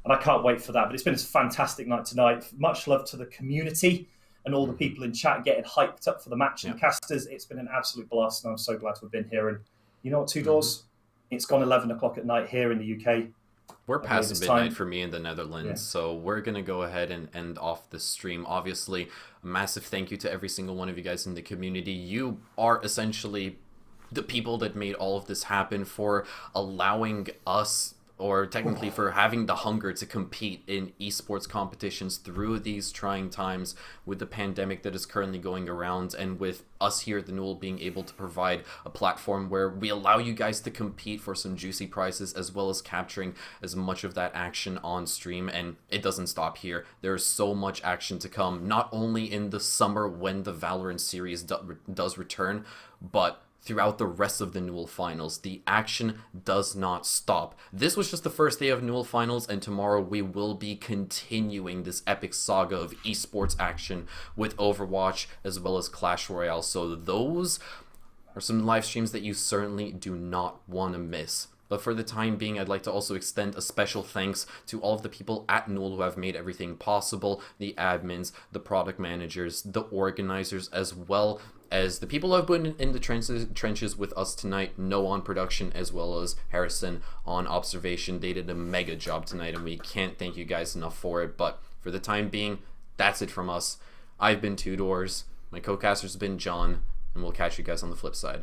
And I can't wait for that. But it's been a fantastic night tonight. Much love to the community and all the people in chat getting hyped up for the match and casters. It's been an absolute blast, and I'm so glad to have been here. And you know what, Two Doors? It's gone 11 o'clock at night here in the UK. We're past midnight for me in the Netherlands, so we're going to go ahead and end off the stream. Obviously, a massive thank you to every single one of you guys in the community. You are essentially the people that made all of this happen, for allowing us, or technically for having the hunger to compete in esports competitions through these trying times with the pandemic that is currently going around, and with us here at the Newell being able to provide a platform where we allow you guys to compete for some juicy prizes, as well as capturing as much of that action on stream. And it doesn't stop here. There's so much action to come, not only in the summer when the Valorant series does return, but throughout the rest of the Newell Finals. The action does not stop. This was just the first day of Newell Finals, and tomorrow we will be continuing this epic saga of esports action with Overwatch as well as Clash Royale. So those are some live streams that you certainly do not want to miss. But for the time being, I'd like to also extend a special thanks to all of the people at Newell who have made everything possible, the admins, the product managers, the organizers, as well as the people who have been in the trenches with us tonight. No on production, as well as Harrison on observation. They did a mega job tonight, and we can't thank you guys enough for it. But for the time being, that's it from us. I've been Two Doors, my co-caster's been John, and we'll catch you guys on the flip side.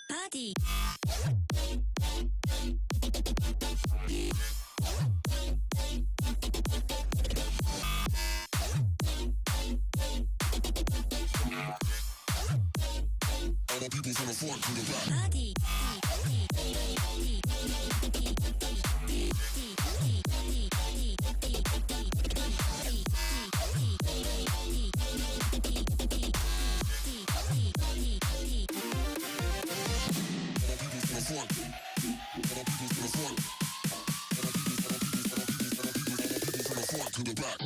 Party. Party. To the back.